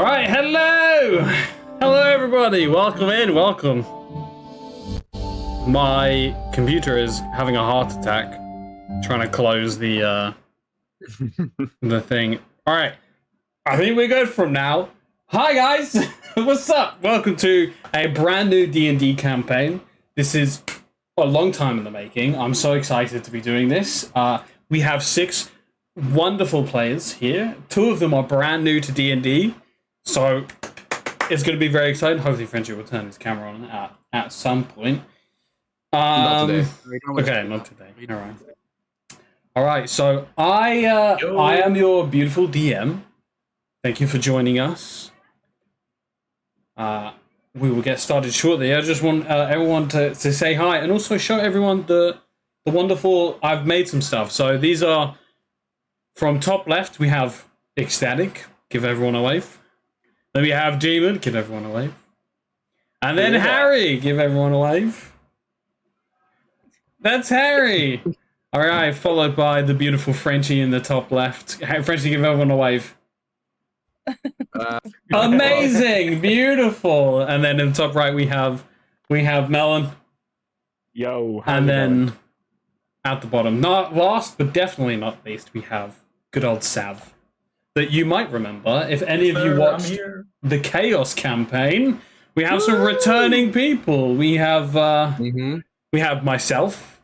All right, hello! Hello, everybody. Welcome in, welcome. My computer is having a heart attack trying to close the the thing. All right, I think we're good from now. Hi, guys. What's up? Welcome to a brand new D&D campaign. This is a long time in the making. I'm so excited to be doing this. We have 6 wonderful players here. 2 of them are brand new to D&D. So it's going to be very exciting. Hopefully Frenchie will turn his camera on at some point. Not today. Okay, not today. All right. So I am your beautiful DM. Thank you for joining us. We will get started shortly. I just want everyone to say hi and also show everyone the wonderful. I've made some stuff. So these are from top left. We have Ecstatic. Give everyone a wave. Then we have Demon, give everyone a wave. And then Harry, give everyone a wave. That's Harry. All right, followed by the beautiful Frenchie in the top left. Frenchie, give everyone a wave. Amazing, beautiful. And then in the top right we have Melon. Yo. And then at the bottom, not last but definitely not least, we have good old Sav. That you might remember if any of you watched the Chaos campaign. We have some returning people. We have we have myself,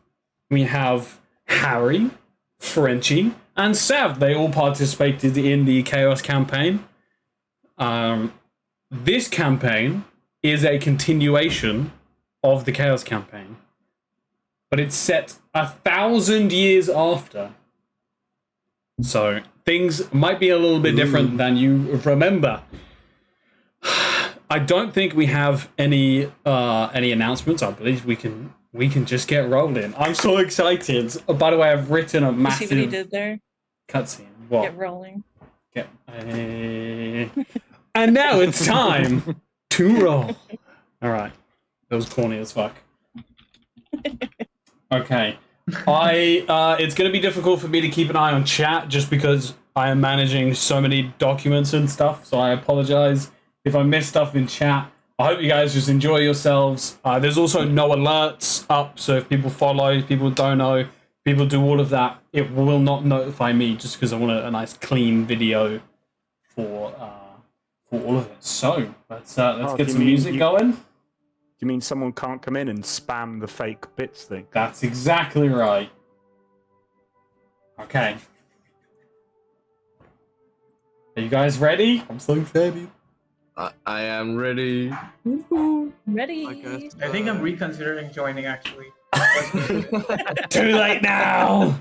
we have Harry, Frenchie, and Sav. They all participated in the Chaos campaign. This campaign is a continuation of the Chaos campaign, but it's set 1,000 years after. So things might be a little bit different than you remember. I don't think we have any announcements. I believe we can just get rolling. I'm so excited. Oh, by the way, I've written a massive. See what he did there? Cutscene. What? Get rolling. And now it's time to roll. All right, that was corny as fuck. Okay. It's going to be difficult for me to keep an eye on chat just because I am managing so many documents and stuff, so I apologize if I miss stuff in chat. I hope you guys just enjoy yourselves. There's also no alerts up, so if people follow, people don't know, people do all of that, it will not notify me just because I want a nice clean video for all of it. So let's get some music going. You mean someone can't come in and spam the fake bits thing? That's exactly right. Okay. Are you guys ready? I'm so excited. I am ready. Woohoo! Ready? I think I'm reconsidering joining actually. Too late now!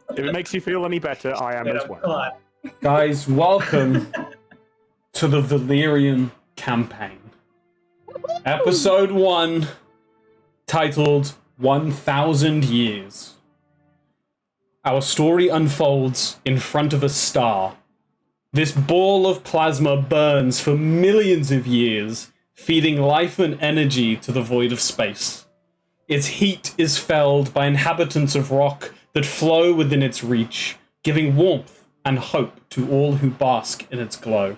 If it makes you feel any better, I am as well. Guys, welcome to the Valiriun campaign. Episode 1, titled 1,000 Years. Our story unfolds in front of a star. This ball of plasma burns for millions of years, feeding life and energy to the void of space. Its heat is felled by inhabitants of rock that flow within its reach, giving warmth and hope to all who bask in its glow.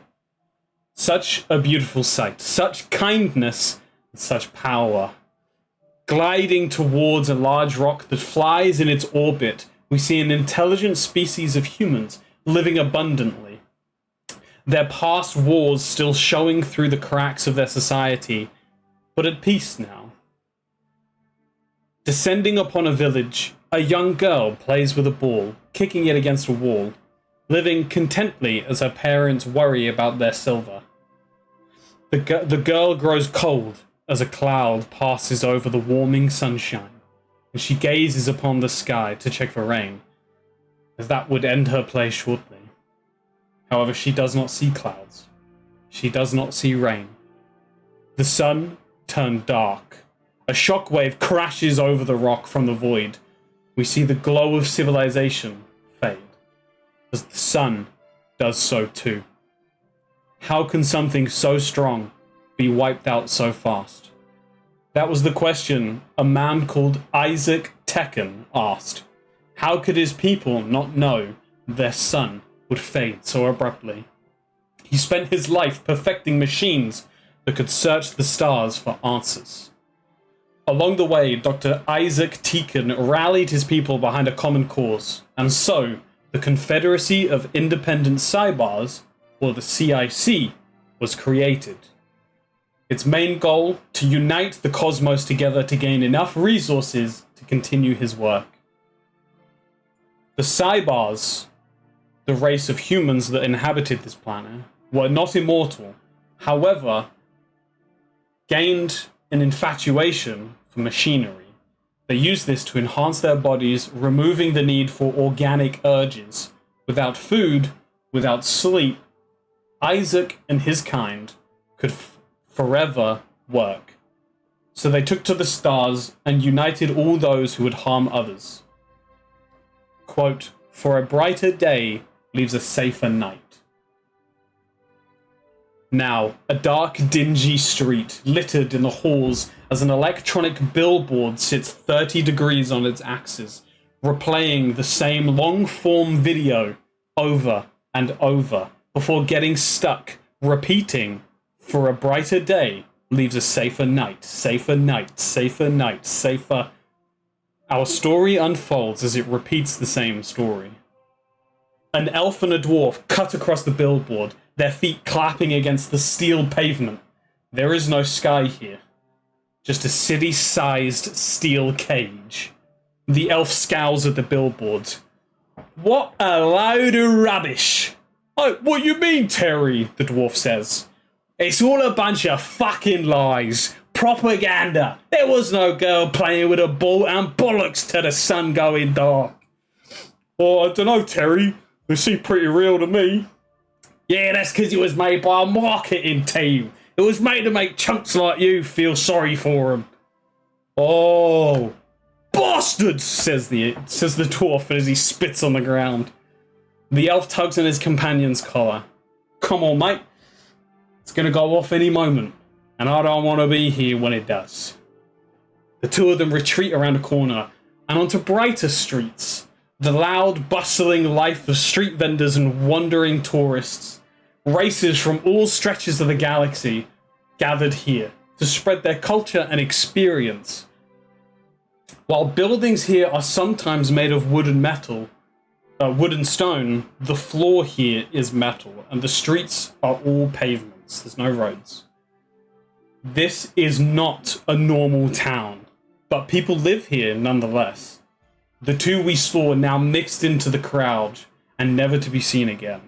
Such a beautiful sight, such kindness, and such power. Gliding towards a large rock that flies in its orbit, we see an intelligent species of humans living abundantly. Their past wars still showing through the cracks of their society, but at peace now. Descending upon a village, a young girl plays with a ball, kicking it against a wall, living contently as her parents worry about their silver. The girl grows cold as a cloud passes over the warming sunshine, and she gazes upon the sky to check for rain, as that would end her play shortly. However, she does not see clouds. She does not see rain. The sun turned dark. A shockwave crashes over the rock from the void. We see the glow of civilization fade, as the sun does so too. How can something so strong be wiped out so fast? That was the question a man called Isaac Tekken asked. How could his people not know their sun would fade so abruptly? He spent his life perfecting machines that could search the stars for answers. Along the way, Dr. Isaac Teakin rallied his people behind a common cause, and so the Confederacy of Independent Cybars, or the C.I.C, was created. Its main goal, to unite the cosmos together to gain enough resources to continue his work. The Cybars, the race of humans that inhabited this planet, were not immortal, however, gained an infatuation for machinery. They used this to enhance their bodies, removing the need for organic urges. Without food, without sleep, Isaac and his kind could forever work. So they took to the stars and united all those who would harm others. Quote, "For a brighter day leaves a safer night." Now, a dark, dingy street, littered in the halls as an electronic billboard sits 30 degrees on its axis, replaying the same long-form video over and over, before getting stuck, repeating, "For a brighter day leaves a safer night, safer night, safer night, safer..." Our story unfolds as it repeats the same story. An elf and a dwarf cut across the billboard, their feet clapping against the steel pavement. There is no sky here. Just a city-sized steel cage. The elf scowls at the billboard. "What a load of rubbish!" "Oh, what you mean, Terry?" the dwarf says. "It's all a bunch of fucking lies. Propaganda. There was no girl playing with a ball, and bollocks to the sun going dark." "Oh, I dunno, Terry. They seem pretty real to me." "Yeah, that's because it was made by a marketing team. It was made to make chunks like you feel sorry for them." "Oh, bastards," says the dwarf as he spits on the ground. The elf tugs on his companion's collar. "Come on, mate. It's gonna go off any moment, and I don't want to be here when it does." The two of them retreat around a corner and onto brighter streets. The loud, bustling life of street vendors and wandering tourists. Races from all stretches of the galaxy gathered here to spread their culture and experience. While buildings here are sometimes made of wood and stone, the floor here is metal, and the streets are all pavements. There's no roads. This is not a normal town, but people live here nonetheless. The two we saw now mixed into the crowd and never to be seen again.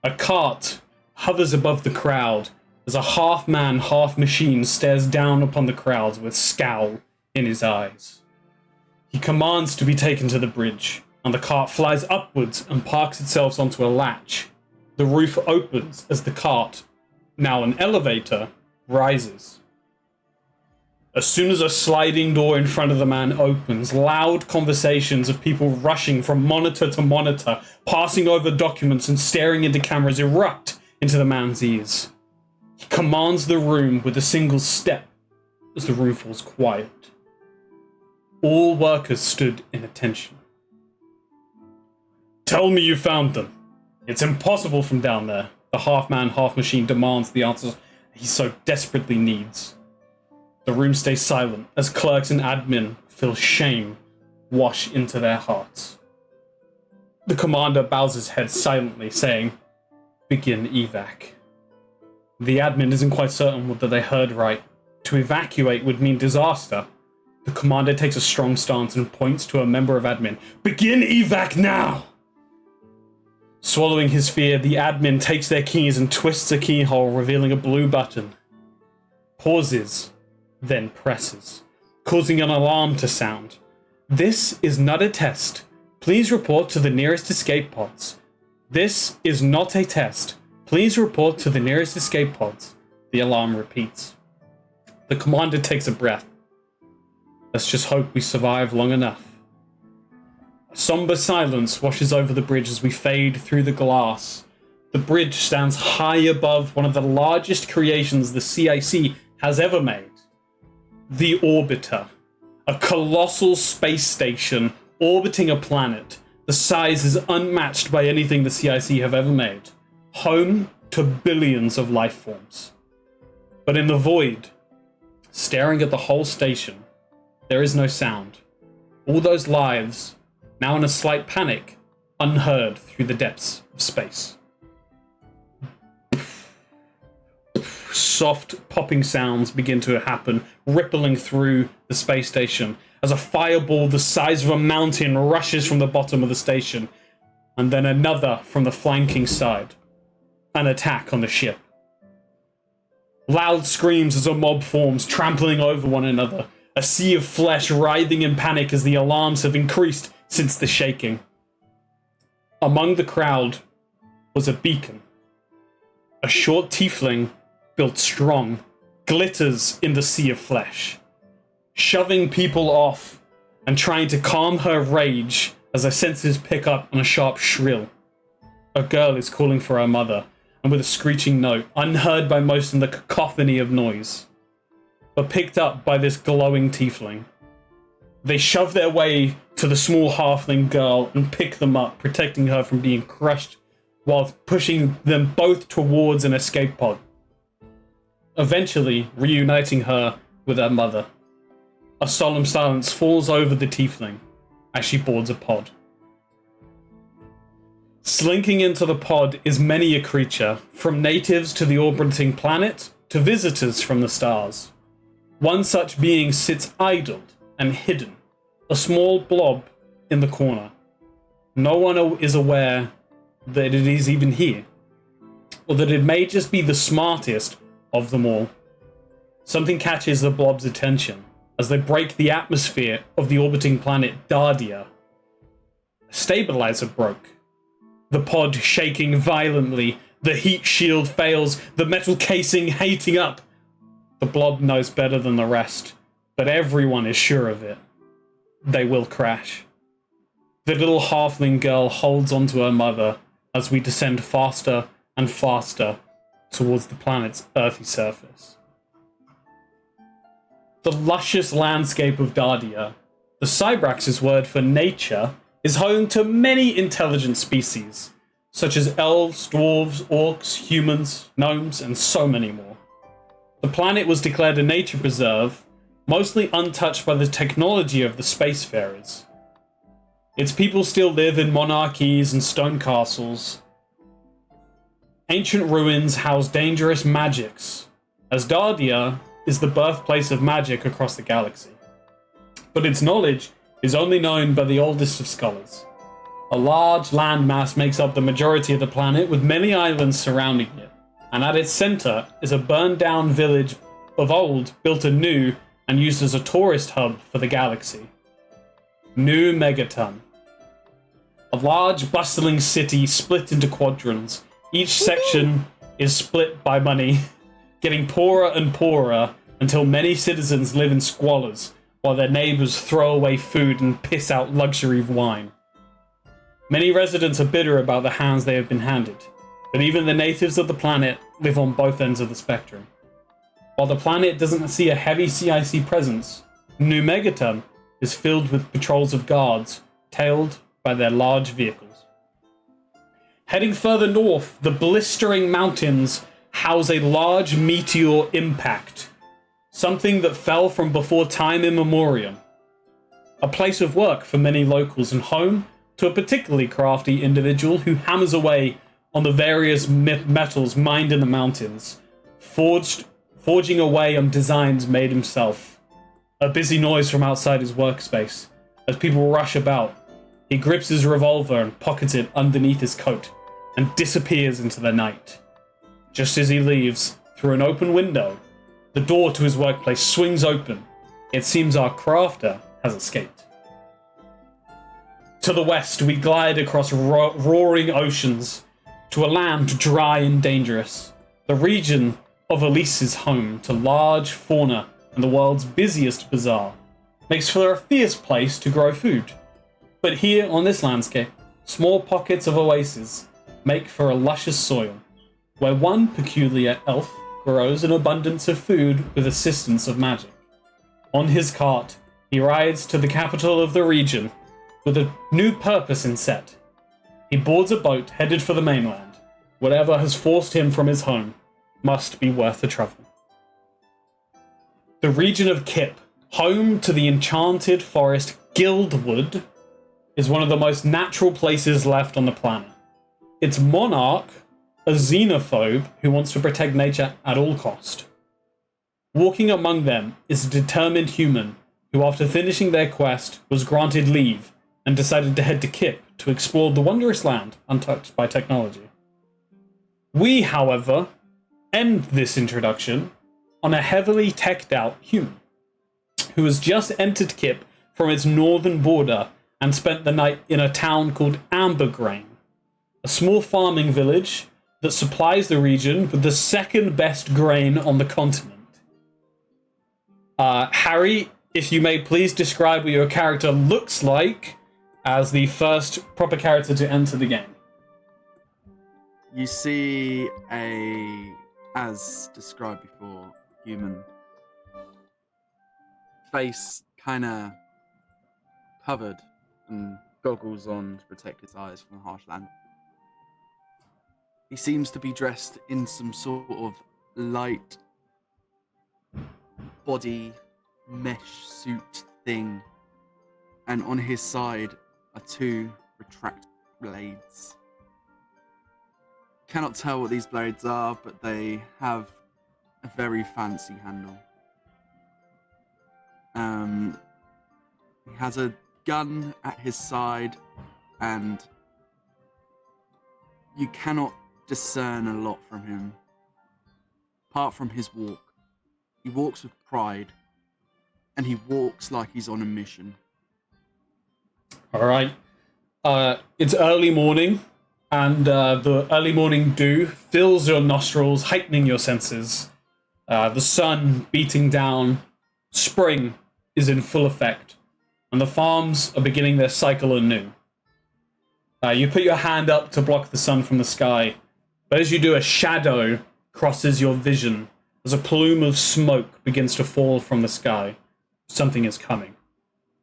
A cart hovers above the crowd as a half-man, half-machine stares down upon the crowd with scowl in his eyes. He commands to be taken to the bridge, and the cart flies upwards and parks itself onto a latch. The roof opens as the cart, now an elevator, rises. As soon as a sliding door in front of the man opens, loud conversations of people rushing from monitor to monitor, passing over documents and staring into cameras erupt into the man's ears. He commands the room with a single step as the room falls quiet. All workers stood in attention. "Tell me you found them. It's impossible from down there," the half-man, half-machine demands the answers he so desperately needs. The room stays silent as clerks and admin feel shame wash into their hearts. The commander bows his head silently, saying, "Begin evac." The admin isn't quite certain whether they heard right. To evacuate would mean disaster. The commander takes a strong stance and points to a member of admin. "Begin evac now!" Swallowing his fear, the admin takes their keys and twists a keyhole, revealing a blue button. Pauses, then presses, causing an alarm to sound. "This is not a test. Please report to the nearest escape pods." "This is not a test. Please report to the nearest escape pods." The alarm repeats. The commander takes a breath. Let's just hope we survive long enough. A somber silence washes over the bridge as we fade through the glass. The bridge stands high above one of the largest creations the C.I.C has ever made. The Orbiter, a colossal space station orbiting a planet The size is unmatched by anything the C.I.C have ever made, home to billions of life forms. But in the void, staring at the whole station, there is no sound. All those lives, now in a slight panic, unheard through the depths of space. Soft popping sounds begin to happen, rippling through the space station as a fireball the size of a mountain rushes from the bottom of the station, and then another from the flanking side. An attack on the ship. Loud screams as a mob forms, trampling over one another. A sea of flesh writhing in panic as the alarms have increased since the shaking. Among the crowd was a beacon. A short tiefling, built strong, glitters in the sea of flesh, shoving people off and trying to calm her rage as her senses pick up on a sharp shrill. A girl is calling for her mother, and with a screeching note, unheard by most in the cacophony of noise, but picked up by this glowing tiefling. They shove their way to the small halfling girl and pick them up, protecting her from being crushed while pushing them both towards an escape pod, eventually reuniting her with her mother. A solemn silence falls over the tiefling as she boards a pod. Slinking into the pod is many a creature, from natives to the orbiting planet to visitors from the stars. One such being sits idled and hidden, a small blob in the corner. No one is aware that it is even here, or that it may just be the smartest of them all. Something catches the blob's attention as they break the atmosphere of the orbiting planet Dardia. A stabilizer broke, the pod shaking violently, the heat shield fails, the metal casing heating up. The blob knows better than the rest, but everyone is sure of it. They will crash. The little halfling girl holds onto her mother as we descend faster and faster towards the planet's earthy surface. The luscious landscape of Dardia, the Cybrax's word for nature, is home to many intelligent species, such as elves, dwarves, orcs, humans, gnomes, and so many more. The planet was declared a nature preserve, mostly untouched by the technology of the spacefarers. Its people still live in monarchies and stone castles. Ancient ruins house dangerous magics, as Dardia is the birthplace of magic across the galaxy. But its knowledge is only known by the oldest of scholars. A large landmass makes up the majority of the planet, with many islands surrounding it, and at its center is a burned-down village of old built anew and used as a tourist hub for the galaxy. New Megaton. A large, bustling city split into quadrants. Each section is split by money, getting poorer and poorer until many citizens live in squalors, while their neighbors throw away food and piss out luxury wine. Many residents are bitter about the hands they have been handed, but even the natives of the planet live on both ends of the spectrum. While the planet doesn't see a heavy C.I.C presence, New Megaton is filled with patrols of guards, tailed by their large vehicles. Heading further north, the blistering mountains house a large meteor impact, something that fell from before time immemorial. A place of work for many locals and home to a particularly crafty individual who hammers away on the various metals mined in the mountains, forging away on designs made himself. A busy noise from outside his workspace. As people rush about, he grips his revolver and pockets it underneath his coat and disappears into the night. Just as he leaves, through an open window, the door to his workplace swings open. It seems our crafter has escaped. To the west, we glide across roaring oceans to a land dry and dangerous. The region of Elise's home to large fauna and the world's busiest bazaar makes for a fierce place to grow food. But here on this landscape, small pockets of oases make for a luscious soil, where one peculiar elf grows an abundance of food with assistance of magic. On his cart, he rides to the capital of the region, with a new purpose in set. He boards a boat headed for the mainland. Whatever has forced him from his home must be worth the trouble. The region of Kip, home to the enchanted forest Guildwood, is one of the most natural places left on the planet. Its monarch, a xenophobe who wants to protect nature at all cost. Walking among them is a determined human who, after finishing their quest, was granted leave and decided to head to Kip to explore the wondrous land untouched by technology. We, however, end this introduction on a heavily teched out human who has just entered Kip from its northern border and spent the night in a town called Ambergrain, a small farming village that supplies the region with the second best grain on the continent. Harry, if you may please describe what your character looks like as the first proper character to enter the game. You see as described before, human face kind of covered and goggles on to protect his eyes from harsh land. He seems to be dressed in some sort of light body mesh suit thing, and on his side are two retractable blades. Cannot tell what these blades are, but they have a very fancy handle. He has a gun at his side, and you cannot discern a lot from him, apart from his walk. He walks with pride, and he walks like he's on a mission. All right. It's early morning, and the early morning dew fills your nostrils, heightening your senses. The sun beating down. Spring is in full effect, and the farms are beginning their cycle anew. You put your hand up to block the sun from the sky, but as you do, a shadow crosses your vision as a plume of smoke begins to fall from the sky. Something is coming.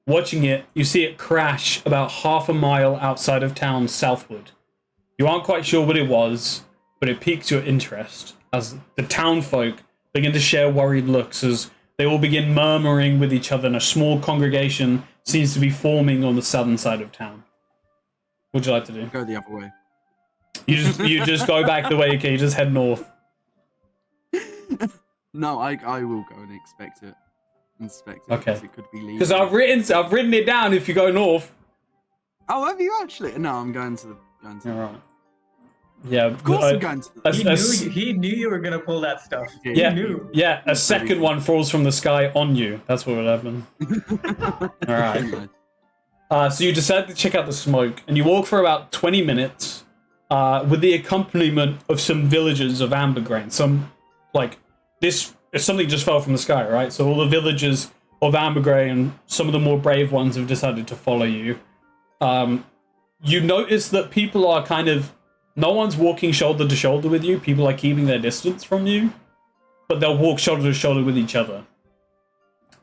Watching it, you see it crash about half a mile outside of town southward. You aren't quite sure what it was, but it piques your interest as the townfolk begin to share worried looks as they all begin murmuring with each other, and a small congregation seems to be forming on the southern side of town. What would you like to do? Go the other way. You just go back the way you came, you just head north. No, I will go and inspect it. Okay. Because it could be legal. Because I've written it down if you go north. Oh, have you actually? No, I'm going to the. All right. Yeah, Of course, I'm going to the. He knew you were gonna pull that stuff. Yeah, He knew. yeah. A second one falls from the sky on you. That's what would happen. All right. So you decide to check out the smoke, and you walk for about 20 minutes, with the accompaniment of some villagers of Ambergrain. Something just fell from the sky, right? So all the villagers of Ambergrain, some of the more brave ones, have decided to follow you. You notice that people are no one's walking shoulder to shoulder with you. People are keeping their distance from you, but they'll walk shoulder to shoulder with each other.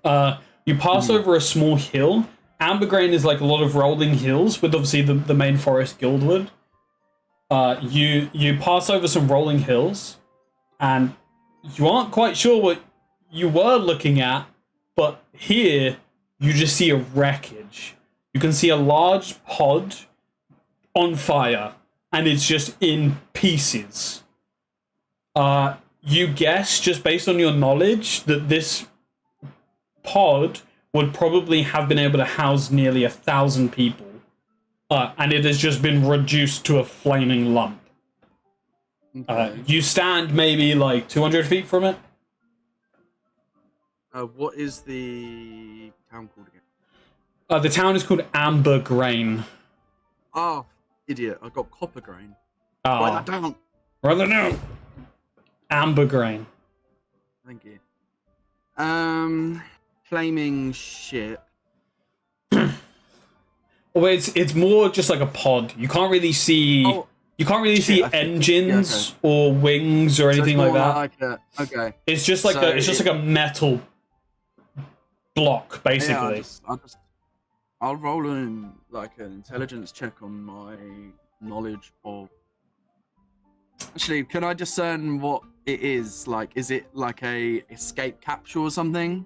You pass over a small hill. Ambergrain is like a lot of rolling hills with obviously the main forest Guildwood. You pass over some rolling hills, and you aren't quite sure what you were looking at, but here you just see a wreckage. You can see a large pod on fire, and it's just in pieces. You guess, just based on your knowledge, that this pod would probably have been able to house nearly 1,000 people, and it has just been reduced to a flaming lump. You stand maybe like 200 feet from it. What is the town called again? The town is called Ambergrain. Oh, idiot! I got copper grain. Write that down. Write that down. Ambergrain. Thank you. Flaming ship. Well, it's more just like a pod. You can't really see. You can't really see engines or wings or anything like that. Okay. It's just like a metal block, basically. Yeah, I'll roll in like an intelligence check on my knowledge of. Actually, can I discern what it is? Like, is it like a escape capsule or something?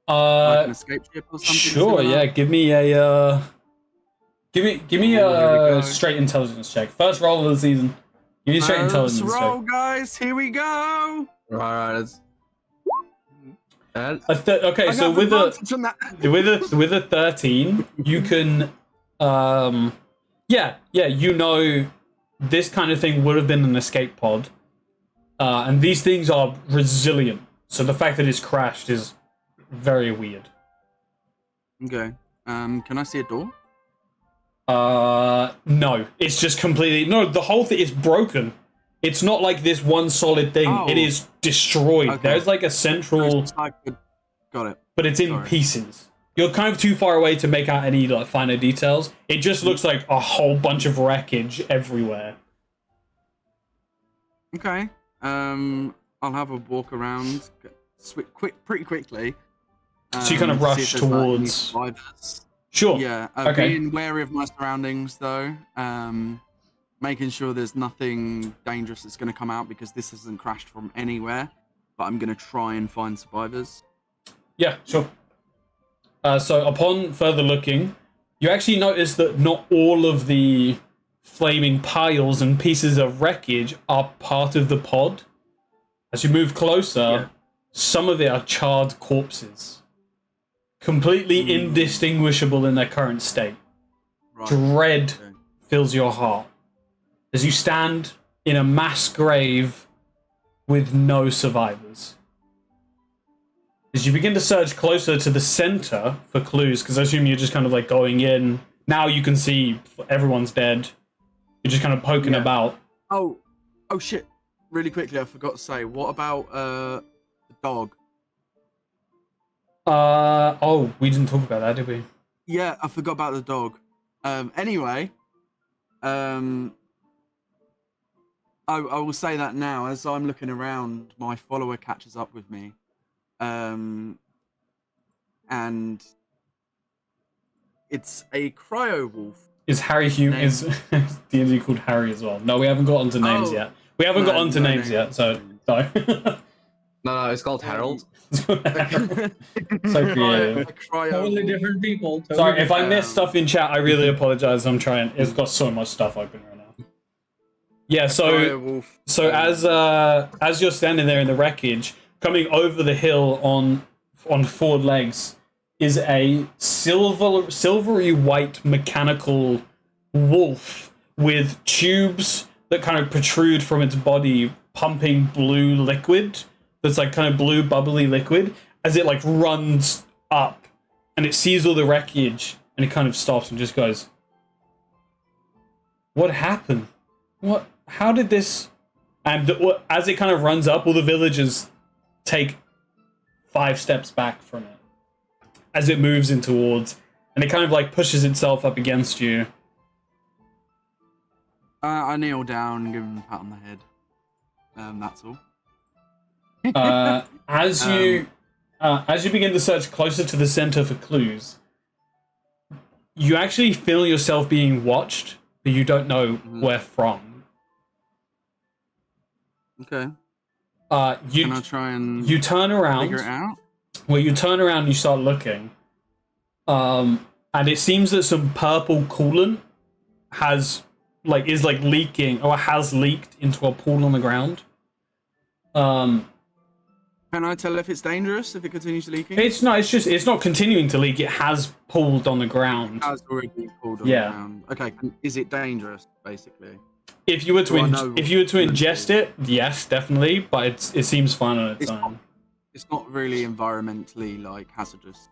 Like an escape ship or something? Sure. similar? Yeah. Give me a give me Oh, here we a go. straight intelligence check. First roll of the season. Give me a straight Let's intelligence roll, check. guys. Here we go. Alright, let's. And Okay, I so have with advantage on that. with a 13, you can you know this kind of thing would have been an escape pod. And these things are resilient. So the fact that it's crashed is very weird. Okay. Can I see a door? No. It's just completely the whole thing is broken. It's not like this one solid thing. Oh. It is destroyed. Okay. There's like a central Got it. but it's in Sorry. pieces. You're kind of too far away to make out any like finer details. It just looks like a whole bunch of wreckage everywhere. Okay. I'll have a walk around pretty quickly. So you kind of to see rush if there's, like, any towards. survivors. Sure. Yeah. Okay. Being wary of my surroundings, though. Making sure there's nothing dangerous that's going to come out because this hasn't crashed from anywhere. But I'm going to try and find survivors. Yeah, sure. So upon further looking, you actually notice that not all of the flaming piles and pieces of wreckage are part of the pod. As you move closer, some of it are charred corpses. Completely indistinguishable in their current state. Right. Dread Okay. fills your heart as you stand in a mass grave with no survivors. As you begin to search closer to the center for clues, because I assume you're just kind of like going in. Now you can see everyone's dead. You're just kind of poking about. Oh shit! Really quickly, I forgot to say. What about the dog? We didn't talk about that, did we? Yeah, I forgot about the dog. Anyway, I will say that now as I'm looking around, my follower catches up with me, and it's a cryo wolf. Is Harry Name. is D&D called Harry as well? No, we haven't got onto names Oh. yet. We haven't got onto No names name. yet, so no. no, it's called Harold. So creative. A cryo Totally wolf. different people. Totally Sorry, if I different. missed stuff in chat, I really apologize. I'm trying. It's got so much stuff open right now. Yeah, so Cryo wolf. as you're standing there in the wreckage, coming over the hill on four legs is a silvery white mechanical wolf with tubes that kind of protrude from its body, pumping blue liquid. That's like kind of blue bubbly liquid as it like runs up, and it sees all the wreckage, and it kind of stops and just goes, "What happened? What? How did this?" And as it kind of runs up, all the villagers take 5 steps back from it as it moves in towards, and it kind of like pushes itself up against you. I kneel down and give him a pat on the head. That's all. As you begin to search closer to the center for clues, you actually feel yourself being watched, but you don't know where from. Okay. Can I try and you turn around. figure it out? Well, you turn around and you start looking, and it seems that some purple coolant is leaking or has leaked into a pool on the ground. Can I tell if it's dangerous if it continues leaking? It's not continuing to leak. It has pooled on the ground. It has already pulled on Yeah. the ground. Okay, is it dangerous, basically? If you were to Do I know ingest it, yes, definitely. But it seems fine on its own. It's not really environmentally hazardous.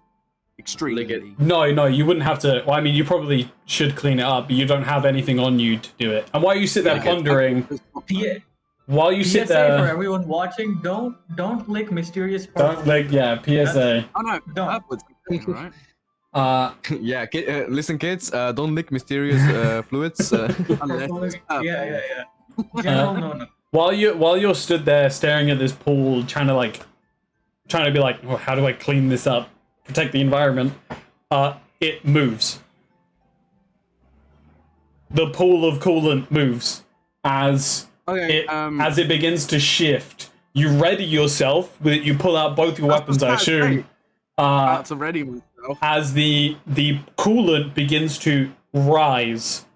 Extremely. No, you wouldn't have to. Well, I mean, you probably should clean it up, but you don't have anything on you to do it. And while you sit there pondering, while you sit PSA for there, everyone watching, don't lick mysterious parts. don't like PSA. Oh no, Don't. upwards, right? Yeah, listen, kids. Don't lick mysterious fluids. Unless it's purple. Yeah. General no. While you're stood there staring at this pool, trying to be like, well, how do I clean this up, protect the environment? It moves. the pool of coolant moves as Okay. as it begins to shift. You ready yourself. You pull out both your weapons, I assume. About to ready myself. As the coolant begins to rise,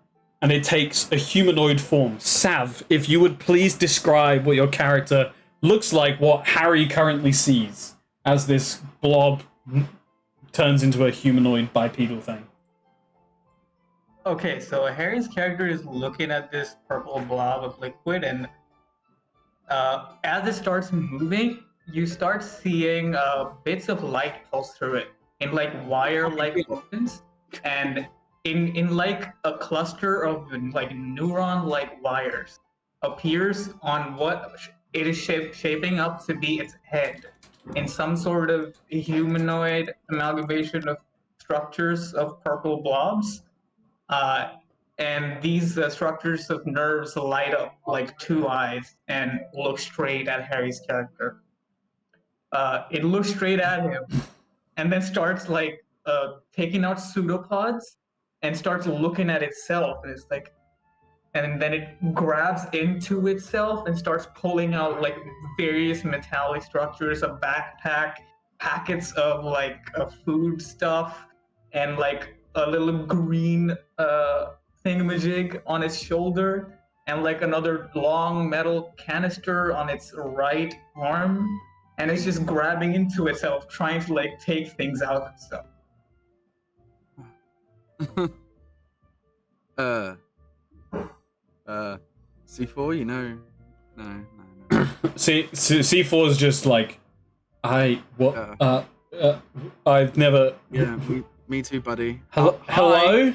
and it takes a humanoid form. Sav, if you would please describe what your character looks like, what Harry currently sees as this blob turns into a humanoid bipedal thing. Okay, so Harry's character is looking at this purple blob of liquid, and as it starts moving, you start seeing bits of light pulse through it in like wire-like movements, and in like a cluster of like neuron-like wires appears on what it is shaping up to be its head in some sort of humanoid amalgamation of structures of purple blobs. And these structures of nerves light up like two eyes and look straight at Harry's character. It looks straight at him and then starts like taking out pseudopods and starts looking at itself. And it's like, and then it grabs into itself and starts pulling out like various metallic structures, a backpack, packets of like food stuff, and like a little green thingamajig on its shoulder, and like another long metal canister on its right arm, and it's just grabbing into itself, trying to like take things out of itself. C4, you know, no. C4 is just like, I've never. Yeah, me too, buddy. Hello.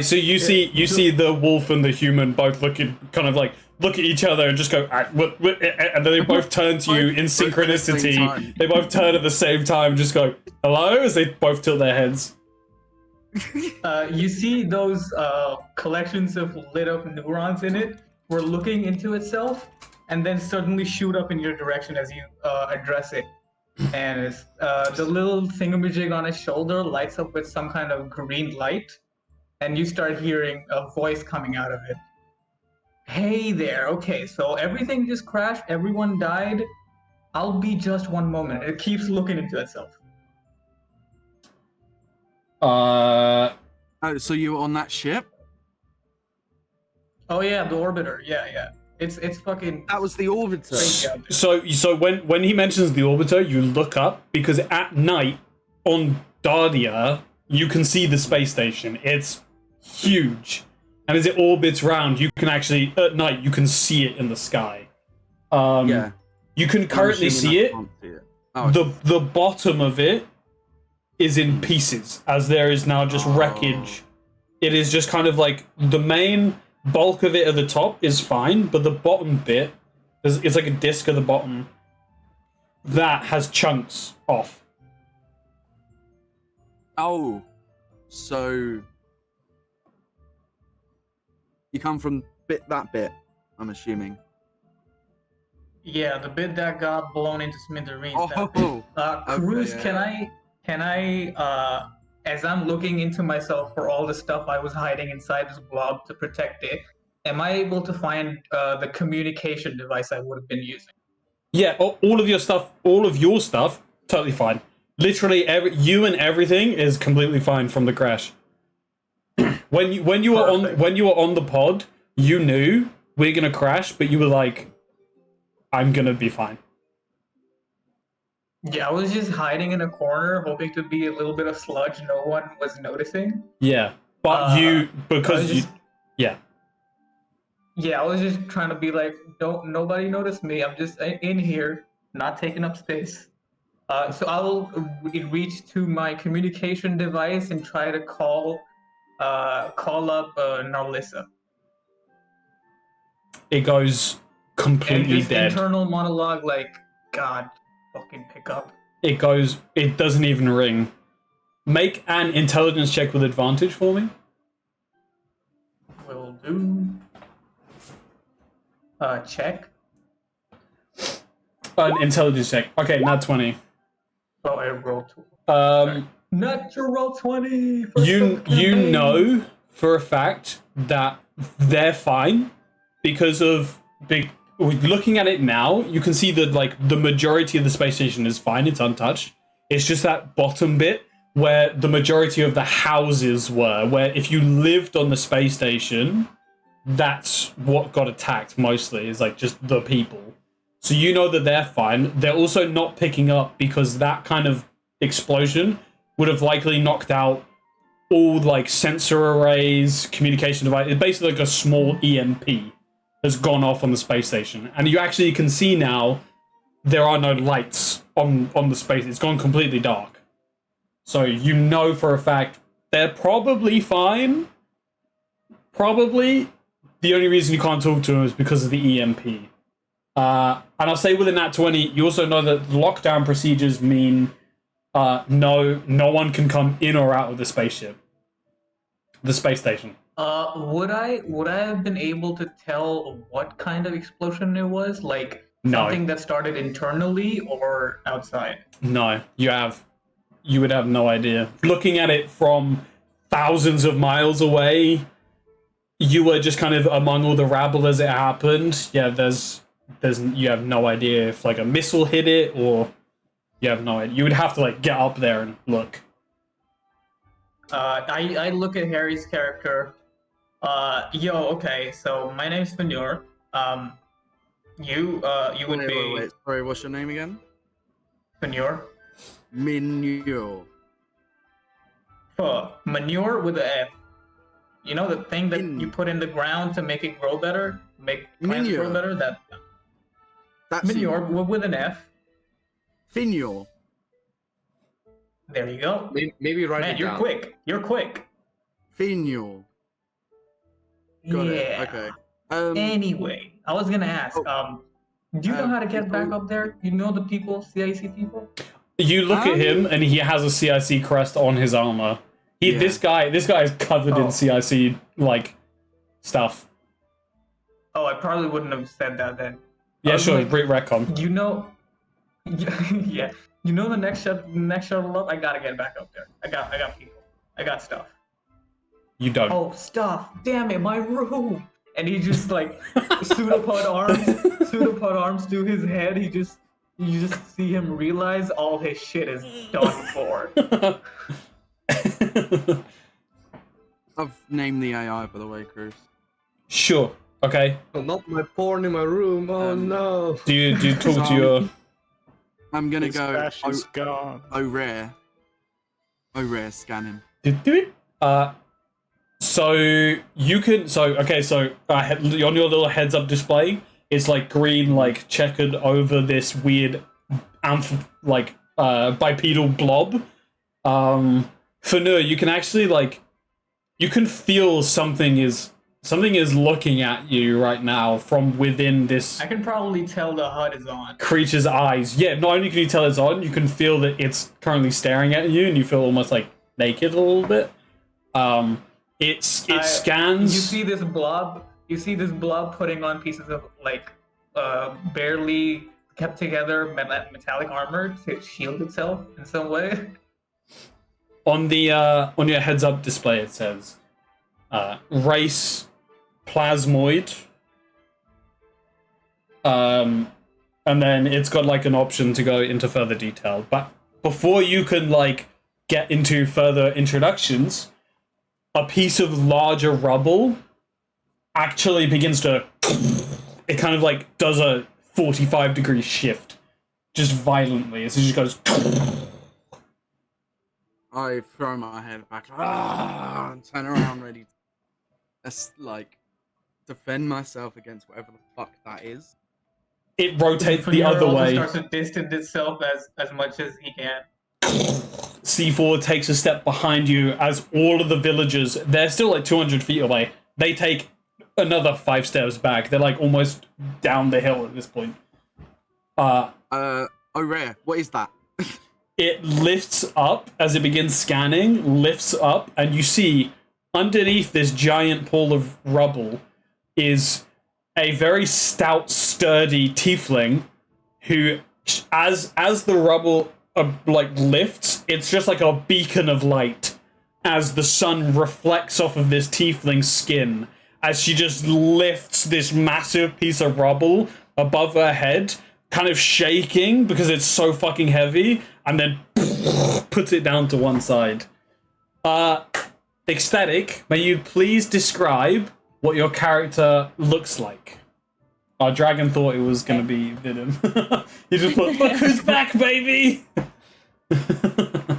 So you see the wolf and the human both look at each other and just go, and then they both turn to you in synchronicity. They both turn at the same time, just go, hello, as they both tilt their heads. You see those collections of lit up neurons in it were looking into itself and then suddenly shoot up in your direction as you address it. And it's, the little thingamajig on its shoulder lights up with some kind of green light, and you start hearing a voice coming out of it. Hey there, okay, so everything just crashed, everyone died. I'll be just one moment. It keeps looking into itself. Oh, so you were on that ship? Oh yeah, the orbiter. Yeah. It's fucking. That was the orbiter. So when he mentions the orbiter, you look up because at night on Dardia you can see the space station. It's huge, and as it orbits round, you can actually at night you can see it in the sky. Yeah. You can currently see it. Oh, The bottom of it is in pieces, as there is now just wreckage. It is just kind of like the main bulk of it at the top is fine, but the bottom bit it's like a disc at the bottom that has chunks off. Oh, so you come from that bit, I'm assuming. Yeah, the bit that got blown into smithereens. Oh, Cruz, okay, yeah. can I, as I'm looking into myself for all the stuff I was hiding inside this blob to protect it, am I able to find the communication device I would have been using? Yeah, all of your stuff, totally fine. Literally, you and everything is completely fine from the crash. when you were on the pod, you knew we're gonna crash, but you were like, I'm gonna be fine. Yeah, I was just hiding in a corner, hoping to be a little bit of sludge no one was noticing. Yeah, but yeah. Yeah, I was just trying to be like, nobody notice me. I'm just in here, not taking up space. So I'll reach to my communication device and try to call up Narlissa. It goes completely and just dead. Internal monologue like, God, fucking pick up. It doesn't even ring. Make an intelligence check with advantage for me. Will do. Check. An intelligence check. Okay, nat 20. Oh, I rolled 2. Natural 20. First You of campaign. know for a fact that they're fine because of looking at it now, you can see that like the majority of the space station is fine, it's untouched. It's just that bottom bit where the majority of the houses were, where if you lived on the space station, that's what got attacked mostly, is like just the people. So you know that they're fine. They're also not picking up because that kind of explosion would have likely knocked out all like sensor arrays, communication device. It's basically like a small EMP has gone off on the space station. And you actually can see now there are no lights on the space. It's gone completely dark. So you know for a fact they're probably fine. Probably. The only reason you can't talk to them is because of the EMP. And I'll say with a nat 20, you also know that lockdown procedures mean no one can come in or out of the spaceship. The space station. Would I have been able to tell what kind of explosion it was? Like No. something that started internally or outside? No, you would have no idea. Looking at it from thousands of miles away, you were just kind of among all the rabble as it happened. Yeah, there's you have no idea if like a missile hit it or you have no idea. You would have to like get up there and look. I look at Harry's character. Okay, so my name's Manure. You would be Wait. Sorry, what's your name again? Manure. Minyo. Manure with an F. You know the thing that Min- you put in the ground to make it grow better? Make plants Manure. grow better? That's Manure with an F. Finyo. There you go. Maybe write Man, it you're down. quick. You're quick. Finyo. Got it. Okay. Anyway, I was gonna ask. Do you know how to get back up there? You know the people, C.I.C. people? You look at him and he has a C.I.C. crest on his armor. Yeah. This guy is covered in Oh. C.I.C. like stuff. Oh, I probably wouldn't have said that then. I Yeah, was sure. like, Great retcon. You know, yeah. You know the next shuttle up. I gotta get back up there. I got people. I got stuff. You don't. Oh, stuff! Damn it, my room. And he just like pseudopod arms to his head. You just see him realize all his shit is done for. I've named the AI, by the way, Cruz. Sure. Okay. Oh, not my porn in my room. Oh no. Do you talk to your? I'm gonna His go. stash is gone. Rare. Oh, rare. Scan him. Do it. So you can. So okay. So on your little heads-up display, it's like green, like checkered over this weird, bipedal blob. For no, you can actually like, you can feel something is looking at you right now from within this I can probably tell the HUD is on. creature's eyes. Yeah, not only can you tell it's on, you can feel that it's currently staring at you, and you feel almost like naked a little bit. It scans. You see this blob putting on pieces of like barely kept together metallic armor to shield itself in some way. On your heads up display, it says race plasmoid. And then it's got like an option to go into further detail. But before you can like get into further introductions, a piece of larger rubble actually begins to, it kind of like does a 45-degree shift just violently as it just goes. I throw my head back and turn around ready to defend myself against whatever the fuck that is. It rotates the Fenrir other also way. starts to distance itself as much as he can. C4 takes a step behind you as all of the villagers, they're still like 200 feet away. They take another 5 steps back. They're like almost down the hill at this point. Oh, rare. What is that? It lifts up as it begins scanning, lifts up, and you see underneath this giant pool of rubble is a very stout, sturdy tiefling who, as the rubble lifts, it's just like a beacon of light as the sun reflects off of this tiefling's skin as she just lifts this massive piece of rubble above her head, kind of shaking because it's so fucking heavy, and then puts it down to one side. Ecstatic, may you please describe what your character looks like? Our dragon thought it was going to be Vidum. You just put, look who's back, baby!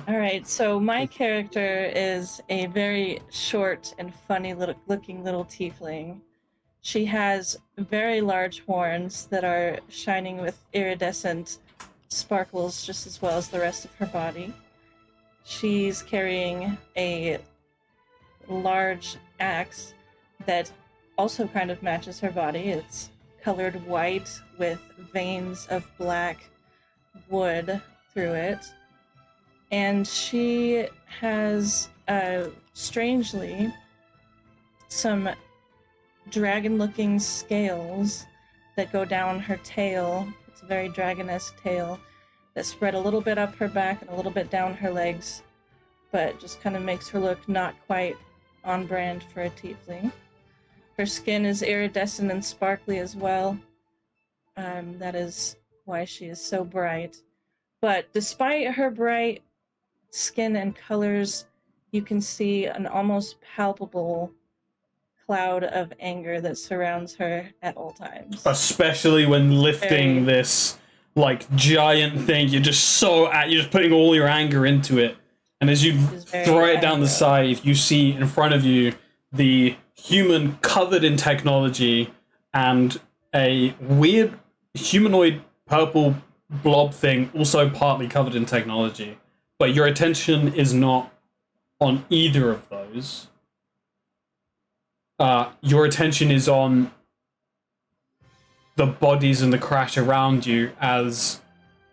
All right, so my character is a very short and funny looking little tiefling. She has very large horns that are shining with iridescent sparkles just as well as the rest of her body. She's carrying a large axe that also kind of matches her body. It's colored white with veins of black wood through it. And she has, strangely, some dragon-looking scales that go down her tail. It's a very dragon-esque tail that spread a little bit up her back and a little bit down her legs, but just kind of makes her look not quite on brand for a tiefling. Her skin is iridescent and sparkly as well. That is why she is so bright. But despite her bright skin and colors, you can see an almost palpable cloud of anger that surrounds her at all times. Especially when lifting this like giant thing, you're just putting all your anger into it. And as you throw it down the side, you see in front of you the human covered in technology and a weird humanoid purple blob thing also partly covered in technology. But your attention is not on either of those. Your attention is on the bodies and the crash around you as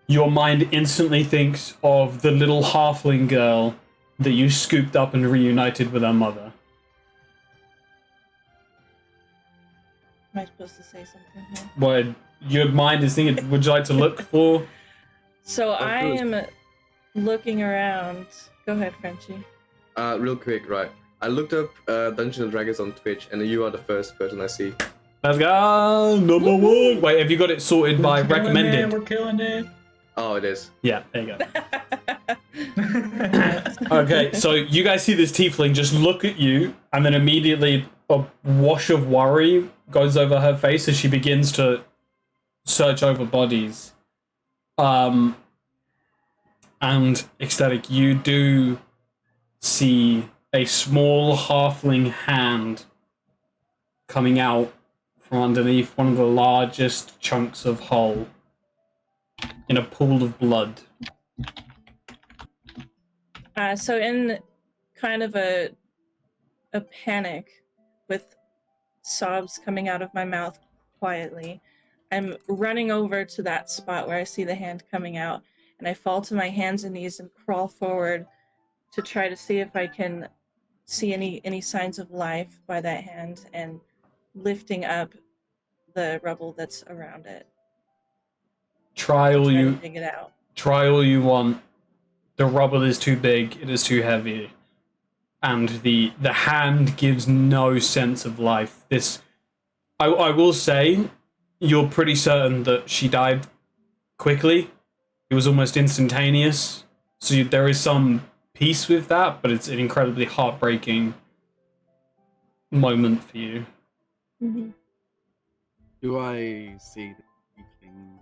your mind instantly thinks of the little halfling girl that you scooped up and reunited with her mother. Am I supposed to say something here? What your mind is thinking, would you like to look for? So I am looking around. Go ahead, Frenchie. Real quick, right? I looked up Dungeons and Dragons on Twitch, and you are the first person I see. Let's go! Number one! Wait, have you got it sorted by recommended? We're killing it. Oh, it is. Yeah, there you go. Okay, so you guys see this tiefling just look at you, and then immediately a wash of worry goes over her face as she begins to search over bodies. And Ecstatic, you do see a small halfling hand coming out from underneath one of the largest chunks of hull in a pool of blood. So in kind of a panic with sobs coming out of my mouth quietly, I'm running over to that spot where I see the hand coming out, and I fall to my hands and knees and crawl forward to try to see if I can see any signs of life by that hand and lifting up the rubble that's around it. Try all you dig it out. Try all you want. The rubble is too big, it is too heavy. And the hand gives no sense of life. I will say, you're pretty certain that she died quickly. It was almost instantaneous. So there is some peace with that, but it's an incredibly heartbreaking moment for you. Mm-hmm. Do I see the tiefling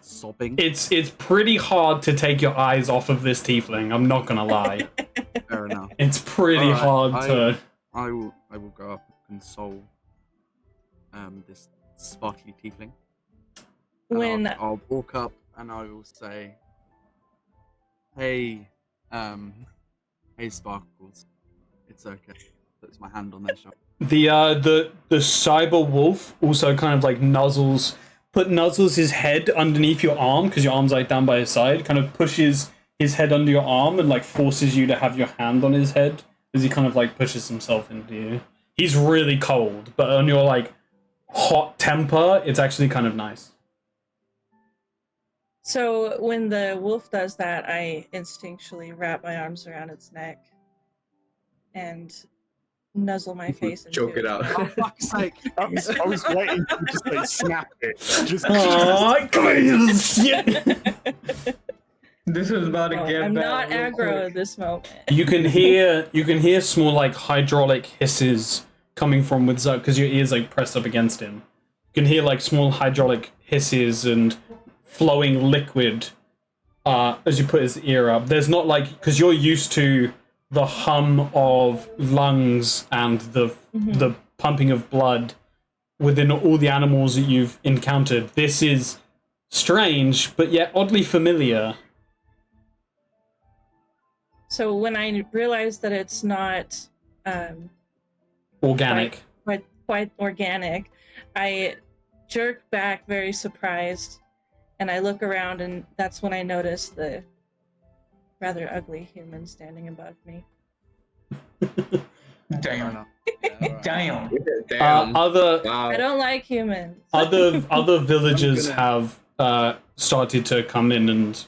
sobbing? It's pretty hard to take your eyes off of this tiefling, I'm not gonna lie. Fair enough. It's pretty hard to... I will go up and console this sparkly tiefling. And I'll walk up and I will say, "Hey, hey, Sparkles, it's okay." Puts my hand on their shoulder. The cyber wolf also kind of like nuzzles his head underneath your arm because your arm's like down by his side. Kind of pushes his head under your arm and like forces you to have your hand on his head as he kind of like pushes himself into you. He's really cold, but on your like hot temper, it's actually kind of nice. So when the wolf does that, I instinctually wrap my arms around its neck and nuzzle my face into Choke it its out. neck. Oh, fuck's sake. I was waiting for you to say snap it. Just Oh, This is about to get I'm bad not real aggro quick. at this moment. you can hear small like hydraulic hisses coming from with Zuck because your ears like pressed up against him. You can hear like small hydraulic hisses and flowing liquid as you put his ear up. There's not like, because you're used to the hum of lungs and the pumping of blood within all the animals that you've encountered. This is strange, but yet oddly familiar. So when I realize that it's not Organic. quite organic, I jerk back very surprised, and I look around, and that's when I notice the rather ugly human standing above me. Damn. Yeah, Damn. Damn. Other Wow. I don't like humans. other villagers I'm have started to come in and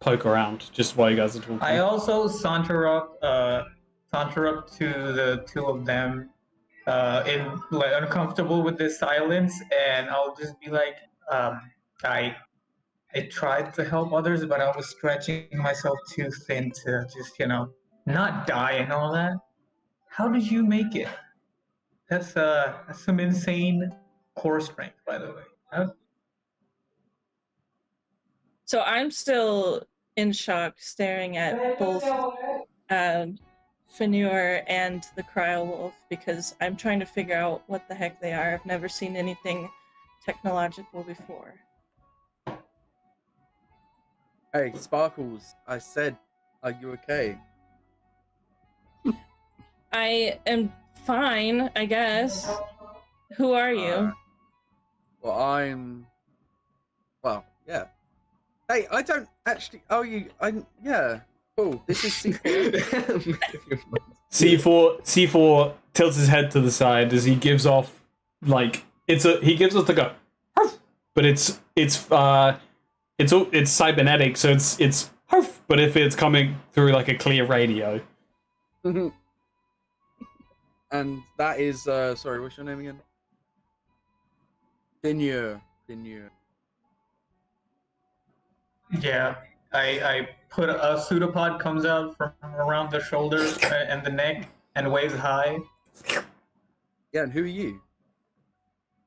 poke around just while you guys are talking. I also saunter up to the two of them, in like uncomfortable with this silence, and I'll just be like, I tried to help others, but I was stretching myself too thin to just, not die and all that. How did you make it? That's some insane core strength, by the way. So I'm still in shock, staring at both Fenur and the Cryo Wolf, because I'm trying to figure out what the heck they are. I've never seen anything technological before. Hey, Sparkles, I said, are you okay? I am fine, I guess. Who are you? Well, yeah. Hey, I don't actually. Oh, yeah. Cool. This is C4. C4 tilts his head to the side as he gives off like he gives off like a, but it's cybernetic, so it's but if it's coming through like a clear radio. And that is sorry, what's your name again? Fenur. Yeah, I put a pseudopod comes out from around the shoulders and the neck and waves high. Yeah, and who are you?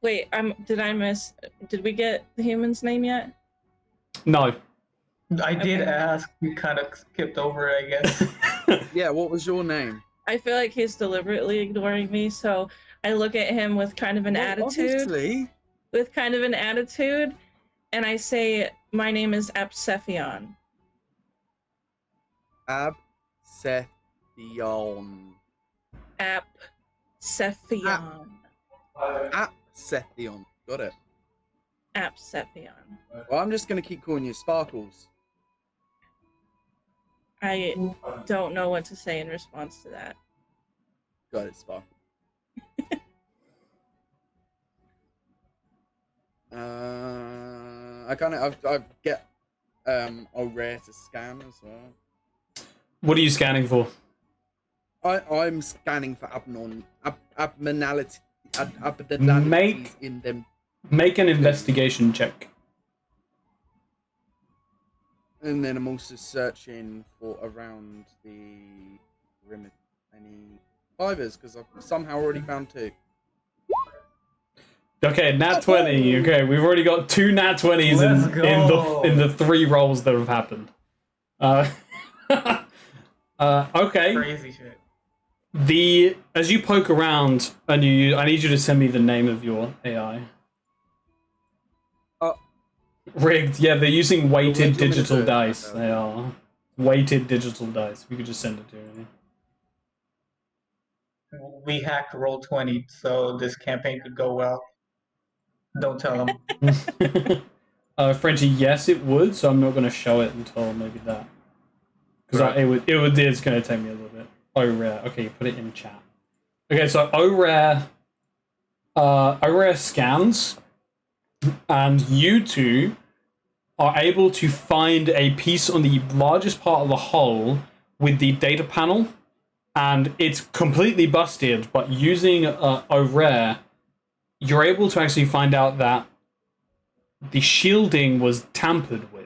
Wait, did we get the human's name yet? No. I did ask, you kind of skipped over it, I guess. Yeah, what was your name? I feel like he's deliberately ignoring me, so I look at him with kind of an attitude. Obviously. With kind of an attitude, and I say, my name is Apsephion. Absethion. Apsephion. Absethion. Got it. Apsephion. Well, I'm just gonna keep calling you Sparkles. I don't know what to say in response to that. Got it, Sparkles. I get rare to scan as well. What are you scanning for? I'm scanning for abnormalities in them. Make an investigation check. And then I'm also searching for around the perimeter any fibers because I've somehow already found 2. Okay, nat 20. Okay, we've already got 2 nat 20s in the 3 rolls that have happened. Okay. Crazy shit. As you poke around and I need you to send me the name of your AI. Rigged. Yeah, they're using weighted digital dice. They are weighted digital dice. We could just send it to you. We hacked Roll20, so this campaign could go well. Don't tell them. Frenchie, yes, it would. So I'm not going to show it until maybe that, because Right. it's going to take me a little bit. Oh rare. Okay, you put it in chat. Okay, so rare scans, and you two are able to find a piece on the largest part of the hull with the data panel, and it's completely busted, but using a rare, you're able to actually find out that the shielding was tampered with.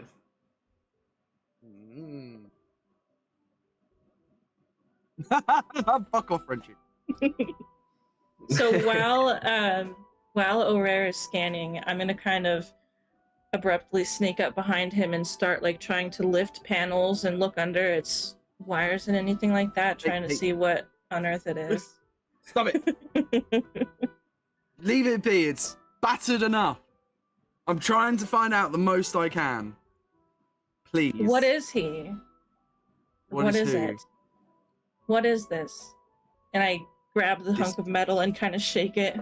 Fuck off, Frenchie. So while O'Rare is scanning, I'm gonna kind of abruptly sneak up behind him and start like trying to lift panels and look under its wires and anything like that, trying to see what on earth it is. Stop it. Leave it be. It's battered enough. I'm trying to find out the most I can. Please. What is he? What is it? What is this? And I grab the hunk of metal and kind of shake it.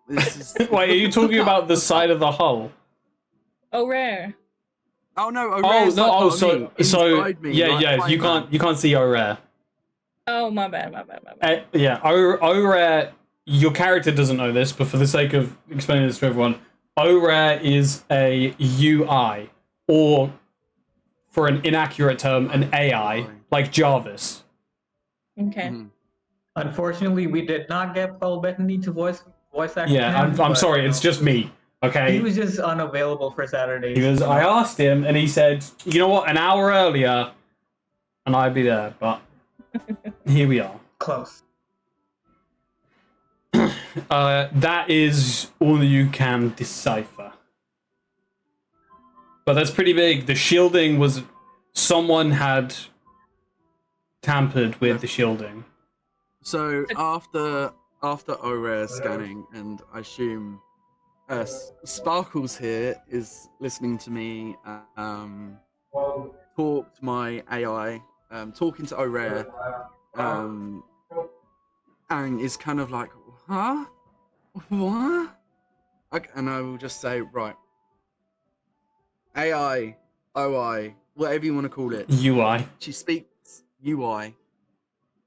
This is... Wait, are you talking about the side of the hull? O'Rare. Oh no! Oh no! Oh, so me, yeah, like, yeah. You can't see O'Rare. Oh, my bad. Yeah, O'Rare. Your character doesn't know this, but for the sake of explaining this to everyone, O'Rare is a UI, or for an inaccurate term, an AI, like Jarvis. Okay. Mm-hmm. Unfortunately, we did not get Paul Bettany to voice act. Yeah, I'm sorry. It's just me. Okay. He was just unavailable for Saturdays. Because I asked him, and he said, "You know what? An hour earlier, and I'd be there." But here we are. Close. That is all that you can decipher. But that's pretty big. The shielding was... Someone had tampered with the shielding. So after O'Rare scanning, and I assume Sparkles here is listening to me talk to my AI, talking to O'Rare, and is kind of like, huh? What? And I will just say, right, AI, OI, whatever you want to call it. UI. She speaks, UI,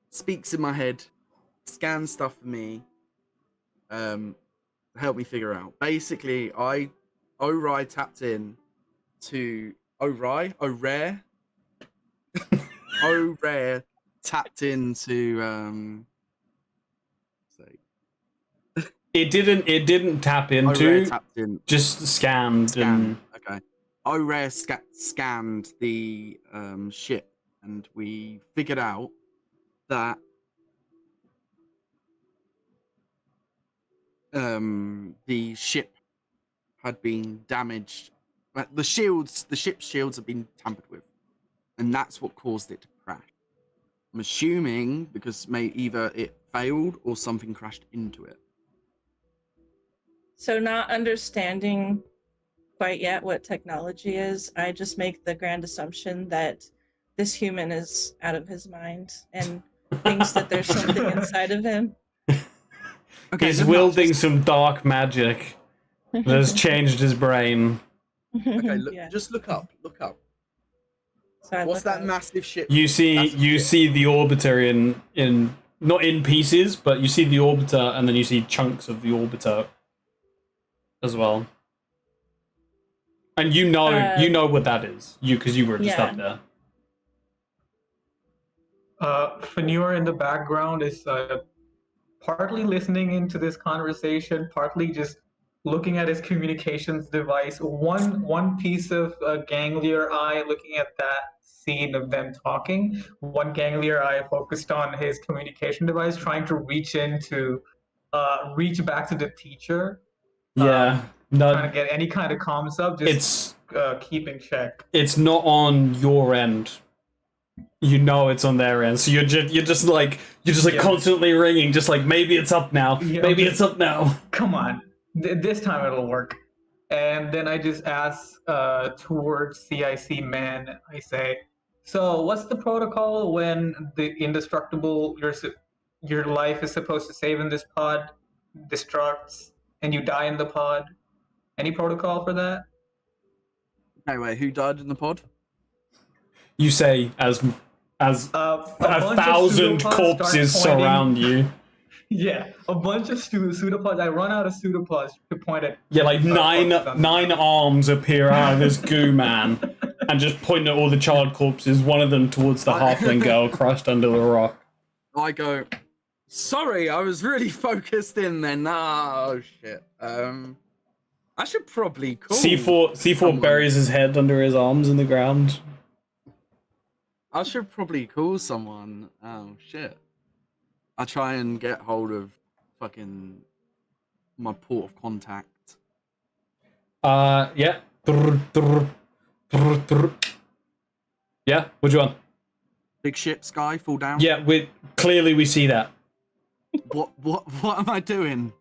speaks in my head, scans stuff for me, help me figure out. Basically, O'Rare tapped in to O'Rare tapped into It didn't tap into. O'Rare tapped in. Just scanned. And... Okay. O'Rare scanned the ship, and we figured out that the ship had been damaged. The ship's shields have been tampered with, and that's what caused it to crash. I'm assuming because either it failed or something crashed into it. So not understanding quite yet what technology is, I just make the grand assumption that this human is out of his mind and thinks that there's something inside of him. Okay, he's wielding some dark magic that has changed his brain. Okay, just look up. So what's that massive ship? You see the orbiter in not in pieces, but you see the orbiter, and then you see chunks of the orbiter as well. And you know what that is, because you were just up there. Fanur in the background is partly listening into this conversation, partly just looking at his communications device. One piece of ganglier eye looking at that scene of them talking. One ganglier eye focused on his communication device, trying to reach reach back to the teacher. Yeah. Trying to get any kind of comms up, just keeping check. It's not on your end. You know it's on their end, so you're just like constantly ringing, just like maybe it's up now, maybe it's up now. Come on, this time it'll work. And then I just ask towards C.I.C. man. I say, so what's the protocol when the indestructible your life is supposed to save in this pod destructs and you die in the pod? Any protocol for that? Anyway, who died in the pod? You say as a thousand corpses surround you. Yeah, a bunch of pseudopods. I run out of pseudopods to point at. Yeah, like nine Fox. arms appear out of this goo man and just point at all the child corpses, one of them towards the halfling girl crushed under the rock. I go, sorry, I was really focused in then. Oh shit. I should probably call C4 someone. buries his head under his arms in the ground. I should probably call someone. Oh shit. I try and get hold of fucking my port of contact. Yeah. Yeah, what do you want? Big ship, sky, fall down. Yeah, we see that. What am I doing?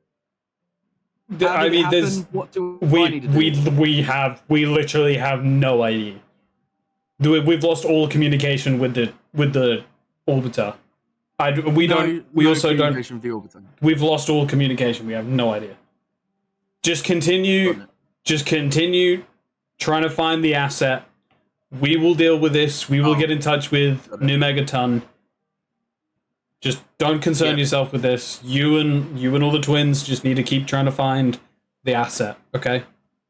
I mean, there's What do I need to do? we literally have no idea. We've lost all communication with the orbiter. We also don't. With the orbiter. We've lost all communication. We have no idea. Just continue trying to find the asset. We will deal with this. We will get in touch with New Megaton. Just don't concern yourself with this. You and all the twins just need to keep trying to find the asset, okay?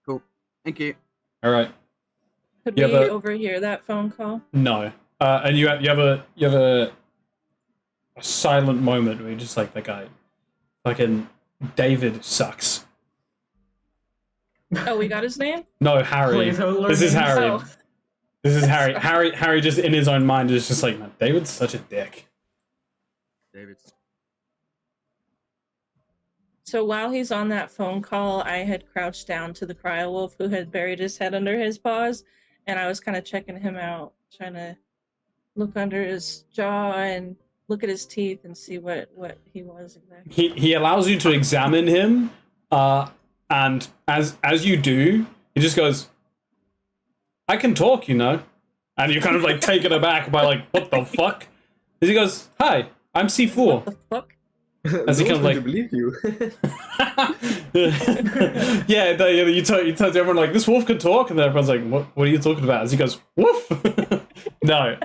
Cool. Thank you. All right. Could You we have a- overhear that phone call? No. And you have a silent moment where you're just like, that guy, fucking David sucks. Oh, we got his name? No, Harry. Placeholder This is names. Harry. Oh. This is Harry. Harry just in his own mind is just like, man, David's such a dick. David's. So while he's on that phone call, I had crouched down to the cryo-wolf who had buried his head under his paws, and I was kind of checking him out, trying to look under his jaw and look at his teeth and see what he was exactly. He allows you to examine him, and as you do, he just goes, I can talk, you know. And you're kind of like taken aback by like, what the fuck? As he goes, hi, I'm C4. What the fuck? As he No comes one's like, going to believe you. yeah, you tell everyone like, this wolf could talk, and then everyone's like, what are you talking about? As he goes, woof. no.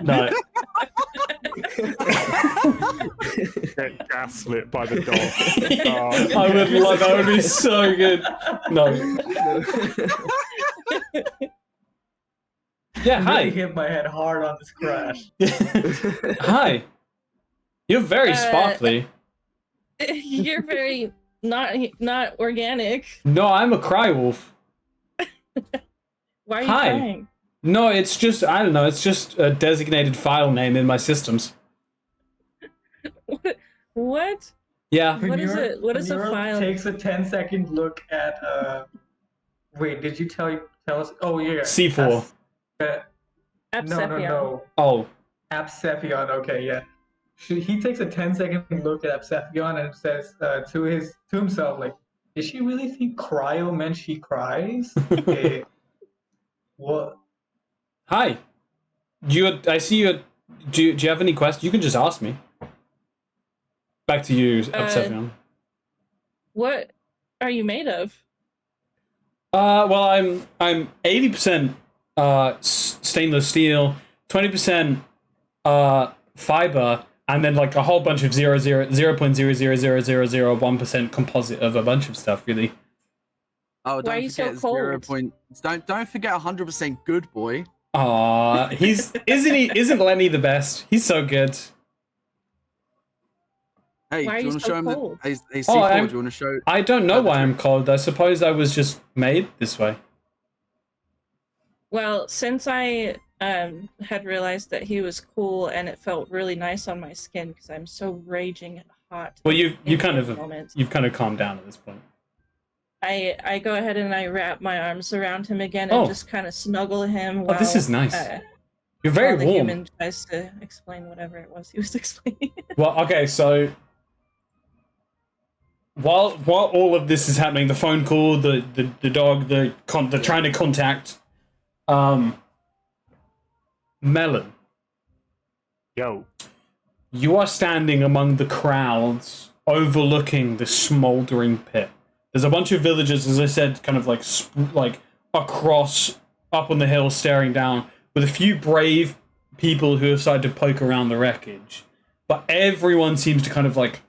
Get gaslit by the dog. I would love that. Would be so good. No. Yeah, Really hi. hit my head hard on this crash. Hi. You're very sparkly. You're very not organic. No, I'm a cry wolf. Why are you Hi. crying? No, it's just, I don't know, it's just a designated file name in my systems. What? Yeah. What is it? What is a Neural file? Takes a 10-second look at Wait, did you tell us? Oh yeah. C4. No. Absephion. Oh. Absephion. Okay, yeah. He takes a 10-second look at Absephion and says to himself, like, "Did she really think cryo meant she cries?" What? Hi. I see you. Do you have any questions? You can just ask me. Back to you, Absephion. What are you made of? Well, I'm 80% stainless steel, 20% fiber, and then like a whole bunch of 0.0000001% composite of a bunch of stuff, really. Oh, Why are you so cold? Don't forget 100% good boy. Aw, isn't Lenny the best? He's so good. Hey, Why are do you you want to so show him cold? the C4? I'm- Do you want to show? I don't know why I'm cold. I suppose I was just made this way. Well, since I had realized that he was cool and it felt really nice on my skin because I'm so raging hot. Well, you've in kind this of moment, calmed down at this point. I go ahead and I wrap my arms around him again and Oh. just kind of snuggle him. Oh, this while, is nice. You're very while the warm. human tries to explain whatever it was he was explaining. Well, okay, so while all of this is happening, the phone call, the dog, the trying to contact Melon, Yo. you are standing among the crowds overlooking the smoldering pit. There's a bunch of villagers, as I said, kind of like across up on the hill staring down, with a few brave people who have started to poke around the wreckage. But everyone seems to kind of like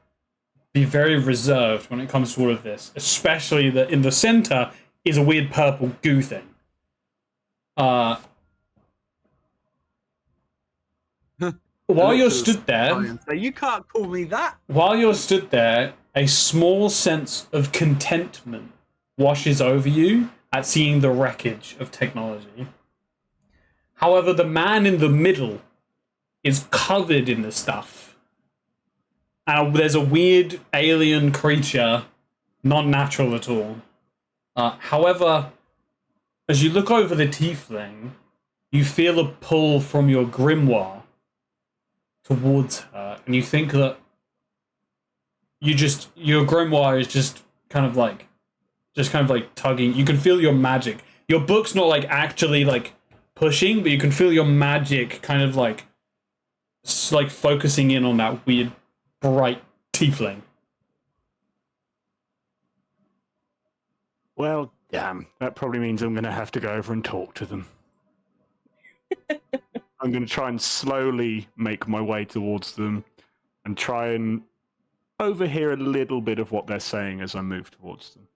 be very reserved when it comes to all of this, especially that in the center is a weird purple goo thing. While you're stood there, So you can't call me that. while you're stood there, a small sense of contentment washes over you at seeing the wreckage of technology. However, the man in the middle is covered in the stuff. And there's a weird alien creature, not natural at all. However, as you look over the tiefling, you feel a pull from your grimoire towards her, and you think that your grimoire is just kind of like tugging. You can feel your magic. Your book's not like actually like pushing, but you can feel your magic kind of like focusing in on that weird bright tiefling. Well, damn. That probably means I'm going to have to go over and talk to them. I'm going to try and slowly make my way towards them and try and overhear a little bit of what they're saying as I move towards them.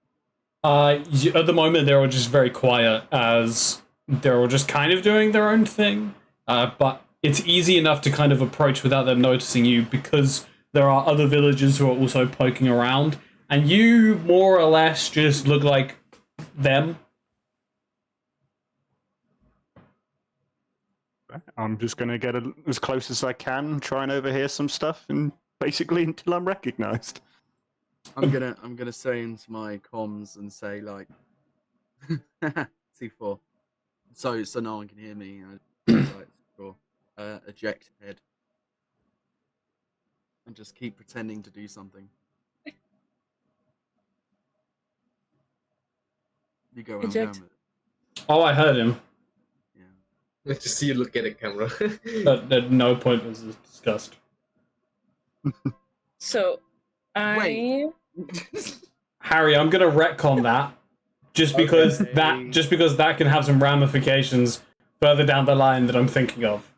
At the moment, they're all just very quiet as they're all just kind of doing their own thing. But it's easy enough to kind of approach without them noticing you because there are other villagers who are also poking around. And you more or less just look like them. I'm just going to get as close as I can, try and overhear some stuff, and basically until I'm recognized. I'm gonna say into my comms and say like C4. So no one can hear me. Like, C4. Eject head. And just keep pretending to do something. You go where I'm going Eject. with it. Oh, I heard him. Yeah. Let's just see you look at the camera. At no point was this discussed. So, Wait. Harry, I'm gonna retcon that just because Okay. that can have some ramifications further down the line that I'm thinking of.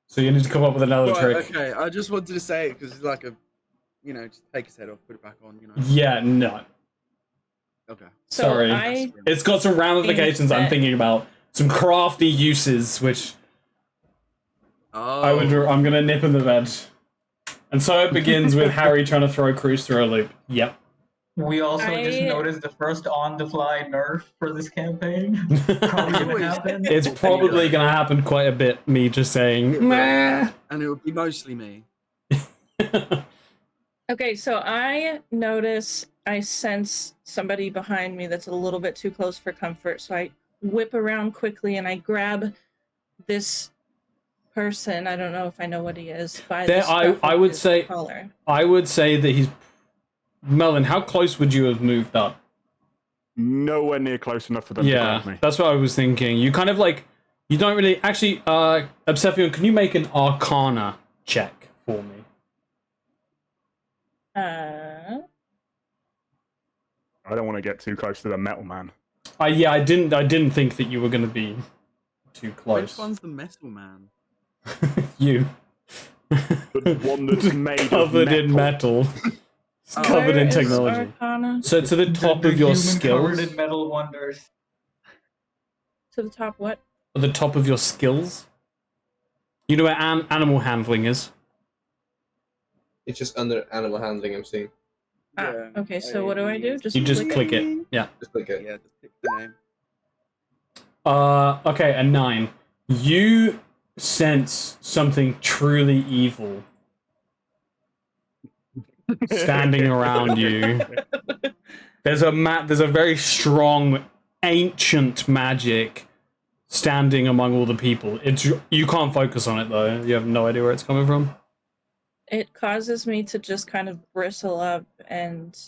So you need to come up with another Right, trick. okay, I just wanted to say it because it's like just take his head off, put it back on, Yeah, no. Okay. so Sorry. I It's got some ramifications I'm that- thinking about. Some crafty uses, which Oh. I'm gonna nip in the bud. And so it begins with Harry trying to throw Cruz through a loop. Yep. We also just I- noticed the first on-the-fly nerf for this campaign. Probably gonna Always. happen. It's probably gonna happen quite a bit, me just saying, meh. And it would be mostly me. Okay, so I sense somebody behind me that's a little bit too close for comfort. So I whip around quickly and I grab this person. I don't know if I know what he is. By There, the scruff I of would his say- collar. I would say that he's... Melon, how close would you have moved up? Nowhere near close enough for them to Yeah, grab me. that's what I was thinking. You kind of like... You don't really... Actually, Obsephion, can you make an Arcana check for me? Uh, I don't want to get too close to the metal man. Yeah, I didn't think that you were going to be too close. Which one's the metal man? You. The one that's made Covered of in metal. It's Oh. covered where in is technology. Arcana? So to the top The of your human skills... covered in metal wonders. To the top, what? At the top of your skills? You know where animal handling is? It's just under animal handling, I'm seeing. Ah, Yeah, okay, so what do I do? You just click it. Yeah. Just click it. Yeah, just pick the name. Okay, a 9. You sense something truly evil standing around you. There's a very strong ancient magic standing among all the people. You can't focus on it though. You have no idea where it's coming from. It causes me to just kind of bristle up, and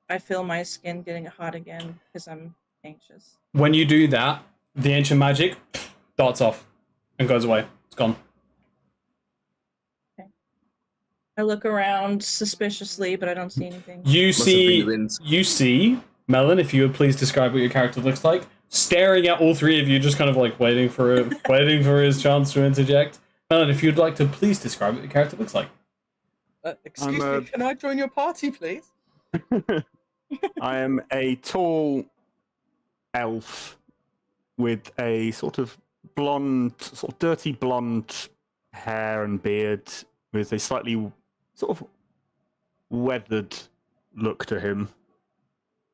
I feel my skin getting hot again because I'm anxious. When you do that, the ancient magic darts off and goes away. It's gone. I look around suspiciously, but I don't see anything. You Must have been the see, winds. Melon, if you would please describe what your character looks like, staring at all three of you, just kind of like waiting for it, waiting for his chance to interject. Melon, if you'd like to please describe what your character looks like. Excuse me, a- can I join your party, please? I am a tall elf with a sort of dirty blonde hair and beard, with a slightly sort of weathered look to him,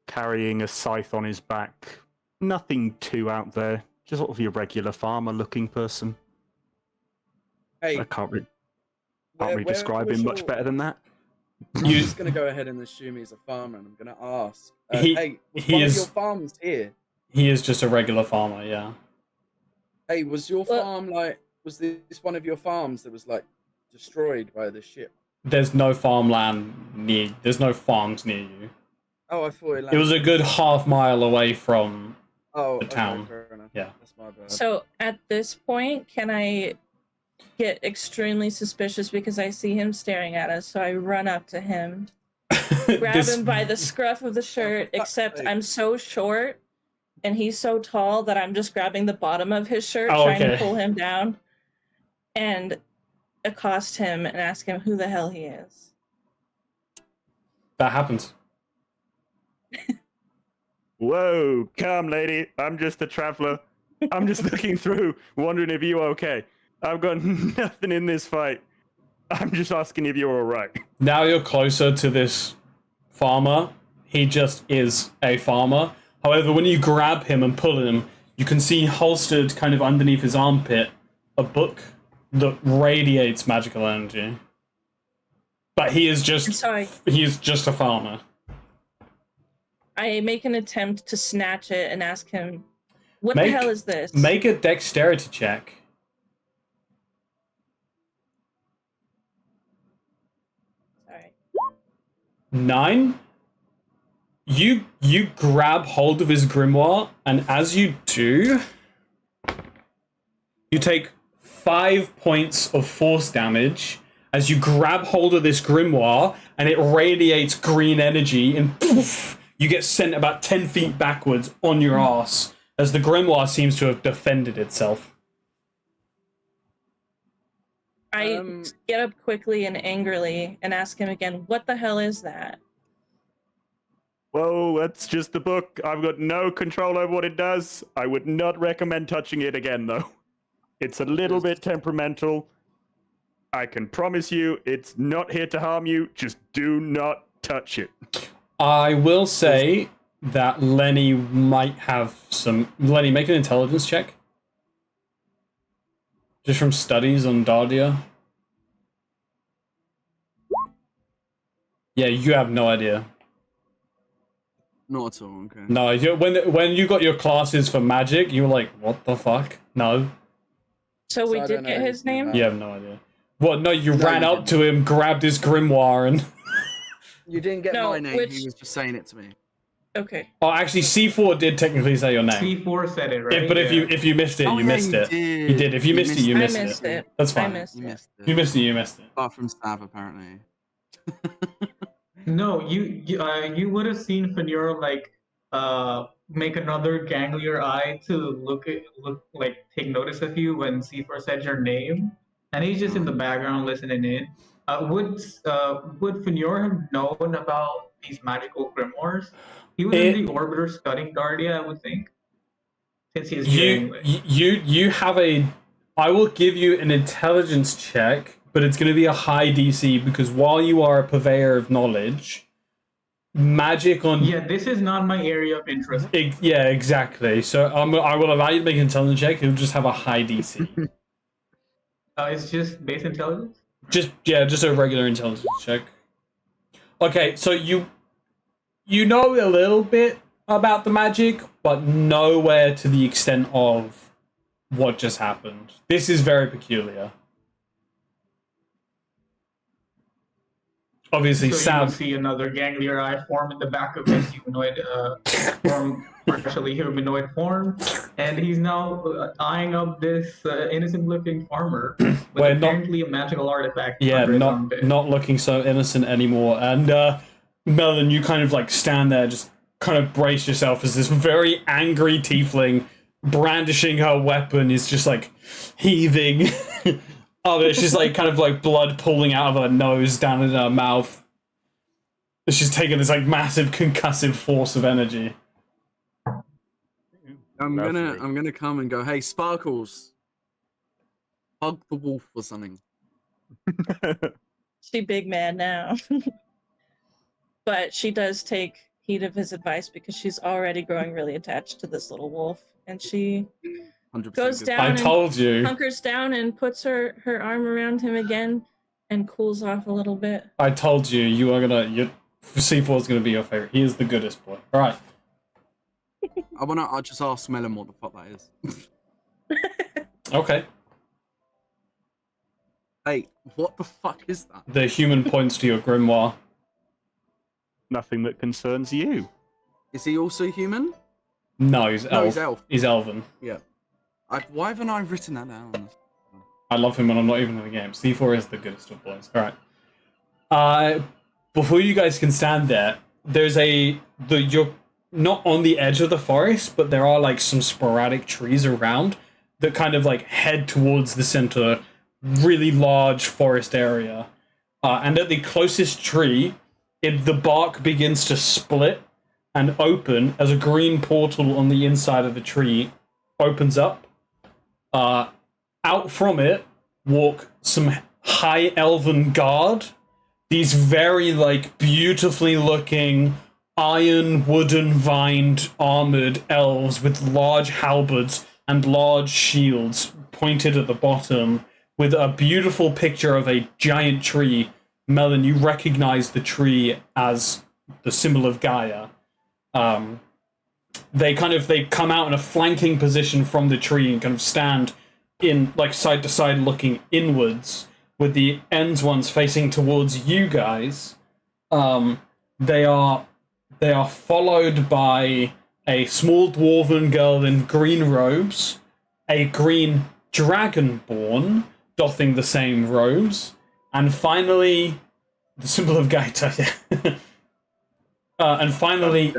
carrying a scythe on his back. Nothing too out there, just sort of your regular farmer-looking person. Hey, I can't really where describe was him much your- better than that. I'm just going to go ahead and assume he's a farmer, and I'm going to ask. Hey, was he one is- of your farms here? He is just a regular farmer, yeah. Hey, was your Well- farm was this one of your farms that was destroyed by the ship? There's no farmland there's no farms near you. Oh, I thought It was a good half-mile away from the town. Fair enough. Yeah. That's my bad. So at this point, can I get extremely suspicious because I see him staring at us? So I run up to him, grab This- him by the scruff of the shirt, fuck's except sake. I'm so short and he's so tall that I'm just grabbing the bottom of his shirt, Oh, trying to okay. pull him down, and accost him and ask him who the hell he is. That happens. Whoa, calm, lady. I'm just a traveler. I'm just looking through, wondering if you're okay. I've got nothing in this fight. I'm just asking if you're alright. Now you're closer to this farmer. He just is a farmer. However, when you grab him and pull him, you can see holstered kind of underneath his armpit a book that radiates magical energy. But he is just Sorry. he is just a farmer. I make an attempt to snatch it and ask him, what Make- the hell is this? Make a dexterity check. Sorry. 9. You grab hold of his grimoire, and as you do, you take 5 points of force damage as you grab hold of this grimoire, and it radiates green energy, and poof, you get sent about 10 feet backwards on your ass as the grimoire seems to have defended itself. I Um, get up quickly and angrily and ask him again, what the hell is that? Whoa, that's just the book. I've got no control over what it does. I would not recommend touching it again, though. It's a little bit temperamental. I can promise you, it's not here to harm you. Just do not touch it. I will say that Lenny might have some... Lenny, make an intelligence check. Just from studies on Dardia. Yeah, you have no idea. Not at all. Okay. No, when you got your classes for magic, you were like, what the fuck? No, So we I did don't know get his anything name? about you have no idea. What, no, you No, ran you up to him, grabbed his grimoire, and... You didn't get No, my name. which- He was just saying it to me. Okay. Oh, actually, C4 did technically say your name. C4 said it, right? But if you missed it, Oh, you yeah, missed you it. did. You did. If you missed it, you I missed missed it. That's I fine. missed You it. missed it. You missed it, you missed it. Apart from Stav, apparently. No, you would have seen Fanura make another ganglier eye to look take notice of you when C4 said your name, and he's just in the background listening in. Would Fanura have known about these magical grimoires? He was in the orbiter studying Dardia, I would think, since he's here anyway. You have a... I will give you an intelligence check, but it's going to be a high DC, because while you are a purveyor of knowledge, magic on... Yeah, this is not my area of interest. Yeah, exactly. So I will allow you to make an intelligence check. It'll just have a high DC. It's just base intelligence. just a regular intelligence check. Okay, so you know a little bit about the magic, but nowhere to the extent of what just happened. This is very peculiar. Obviously, So you Sav... will see another ganglier eye form in the back of his humanoid partially humanoid form, and he's now eyeing up this innocent-looking farmer with We're not- apparently a magical artifact. Yeah, under his armpit. not looking so innocent anymore. And Melon, you kind of like stand there, just kind of brace yourself as this very angry tiefling brandishing her weapon is just like heaving. Oh, it's just like kind of like blood pooling out of her nose down in her mouth. She's taking this like massive concussive force of energy. I'm Lovely. gonna come and go, hey, Sparkles, hug the wolf or something. She big man now. But she does take heed of his advice because she's already growing really attached to this little wolf. And she 100% goes good. down I and told you. hunkers down and puts her arm around him again and cools off a little bit. I told you. You are gonna. C4 is gonna be your favorite. He is the goodest boy. All right. I just ask Melon what the fuck that is. Okay. Hey, what the fuck is that? The human points to your grimoire. Nothing that concerns you. Is he also human? No, he's elf. No, he's elf. He's elven. Yeah. Why haven't I written that down? I love him when I'm not even in the game. C4 is the goodest of boys. All right. Before you guys can stand there, you're not on the edge of the forest, but there are like some sporadic trees around that kind of like head towards the center, really large forest area. And at the closest tree, the bark begins to split and open as a green portal on the inside of the tree opens up. Out from it walk some high elven guard. These very like beautifully looking iron, wooden, vined, armored elves with large halberds and large shields pointed at the bottom with a beautiful picture of a giant tree. Melon, you recognize the tree as the symbol of Gaia. They come out in a flanking position from the tree and kind of stand in like side to side looking inwards with the ends ones facing towards you guys. They are followed by a small dwarven girl in green robes, a green dragonborn doffing the same robes, and finally the symbol of Gaita. And finally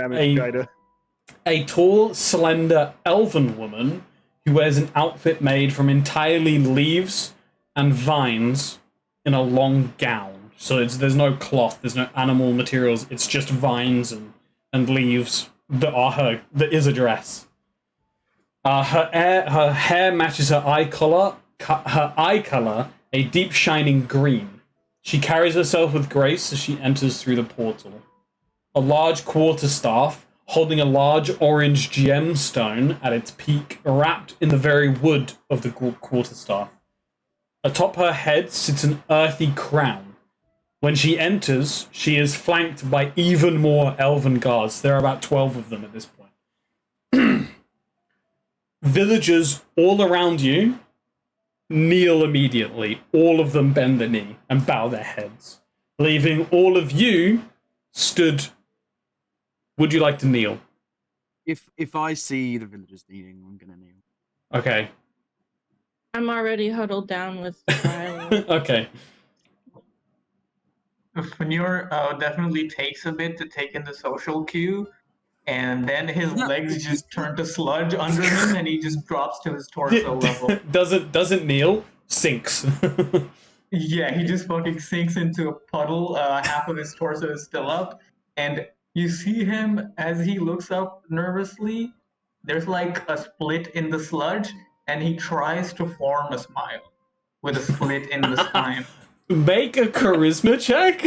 a tall, slender elven woman who wears an outfit made from entirely leaves and vines in a long gown. So there's no cloth, there's no animal materials, it's just vines and leaves that is a dress. Her hair matches her eye color, a deep shining green. She carries herself with grace as she enters through the portal. A large quarterstaff holding a large orange gemstone at its peak, wrapped in the very wood of the quarterstaff. Atop her head sits an earthy crown. When she enters, she is flanked by even more elven guards. There are about 12 of them at this point. Villagers all around you kneel immediately. All of them bend the knee and bow their heads, leaving all of you stood. Would you like to kneel? If I see the villagers kneeling, I'm gonna kneel. Okay. I'm already huddled down with Riley. Okay. Fanur definitely takes a bit to take in the social cue, and then his legs just turn to sludge under him, and he just drops to his torso level. Doesn't kneel, sinks. Yeah, he just fucking sinks into a puddle. Half of his torso is still up, and you see him as he looks up nervously. There's like a split in the sludge, and he tries to form a smile with a split in the spine. Make a charisma check.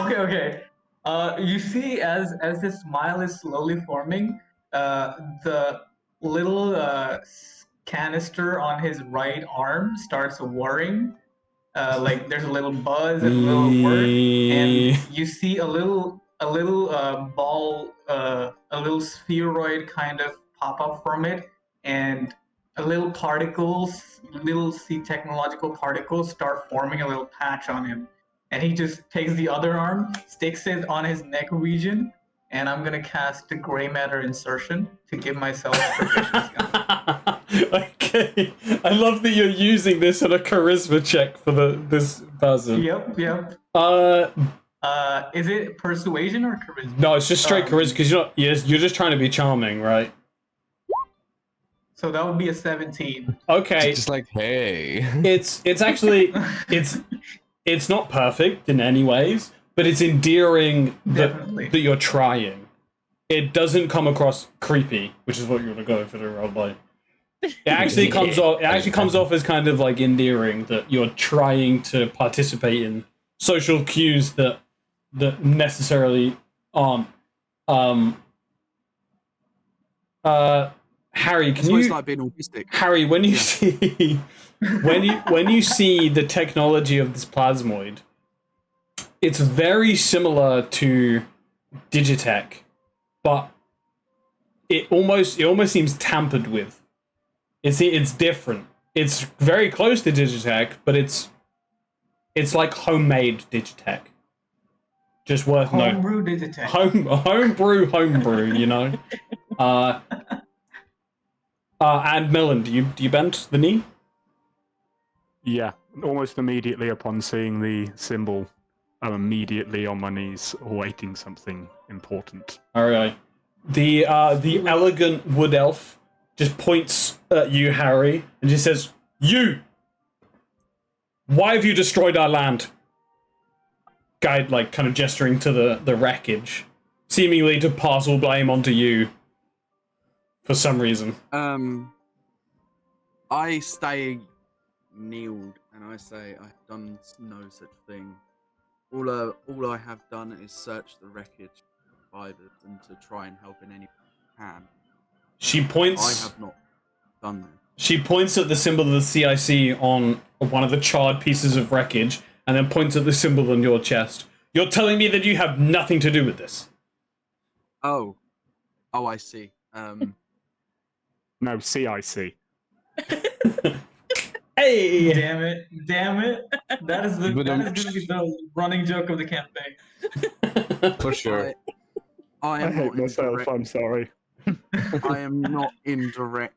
Okay. You see, as his smile is slowly forming, the little canister on his right arm starts whirring. Like there's a little buzz and a little whir, and you see a little ball, a little spheroid kind of pop up from it, and little technological particles start forming a little patch on him. And he just takes the other arm, sticks it on his neck region, and I'm gonna cast a gray matter insertion to give myself proficiency on it. Okay. I love that you're using this on a charisma check for this person. Yep. Is it persuasion or charisma? No, it's just straight charisma because you're just trying to be charming, right? So that would be a 17. Okay, Just like, hey. it's actually it's not perfect in any ways, but it's endearing Definitely. that you're trying. It doesn't come across creepy, which is what you're gonna go for the roleplay. It actually comes off. It actually comes off as kind of like endearing that you're trying to participate in social cues that necessarily aren't. Harry, It's can almost you? like being autistic. Harry, when you Yeah. see when you see the technology of this plasmoid, it's very similar to Digitech, but it almost seems tampered with. It's different. It's very close to Digitech, but it's like homemade Digitech. Just worth noting. Homebrew Digitech. Homebrew, you know. And Melon, do you bend the knee? Yeah, almost immediately upon seeing the symbol, I'm immediately on my knees awaiting something important. Alright. The elegant wood elf just points at you, Harry, and just says, "You! Why have you destroyed our land?" Guide, like, kind of gesturing to the wreckage, seemingly to pass all blame onto you for some reason. I stay kneeled and I say I have done no such thing. All I have done is search the wreckage, provided, and to try and help in any way I can. She I points. have not done this. She points at the symbol of the C.I.C. on one of the charred pieces of wreckage, and then points at the symbol on your chest. You're telling me that you have nothing to do with this? Oh, I see. No, C.I.C. Hey! Damn it. That is going to be the running joke of the campaign. For sure. I I am hate not in myself, direct, I'm sorry. I am not in direct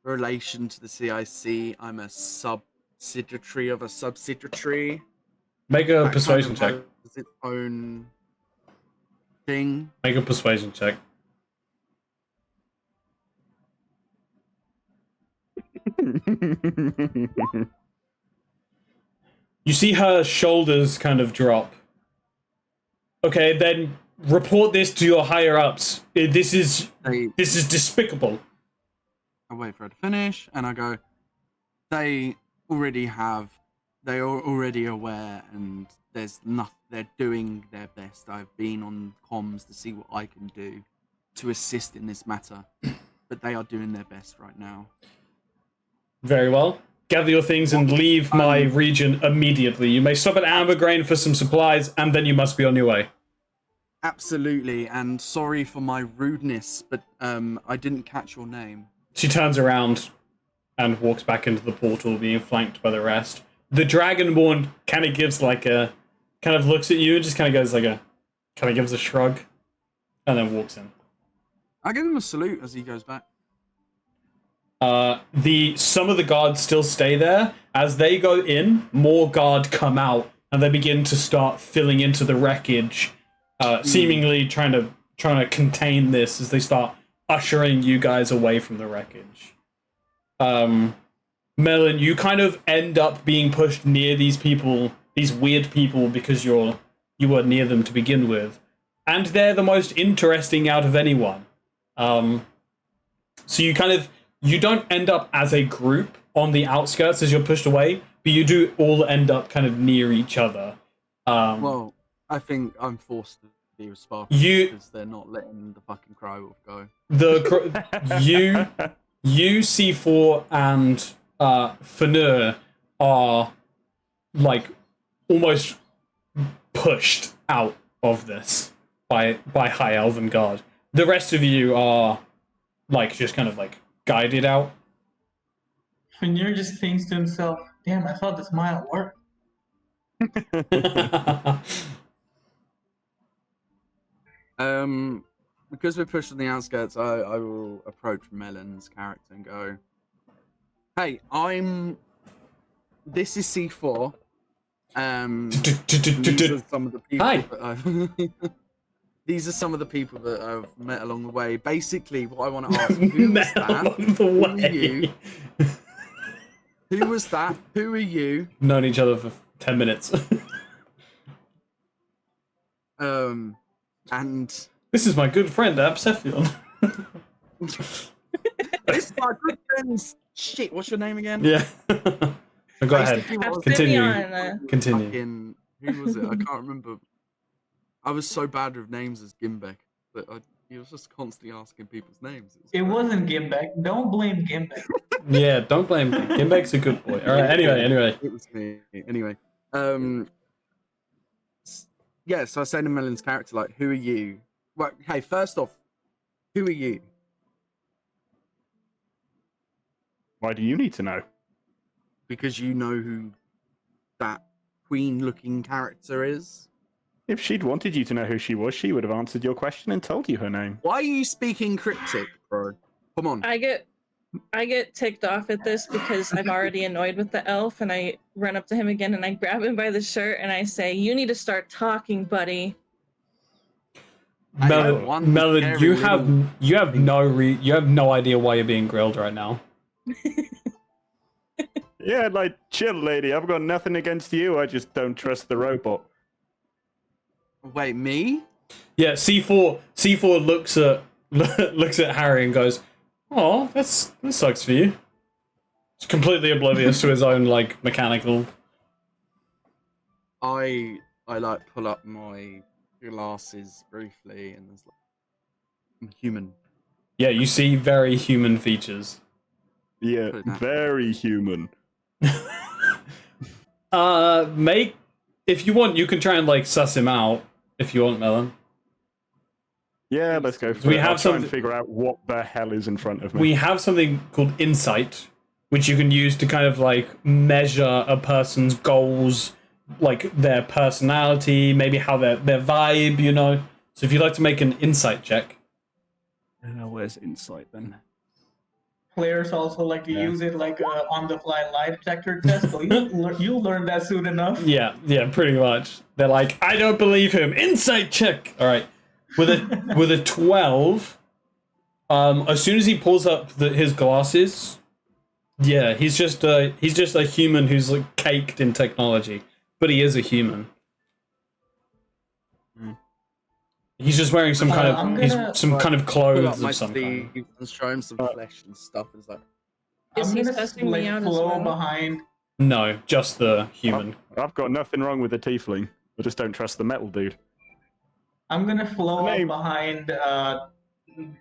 relation to the CIC. I'm a subsidiary of a subsidiary. Make a That persuasion kind check. of has its own thing. Make a persuasion check. You see her shoulders kind of drop. Okay, then report this to your higher ups. This is despicable. I wait for her to finish, and I go, they are already aware, and there's nothing, they're doing their best. I've been on comms to see what I can do to assist in this matter, but they are doing their best right now. Very well. Gather your things and leave my region immediately. You may stop at Ambergrain for some supplies, and then you must be on your way. Absolutely, and sorry for my rudeness, but I didn't catch your name. She turns around and walks back into the portal, being flanked by the rest. The Dragonborn kind of gives like a, kind of looks at you and just kind of goes like a, kind of gives a shrug, and then walks in. I give him a salute as he goes back. Some of the guards still stay there. As they go in, more guard come out, and they begin to start filling into the wreckage, seemingly trying to contain this as they start ushering you guys away from the wreckage. Melon, you kind of end up being pushed near these people, these weird people, because you were near them to begin with, and they're the most interesting out of anyone. So you don't end up as a group on the outskirts as you're pushed away, but you do all end up kind of near each other. Well, I think I'm forced to be responsible because they're not letting the fucking Cry Wolf go. You, C4, and Fanur are like almost pushed out of this by High Elven Guard. The rest of you are like just kind of like guided out. Fanir just thinks to himself, "Damn, I thought this might work." Because we're pushed on the outskirts, I will approach Melon's character and go, "Hey, this is C4. These are some of the people Hi. that I've these are some of the people that I've met along the way. Basically, what I want to ask: who was that? On the Who are you? way. Who was that? Who are you? Known each other for 10 minutes. And This is my good friend, Absephion. it's my good friend's shit. What's your name again? Yeah. Go ahead. Basically, what was Continue. Absephion. Continue. fucking, who was it? I can't remember. I was so bad with names as Gimbek that he was just constantly asking people's names. It wasn't Gimbek. Don't blame Gimbek. Yeah, don't blame him. Gimbek's a good boy. All right, anyway. It was me. Anyway, yeah. So I say to Melon's character, like, who are you? Well, okay. First off, who are you? Why do you need to know? Because you know who that queen-looking character is. If she'd wanted you to know who she was, she would have answered your question and told you her name. Why are you speaking cryptic, bro? Come on. I get ticked off at this because I'm already annoyed with the elf, and I run up to him again and I grab him by the shirt and I say, "You need to start talking, buddy." Melon, you have no idea why you're being grilled right now. Yeah, like, chill, lady. I've got nothing against you. I just don't trust the robot. Wait, me? Yeah, C4 looks at Harry and goes, "Oh, that sucks for you." He's completely oblivious to his own like mechanical. I like pull up my glasses briefly, and there's like, I'm human. Yeah, you see very human features. Yeah, very human. If you want, you can try and like suss him out. If you want, Melon. Yeah, let's go for We it. have I'll try and some- figure out what the hell is in front of me. We have something called insight, which you can use to kind of like measure a person's goals, like their personality, maybe how their vibe, you know. So if you'd like to make an insight check. Where's insight then? Players also like to use it like on-the-fly lie detector test. So you'll learn that soon enough. Yeah, pretty much. They're like, "I don't believe him. Insight check." All right, with a 12, as soon as he pulls up his glasses, yeah, he's just a human who's like caked in technology, but he is a human. He's just wearing some kind of kind of Pull up clothes my of some kind. sleeve and show him some flesh and stuff. And it's like, Is I'm he gonna sussing me like out as flow well? behind. No, just the human. I've got nothing wrong with the tiefling. I just don't trust the metal dude. I'm gonna flow up Name. behind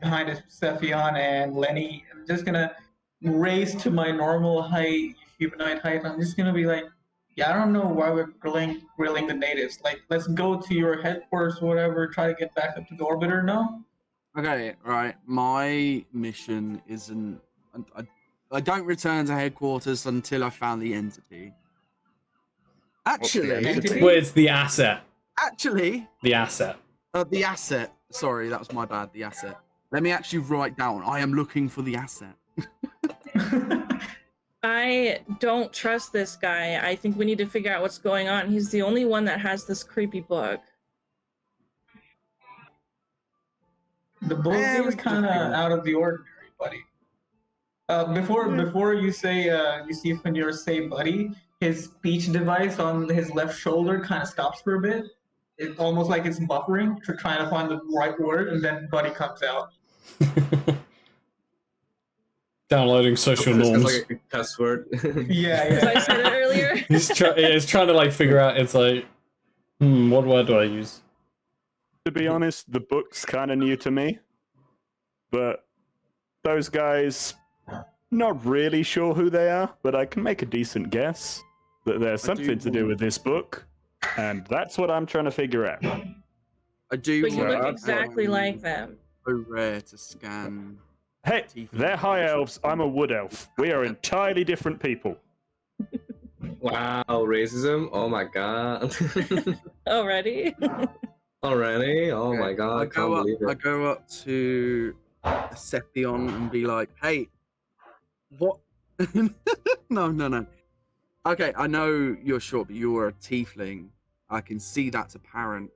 Sephion and Lenny. I'm just gonna raise to my normal height, humanoid height. I'm just gonna be like, "Yeah, I don't know why we're grilling the natives. Like, let's go to your headquarters, whatever. Try to get back up to the orbiter. No." okay, right. My mission isn't. I don't return to headquarters until I found the entity. Actually, entity? Well, it's the asset. the asset. Sorry, that was my bad. The asset. Let me actually write down. I am looking for the asset. I don't trust this guy. I think we need to figure out what's going on. He's the only one that has this creepy book. The book Eh, we is can kind of just figure it out of the ordinary, buddy. Before you say you see Fanir say buddy, his speech device on his left shoulder kind of stops for a bit. It's almost like it's buffering, trying to find the right word, and then buddy comes out. Downloading social It sounds norms. like a cuss word. Yeah, As I yeah. said it earlier. He's trying to like figure out. It's like, what word do I use? To be honest, the book's kind of new to me. But those guys, not really sure who they are, but I can make a decent guess that there's something to do with this book. And that's what I'm trying to figure out. I do. But you want look to exactly go like them. So rare to scan. Hey, they're high elves, I'm a wood elf. We are entirely different people. Wow, racism! Oh my god. Already? Already? Oh my god, I can't believe I it. go up to Sephion and be like, "Hey, what?" No. Okay, I know you're short, but you're a tiefling. I can see that's apparent.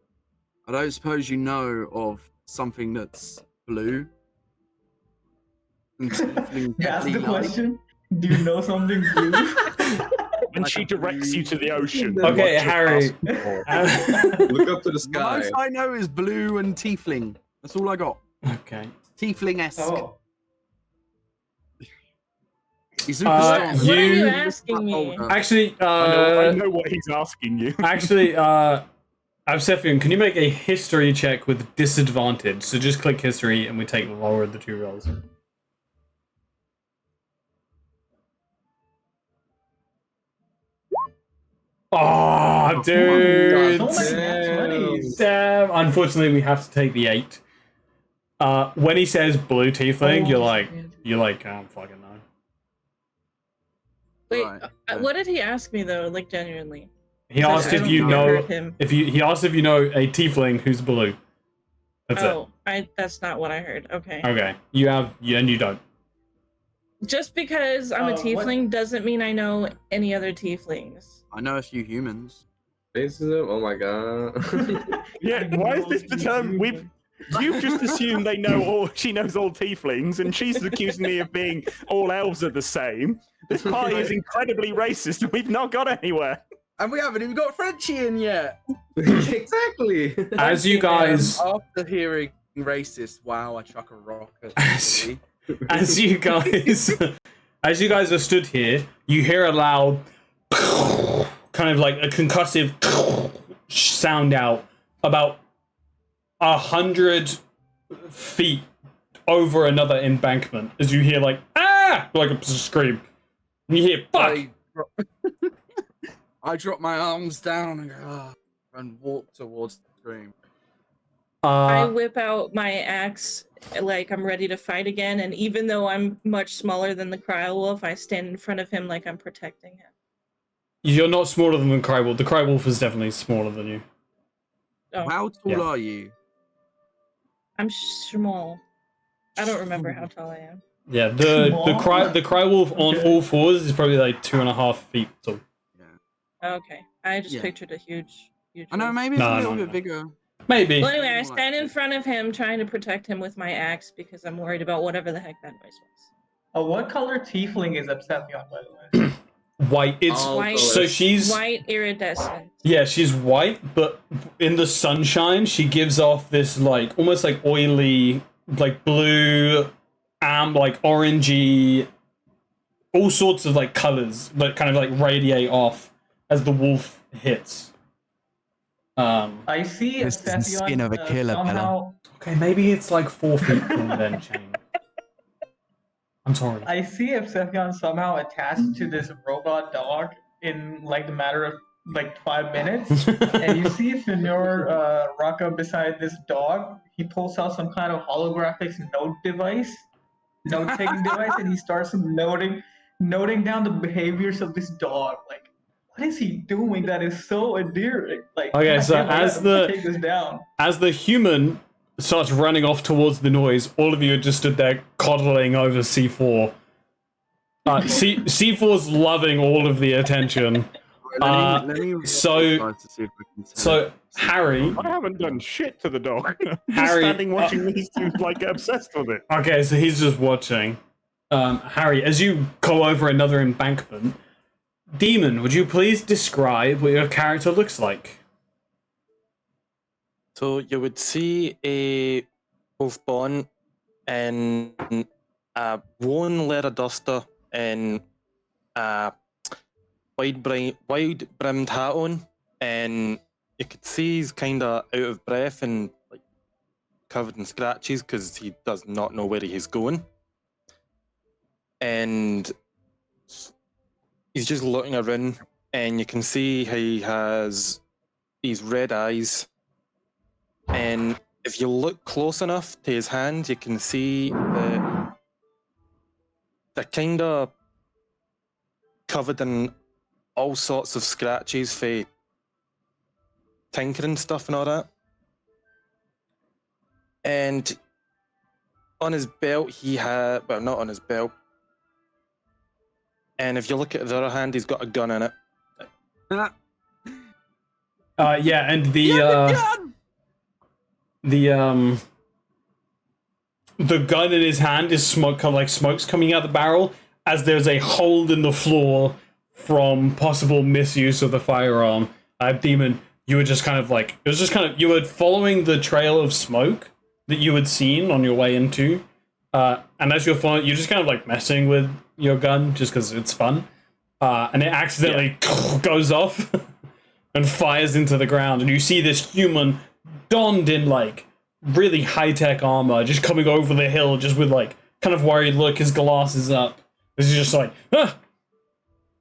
I don't suppose you know of something that's blue? And tiefling That's the deadly light? question. Do you know something blue? And Like she a directs you to the ocean. Okay, What you're Harry. asking for. Look up to the The sky. most I know is blue and tiefling. That's all I got. Okay. Tiefling-esque. Oh, He's super Uh, strong. What are you You- asking me? Older. Actually, I know what he's asking you. actually, Absephion, can you make a history check with disadvantage? So just click history, and we take the lower of the two rolls. Oh, dude! so many nat 20s. Damn! Unfortunately, we have to take the 8. When he says blue tiefling, you're like, I don't fucking know. Wait, Right, okay. what did he ask me though? Like genuinely. He I asked if don't you think I know heard him. he asked if you know a tiefling who's blue. That's Oh, that's not what I heard. Okay. it. Okay, you have, and you don't. Just because I'm a What- tiefling doesn't mean I know any other tieflings. I know a few humans. Racism? Oh my god. Yeah, why is this determined? You've just assumed they know all. She knows all tieflings, and she's accusing me of being all elves are the same. This party is incredibly racist, and we've not got anywhere. And we haven't even got Frenchie in yet. Exactly. As you guys, After hearing racist, wow, I chuck a rock at As- me. as you guys are stood here, you hear a loud, kind of like a concussive sound out about 100 feet over another embankment. As you hear like like a scream, and you hear fuck. I drop my arms down and go, and walk towards the stream. I whip out my axe like I'm ready to fight again, and even though I'm much smaller than the Crywolf, I stand in front of him like I'm protecting him. You're not smaller than the Crywolf. The Crywolf is definitely smaller than you. Oh, How tall Yeah. are you? I'm small. I don't remember how tall I am. Yeah, the Small? Crywolf on Okay. all fours is probably like 2.5 feet tall. Okay, I just Yeah. pictured a huge. I know, one. maybe it's No, a little no, bit no. bigger. Maybe. Well, anyway, I More like stand in this. front of him, trying to protect him with my axe because I'm worried about whatever the heck that noise was. What color tiefling is Absephion, by the way? White. It's All White. so colors. she's White iridescent. yeah, she's white, but in the sunshine, she gives off this like almost like oily, like blue, like orangey, all sorts of like colors that kind of like radiate off as the wolf hits. I see This is the Absephion skin of a killer, somehow. Okay, maybe it's like 4 feet from then, Shane. I'm sorry. I see Absephion somehow attached to this robot dog in like the matter of like 5 minutes. And you see Finor rock up beside this dog. He pulls out some kind of holographic note taking device, and he starts noting down the behaviors of this dog. Like, what is he doing that is so endearing? Like, Okay, God so damn, I as gotta the- take this down. As the human starts running off towards the noise, all of you are just stood there coddling over C4. C4's loving all of the attention. Let me so- try to see if I can So, Harry, I haven't done shit to the dog. I'm just Harry, standing watching these two like get obsessed with it. okay, so he's just watching. Harry, as you go over another embankment, Demon, would you please describe what your character looks like? So you would see a wolf-born in a worn leather duster and a wide-brimmed hat on, and you could see he's kind of out of breath and like covered in scratches because he does not know where he's going. And he's just looking around, and you can see he has these red eyes. And if you look close enough to his hand, you can see that they're kind of covered in all sorts of scratches for tinkering stuff and all that. And on his belt, he had, well, not on his belt. And if you look at the other hand, he's got a gun in it. Yeah, and the the gun in his hand is smoke's coming out the barrel as there's a hole in the floor from possible misuse of the firearm. Demon, you were just kind of like, it was just kind of, you were following the trail of smoke that you had seen on your way into, and as you're following, you're just kind of like messing with your gun just because it's fun, and it accidentally goes off and fires into the ground, and you see this human donned in like really high-tech armor just coming over the hill just with like kind of worried look, his glasses up. This is just like, ah!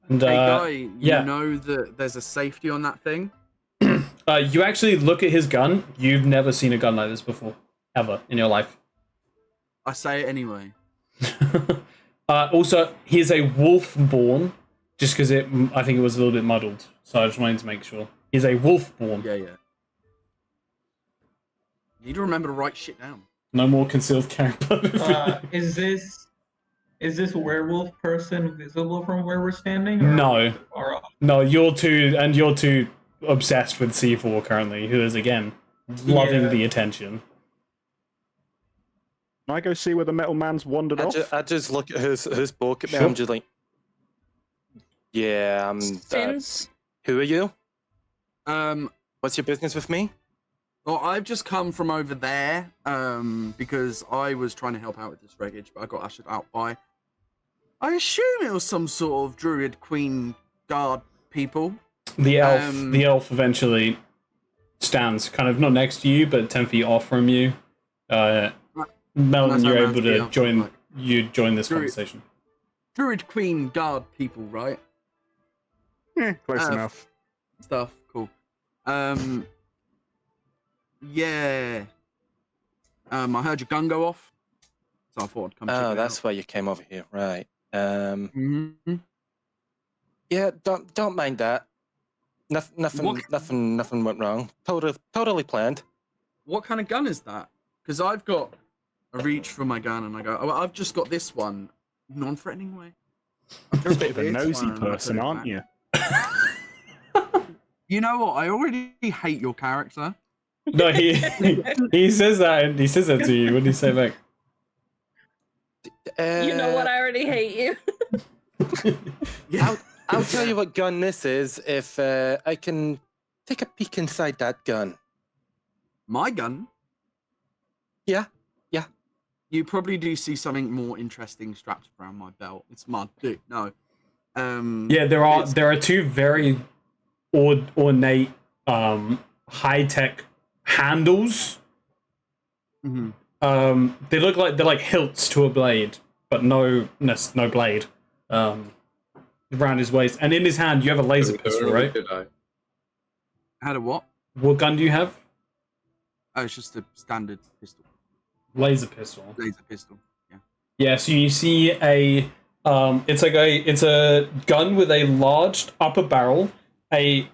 And, hey guy, yeah. know that there's a safety on that thing? You actually look at his gun. You've never seen a gun like this before, ever in your life. I say it anyway. Also, he's a wolf-born, just because I think it was a little bit muddled, so I just wanted to make sure. He's a wolf-born. Yeah. You need to remember to write shit down. No more concealed carry. Is this werewolf person visible from where we're standing? Or, No. Or, No, you're too obsessed with C4 currently, who is again loving the attention. Can I go see where the metal man's wandered off? I just look at his book at me. Sure. I'm just like, yeah, Since who are you? Um, What's your business with me? well, I've just come from over there, because I was trying to help out with this wreckage, but I got ushered out by, I assume it was some sort of druid queen guard people. The elf eventually stands kind of not next to you, but 10 feet off from you. Melon, you're able to join this conversation. Druid queen guard people, right? Close enough. Stuff, cool. Yeah. I heard your gun go off, so I thought I'd come check it That's out. why you came over here, right? Mhm. Yeah, don't mind that. Nothing went wrong. Totally planned. What kind of gun is that? Because I've got a reach for my gun, and I go, oh, I've just got this one, non-threatening way. You're a bit of a nosy person, aren't you? You know what? I already hate your character. No, he says that, and he says that to you. What do you say back? you know what, I already hate you. I'll tell you what gun this is if I can take a peek inside that gun. My gun? Yeah. You probably do see something more interesting strapped around my belt. It's my dick. No. Yeah, there are two very ornate, high-tech handles. Mm-hmm. They look like they're like hilts to a blade, but no blade. Around his waist, and in his hand you have a laser pistol, right? Had a what? What gun do you have? Oh, it's just a standard pistol. Laser pistol. Laser pistol. Yeah. Yeah, so you see it's a gun with a large upper barrel, a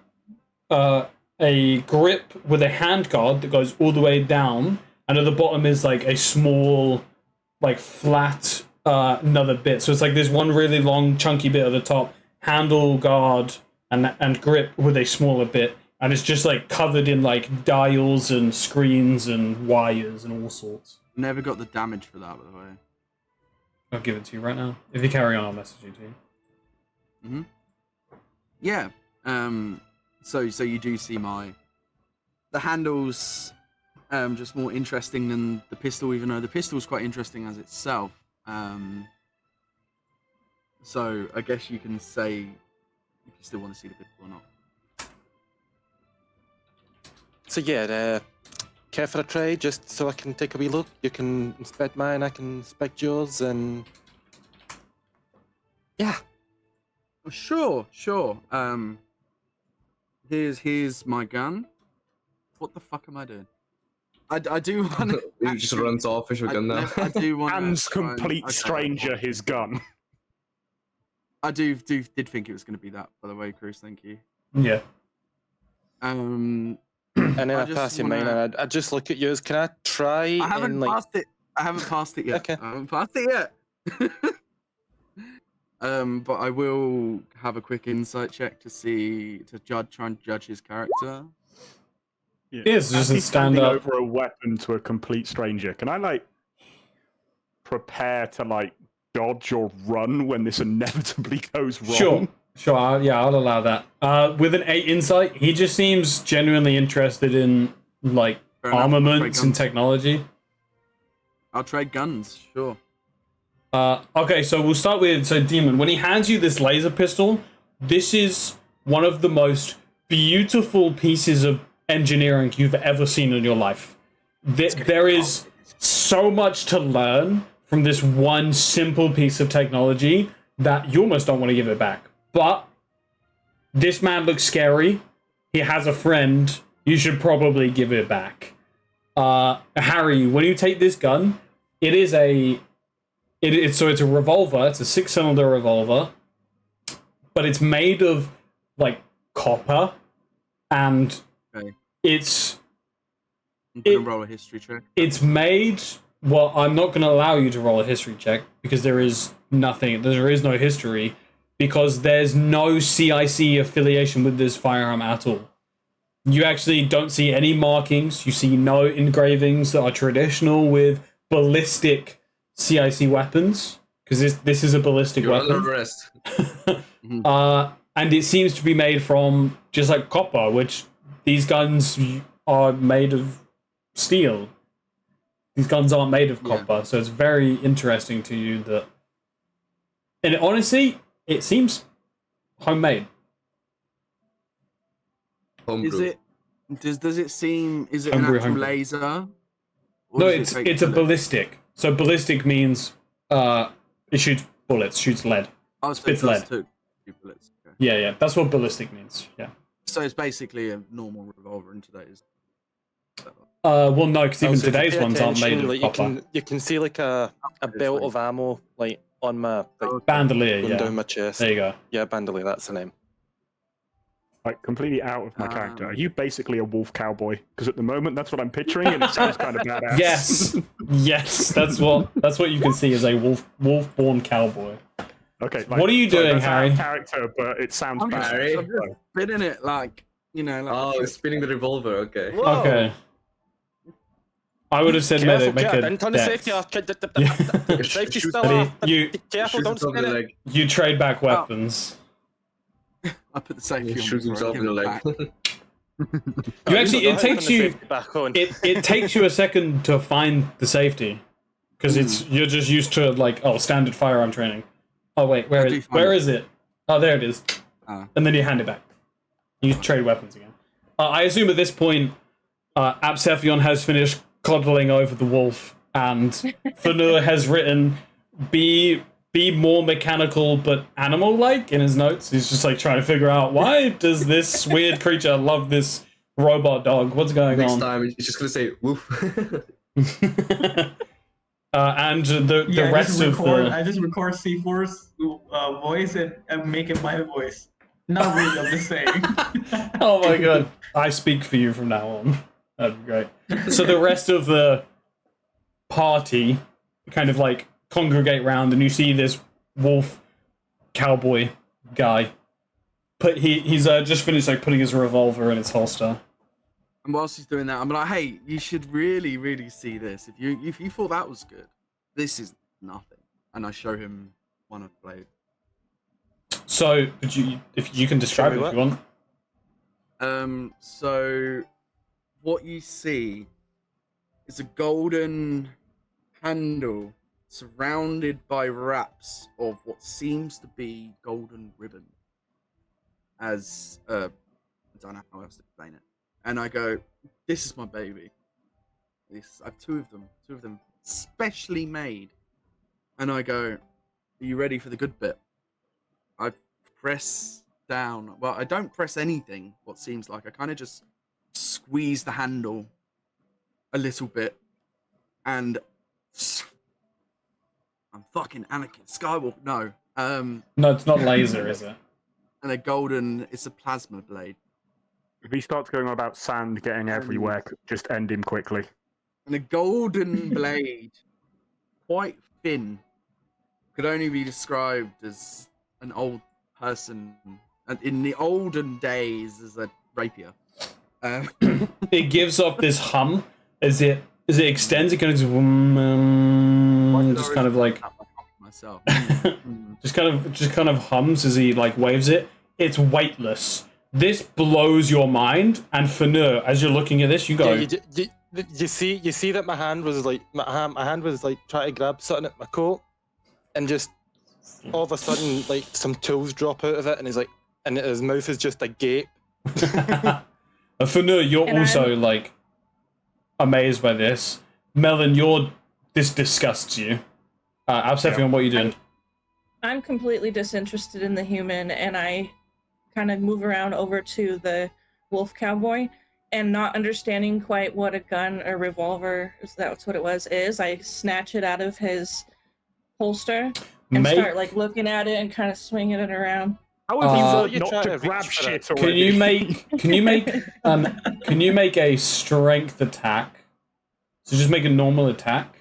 grip with a handguard that goes all the way down, and at the bottom is like a small, like flat another bit. So it's like there's one really long chunky bit at the top, handle, guard, and grip with a smaller bit, and it's just like covered in like dials and screens and wires and all sorts. Never got the damage for that, by the way. I'll give it to you right now. If you carry on, I'll message you to you. Yeah. So you do see the handles just more interesting than the pistol, even though the pistol's quite interesting as itself. So I guess you can say if you still want to see the pistol or not. So yeah, care for a try, just so I can take a wee look. You can inspect mine, I can inspect yours, and yeah. Sure. Here's my gun. What the fuck am I doing? I do want to. He just runs off with your gun now. I do want. Hands complete stranger his gun. I did think it was going to be that, by the way, Cruz. Thank you. Yeah. And then I pass you mine, and I just look at yours. Can I try? I haven't passed it. I haven't passed it yet. Okay. I haven't passed it yet. But I will have a quick insight check to try and judge his character. Yeah. It's just As a he's standing stand-up. over a weapon to a complete stranger, can I like prepare to like dodge or run when this inevitably goes wrong? Sure. Sure, I'll allow that. With an 8 insight, he just seems genuinely interested in, like, Fair enough, I'll armaments trade and guns. technology. I'll trade guns, sure. Okay, so we'll start with, Demon, when he hands you this laser pistol, this is one of the most beautiful pieces of engineering you've ever seen in your life. There is so much to learn from this one simple piece of technology that you almost don't want to give it back. But this man looks scary. He has a friend. You should probably give it back. Harry, when you take this gun, it is it's a revolver. It's a 6-cylinder revolver, but it's made of like copper, and Okay. it's I'm gonna roll a history check. it's made. Well, I'm not going to allow you to roll a history check because there is no history, because there's no C.I.C. affiliation with this firearm at all. You actually don't see any markings. You see no engravings that are traditional with ballistic C.I.C. weapons, because this is a ballistic You're under weapon. arrest. And it seems to be made from just like copper, which these guns are made of steel. These guns aren't made of copper, so it's very interesting to you that. And honestly, it seems homemade. Homebrew. Is it? Does it seem? Is it Homebrew, an actual homebrew. laser? Or No, does it take it's a bullets? ballistic. So ballistic means it shoots bullets, shoots lead. Oh, so spits it does lead. too. Two bullets. Okay. Yeah, that's what ballistic means. Yeah. So it's basically a normal revolver in today's. Well, no, because even Also, if you today's pay ones aren't made attention, of like, copper. you can see like a It's belt like- of ammo like on my like, Bandolier, going down yeah. my chest. There you go. Yeah, bandolier, that's the name. Like completely out of my character. Are you basically a wolf cowboy? Because at the moment that's what I'm picturing, and it sounds kind of badass. Yes, yes, that's what you can see as a wolf-born cowboy. Okay. What are you doing, that's out of Harry? character, but it sounds I'm just, badass. Harry? I'm just spinning it like like. Oh, it's spinning the revolver. Okay. Whoa! Okay. I would have said Careful, make Kurt, a didn't turn the dex. safety off. Yeah. Safety's Shoot still But off. you Careful, Shoots don't himself in spin the it. leg. you trade back weapons. I put the safety He on shoots before I himself in give the it leg. back. You actually, Don't it turn takes the you safety back on. it takes you a second to find the safety, because you're just used to like standard firearm training. Oh wait, where is it? Oh, there it is. And then you hand it back. You trade weapons again. I assume at this point, Absephion has finished coddling over the wolf, and Fanur has written, "Be more mechanical but animal-like" in his notes. He's just like trying to figure out, why does this weird creature love this robot dog? What's going Next on? time, he's just gonna say woof. And the rest of the I just record C4's voice and make it my voice. Not really, I'm just saying. oh my god, I speak for you from now on. That'd be great. So the rest of the party kind of like congregate round, and you see this wolf cowboy guy. He's just finished like putting his revolver in its holster. And whilst he's doing that, I'm like, hey, you should really, really see this. If you thought that was good, this is nothing. And I show him one of the blades. So if you can describe it if you want. So what you see is a golden handle surrounded by wraps of what seems to be golden ribbon. I don't know how else to explain it. And I go, this is my baby. I have two of them specially made. And I go, are you ready for the good bit? I press down. Well, I don't press anything, what seems like. I kind of just squeeze the handle a little bit. And I'm fucking Anakin Skywalker. No. No, it's not laser, is it? And it's a plasma blade. If he starts going on about sand getting everywhere, just end him quickly. And a golden blade, quite thin, could only be described as an old person, and in the olden days as a rapier. It gives off this hum as it extends. It goes just kind of like myself. just kind of hums as he like waves it. It's weightless. This blows your mind, and Fanur, as you're looking at this, you go. Yeah, you see that my hand was like trying to grab something at my coat, and just all of a sudden like some tools drop out of it, and he's like, and his mouth is just a gape. Fanur, you're And also like amazed by this. Melon, this disgusts you. Absephion, what are you doing? I'm completely disinterested in the human, and I kind of move around over to the wolf cowboy, and not understanding quite what a gun or revolver, that's what it was, is. I snatch it out of his holster and start like looking at it and kind of swinging it around. How have you you not try to to grab reach for shit it? already? Can you make a strength attack? So just make a normal attack.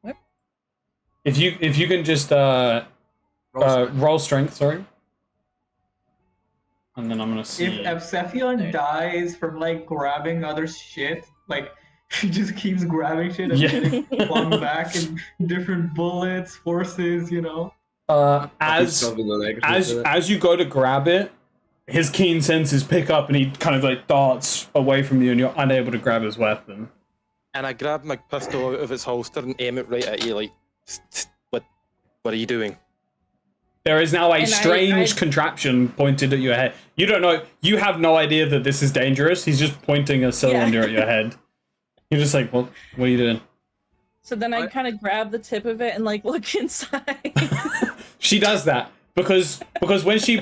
What? If you can just roll strength, sorry. And then I'm gonna see. If Absephion dies from like grabbing other shit, like he just keeps grabbing shit and getting flung back in different bullets, forces, you know. As you go to grab it, his keen senses pick up and he kind of like darts away from you, and you're unable to grab his weapon. And I grab my pistol out of its holster and aim it right at you, like, what are you doing? There is now a And strange I- contraption pointed at your head. You don't know. You have no idea that this is dangerous. He's just pointing a cylinder at your head. You're just like, what are you doing? So then I kind of grab the tip of it and like look inside. She does that because when she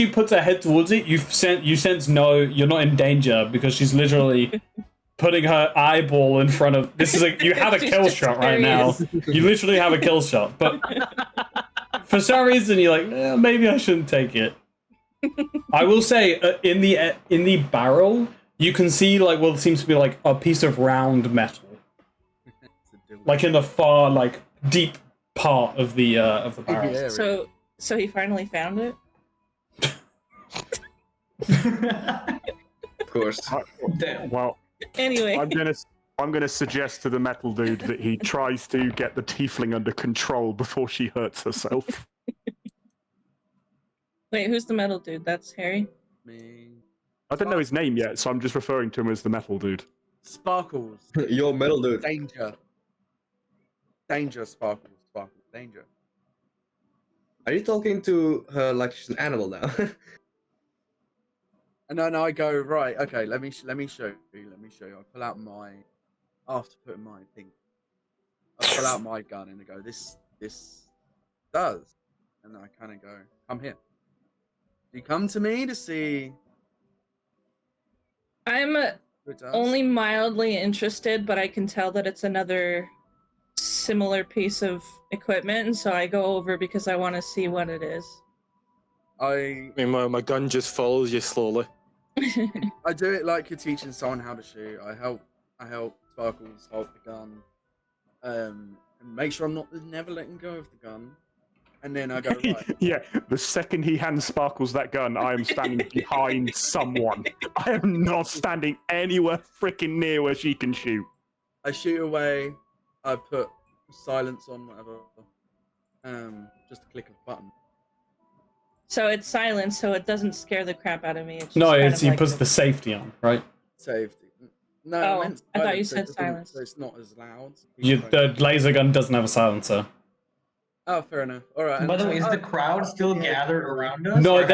puts her head towards it, you sense no, you're not in danger because she's literally putting her eyeball in front of. This is you have a She's kill just shot right now. curious. You literally have a kill shot, but for some reason you're like, maybe I shouldn't take it. I will say in the barrel you can see like what seems to be like a piece of round metal, like in the far like deep part of the barrel. Yeah, So he finally found it. Of course. Damn. Well, Anyway, I'm gonna suggest to the metal dude that he tries to get the tiefling under control before she hurts herself. wait, who's the metal dude? That's Harry. Me. I don't know his name yet, so I'm just referring to him as the metal dude. Sparkles. Yo, metal dude. Danger. Danger, Sparkles. Sparkles. Danger. Are you talking to her like she's an animal now? No, I go, right, okay, let me show you. I pull out after putting my thing, I pull out my gun and I go, this does. And I kind of go, come here. You come to me to see I'm what it does? only mildly interested, but I can tell that it's another similar piece of equipment, and so I go over because I want to see what it is. Meanwhile, my gun just follows you slowly. I do it like you're teaching someone how to shoot. I help Sparkles hold the gun, and make sure I'm never letting go of the gun. And then I go, right. Yeah, the second he hands Sparkles that gun, I am standing behind someone. I am not standing anywhere freaking near where she can shoot. I shoot away. I put silence on, whatever. Just a click of a button. So it's silent, so it doesn't scare the crap out of me. It's just No, kind of he like puts the safety on, right? Safety. No, Oh, meant I thought you silence, said so it doesn't- silence. So it's not as loud. The laser gun doesn't have a silencer. Oh, fair enough. All right. By the way, is the crowd still gathered around us? or have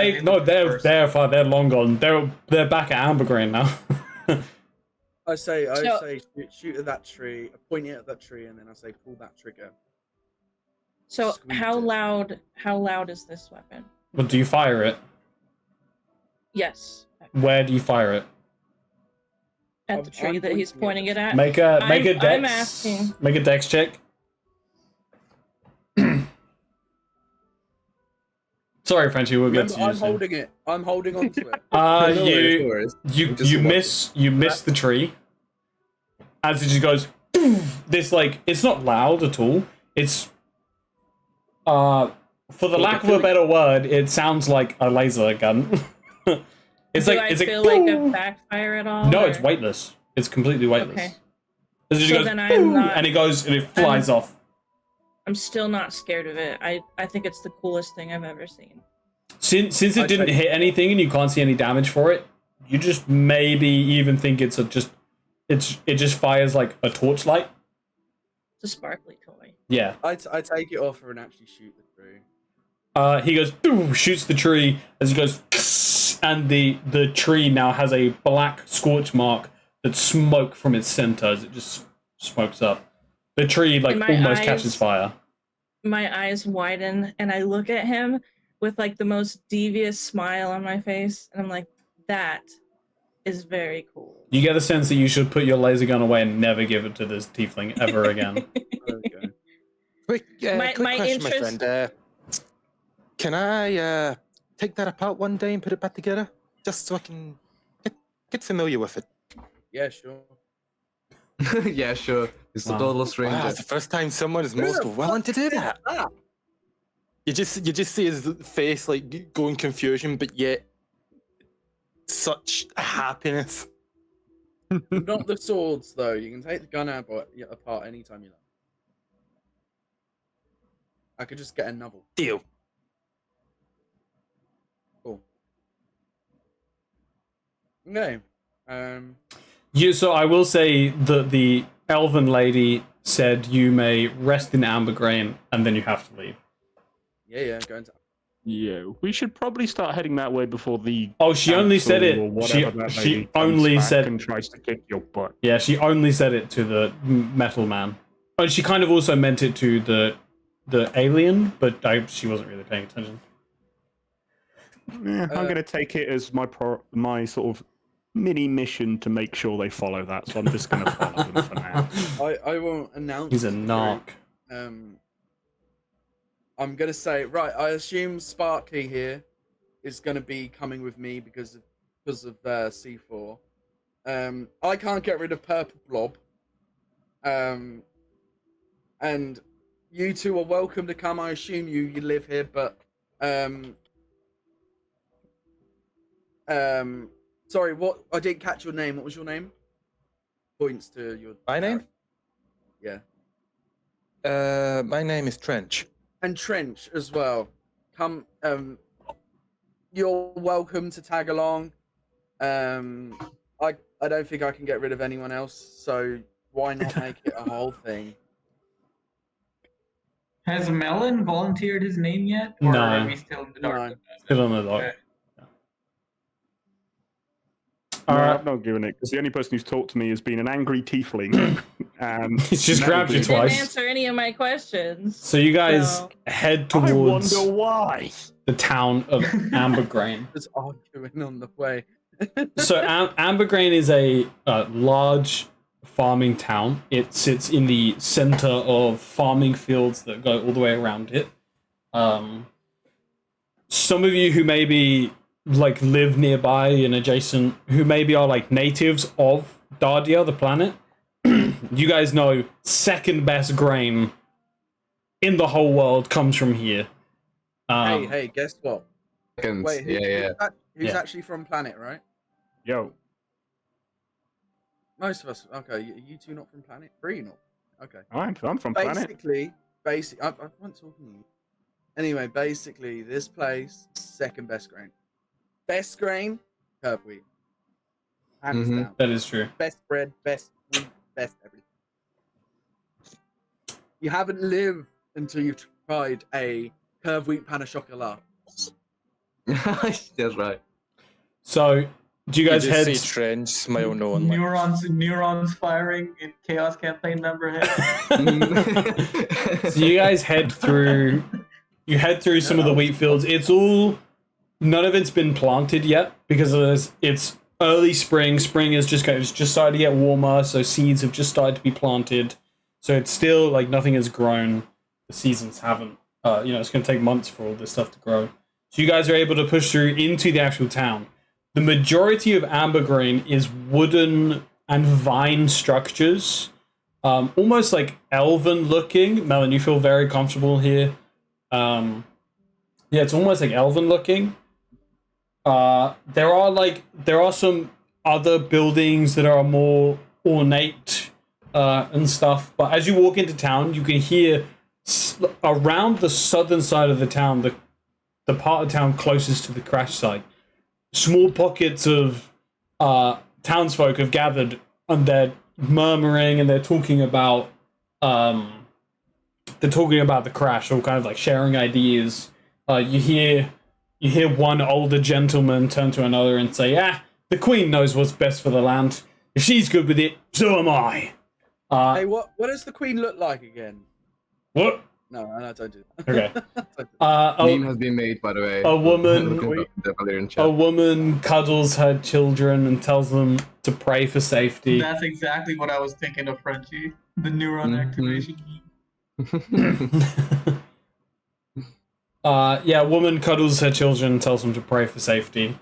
They're dispersed? they're long gone. They're back at Ambergrain now. I say, So- shoot at that tree, point it at that tree, and then I say, pull that trigger. So Squeeze how it. loud is this weapon? Well, do you fire it? Yes. Where do you fire it? At the tree I'm that he's pointing pointing at it at. Make a dex. I'm asking. Make a dex check. Sorry, Frenchie, we'll get Remember, to you I'm soon. holding it. I'm holding on to it. No worries, no worries. You miss the tree. As it just goes, this like it's not loud at all. It's for the lack of a better word, it sounds like a laser gun. It's Do like I it's feel like, like a backfire at all? no, or- it's weightless. It's completely weightless. Okay. It just So goes, then I'm "Boom," not- and it goes and it flies off. I'm still not scared of it. I think it's the coolest thing I've ever seen. Since it didn't take- hit anything and you can't see any damage for it, you just maybe even think it just fires like a torchlight. It's a sparkly toy. Yeah. I take it off her and actually shoot the tree. He goes, "Boom," shoots the tree as he goes, and the tree now has a black scorch mark that's smoke from its center as it just smokes up. The tree like And my almost eyes- catches fire. My eyes widen and I look at him with like the most devious smile on my face, and I'm like, that is very cool. You get a sense that you should put your laser gun away and never give it to this tiefling ever again. Okay. Quick, My- quick my question, my interest- friend. Can I take that apart one day and put it back together, just so I can get familiar with it? Yeah, sure. Yeah, sure. It's the Wow. total Wow, stranger. it's the first time someone is most the willing to do that. Ah, You just see his face like go in confusion, but yet such happiness. not the swords though. You can take the gun apart anytime you like. I could just get another. Deal. Cool. Okay. So I will say that the elven lady said you may rest in Ambergrain and then you have to leave. Yeah. Going to. Yeah, we should probably start heading that way before the. Oh, she only said council or it. whatever that She lady comes only back said. and tries to kick your butt. Yeah, she only said it to the metal man. And she kind of also meant it to the alien, but she wasn't really paying attention. Yeah, I'm going to take it as my sort of mini mission to make sure they follow that. So I'm just going to follow them for now. I won't announce. He's a to the narc. group. I'm gonna say right. I assume Sparky here is gonna be coming with me because of C4. I can't get rid of Purple Blob. And you two are welcome to come. I assume you live here, but sorry, what? I didn't catch your name. What was your name? Points to your. My name? Yeah. My name is Trench. And Trench as well. Come, you're welcome to tag along. I don't think I can get rid of anyone else, so why not make it a whole thing? Has Melon volunteered his name yet? Or No. are we still in the dark? No. about that? Still on the dog. Okay. No, Alright. I've not given it because the only person who's talked to me has been an angry tiefling. And He's just grabbed you You didn't twice. answer any of my questions. So you guys So- head I towards wonder why. the town of Ambergrain. Just arguing on the way. So Ambergrain is a large farming town. It sits in the center of farming fields that go all the way around it. Some of you who maybe like live nearby and adjacent, who maybe are like natives of Dardia, the planet, you guys know second best grain in the whole world comes from here. Hey, guess what? Seconds. Wait, Yeah. who's Yeah. actually from planet, right? Yo, Most of us. Okay, you two not from planet? Three not. Okay. I'm from planet. Basically, I wasn't talking to you. Anyway, basically, this place, second best grain. Best grain, curve wheat. Hands Mhm. down. That is true. Best bread, best wheat, best everything. You haven't lived until you've tried a curve wheat pan of chocolat. That's right. So do you guys just head? see Trench smile knowingly. Neurons firing in Chaos Campaign member head. So you guys head through. You head through some of the wheat fields. It's all. None of it's been planted yet because it's early spring. Spring is it's just started to get warmer, so seeds have just started to be planted. So it's still like nothing has grown. The seasons haven't. It's going to take months for all this stuff to grow. So you guys are able to push through into the actual town. The majority of Ambergrain is wooden and vine structures, almost like elven looking. Melon, you feel very comfortable here. Yeah, it's almost like elven looking. There are some other buildings that are more ornate and stuff, but as you walk into town, you can hear around the southern side of the town, the part of town closest to the crash site, small pockets of townsfolk have gathered and they're murmuring and they're talking about the crash, or kind of like sharing ideas. You hear one older gentleman turn to another and say, the Queen knows what's best for the land. If she's good with it, so am I. Hey, what does the Queen look like again? What? No, don't do that. Okay. Meme has been made, by the way. A woman- Looking up the Valiriun chat. A woman cuddles her children and tells them to pray for safety. That's exactly what I was thinking of, Frenchie. The neuron activation. A woman cuddles her children and tells them to pray for safety.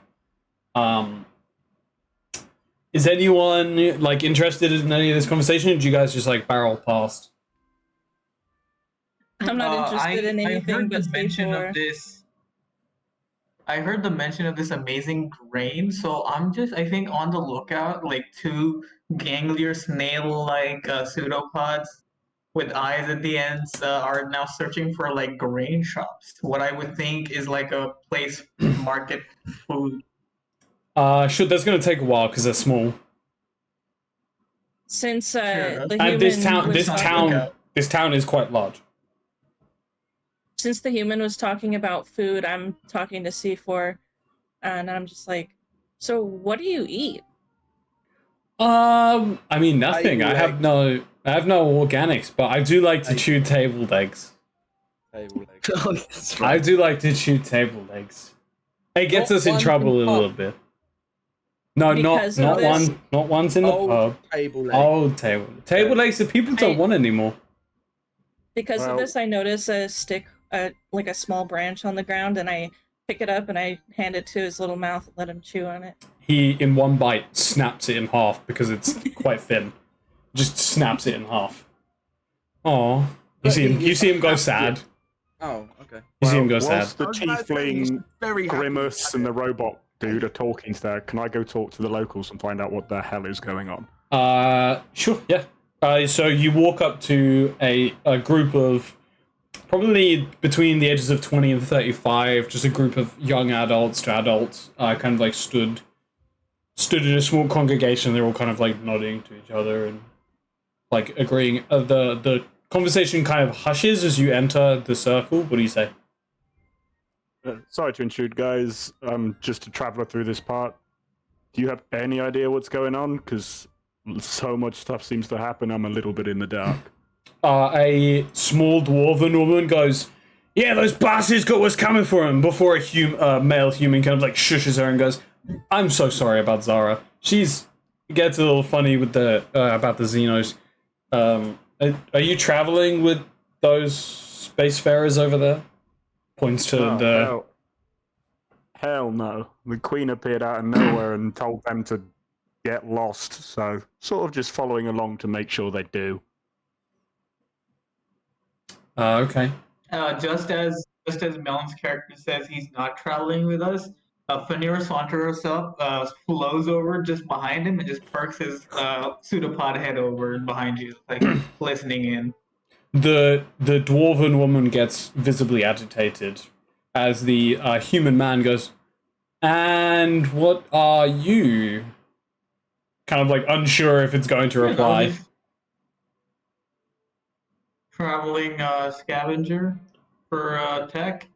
Is anyone like interested in any of this conversation? Or do you guys just like barrel past? I'm not interested in I anything heard but the mention C4. of this. I heard the mention of this amazing grain, so I'm just, I think, on the lookout. Like 2 ganglier snail-like pseudopods with eyes at the ends are now searching for like grain shops. What I would think is like a place market food. Sure, that's gonna take a while because they're small. Since Sure, the And this human was this town is quite large. since the human was talking about food, I'm talking to C4, and I'm just like, so what do you eat? I mean nothing. Table I have no organics, but I do like to chew tabled eggs. Table leg. Oh, that's I right. do like to chew tabled eggs. It gets Not us in one trouble a in the little pub. bit. No, Because not of this- not ones in the Old pub. table leg. Old table eggs that people don't want anymore. Because of Well- this, I notice a stick, like a small branch on the ground, and I pick it up and I hand it to his little mouth and let him chew on it. He, in one bite, snaps it in half because it's quite thin. Just snaps it in half. Aw. You see him go sad. Oh, okay. You see him go sad. Whilst the I was about to say, he's tiefling very happy. Grimace and the robot dude are talking there, can I go talk to the locals and find out what the hell is going on? Sure, yeah. So you walk up to a group of probably between the ages of 20 and 35, just a group of young adults to adults, kind of like stood in a small congregation. They're all kind of like nodding to each other and like agreeing. The conversation kind of hushes as you enter the circle. What do you say? Sorry to intrude, guys. I'm just a traveler through this part. Do you have any idea what's going on? Because so much stuff seems to happen. I'm a little bit in the dark. A small dwarven woman goes, "Yeah, those bastards got what's coming for him." Before a male human kind of like shushes her and goes, "I'm so sorry about Zara. She's gets a little funny with the about the Xenos. Are you traveling with those spacefarers over there?" Points to Oh, the. hell no. The Queen appeared out of nowhere and told them to get lost, so sort of just following along to make sure they do. Okay. Just as Melon's character says he's not traveling with us, Fanir saunters up, flows over just behind him, and just perks his pseudopod head over behind you, like listening in. The dwarven woman gets visibly agitated as the human man goes, "And what are you?" Kind of like unsure if it's going to reply. Just traveling scavenger for tech.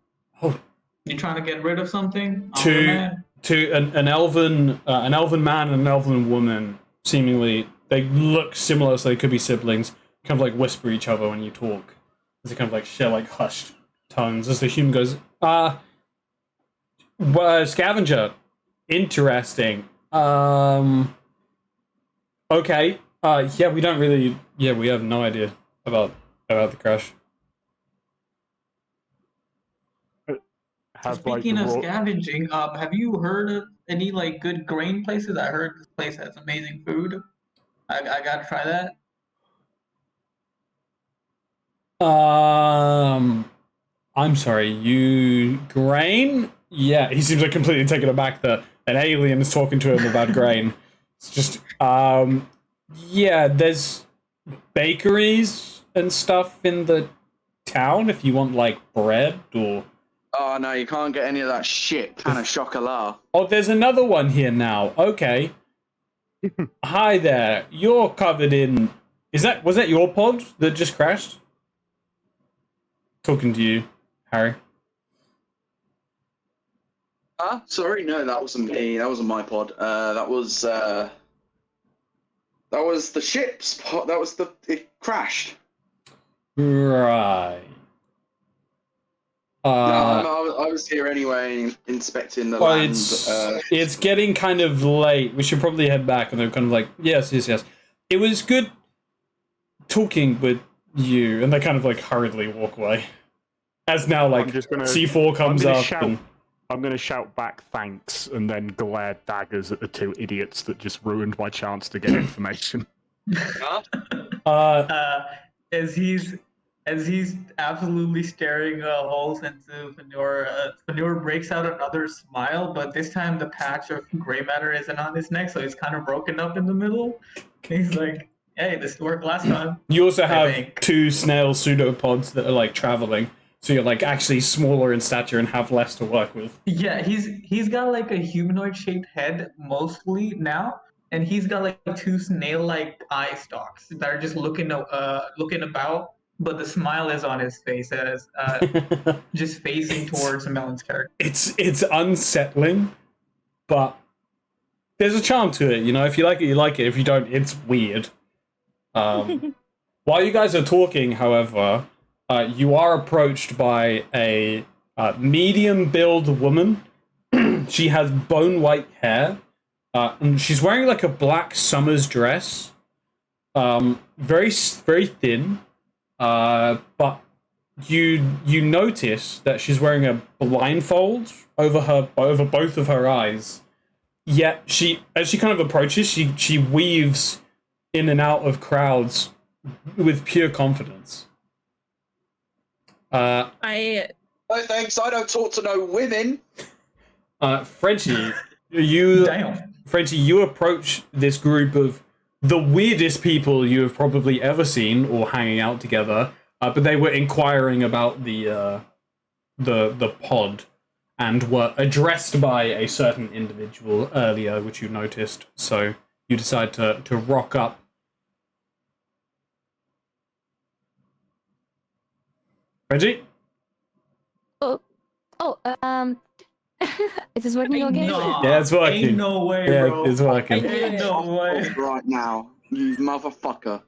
Oh. You trying to get rid of something? I'm the To man. an elven man and an elven woman, seemingly they look similar, so they could be siblings. Kind of like whisper each other when you talk. They kind of like share like hushed tones as the human goes, scavenger, interesting. Okay. Yeah, we don't really. Yeah, we have no idea about the crash. Speaking of scavenging, have you heard of any like good grain places? I heard this place has amazing food. I gotta try that. I'm sorry, you grain? Yeah, he seems like completely taken aback that an alien is talking to him about grain. It's just, yeah, there's bakeries and stuff in the town if you want, like, bread or... Oh no, you can't get any of that shit kind of chocolat. Oh, there's another one here now. Okay. Hi there. You're covered in... Was that your pod that just crashed? Talking to you, Harry. Sorry, no, that wasn't me. That wasn't my pod. That was the ship's pod. It crashed. Right. I was here anyway, inspecting the Well, land. it's getting kind of late. We should probably head back. And they're kind of like, yes. It was good talking with you. And they kind of like hurriedly walk away. As now, like, C4 comes up. I'm going to shout back thanks and then glare daggers at the two idiots that just ruined my chance to get information. As he's absolutely staring holes into Fanur breaks out another smile, but this time the patch of gray matter isn't on his neck, so he's kind of broken up in the middle. He's like, hey, this worked last time. You also have two snail pseudopods that are like traveling, so you're like actually smaller in stature and have less to work with. Yeah, he's got like a humanoid shaped head mostly now, and he's got like two snail like eye stalks that are just looking about. But the smile is on his face as just facing towards Melon's character. It's unsettling, but there's a charm to it. You know, if you like it, you like it. If you don't, it's weird. While you guys are talking, however, you are approached by a medium-build woman. She has bone-white hair, and she's wearing like a black summer's dress. Very, very thin. But you notice that she's wearing a blindfold over both of her eyes. Yet as she kind of approaches, she weaves in and out of crowds with pure confidence. No thanks, I don't talk to no women. Frenchie, Damn. Frenchie, you approach this group of the weirdest people you have probably ever seen or hanging out together, but they were inquiring about the pod and were addressed by a certain individual earlier, which you noticed. So you decide to rock up. Reggie? Is this working again? No, Yeah, it's working. Ain't no way, Yeah, bro. it's working. Ain't no way. Right now, you motherfucker.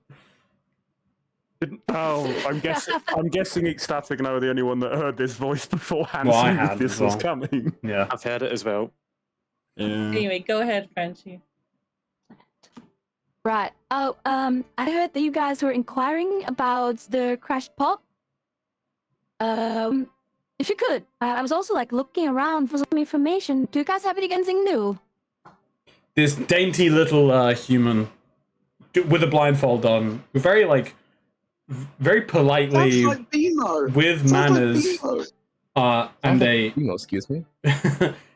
I'm guessing Ecstatic and I were the only one that heard this voice beforehand. Well, I so had this as was well. coming. Yeah. I've heard it as well. Yeah. Anyway, go ahead, Frenchie. Right. Oh, I heard that you guys were inquiring about the crashed pod. If you could, I was also like looking around for some information. Do you guys have anything new? This dainty little human with a blindfold on, very politely, That's like Bimo. with manners, and excuse me.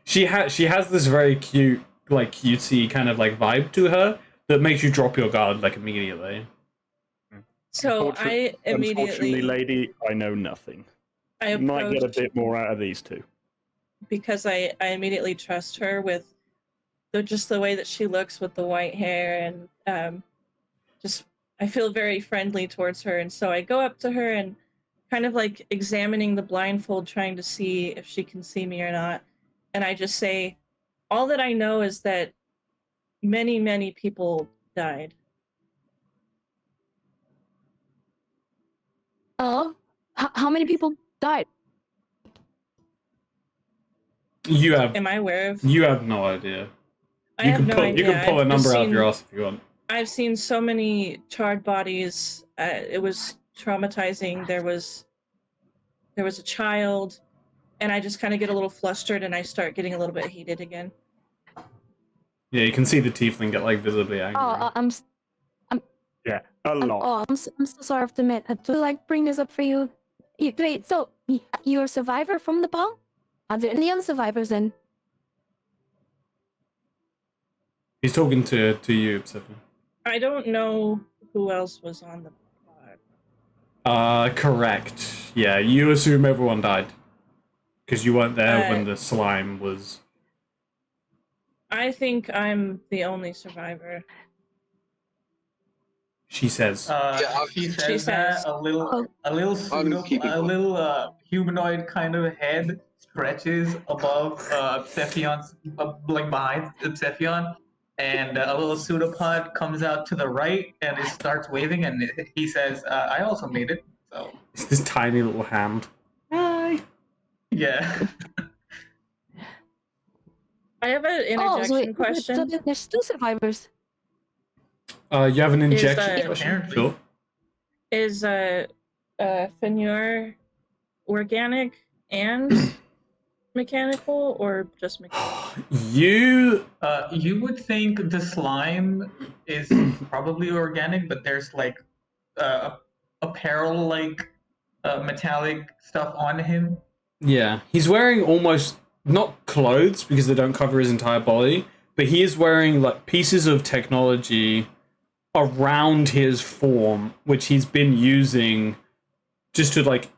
she has this very cute, like cutesy kind of like vibe to her that makes you drop your guard like immediately. So I Unfortunately, immediately, lady, I know nothing. I You might get a approached bit more out of these two. because I immediately trust her with just the way that she looks with the white hair, and just I feel very friendly towards her, and so I go up to her and kind of like examining the blindfold, trying to see if she can see me or not, and I just say, all that I know is that many, many people died. Oh, how many people died? Am I aware of? You have no idea. I have no idea. You can pull a I've number just out of seen- your ass if you want. I've seen so many charred bodies. It was traumatizing. There was a child, and I just kind of get a little flustered, and I start getting a little bit heated again. Yeah, you can see the tiefling get like visibly angry. Oh, Yeah, a lot. I'm so sorry to like bring this up for you. Wait, so you're a survivor from the bomb? Are there any other survivors then? He's talking to you, Obsidian. I don't know who else was on the pod. Correct. Yeah, you assume everyone died. Because you weren't there when the slime was... I think I'm the only survivor. She says. She She says that says. a little humanoid kind of head stretches above Cepheon's, like behind Cepheon, and a little pseudopod comes out to the right and it starts waving, and he says, "I also made it." So It's this tiny little hand. Hi. yeah. I have an interjection question. So there's 2 survivors. You have an injection Is, question? apparently. Sure. Is Fenrir organic and mechanical, or just mechanical? You... You would think the slime is probably organic, but there's like apparel, like metallic stuff on him. Yeah, he's wearing almost... Not clothes, because they don't cover his entire body, but he is wearing like pieces of technology around his form, which he's been using just to like...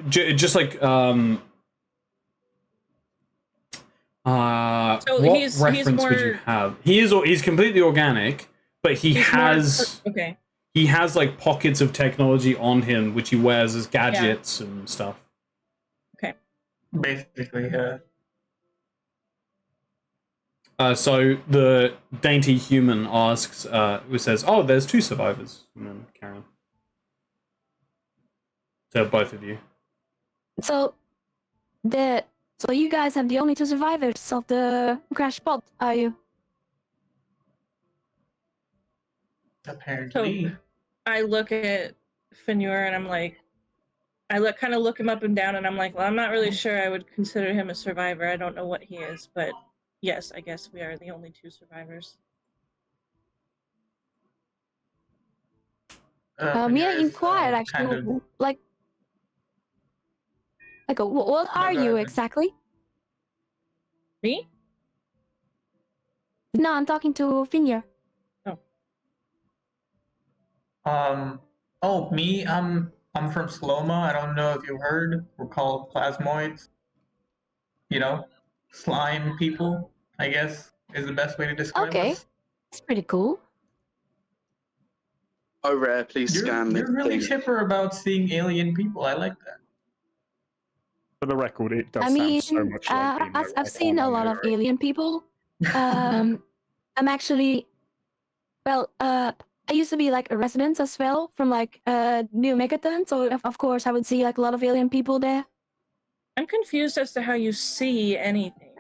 just like... So what he's reference would you more- have? He's completely organic, but He's has... okay. He has like pockets of technology on him, which he wears as gadgets and stuff. Basically, So the dainty human asks, who says, "Oh, there's 2 survivors." And then Karen. So both of you. So you guys have the only 2 survivors of the crash pod, are you? apparently. I look at Fenrir and I'm like, kind of look him up and down, and I'm like, well, I'm not really sure I would consider him a survivor. I don't know what he is, but yes, I guess we are the only 2 survivors. May I Fenrir is, inquire actually, kind of- like what are go you ahead. exactly? Me? No, I'm talking to Fenrir. Oh, me, I'm from Sloma. I don't know if you heard. We're called plasmoids. You know, slime people, I guess, is the best way to describe Okay. us. It's pretty cool. Oh, rare, please You're, scan the you're really thing. chipper about seeing alien people. I like that. For the record, it does I sound mean, so much like being I've seen a lot of alien people. I'm actually, well, I used to be like a resident as well from like New Megaton, so of course I would see like a lot of alien people there. I'm confused as to how you see anything.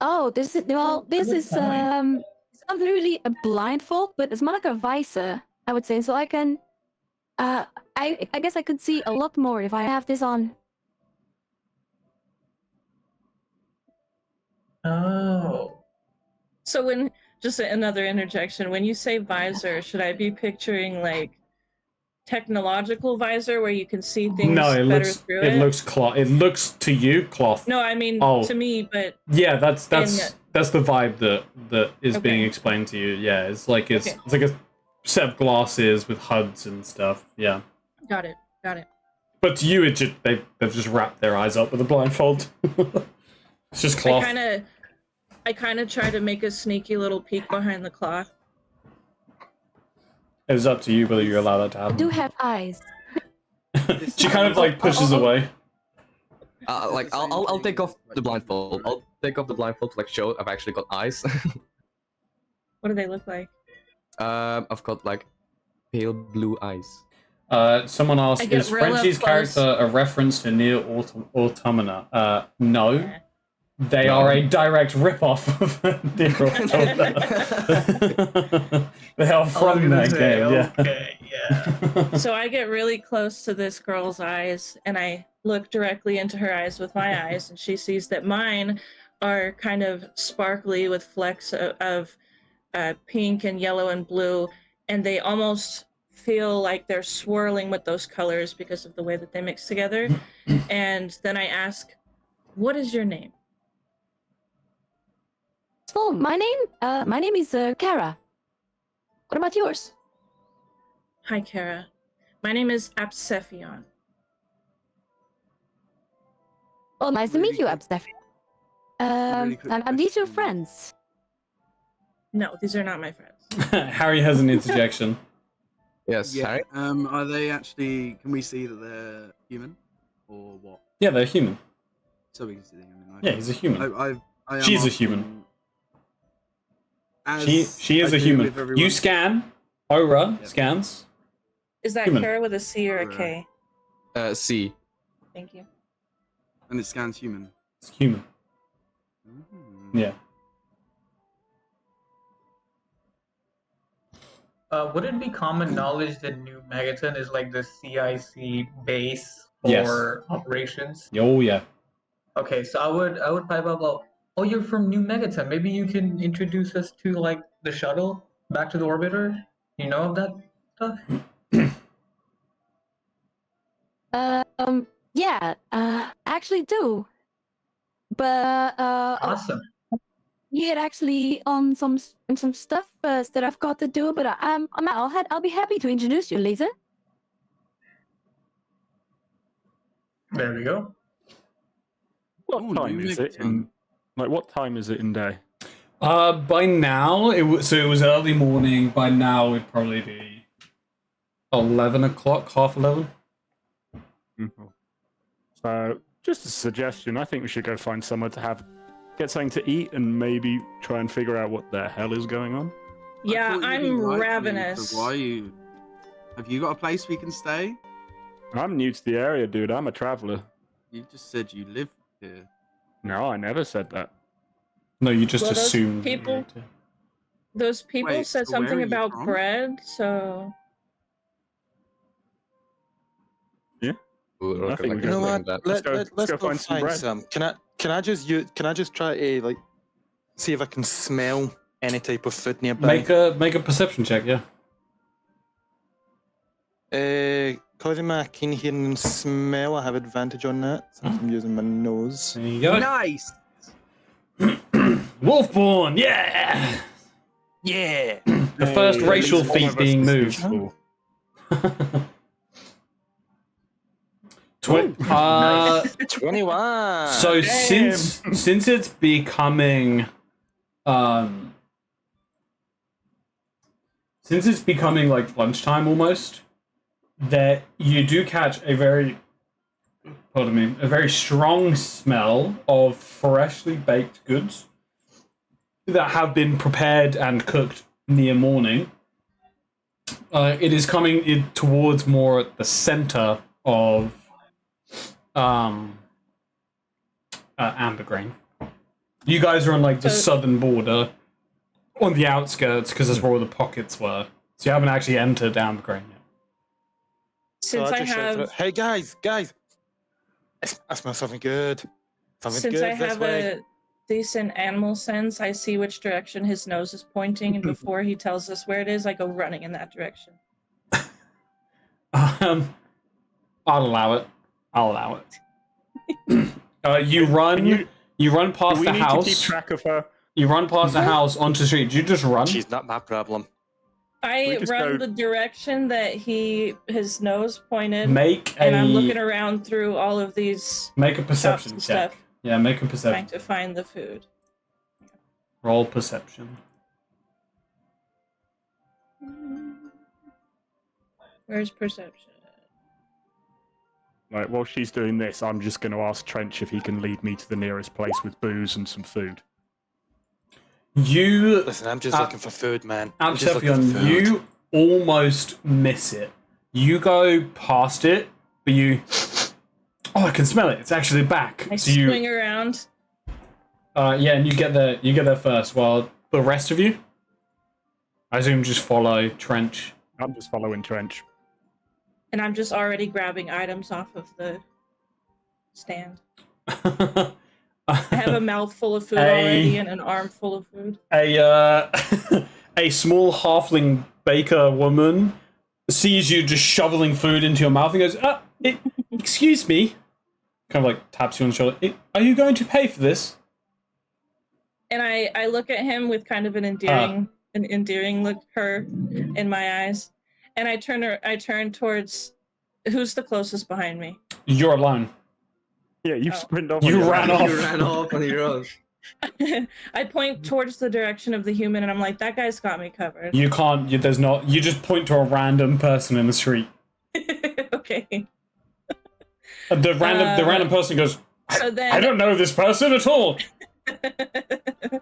Oh, this is Good it's point. not really a blindfold, but it's more like a visor, I would say. So I can, I guess I could see a lot more if I have this on. Oh. So when, just another interjection, when you say visor, should I be picturing like technological visor where you can see things No, it better looks through it looks cloth. It looks to you cloth. No, I mean Oh. to me, but Yeah, that's the vibe that is Okay. being explained to you. Yeah, it's like Okay. it's like a set of glasses with HUDs and stuff. Yeah, got it. but to you, they've just wrapped their eyes up with a blindfold. It's just cloth. I kind of try to make a sneaky little peek behind the cloth. It's up to you whether you allow that to I happen. do have eyes. She kind of like pushes away. I'll take off the blindfold. I'll take off the blindfold to like show I've actually got eyes. What do they look like? I've got like pale blue eyes. Someone asked, I get is real up Frenchie's close. character a reference to Near Automata? No. Yeah. They No. are a direct rip-off of Near Automata. They are from that game, yeah. Okay, yeah. So I get really close to this girl's eyes and I look directly into her eyes with my eyes, and she sees that mine are kind of sparkly with flecks of pink and yellow and blue, and they almost feel like they're swirling with those colors because of the way that they mix together. And then I ask, what is your name? So my name is Kara. What about yours? Hi, Kara. My name is Apsephion. Oh, nice to meet you, Absteph. Really quick Are these your question. friends? No, these are not my friends. Harry has an interjection. Yes, Harry. Are they actually? Can we see that they're human, or what? Yeah, they're human. So we can see the human. Right? Yeah, he's a human. I am She's a asking, human. as She is I a do human. with everyone- You scan. Aura Yep. scans. Is that Human. Kara with a C or a Alright. K? C. Thank you. and it scans human. It's human. Yeah. Would it be common knowledge that New Megaton is like the C.I.C base Yes. for operations? Oh yeah. Okay, so I would pipe up. Oh, you're from New Megaton. Maybe you can introduce us to like the shuttle back to the orbiter. You know of that stuff? Yeah, I actually do. But Awesome. he had actually some stuff that I've got to do. But I'll be happy to introduce you, Lisa. There we go. What Ooh, time new is it? Megaton. What time is it in day? By now it was early morning. By now it'd probably be 11 o'clock, half 11. So, just a suggestion. I think we should go find somewhere to get something to eat and maybe try and figure out what the hell is going on. Yeah, I thought you'd I'm invite me, ravenous. so why you? Have you got a place we can stay? I'm new to the area, dude. I'm a traveler. You just said you live here. No, I never said that. No, you just Well, those assumed. that people- you did. Those people Wait, said so where something are you about from? bread, so Ooh, I think we like go You know for what? that. Let's go- Let's go go find some find bread. some. Can I just try to like see if I can smell any type of food nearby? Make a perception check. Yeah. Cause of my keen hearing and smell, I have advantage on that since I'm using my nose. There you go. Nice. Wolfborn. Yeah. Yeah. The first Hey, at racial least one feat of us being is moved. useful. Nice. 21. So Damn. since it's becoming like lunchtime almost, that you do catch a very strong smell of freshly baked goods that have been prepared and cooked near morning. It is coming towards more at the center of Ambergrain. You guys are on like the So- southern border, on the outskirts, because that's where all the pockets were. So you haven't actually entered Ambergrain yet. since I just shout for have it, hey guys, I smell something good. Something since good I this have way. a decent animal sense, I see which direction his nose is pointing, and before he tells us where it is, I go running in that direction. I'll allow it. You run. Can You run Do past we the need to keep house. track of her? You run past the house onto the street. Did you just run? She's not my problem. I We just run go- the direction that his nose pointed, Make and I'm looking a around through all of these make a shops perception and check. stuff, Yeah, make a trying perception. to find the food. Roll perception. Where's perception? Like, while she's doing this, I'm just going to ask Trench if he can lead me to the nearest place with booze and some food. You, Listen, I'm just looking for food, man. I'm just looking Absephion, for food. you almost miss it. You go past it, but you. Oh, I can smell it. It's actually back. I So you, swing around. yeah, and you get there. You get there first. While the rest of you, I assume, just follow Trench. I'm just following Trench. And I'm just already grabbing items off of the stand. I I have a mouthful of food already and an arm full of food. a small halfling baker woman sees you just shoveling food into your mouth and goes, excuse me. Kind of like taps you on the shoulder. Are you going to pay for this? And I look at him with kind of an endearing look, her in my eyes, and I turn towards who's the closest behind me. You're alone. Yeah, you sprint off. You ran off. You ran off on your own. I point towards the direction of the human, and I'm like, that guy's got me covered. You can't. There's not. You just point to a random person in the street. Okay. The random person goes, So then, I don't know this person at all.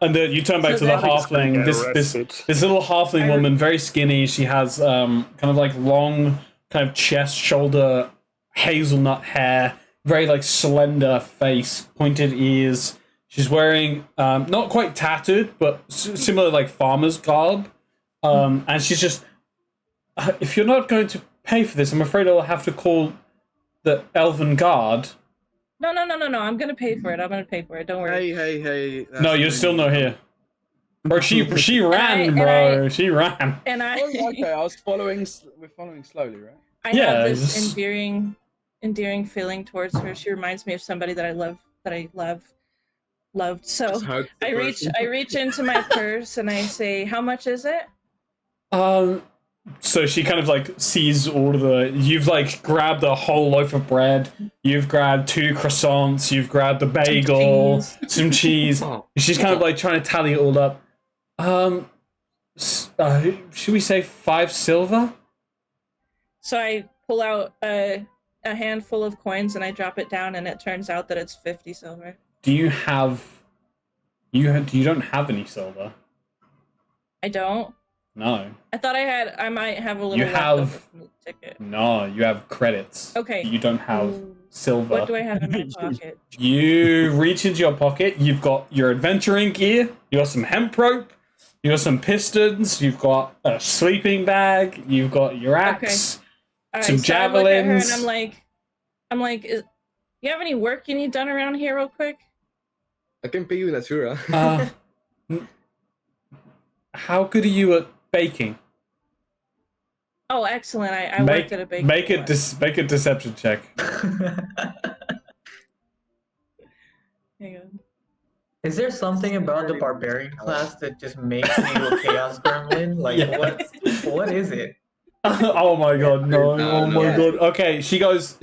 And then you turn back So to the then- halfling. This little halfling woman, very skinny. She has kind of like long, kind of chest, shoulder, hazelnut hair, very like slender face, pointed ears. She's wearing not quite tattered, but similar like farmer's garb. And she's just, if you're not going to pay for this, I'm afraid I'll have to call the Elven Guard. No. I'm gonna pay for it. Don't worry. Hey. No, you're still not here. Bro, she ran, bro. She ran. And I. Oh, okay, I was following. We're following slowly, right? I Yeah, have this just- endearing feeling towards her. She reminds me of somebody that I loved. So Just hug the person. I reach into my purse and I say, "How much is it?" So she kind of like sees all of the. You've like grabbed a whole loaf of bread. You've grabbed 2 croissants. You've grabbed a bagel, some cheese. Oh. She's kind of like trying to tally it all up. Should we say 5 silver? So I pull out a handful of coins and I drop it down, and it turns out that it's 50 silver. Do you have? You don't have any silver. I don't. No. I thought I might have a little. You left have- over from the ticket. No, you have credits. Okay. You don't have silver. What do I have in my pocket? You reach into your pocket. You've got your adventuring gear. You got some hemp rope. You got some pistons. You've got a sleeping bag. You've got your axe. All right, Some so I look at her and javelins. I'm like, you have any work you need done around here, real quick? I can pay you Natura. How good are you at baking? Oh, excellent! I worked at a bakery. Make a once. make a deception check. Hang on. Is there something about the barbarian class that just makes you a chaos gremlin? Like Yeah. what is it? Oh my god, no! No, Oh my no. god. Okay, she goes.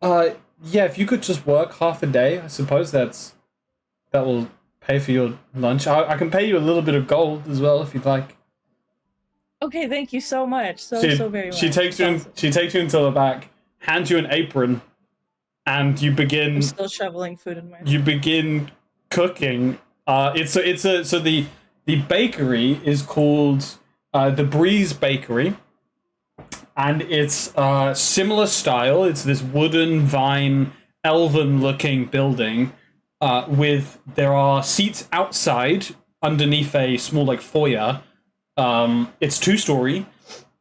Yeah. If you could just work half a day, I suppose that will pay for your lunch. I can pay you a little bit of gold as well if you'd like. Okay, thank you so much. So very much. She takes you. Awesome. She takes you into the back, hands you an apron, and you begin. I'm still shoveling food in my. You begin cooking. So the bakery is called the Breeze Bakery, and it's similar style. It's this wooden vine, elven-looking building. There are seats outside underneath a small like foyer. It's 2-story,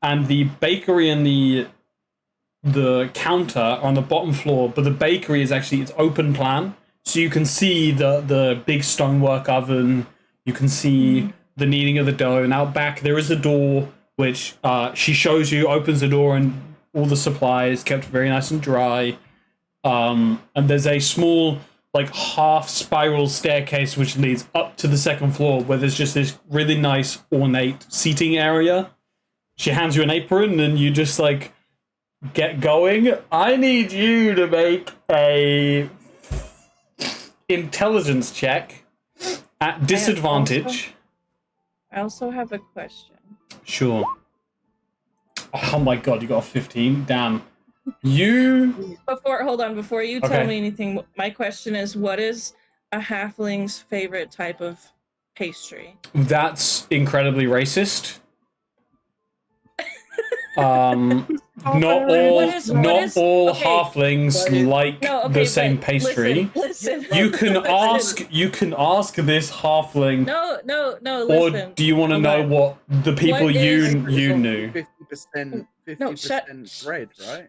and the bakery and the counter are on the bottom floor, but the bakery is actually it's open plan, so you can see the big stonework oven. You can see the kneading of the dough, and out back there is a door which she shows you, opens the door, and all the supplies kept very nice and dry. And there's a small like half spiral staircase which leads up to the second floor where there's just this really nice ornate seating area. She hands you an apron and you just like get going. I need you to make a intelligence check at disadvantage. I also have a question. Sure. Oh my god, you got a 15? Damn. You Before you tell Okay. me anything, my question is, what is a halfling's favorite type of pastry? That's incredibly racist. Not all okay. halflings like the same but pastry. Listen. You can listen. ask this halfling, No, or listen. do you want to Hold know on. what the people What is- you knew? 50%, 50% No, shut- bread, right?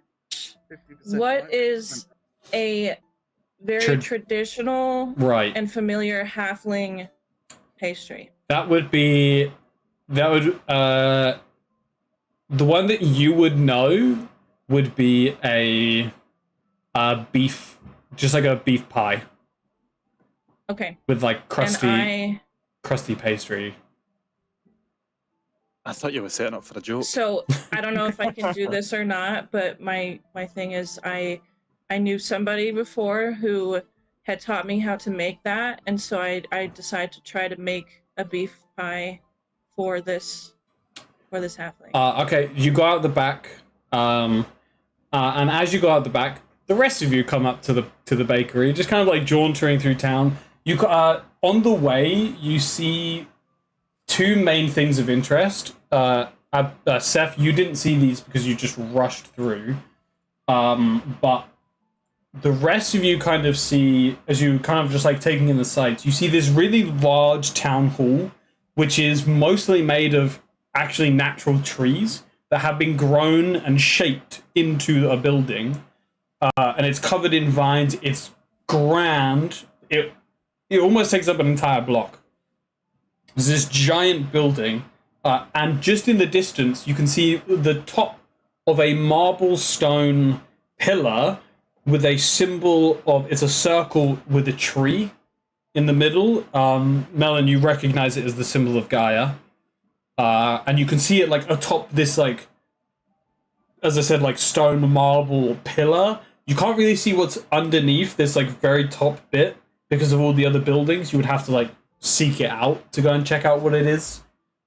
50% What right? is a very Trad- traditional Right. and familiar halfling pastry? That would the one that you would know would be a beef, just like a beef pie Okay. with like crusty And pastry. I thought you were setting up for a joke. So I don't know if I can do this or not, but my thing is I knew somebody before who had taught me how to make that, and so I decided to try to make a beef pie for this halfling. Okay, you go out the back, and as you go out the back, the rest of you come up to the bakery, just kind of like jauntering through town. You on the way, you see two main things of interest. Seth, you didn't see these because you just rushed through, but the rest of you kind of see, as you kind of just like taking in the sights, you see this really large town hall, which is mostly made of actually natural trees that have been grown and shaped into a building, and it's covered in vines. It's grand. It almost takes up an entire block. There's this giant building, and just in the distance, you can see the top of a marble stone pillar with a symbol of, it's a circle with a tree in the middle. Melon, you recognize it as the symbol of Gaia. And you can see it like atop this, like, as I said, like stone marble pillar. You can't really see what's underneath this like very top bit because of all the other buildings. You would have to like seek it out to go and check out what it is.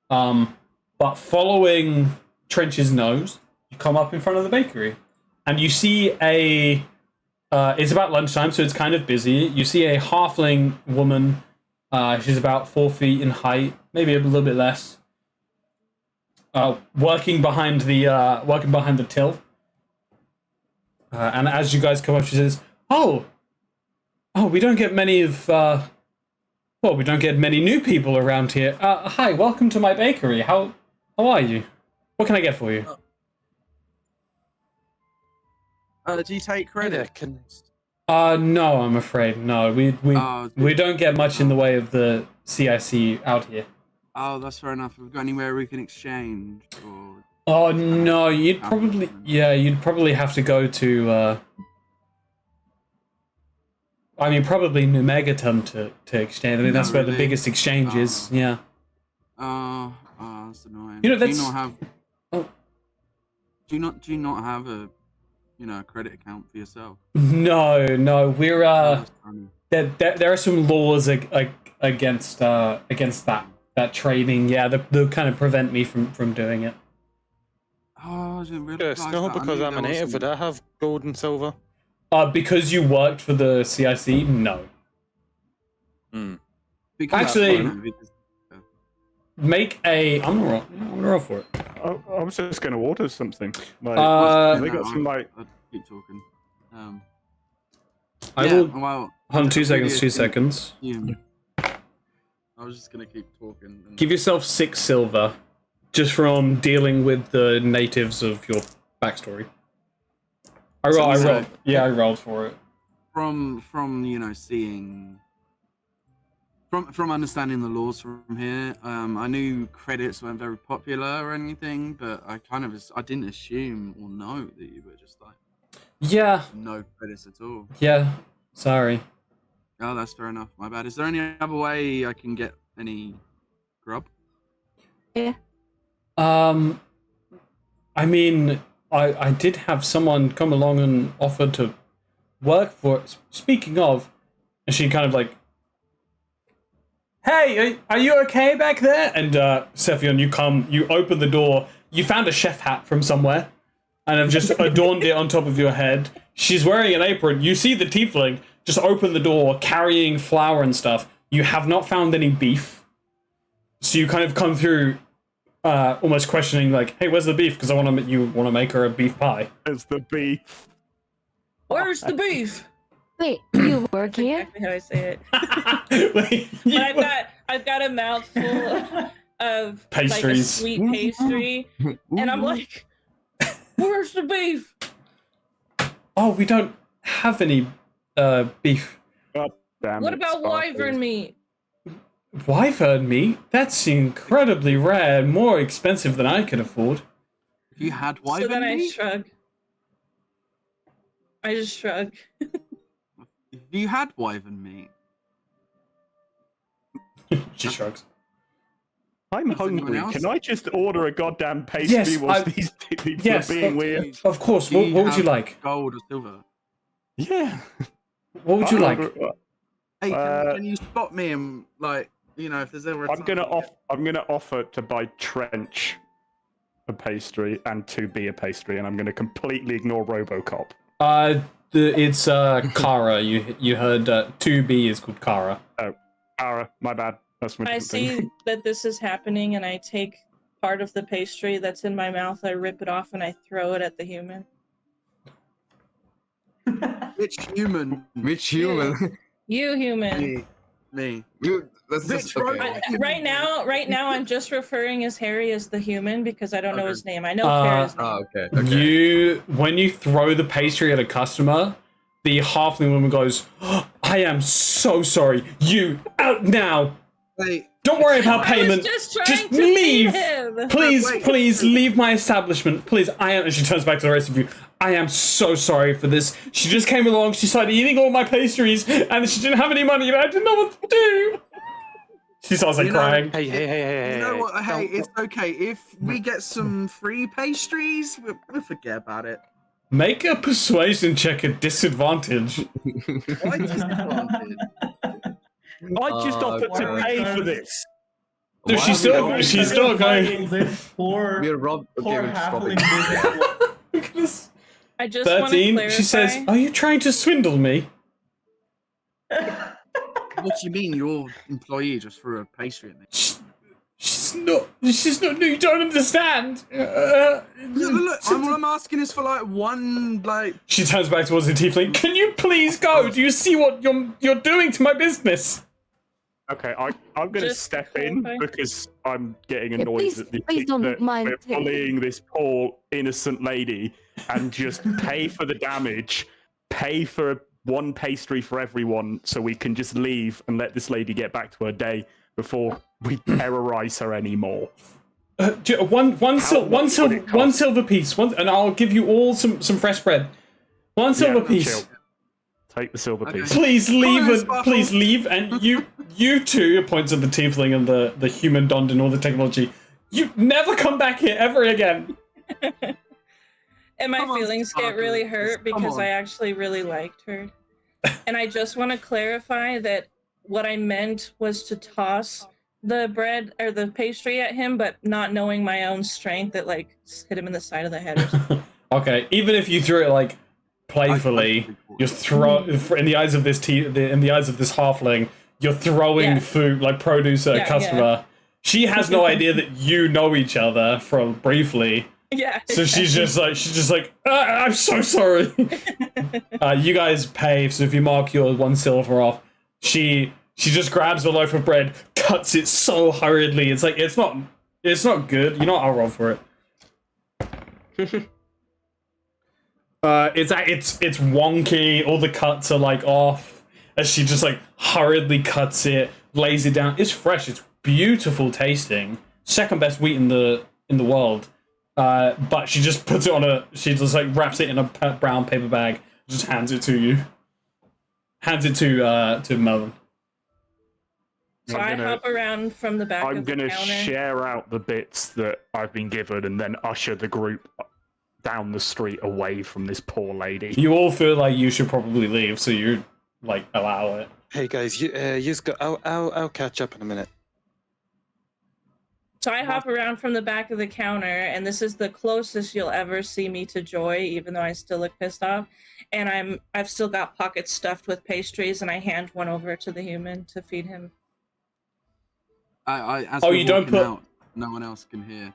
But following Trench's nose, you come up in front of the bakery and you see it's about lunchtime, so it's kind of busy. You see a halfling woman. She's about 4 feet in height, maybe a little bit less. Working behind the till. And as you guys come up, she says, "Oh, we don't get many we don't get many new people around here. Hi, welcome to my bakery. How are you? What can I get for you?" Do you take credit? No, I'm afraid. No, we don't get much in the way of the C.I.C. out here. Oh, that's fair enough. Have we got anywhere we can exchange? Or... Oh no, you'd probably have to go to probably New Megaton to exchange. I mean, that's where the biggest exchange is. Yeah. Oh, that's annoying. You know, that's... Do you not have? Oh. Do you not have a credit account for yourself? No, we're there are some laws against that trading. Yeah, they'll kind of prevent me from doing it. Oh, I didn't realize. Yes, no, because I'm a native. Would I have gold and silver? Because you worked for the C.I.C. No. Actually, make a. I'm gonna roll for it. I was just going to order something. Like, they got some like. I'll keep talking. I will. Hold on, 2 seconds. 2 seconds. Yeah. I was just gonna keep talking. Give yourself 6 silver, just from dealing with the natives of your backstory. I rolled. Yeah, I rolled for it. From seeing. From understanding the laws from here, I knew credits weren't very popular or anything, but I didn't assume or know that you were just like no credits at all. Yeah, sorry. Oh, that's fair enough. My bad. Is there any other way I can get any grub? Yeah. I mean, I did have someone come along and offer to work for it. Speaking of, and she kind of like, "Hey, are you okay back there?" And Sephion, you open the door. You found a chef hat from somewhere, and have just adorned it on top of your head. She's wearing an apron. You see the tiefling just open the door, carrying flour and stuff. You have not found any beef, so you kind of come through, almost questioning, like, "Hey, where's the beef?" Because you want to make her a beef pie. It's the beef. Where's the beef? Wait, you work That's here? exactly how I say it. But I've got a mouthful of pastries, like a sweet pastry, and I'm like, "Where's the beef?" Oh, we don't have any beef. Damn What it, about Sparkles. wyvern meat? Wyvern meat? That's incredibly rare, more expensive than I could afford. If you had So wyvern then I meat, shrug. I just shrug. if you had wyvern meat, She shrugs. I'm Does anyone hungry. else? Can I just order a goddamn pastry Yes, whilst these two people yes, are being weird? Of course. do What would you have like? Gold or silver? Yeah. What would you I'll like? order- Hey, Uh, can you spot me and like if there's ever a I'm gonna time- I'm gonna offer to buy Trench a pastry and 2B a pastry, and I'm gonna completely ignore RoboCop. It's Kara. You heard 2B is called Kara. Ara, my bad. That's my I different thing. see that this is happening, and I take part of the pastry that's in my mouth, I rip it off, and I throw it at the human. Which human? Which human? You human. Me. That's Which okay. robot? Right now, I'm just referring as Harry as the human because I don't know his name. I know Uh, Kara's name. Oh, okay. When you throw the pastry at a customer, the halfling woman goes, "Oh, I am so sorry. You out now. Wait, Don't worry about I was payment. just trying Just to feed leave. him. Please, Wait. please leave my establishment. Please, I am." And she turns back to the rest of you. I am so sorry for this. She just came along. She started eating all my pastries, and she didn't have any money, and I didn't know what to do. She starts like You know- crying. Hey. you know what? Hey, Don't- it's okay. If we get some free pastries, we'll forget about it. Make a persuasion check at disadvantage. Why disadvantage? I just offered to God. pay for this. Dude, Why she's are we still going- going. This poor, We're robbed. poor Okay, stop halfling it. business. I just want to 13. clarify. She says, "Are you trying to swindle me?" What do you mean your employee just threw a pastry at me? She's not. No, you don't understand. Look, all I'm asking is for like one She turns back towards the tiefling. Can you please go? Do you see what you're doing to my business? Okay, I'm gonna Just step in clarify. because I'm getting Yeah, annoyed please- that, the, please don't that mind we're him. bullying this poor innocent lady and just pay for the damage, pay for one pastry for everyone, so we can just leave and let this lady get back to her day before we terrorize her anymore. One cost? silver piece. And I'll give you all some fresh bread. One silver piece. Chill. Take the silver Okay. piece. Please leave. Come on, Sparkle. Please leave. And you two, points at the tiefling and the human donned in all the technology. You never come back here ever again. And my Come on, feelings get Sparkle. really hurt Come because on. I actually really liked her. And I just want to clarify that what I meant was to toss the bread or the pastry at him, but not knowing my own strength, that like hit him in the side of the head or something. Okay, even if you threw it like playfully, you're in the eyes of this in the eyes of this halfling, you're throwing Yeah. food like produce at a Yeah, customer. yeah. She has no idea that you know each other from briefly. Yeah. So she's just like, I'm so sorry. You guys pay, so if you mark your 1 silver off, she just grabs a loaf of bread, cuts it so hurriedly. It's like it's not good. You know what? I'll roll for it. It's wonky. All the cuts are like off. As she just like hurriedly cuts it, lays it down. It's fresh. It's beautiful tasting. Second best wheat in the world. But she just puts it she just like wraps it in a brown paper bag, just hands it to you. Hands it to Melvin. So I hop around from the back I'm of the gonna counter. share out the bits that I've been given and then usher the group down the street away from this poor lady. You all feel like you should probably leave, so you like allow it. Hey guys, you've got. I'll catch up in a minute. So I hop around from the back of the counter, and this is the closest you'll ever see me to Joy, even though I still look pissed off. And I've still got pockets stuffed with pastries, and I hand one over to the human to feed him. As Oh, we're you don't walking put- out, no one else can hear.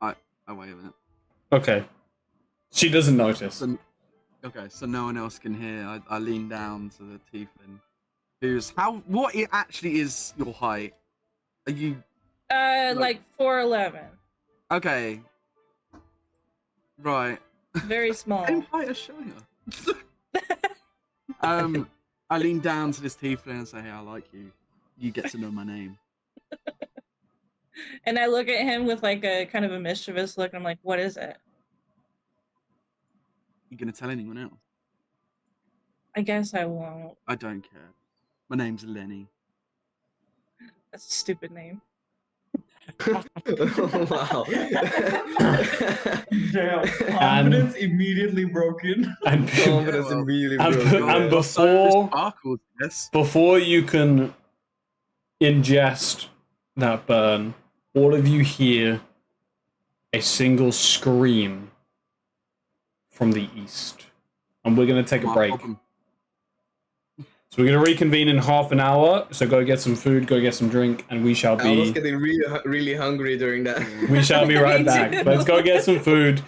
Oh wait a minute. Okay. She doesn't notice. So no one else can hear. I lean down to the tiefling, what it actually is your height? Are you Like 4'11", okay? Right. very small. Same height as Shia. I lean down to this tiefling and say, "Hey, I like you. You get to know my name." And I look at him with like a kind of a mischievous look. And I'm like, what is it? You gonna tell anyone else? I guess I won't. I don't care. My name's Lenny. That's a stupid name. Wow. Damn, confidence immediately broken. And, Confidence immediately and, broken. and there. before you can ingest that burn, all of you hear a single scream from the east. And we're going to take a break. So we're going to reconvene in half an hour. So go get some food, go get some drink, and we shall be... I was getting really hungry during that. We shall be right back. Let's go get some food,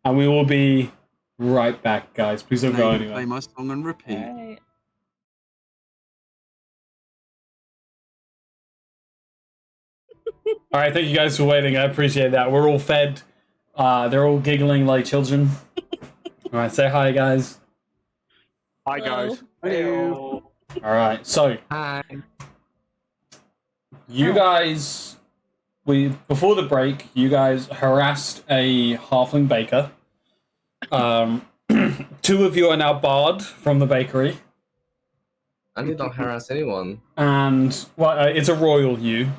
and we will be right back, guys. Please don't go anywhere. Play my song and repeat. Right. All right, thank you guys for waiting. I appreciate that. We're all fed. They're all giggling like children. All right, say hi, guys. Hi, guys. Hello. All right, so Hi. you guys, before the break, you guys harassed a halfling baker. 2 of you are now barred from the bakery, I did not harass anyone. and well, it's a royal you.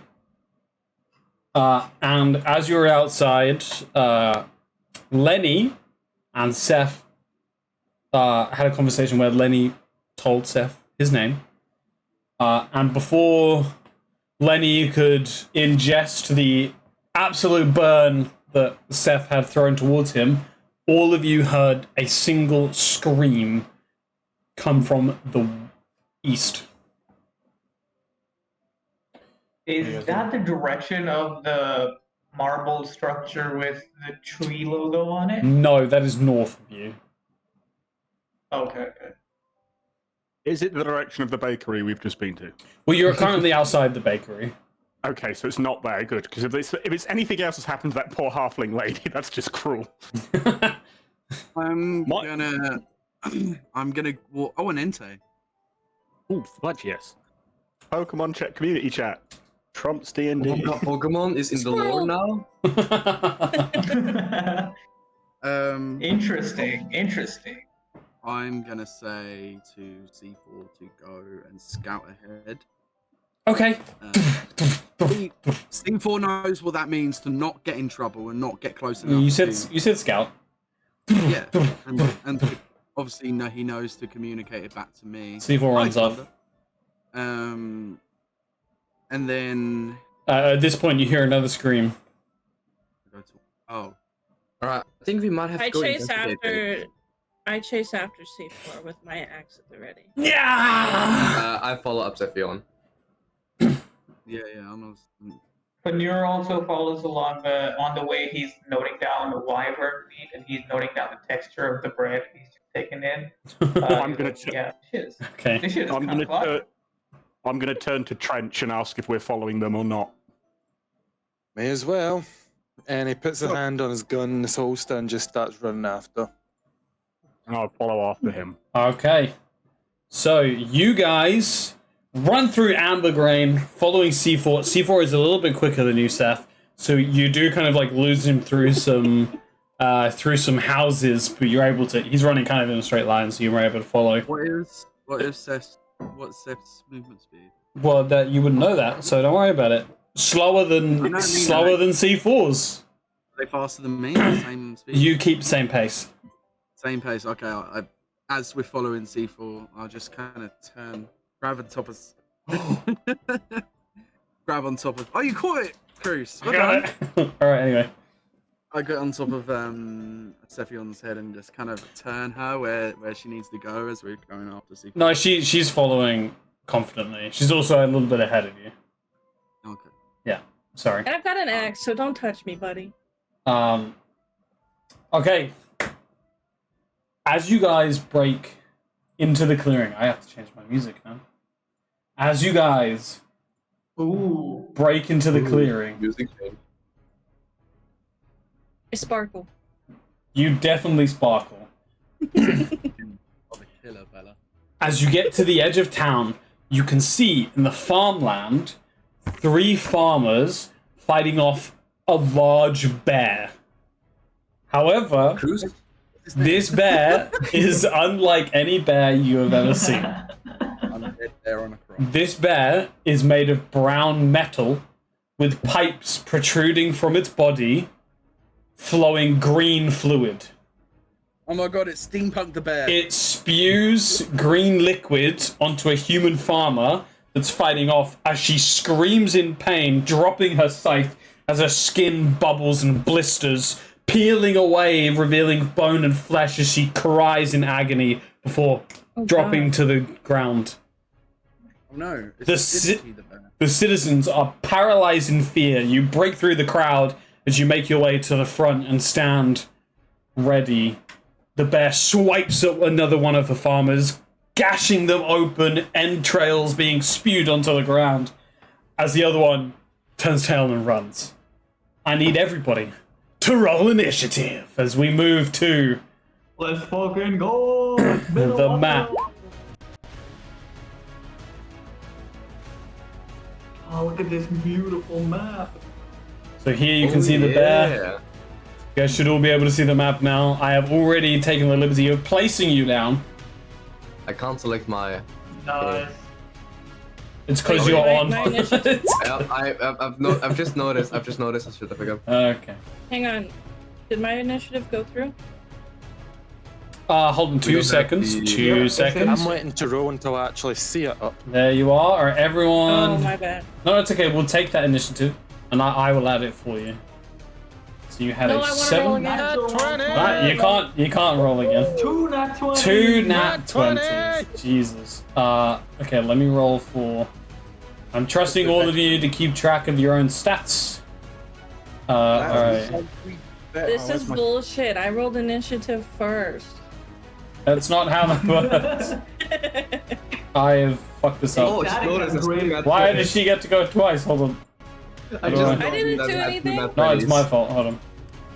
And as you're outside, Lenny and Seth had a conversation where Lenny told Seth his name. And before Lenny could ingest the absolute burn that Seth had thrown towards him, all of you heard a single scream come from the east. Is that the direction of the marble structure with the tree logo on it? No, that is north of you. Okay. Is it the direction of the bakery we've just been to? Well, you're currently outside the bakery. Okay, so it's not very good, because if it's anything else that's happened to that poor halfling lady, that's just cruel. I'm What? gonna. Well, oh, an Entei. Ooh, fudge, yes. Pokemon check community chat. Trumps D&D. Pokemon is in the lore now. Interesting. I'm gonna say to C4 to go and scout ahead. Okay. C4 knows what that means to not get in trouble and not get close enough. You said scout. Yeah, and obviously he knows to communicate it back to me. C4 runs off. And then at this point, you hear another scream. Oh, All right, I think we might have to I go chase investigate it. after C4 with my axe at the ready. Yeah. I follow up Zephion. yeah, almost. Panur also follows along on the way. He's noting down the wyvern meat and he's noting down the texture of the bread he's taken in. I'm gonna cheers. Okay. This shit is I'm kind of fun. gonna turn to Trench and ask if we're following them or not. May as well. And he puts his hand on his gun in his holster and just starts running after. And I'll follow after him. Okay. So you guys run through Ambergrain, following C4. C4 is a little bit quicker than you, Seth. So you do kind of like lose him through some houses, but you're able to. He's running kind of in a straight line, so you were able to follow. What's Seth's movement speed? Well, that you wouldn't know that, so don't worry about it. Slower than C4's. Are they faster than me? Same speed. You keep the same pace. Same pace. Okay. As we're following C4, I'll just kind of turn, grab on top of. Grab on top of. Oh, you caught it, Cruz. I got it. All right. Anyway. I get on top of Sephion's head and just kind of turn her where she needs to go as we're going after C4. No, she's following confidently. She's also a little bit ahead of you. Okay. Yeah. Sorry. And I've got an axe, so don't touch me, buddy. Okay. As you guys break into the clearing, I have to change my music now. As you guys break into the clearing, Music change. I sparkle. you definitely sparkle. Killer, Bella. As you get to the edge of town, you can see in the farmland 3 farmers fighting off a large bear. However, this bear is unlike any bear you have ever seen. This bear is made of brown metal with pipes protruding from its body, flowing green fluid. Oh my god, it's Steampunk the Bear. It spews green liquid onto a human farmer that's fighting off as she screams in pain, dropping her scythe as her skin bubbles and blisters, peeling away, revealing bone and flesh as she cries in agony before dropping to the ground. Oh no, The citizens are paralyzed in fear. You break through the crowd as you make your way to the front and stand ready. The bear swipes at another one of the farmers, gashing them open, entrails being spewed onto the ground, as the other one turns tail and runs. I need everybody to roll initiative as we move to Let's fucking go! It's been a the while. map. Oh, look at this beautiful map. So here you can see the bear. You guys should all be able to see the map now. I have already taken the liberty of placing you down. I can't select my. Nice. It's because you're on. My initiative. I've just noticed. I should have forgot. Okay. Hang on. Did my initiative go through? Hold on 2 seconds. the- 2 seconds. I'm waiting to roll until I actually see it up. There you are. Alright, Oh, everyone. my bad. No, it's okay. We'll take that initiative, and I will add it for you. So you had No, a I want to 7. roll again. Right, you can't roll again. 2 nat 20. 2 nat 20s. Jesus. Okay, let me roll for. I'm trusting all of you to keep track of your own stats. Alright. This is bullshit. I rolled initiative first. That's not how that works. I have fucked this Oh, up. just noticed. it's two nat Why 20s. did she get to go twice? Hold on. I just I didn't do anything. No, it's my fault. Hold on.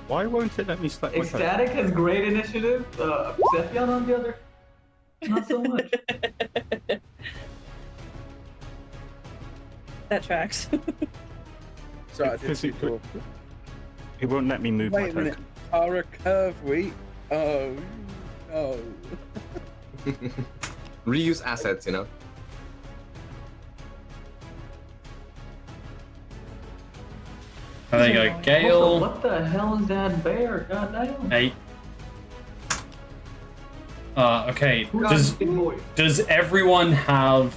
Why won't it let me select my character? Ecstatic has great initiative. Zephion on the other, not so much. That tracks. So I did Physically, it won't let me move my Wait a minute. token. Are a curve week? Oh no. Reuse assets, you know. There you go. Gale. What the hell is that bear? Goddamn. 8. Okay. Who's big boy? Does everyone have?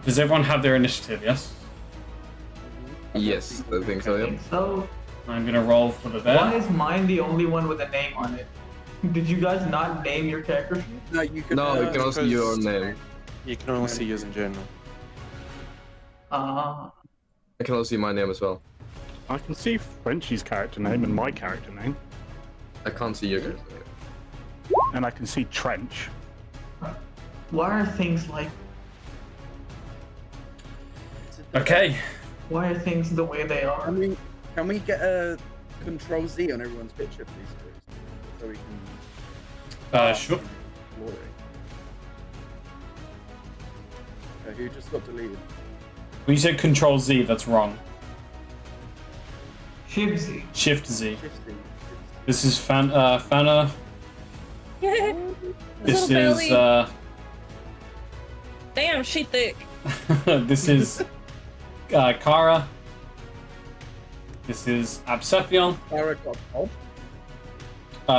Does everyone have their initiative? Yes. Yes, I think so. I Yeah. think so. I'm gonna roll for the Why bear. is mine the only one with a name on it? Did you guys not name your character sheet? No, you can. No, you can also because- your name. You can only see yours in general. Ah. I can also see my name as well. I can see Frenchie's character name and my character name, I can't see your character name. and I can see Trench. Why are things like? Okay. Why are things the way they are? Can we get a Control Z on everyone's picture, please, so we can. Sure. Glory. Okay, who just got deleted? When you said Control Z, that's wrong. Shibsy. Shift Z. 50. This is Fana. This Little is belly. Damn, she thick. this is Kara. This is Absephion. Sarah got off.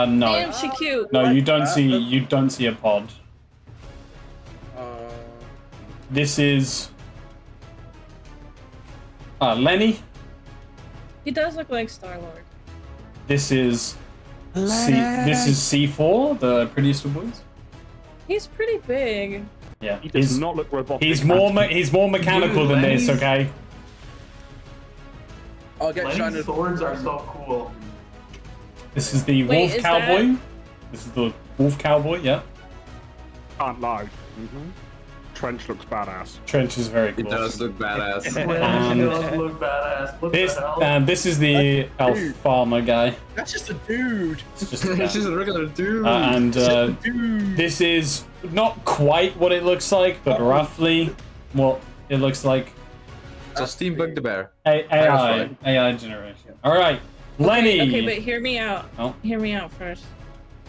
No. Damn, she cute. No, you don't see a pod. This is Lenny. He does look like Star-Lord. This is this is C4, the prettiest of boys. He's pretty big. Yeah, He does not look robotic. he's more mechanical than this. Lenny's- Okay. I'll get Lenny's China. swords are so cool. This is the Wait, wolf is cowboy. that- This is the wolf cowboy. Yeah. Can't lie. Trench looks badass. Trench is very It cool. does look badass. Lenny does look badass. What This the hell? this is the elf farmer guy. That's just a dude. It's just a It's guy. just a regular dude. And Dude. this is not quite what it looks like, but roughly what it looks like. So Steampunk the bear. AI generation. All right, Lenny. Okay, but hear me out. Oh. Hear me out first.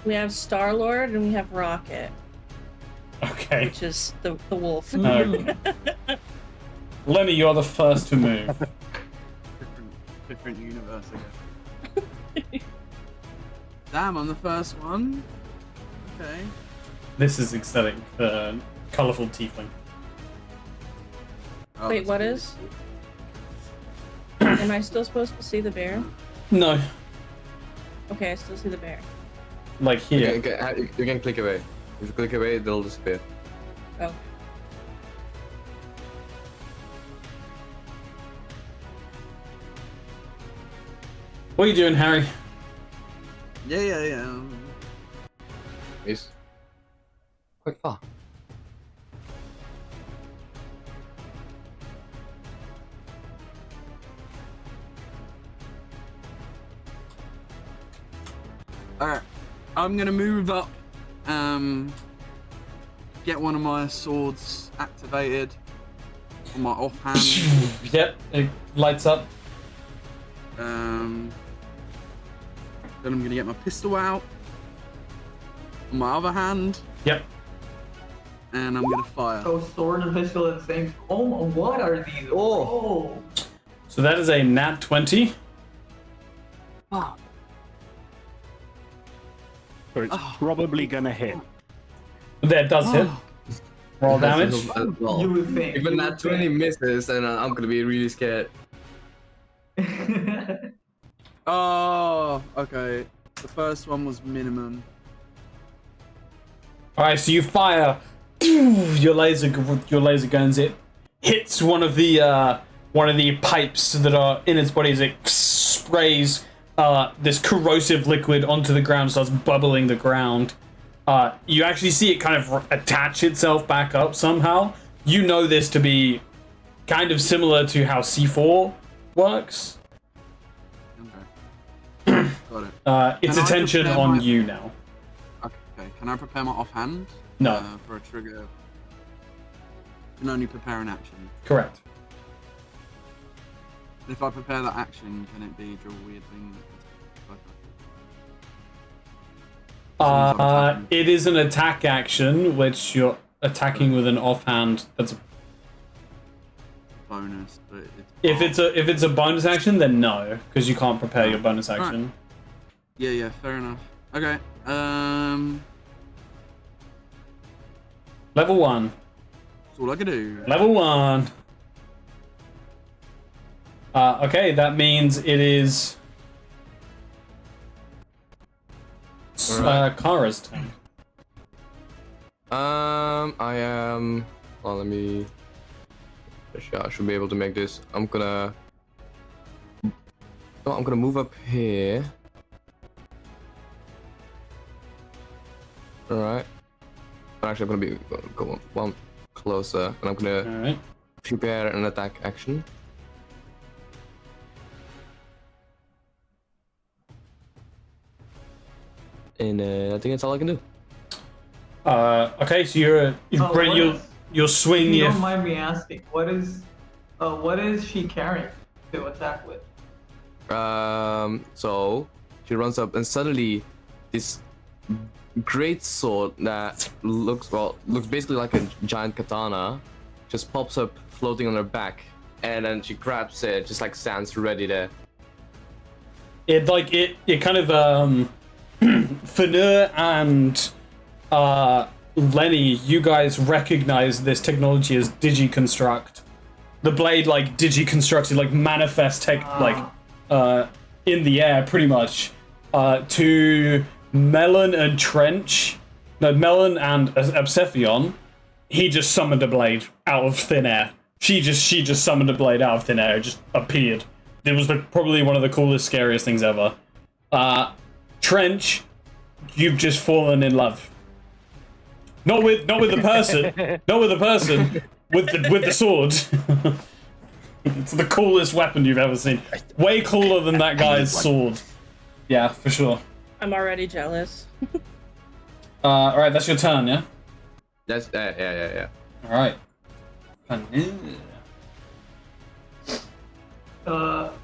We have Star-Lord and we have Rocket, Okay. which is the wolf. Okay. Lenny, you're the first to move. Different universe again. Damn, I'm the first one. Okay. This is aesthetic. Colorful tiefling. Oh, Wait, that's what cool. is? Am I still supposed to see the bear? No, Okay, I still see the bear. like here. You can click away. If you click away, they'll disappear. Oh. What are you doing, Harry? Yeah. Yes. Quite far. Alright. I'm gonna move up. Get one of my swords activated on my offhand. Yep, it lights up. Then I'm gonna get my pistol out on my other hand, Yep. and I'm gonna fire. So sword and pistol at the same. Oh, what are these? Oh. So that is a nat 20. Oh, So it's probably gonna hit. That does hit. Roll damage. You would think. Even that 20 misses, and I'm gonna be really scared. oh, okay. The first one was minimum. All right, so you fire your laser guns. It hits one of the pipes that are in its body as it sprays this corrosive liquid onto the ground, starts bubbling the ground. You actually see it kind of attach itself back up somehow. You know this to be kind of similar to how C4 works. Okay. Got it. Its Can I attention prepare on my- you now. Okay, can I prepare my offhand? No. For a trigger. Can only prepare an action. Correct. If I prepare that action, can it be a weird thing? It is an attack action, which you're attacking with an offhand. That's a, Bonus, but it's if it's a bonus action, then no, because you can't prepare your bonus action. Yeah, fair enough. Okay. Level 1. That's all I can do. Level 1. Okay, that means it is Kara's turn. I am. Well, let me. I should be able to make this. I'm gonna move up here. All right. Actually, I'm gonna go one closer, and I'm gonna All right. prepare an attack action. And I think that's all I can do. Okay, so you'll swing If you your. don't mind me asking, what is she carrying to attack with? So she runs up, and suddenly this great sword that looks basically like a giant katana just pops up floating on her back, and then she grabs it, just like stands ready there. It kind of Fanur and Lenny, you guys recognize this technology as digiconstruct. The blade digiconstructed, manifest tech, in the air, pretty much. To Melon and Melon and Obsephion, he just summoned a blade out of thin air. She just summoned a blade out of thin air. It just appeared. It was probably one of the coolest, scariest things ever. Trench, you've just fallen in love. Not with the person, with the sword. It's the coolest weapon you've ever seen. Way cooler than that guy's sword. Yeah, for sure. I'm already jealous. All right, that's your turn, yeah. That's yeah. All right.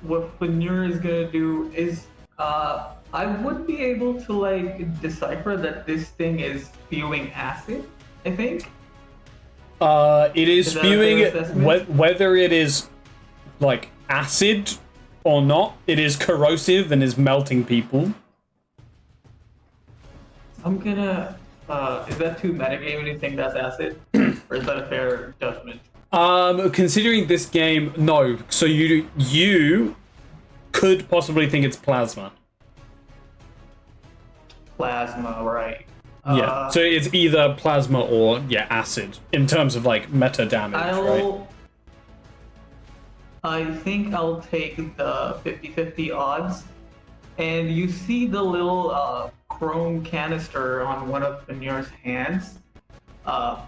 what Fanur is gonna do is, I would be able to like decipher that this thing is spewing acid. I think. It is Is that a spewing fair assessment? whether it is like acid or not. It is corrosive and is melting people. I'm gonna. Is that too metagame? Do you think that's acid, or is that a fair judgment? Considering this game, no. So you could possibly think it's plasma. Plasma, right? Yeah. So it's either plasma or acid in terms of like meta damage, right? I think I'll take the 50-50 odds. And you see the little chrome canister on one of Fanur's hands. On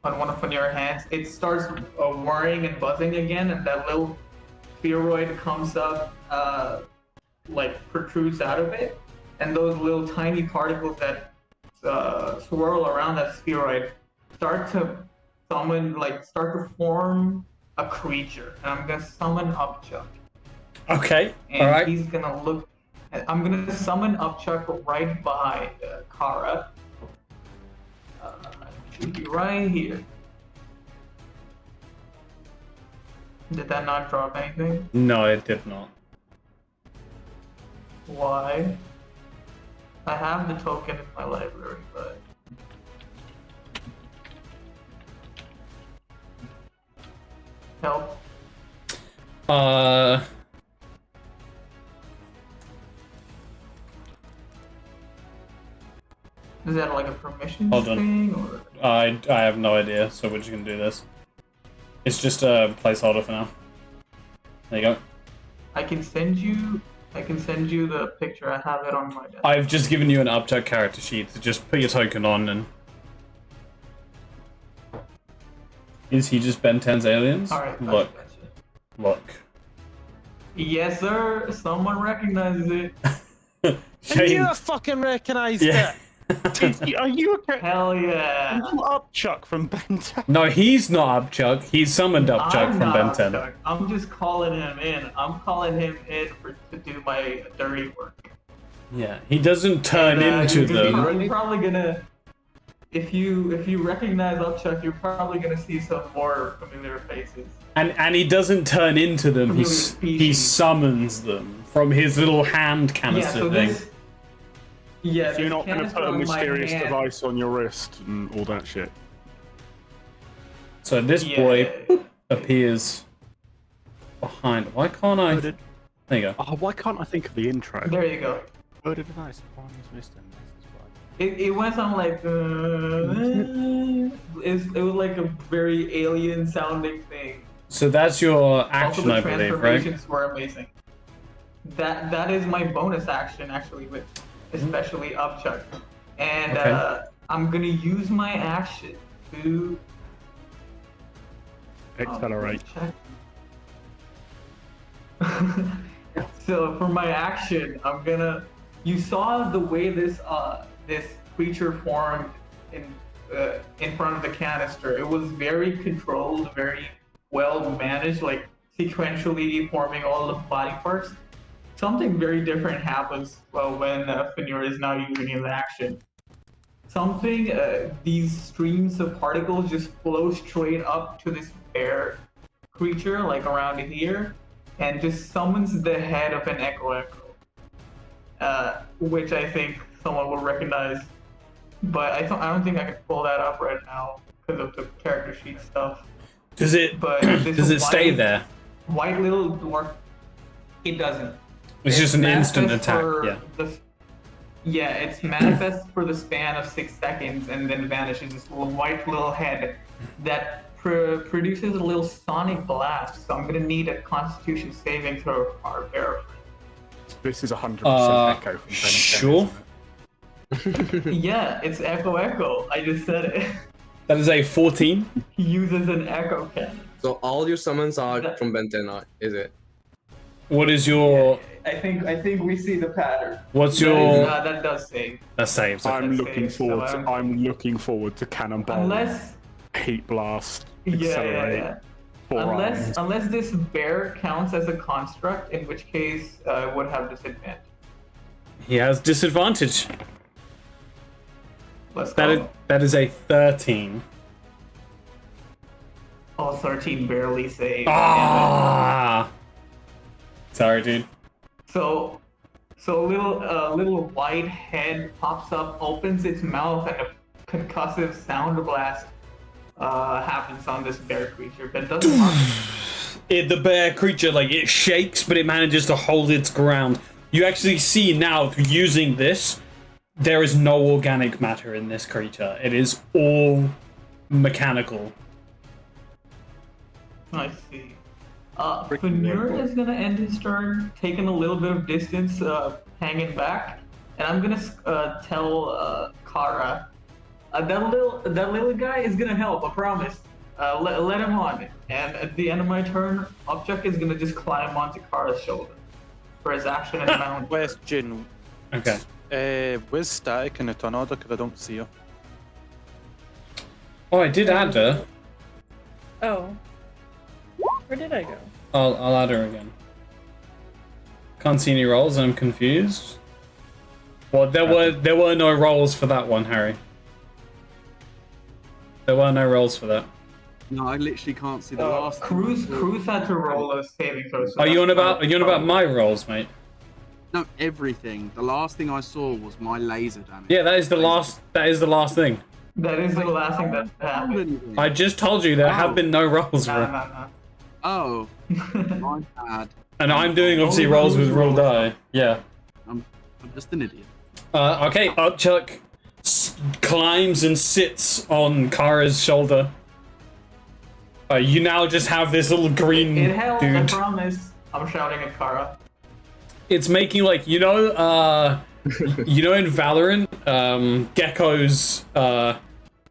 one of Fanur's hands, it starts whirring and buzzing again, and that little spheroid comes up, like protrudes out of it. And those little tiny particles that swirl around that spheroid start to form a creature. And I'm gonna summon Upchuck. Okay. And all right. he's gonna look. I'm gonna summon Upchuck right behind Kara. Should be right here. Did that not drop anything? No, it did not. Why? I have the token in my library, but help. Is that like a permission Hold on. thing, or? I have no idea, so we're just gonna do this. It's just a placeholder for now. There you go. I can send you the picture. I have it on my desk. I've just given you an Upchuck character sheet, so just put your token on and... Is he just Ben 10's aliens? Alright, Look. gotcha. Look. Yes, sir. Someone recognizes it. And you fucking recognised Yeah. it! Are you a Hell yeah. Upchuck from Ben 10? No, he's not Upchuck. He's summoned Upchuck I'm from not Ben 10. Upchuck. I'm just calling him in. I'm calling him in to do my dirty work. Yeah, he doesn't turn into them. You're probably gonna, if you recognize Upchuck, you're probably gonna see some more familiar faces. And he doesn't turn into them. He summons them from his little hand canister thing. Yeah, So you're not going to canister put a on my mysterious hand. device on your wrist and all that shit. So this boy appears behind. Why can't I? There you go. Oh, why can't I think of the intro? There you go. Oh, device. It went on like it was like a very alien sounding thing. So that's your Also, action, the I believe, right? transformations were amazing. That is my bonus action actually, with especially Upchuck, and Okay. I'm gonna use my action to Accelerate. So for my action, I'm gonna. You saw the way this creature formed in front of the canister. It was very controlled, very well managed, like sequentially forming all the body parts. Something very different happens when Fanur is now using his action. These streams of particles just flow straight up to this bear creature, like around here, and just summons the head of an echo, which I think someone will recognize. But I don't think I can pull that up right now because of the character sheet stuff. Does it? But Does it stay there? White little dwarf. It doesn't. It's just an instant manifest attack. for Yeah. it's manifest for the span of 6 seconds and then vanishes. This white little head that produces a little sonic blast. So I'm gonna need a Constitution saving throw for our bear. This is 100% Echo from Ben 10. Sure. Yeah, it's Echo. I just said it. That is a 14. He uses an Echo cannon. So all your summons are from Ben 10, is it? What is your? I think we see the pattern. What's your? That does save. That saves. Okay. I'm looking safe, so forward. I'm looking forward to Cannonball, Unless Heat Blast, yeah. Accelerate, Unless this bear counts as a construct, in which case it would have disadvantage. He has disadvantage. Let's go. That is a 13. Oh, 13 barely saved. Ah! Sorry, dude. So a little white head pops up, opens its mouth, and a concussive sound blast happens on this bear creature, but it doesn't harm it. The bear creature, like, it shakes, but it manages to hold its ground. You actually see now, using this, there is no organic matter in this creature. It is all mechanical. I see. Vanir is gonna end his turn, taking a little bit of distance, hanging back, and I'm gonna tell Kara, that little guy is gonna help. I promise. Let him on. And at the end of my turn, Upchuck is gonna just climb onto Kara's shoulder for his action and mount. Question. Okay. Where's Static in the turn order? Because I don't see her. Oh, I did add her. Oh. Where did I go? I'll add her again. Can't see any rolls, and I'm confused. Well, there were no rolls for that one, Harry. There were no rolls for that. No, I literally can't see the last. Cruz had to roll a saving throw. So Are you on about my rolls, mate? No, everything. The last thing I saw was my laser damage. Yeah, that is the last thing. That is the last thing that happened. I just told you there have been no rolls for it. No. Oh, my bad. And I'm doing obviously rolls with roll die. Yeah. I'm just an idiot. Okay, Upchuck climbs and sits on Kara's shoulder. You now just have this little green It helps, I dude. promise. I'm shouting at Kara. It's making like in Valiriun, Gecko's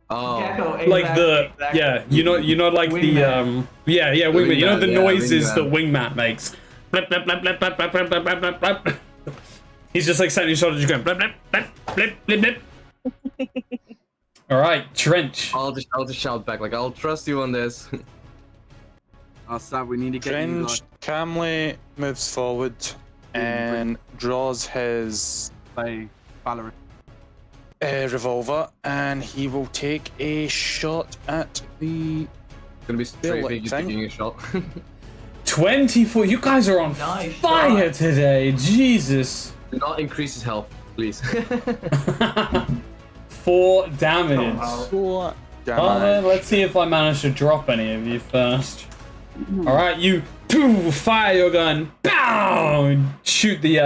Gecko, like the exactly. yeah, you know like Wingman. the wingman. You know the Wingman, noises wingman. that wingman makes. Blip, blip, blip, blip, blip, blip, blip, blip, blip, blip, blip. He's just like sitting on your shoulder, just going blip, blip, blip, blip, blip, blip. All right, Trench. I'll just shout back like I'll trust you on this. Sam, we need to get you. Trench calmly moves forward and draws his Play Valiriun. revolver, and he will take a shot at the. Gonna be straight like just thing. taking a shot. 24. You guys are on Nice fire shot. today. Jesus. Do not increase his health, please. 4 damage. Oh, Four Well, then, damage. let's see if I manage to drop any of you first. Alright, you fire your gun. Bow! Shoot the,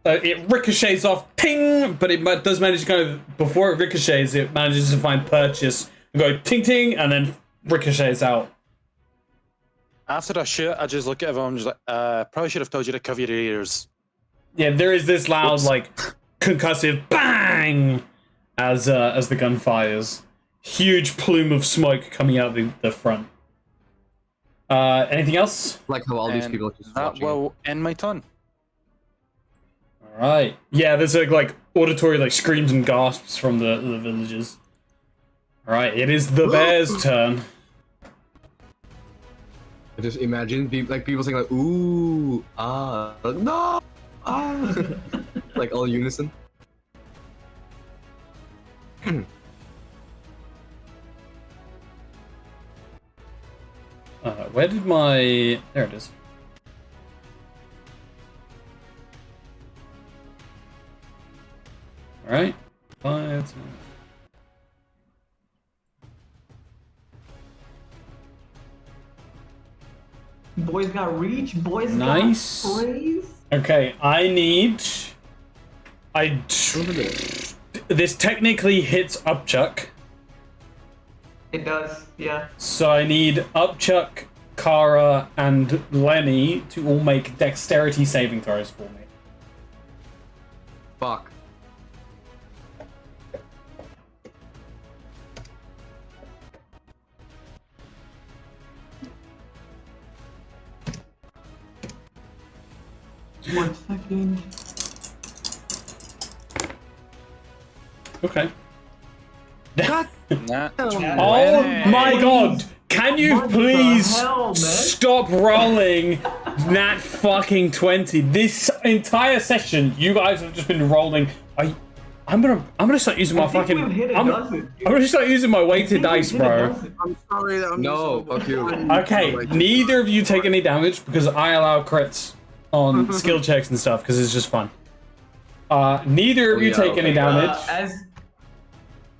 it ricochets off, ting! But it does manage to kind of, before it ricochets, it manages to find purchase and go ting ting, and then ricochets out. After I shoot, I just look at everyone. I'm just like, probably should have told you to cover your ears. Yeah, there is this loud, Oops. like, concussive bang as the gun fires. Huge plume of smoke coming out the front. Anything else? Like how all these And people are just that watching. will end my turn. All right. Yeah, there's like auditory like screams and gasps from the villagers. All right, it is the bear's turn. I just imagine people saying like ooh, ah, like, no, ah, like all unison. Where did my... There it is. All right. 5, 10. boys got reach. Boys Nice. got praise. Okay, I need... This technically hits Upchuck. It does, yeah. So I need Upchuck, Kara, and Lenny to all make dexterity saving throws for me. Fuck. One second. Okay. Nat Oh my god! Can you What the please hell, man? stop rolling nat fucking 20? This entire session, you guys have just been rolling. I'm gonna start using my I think fucking. we've hit a I'm dozen. gonna start using my weighted I dice, think we've hit a bro. dozen. I'm sorry that I'm No, using fuck you. Okay, neither of you take any damage because I allow crits on skill checks and stuff because it's just fun. Neither of you yeah, take any okay. damage.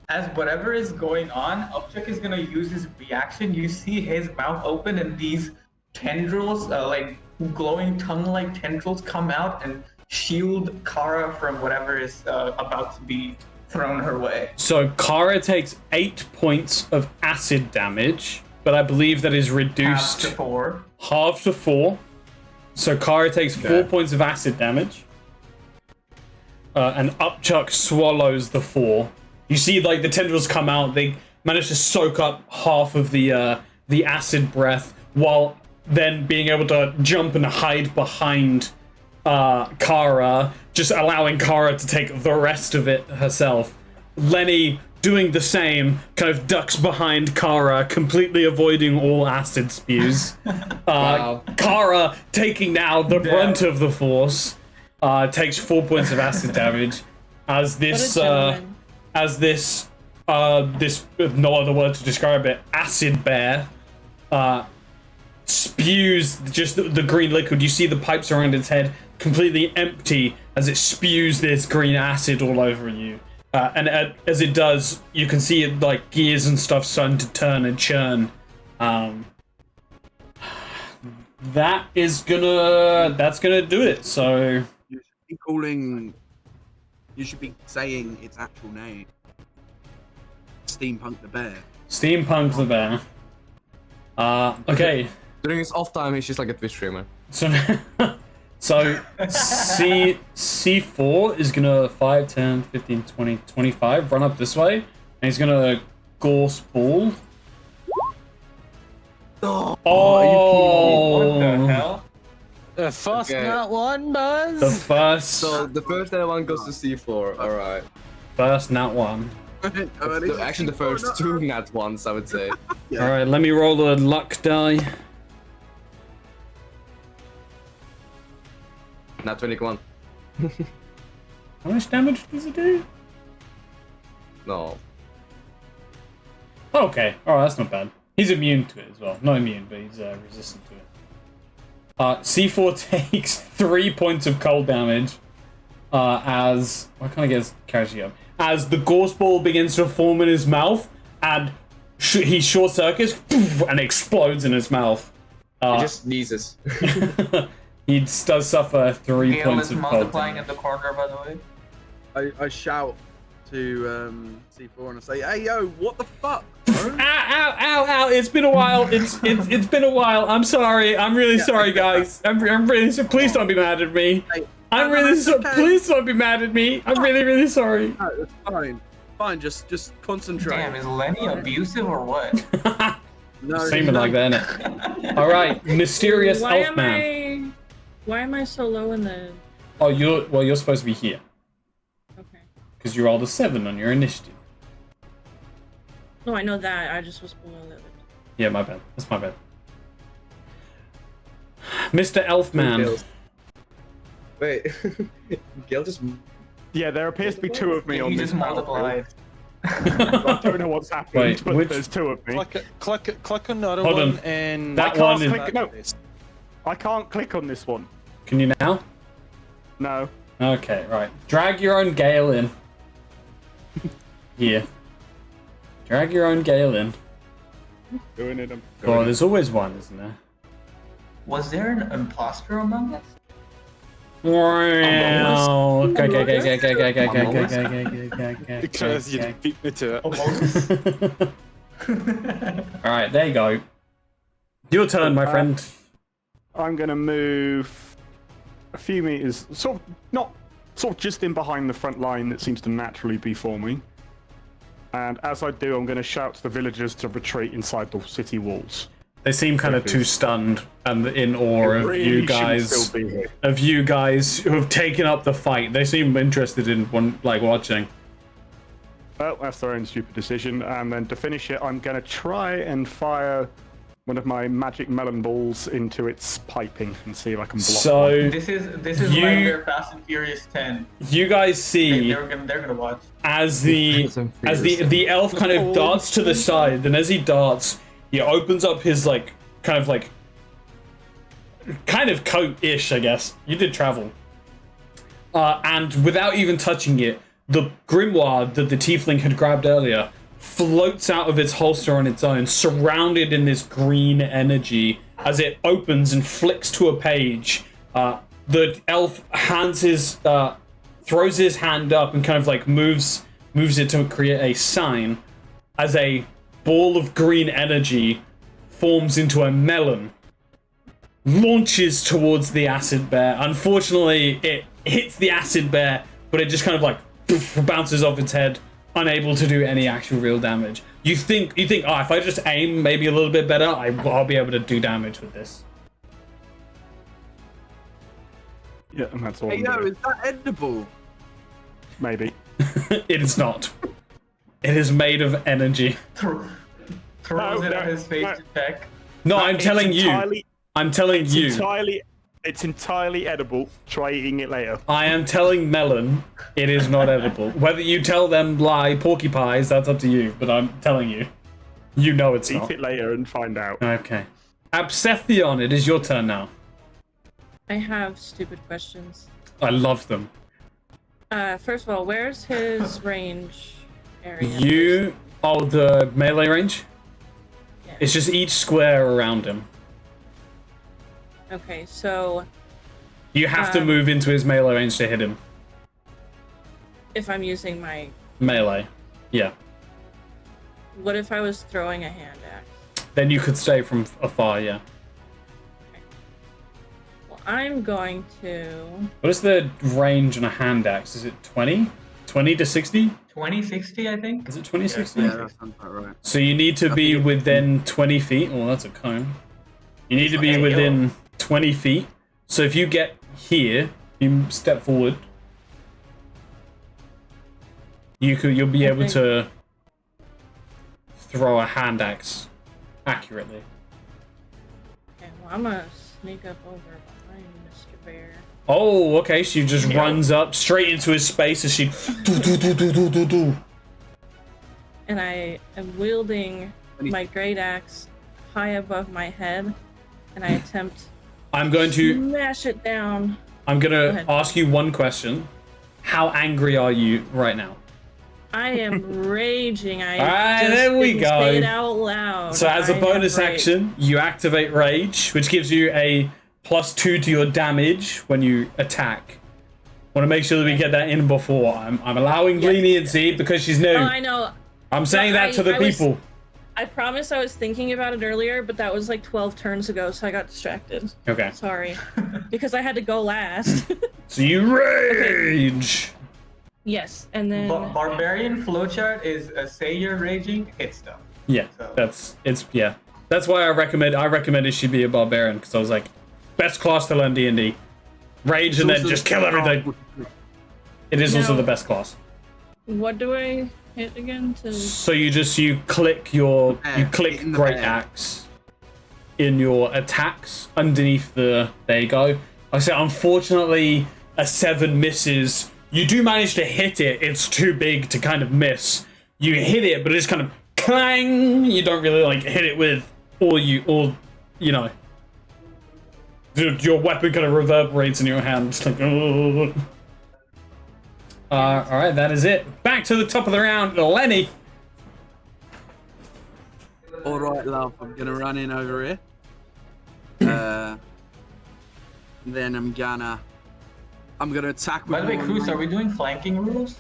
As whatever is going on, Upchuck is gonna use his reaction. You see his mouth open and these tendrils, like glowing tongue-like tendrils, come out and shield Kara from whatever is about to be thrown her way. So Kara takes 8 points of acid damage, but I believe that is reduced half to 4. So Kara takes 4 points of acid damage, and Upchuck swallows the 4. You see, like, the tendrils come out. They manage to soak up half of the acid breath, while then being able to jump and hide behind Kara, just allowing Kara to take the rest of it herself. Lenny, doing the same, kind of ducks behind Kara, completely avoiding all acid spews. Wow. Kara, taking now the brunt of the force, takes 4 points of acid damage as this this no other word to describe it, acid bear spews just the green liquid. You see the pipes around its head completely empty as it spews this green acid all over you. And as it does, you can see it, like, gears and stuff starting to turn and churn. That's gonna do it. So you should be saying its actual name. Steampunk the bear. Steampunk the bear. Okay. During his off time, he's just like a Twitch streamer. So C4 is gonna 5, 10, 15, 20, 25 run up this way, and he's gonna Gorse Ball. What the hell? The first Okay. nat one does. The first So the first one goes to C4. All right. first nat 1. Actually, the first 2 nat ones, I would say. All right, let me roll a luck die. Nat 21. How much damage does it do? No. Okay, alright, that's not bad. He's immune to it as well. Not immune, but he's resistant to it. C4 takes 3 points of cold damage as... I kind of get character up. As the Gorse Ball begins to form in his mouth, and he short circuits and explodes in his mouth. He just sneezes. He does suffer 3 Gale points is of cold multiplying damage. in the corner, by the way. I shout to C4 and I say, "Hey yo, what the fuck?" bro?" Ow! It's been a while. It's been a while. I'm sorry. I'm really sorry, guys. I'm really sorry. Please don't be mad at me. I'm really sorry. Please don't be mad at me. I'm really sorry. No, it's fine. Fine, just concentrate. Damn, is Lenny abusive or what? No, Seeming like that, innit? All right, mysterious elf man. Why am I so low in the? Oh, you're supposed to be here Okay. because you rolled a 7 on your initiative. No, I know that. I just was below that. Yeah, my bad. That's my bad. Mr. Elfman. Wait. Gale just... Yeah, there appears to be 2 of me on He this just battlefield. multiplied. I don't know what's happened, Wait, but which- there's 2 of me. Click on the other Hold one on. and That I one can't is... click. No, I can't click on this one. Can you now? No. Okay, right. Drag your own Gale in. Here. Drag your own Gale in. Doing it. Oh, there's always one, isn't there? Was there an imposter among us? Wow. Okay. because you beat me to it. Alright, there you go. Your turn, my friend. I'm gonna move a few meters, sort of just in behind the front line that seems to naturally be forming. And as I do, I'm gonna shout to the villagers to retreat inside the city walls. They seem kind of too stunned and in awe of Really you shouldn't guys. still be here. Of you guys who have taken up the fight. They seem interested in watching. Well, that's their own stupid decision. And then to finish it, I'm going to try and fire one of my magic melon balls into its piping and see if I can block So one. This is You- like their Fast and Furious 10. you guys see They're gonna watch. as the elf kind of darts to the side, and as he darts, he opens up his kind of coat-ish, I guess. You did travel. And without even touching it, the grimoire that the tiefling had grabbed earlier floats out of its holster on its own, surrounded in this green energy. As it opens and flicks to a page, the elf throws his hand up and kind of moves it to create a sign, as a ball of green energy forms into a melon, launches towards the acid bear. Unfortunately, it hits the acid bear, but it just kind of bounces off its head, unable to do any actual real damage. You think, if I just aim maybe a little bit better, I'll be able to do damage with this. Yeah, and that's all. Hey, I'm yo, doing. is that edible? Maybe. It is not. It is made of energy. Throws it on his face to check. No, I'm It's telling you. entirely- I'm telling It's you. It's entirely edible. Try eating it later. I am telling Melon it is not edible. Whether you tell them lie porcupines, that's up to you. But I'm telling you, you know it's Eat not. it later and find out. Okay. Absethion, it is your turn now. I have stupid questions. I love them. First of all, where's his range area? The melee range? Yeah. It's just each square around him. Okay, so You have to move into his melee range to hit him. if I'm using my... Melee. Yeah. What if I was throwing a hand axe? Then you could stay from afar, yeah. Well, I'm going to... What is the range on a hand axe? Is it 20? 20 to 60? 2060, I think. Is it 2060? Yeah, that sounds about right. So you need to be within 20 feet. Oh, that's a cone. You need to be within 20 feet. So if you get here, you step forward. You'll be able to throw a hand axe accurately. Okay, well, I'm gonna sneak up over behind Mr. Bear. Oh, okay. She just runs up straight into his space as she do. And I am wielding my great axe high above my head, and I attempt I'm going to smash it down. I'm Go gonna ahead. ask you one question. How angry are you right now? I am raging. I Alright, just there we didn't go. say it out loud. So as a I bonus have rage. action, you activate Rage, which gives you a +2 to your damage when you attack. Want to make sure that we get that in before. I'm allowing leniency because she's new. Oh, I know. I'm saying that to the I was- people. I promise I was thinking about it earlier, but that was like 12 turns ago, so I got distracted. Okay. Sorry. Because I had to go last. So you rage. Yes, and then... Barbarian flowchart is say you're raging, hit stuff. Yeah, So- That's why I recommended she be a barbarian, because I was like, best class to learn D&D. Rage and then just kill everything. It is also No. the best class. What do I hit again? So you click your in the great bear. axe in your attacks underneath the. There you go. I said unfortunately a 7 misses. You do manage to hit it. It's too big to kind of miss. You hit it, but it just kind of clang. You don't really hit it with your weapon kind of reverberates in your hand. It's like, oh. All right, that is it. Back to the top of the round, Lenny. All right, love. I'm gonna run in over here. Then I'm gonna attack with. By the way, more Cruz, are range. we doing flanking rules?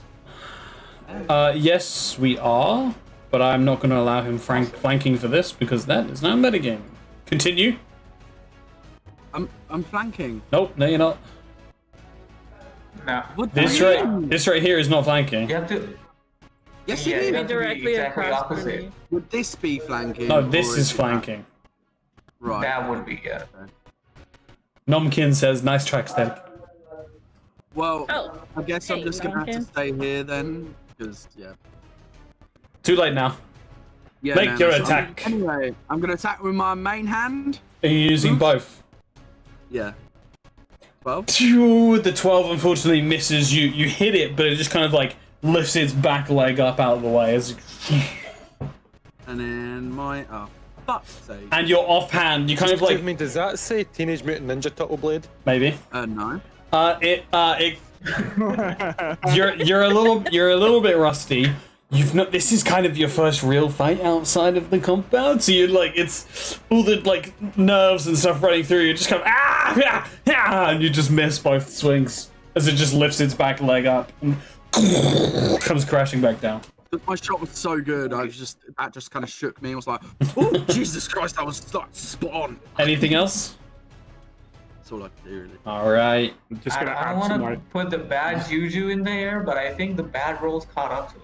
Yes, we are, but I'm not going to allow him flanking for this because that is not a metagame. Continue. I'm flanking. Nope, no, you're not. No. What do This you right, mean? this right here is not flanking. You have to. Yes, Yeah, it you is. have to be directly exactly across opposite. me. Would this be flanking? No, this or is it flanking. Right. That would be Nomkin says, "Nice track, Steady." Well, Oh, I guess I'm hey, just gonna have to Duncan. stay here then, because yeah. Too late now. Yeah, Make your so attack. Anyway, I'm gonna attack with my main hand. Are you using both? Yeah. 12. Phew, the 12 unfortunately misses you. You hit it, but it just kind of like lifts its back leg up out of the way as. And then my fuck's sake. And your offhand, you kind of like Excuse me, does that say Teenage Mutant Ninja Turtle Blade? maybe. No. You're a little bit rusty. You've not. This is kind of your first real fight outside of the compound, so you're like, it's all the like nerves and stuff running through. You just kind of and you just miss both swings as it just lifts its back leg up and comes crashing back down. My shot was so good. That just kind of shook me. I was like, oh Jesus Christ, that was like spot on. Anything else? That's all I could do, really. All right. I'm just gonna I add don't some want to put the bad juju in there, but I think the bad rolls caught up to it.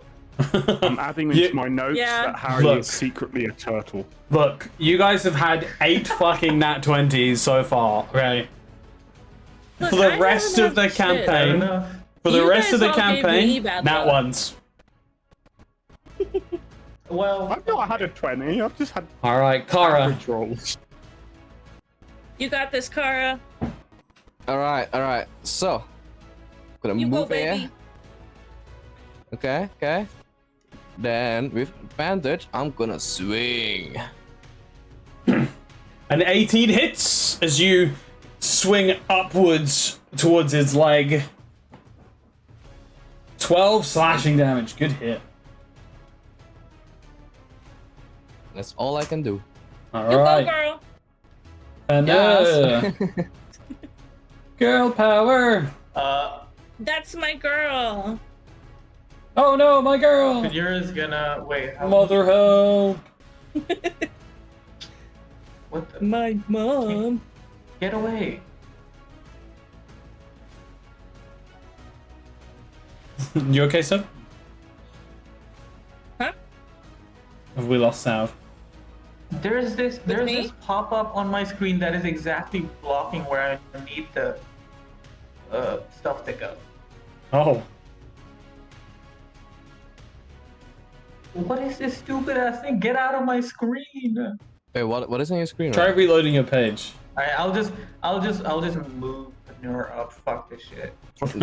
I'm adding into my notes Yeah. that Harry Look. is secretly a turtle. Look, you guys have had 8 fucking nat 20s so far. Okay. Look, For the I rest haven't of the had shit. campaign, Enough. for the You rest of guys the all gave me campaign, bad nat luck. ones. Well, I've not had a 20. I've just had All right, Kara. average rolls. You got this, Kara. All right. So, gonna You go, move here. baby. Okay. Then with bandage, I'm gonna swing. An 18 hits as you swing upwards towards its leg. 12 slashing damage. Good hit. That's all I can do. All You right. go, girl. And Yes. girl power. That's my girl. Oh no, my girl. Fenira's gonna wait. Mother help. What the? My mom. Get away! You okay, sir? Huh? Have we lost Sav? There's me? this pop up on my screen that is exactly blocking where I need the stuff to go. Oh. What is this stupid ass thing? Get out of my screen! Wait, what is on your screen? Try right? reloading your page. Alright, I'll just move Fenira up. Fuck this shit.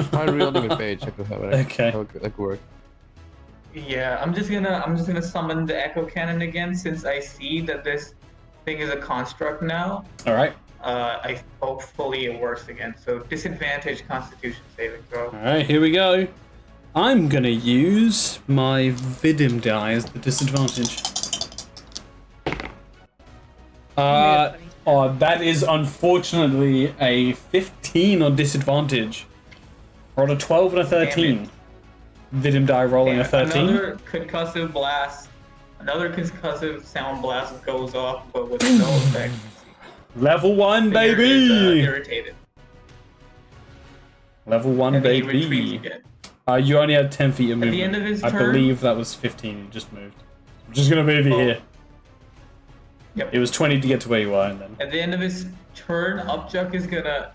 Try reloading your page. I could have it. Okay. That could work. Yeah, I'm just gonna summon the echo cannon again since I see that this thing is a construct now. All right. I hopefully it works again. So disadvantage Constitution saving throw. All right. Here we go. I'm gonna use my Vidim die as the disadvantage. That is unfortunately a 15 on disadvantage. Rolled a 12 and a 13. Vidim die rolling a 13. Another concussive blast. Another concussive sound blast goes off, but with no effect. Level 1, Fenrir is, baby! irritated. Level 1, And he retreats baby. again. You only had 10 feet of movement. the end of his I turn- believe that was 15. You just moved. I'm just gonna move you Oh. here. Yep. It was 20 to get to where you are, and then. At the end of his turn, Upchuck is gonna.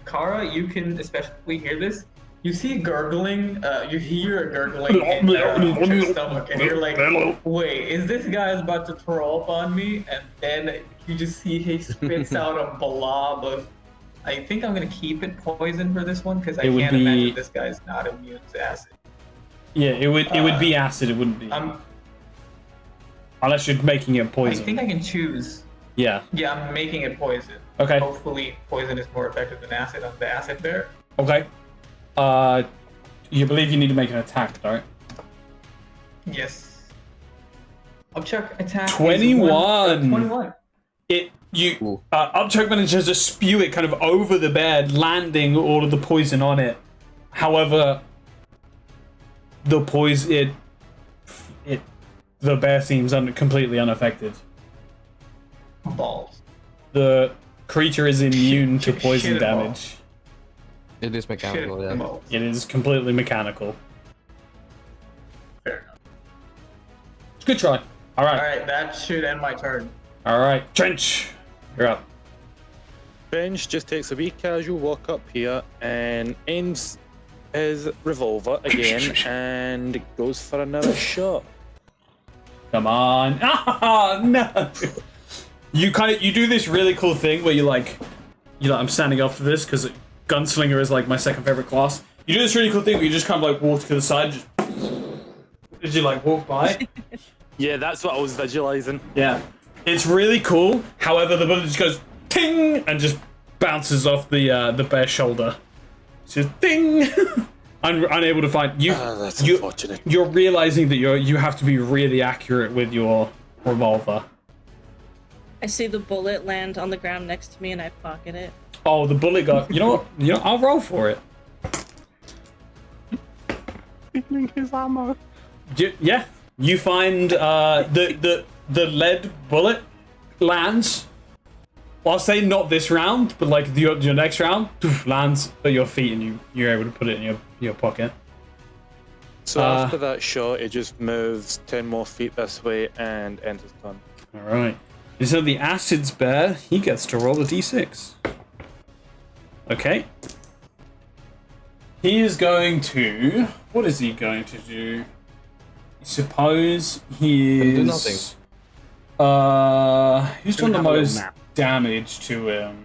Kara, you can especially hear this. You see gurgling. You hear a gurgling in Upchuck's stomach, and you're like, "Wait, is this guy about to throw up on me?" And then you just see he spits out a blob of. I think I'm gonna keep it poison for this one because I It would can't be- imagine this guy's not immune to acid. Yeah, it would be acid. It wouldn't be. Unless you're making it I poison. think I can choose. Yeah. Yeah, I'm making it poison. Okay. Hopefully, poison is more effective than acid on the acid bear. Okay. You believe you need to make an attack, right? Yes. Upchuck attack. is 21. 21. Upchuck manages to spew it kind of over the bed, landing all of the poison on it. However, the poison, the bear seems completely unaffected. Balls. The creature is immune to Shit poison and balls. damage. It is mechanical, Shit, yeah. balls. It is completely mechanical. Fair enough. Good try. All right. Alright, that should end my turn. All right. Trench, you're up. Bench just takes a wee casual walk up here and aims his revolver again and goes for another shot. Come on. Ah, no. You do this really cool thing where I'm standing up for this because gunslinger is like my second favorite class. You do this really cool thing where you just kind of like walk to the side, as you like walk by. Yeah, that's what I was visualizing. Yeah, it's really cool. However, the bullet just goes ting and just bounces off the bear's shoulder. It's just ding. Unable to find you. That's unfortunate. You're realizing that you have to be really accurate with your revolver. I see the bullet land on the ground next to me, and I pocket it. Oh, the bullet got. You know what? I'll roll for it. Stealing his ammo. Yeah, you find the lead bullet lands. Well, I'll say not this round, but like your next round lands at your feet, and you're able to put it in your pocket. So after that shot, it just moves 10 more feet this way and ends its turn. All right. So the acid's bear, he gets to roll a d6. Okay. He is going to. What is he going to do? I suppose he is. Do nothing. Who's done the most damage to him?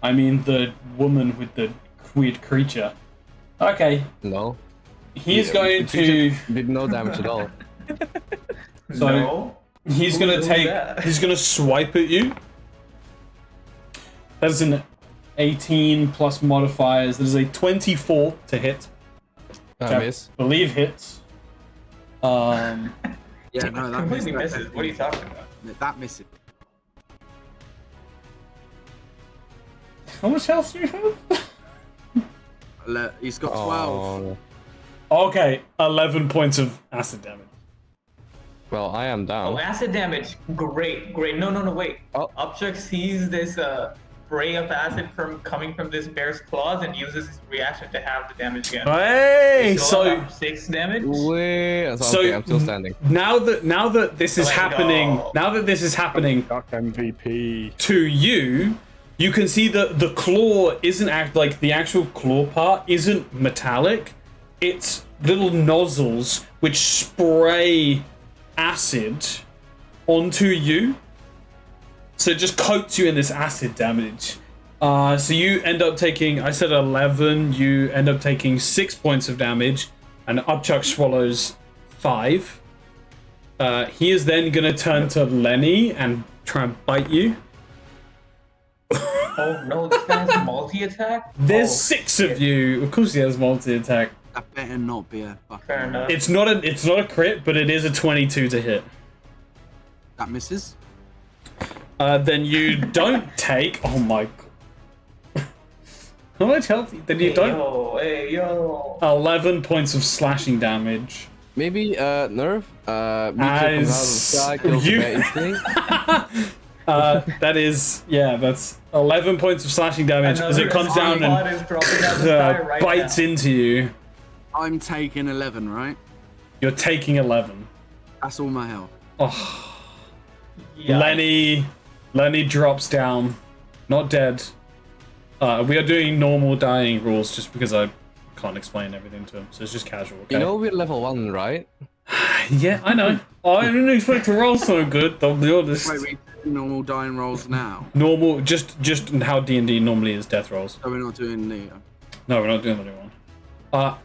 I mean, the woman with the weird creature. Okay. No. He's going to. Did no damage at all. So No. he's gonna Who's take. that? He's gonna swipe at you. That is an 18 plus modifiers. That is a 24 to hit. I miss. I believe hits. Yeah, no, that Completely misses. misses. What are you talking about? That misses. How much health do you have? He's got 12. Oh, Okay, 11 points of acid damage. well, I am Oh, down. acid damage. Great. No, wait. Oh. Upchuck sees this spray of acid coming from this bear's claws and uses his reaction to have the damage again. Hey, Still so have 6 damage. Wait, So- okay, I'm still standing. now that this is Let's happening, go. Duck MVP. to you, you can see that the claw isn't like the actual claw part isn't metallic. It's little nozzles which spray acid onto you. So it just coats you in this acid damage. So you end up taking, I said 11, you end up taking 6 points of damage, and Upchuck swallows 5. He is then going to turn to Lenny and try and bite you. Oh no, this guy has multi-attack? There's Oh, 6 of you. Of course he has multi-attack. That better not be a fucking. Fair enough. It's not a crit, but it is a 22 to hit. That misses. Then you don't take. Oh my. How much health? Then you don't. Hey yo. 11 points of slashing damage. Maybe nerf. Meteor comes out of the As sky, kills the you- bear instantly. That is, yeah, that's 11 points of slashing damage as it comes down Pod and is dropping out of the sky right bites now. into you. I'm taking 11, right? You're taking 11. That's all my health. Oh, Yeah. Lenny drops down, not dead. We are doing normal dying rules just because I can't explain everything to him, so it's just casual. Okay? You know we're level 1, right? Yeah, I know. I didn't expect to roll so good. I'll be honest. Wait, we do normal dying rolls now. Normal, just how D&D normally is death rolls. So we're not doing the. No, we're not doing the new one.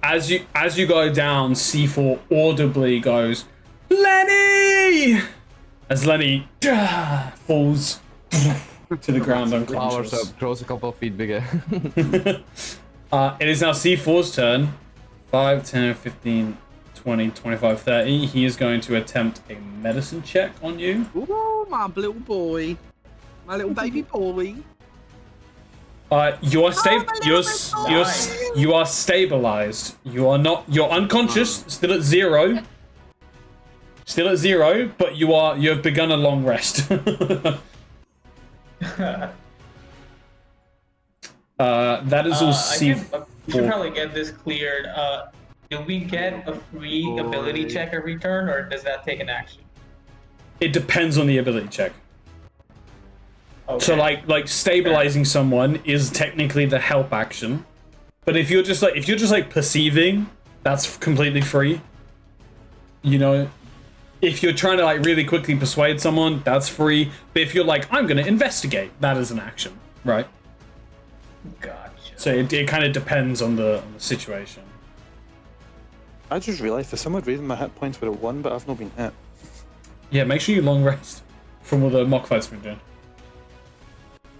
As you go down, C4 audibly goes, Lenny! As Lenny falls to the ground Powers unconscious. up, grows a couple of feet bigger. It is now C4's turn. 5, 10, 15, 20, 25, 30. He is going to attempt a medicine check on you. Ooh, my little boy. My little baby boy. You are you are stabilized. You are not. You're unconscious. Still at 0. Still at 0, but you have begun a long rest. That is all C. We should probably get this cleared. Do we get a free ability check every turn, or does that take an action? It depends on the ability check. Okay. So like stabilizing someone is technically the help action, but if you're just like perceiving, that's completely free. You know. If you're trying to like really quickly persuade someone, that's free. But if you're like, I'm going to investigate, that is an action, right? Gotcha. So it kind of depends on the situation. I just realised for some odd reason my hit points were at 1, but I've not been hit. Yeah, make sure you long rest from all the mock fights we've done.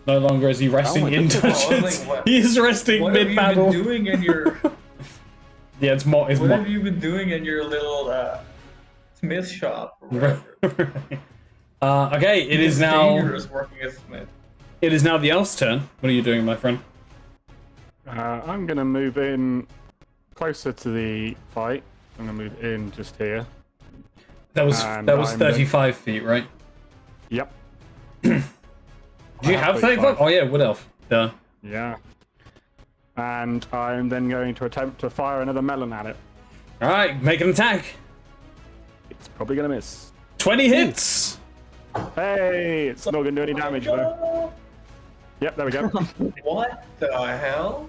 No longer is he resting in dungeons. He is resting mid battle. What have you been doing in your? Yeah, it's mock. What have you been doing in your little smith shop? Or whatever? Okay, it is It's now. dangerous working as smith. It is now the elf's turn. What are you doing, my friend? I'm going to move in closer to the fight. I'm going to move in just here. That was And 35 feet, right? Yep. Do you have 35? Oh yeah, wood elf. Duh. Yeah. And I'm then going to attempt to fire another melon at it. All right, make an attack. It's probably going to miss. 20 hits. Hey, it's not going to do any damage though. Yep, there we go. What the hell?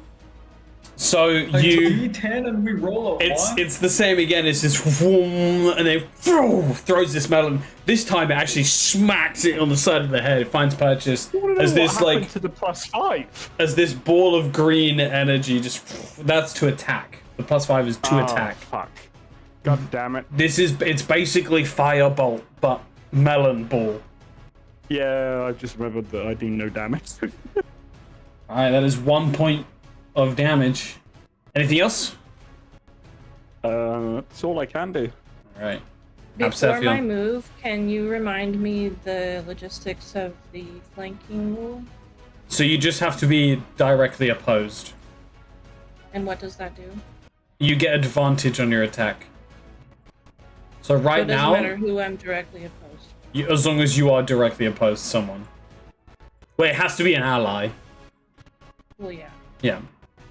So Like you. D10 and we roll a one? It's the same again. It's just vroom, and then throws this melon. This time it actually smacks it on the side of the head. It finds purchase as this like to the +5. as this ball of green energy just that's to attack. The +5 is to attack. Fuck. God damn it. It's basically firebolt but melon ball. Yeah, I just remembered that I do no damage. All right, that is 1 point of damage. Anything else? That's all I can do. All right. Before my move, can you remind me the logistics of the flanking rule? So you just have to be directly opposed. And what does that do? You get advantage on your attack. So So right it doesn't now, matter who I'm directly opposed. as long as you are directly opposed to someone. Wait, it has to be an ally. Well, yeah. Yeah.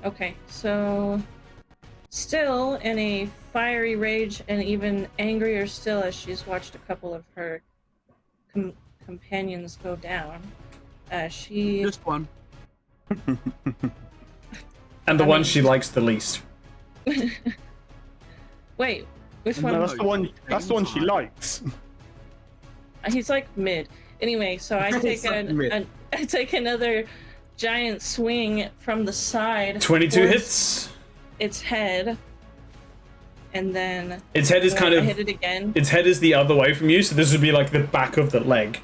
Okay, so still in a fiery rage and even angrier still as she's watched a couple of her companions go down. She Just one. And the one she likes the least. Wait, which one? No, that's the one. That's the one she likes. He's like mid. Anyway, so I take I take another giant swing from the side. 22 towards hits. Its head, and then Its head is kind I of. hit it again. Its head is the other way from you, so this would be like the back of the leg.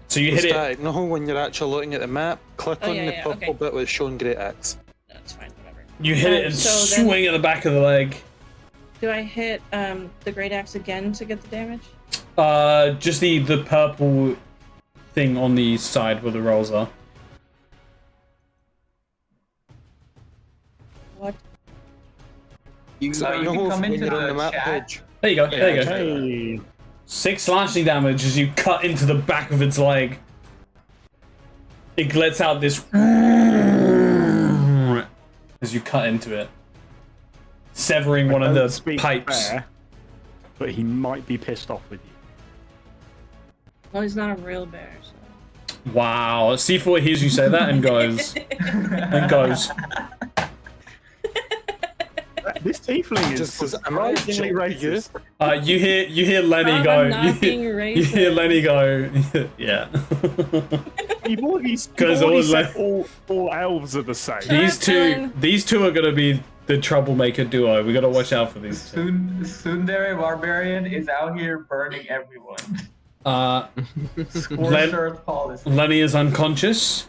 So you hit it. No, when you're actually looking at the map, click Oh, on yeah, the yeah, purple okay. bit with shown great axe. That's fine, whatever. You hit it and So then- swing at the back of the leg. Do I hit the great axe again to get the damage? Just the purple thing on the side where the rolls are. What? You So you know can come when into you're on the the map chat. page. There you go. There you go. Hey. 6 slashing damage as you cut into the back of its leg. It lets out this as you cut into it, severing one of Don't the speak pipes. fair, but he might be pissed off with you. Well, he's not a real bear, so. Wow. C4 hears you say that and goes. This tiefling is Just says, "Am I surprisingly joking you?" racist. You hear Lenny I'm go. not being You hear racist. Lenny go. Yeah. You've already all said all elves are the same. These two are gonna be the troublemaker duo. We gotta watch out for these two. Tsundere Barbarian is out here burning everyone. Scorched Len- earth policy. Lenny is unconscious.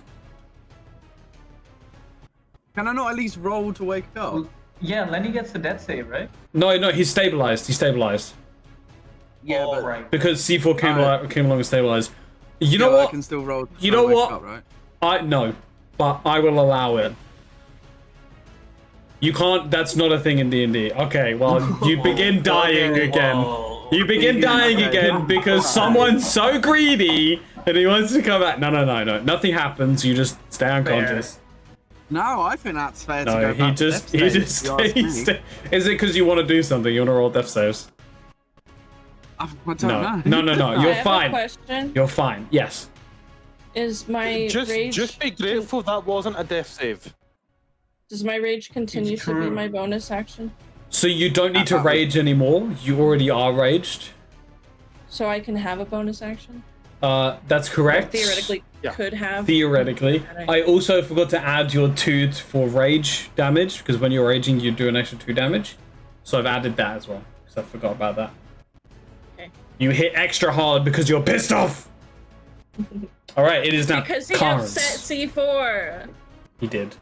Can I not at least roll to wake up? Yeah, Lenny gets the death save, right? No, he's stabilized. Yeah, Oh, but right. Because C4 came along and stabilized. You know I what? can still roll. You know wake what? Up, right? But I will allow it. You can't. That's not a thing in D&D. Okay, well, you begin dying again. You begin dying again because someone's so greedy and he wants to come back. No. Nothing happens. You just stay unconscious. No, I think that's fair to No, go he back to just death saves, stays. if you ask me. Is it because you want to do something? You want to roll death saves? I don't know. No. I You're have a fine. question. You're fine. Yes. Is my rage... Just be grateful that wasn't a death save. Does my rage continue to be my bonus action? So you don't need to rage anymore. You already are raged. So I can have a bonus action? That's correct. Or theoretically could have. Theoretically. I also forgot to add your 2 for rage damage, because when you're raging, you do an extra 2 damage. So I've added that as well, because I forgot about that. Okay. You hit extra hard because you're pissed off. All right, it is now Because he Kara's. upset C4. He did.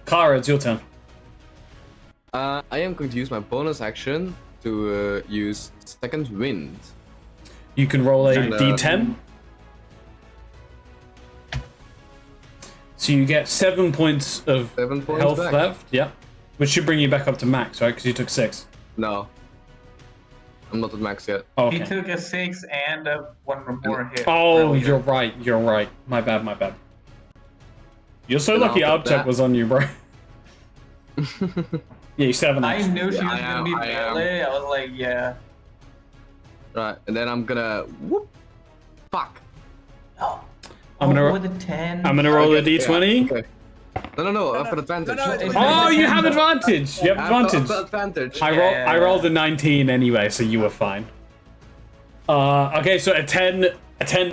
Kara, it's your turn. I am going to use my bonus action to use second wind. You can roll a And, d10. So you get 7 points of 7 points health back. left. Yeah. Which should bring you back up to max, right? Because you took 6. No. I'm not at max yet. Oh, He okay. took a 6 and one more hit. Oh, earlier. you're right. You're right. My bad. My bad. You're so And lucky I'll put Abject that- was on you, bro. Yeah, you still have an I action. knew she was I gonna am, be I am. melee. I was like, yeah. Right, and then I'm gonna whoop. Fuck. Oh. I'm gonna with a 10. I'm gonna roll a Okay, d20. Okay. No, I've got advantage. Oh, you have advantage. You have advantage. I've got advantage. I rolled a 19 anyway, so you were fine. Okay, so a 10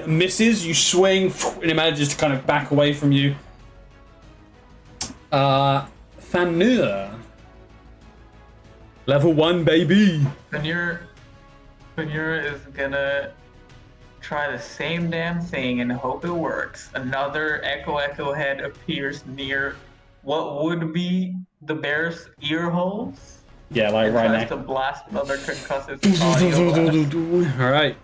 misses. You swing, and it manages to kind of back away from you. Fanur. Level 1, baby. Vanir is gonna try the same damn thing and hope it works. Another echo head appears near what would be the bear's ear holes. Yeah, like And right tries now. to blast another concussive audio blast. Alright.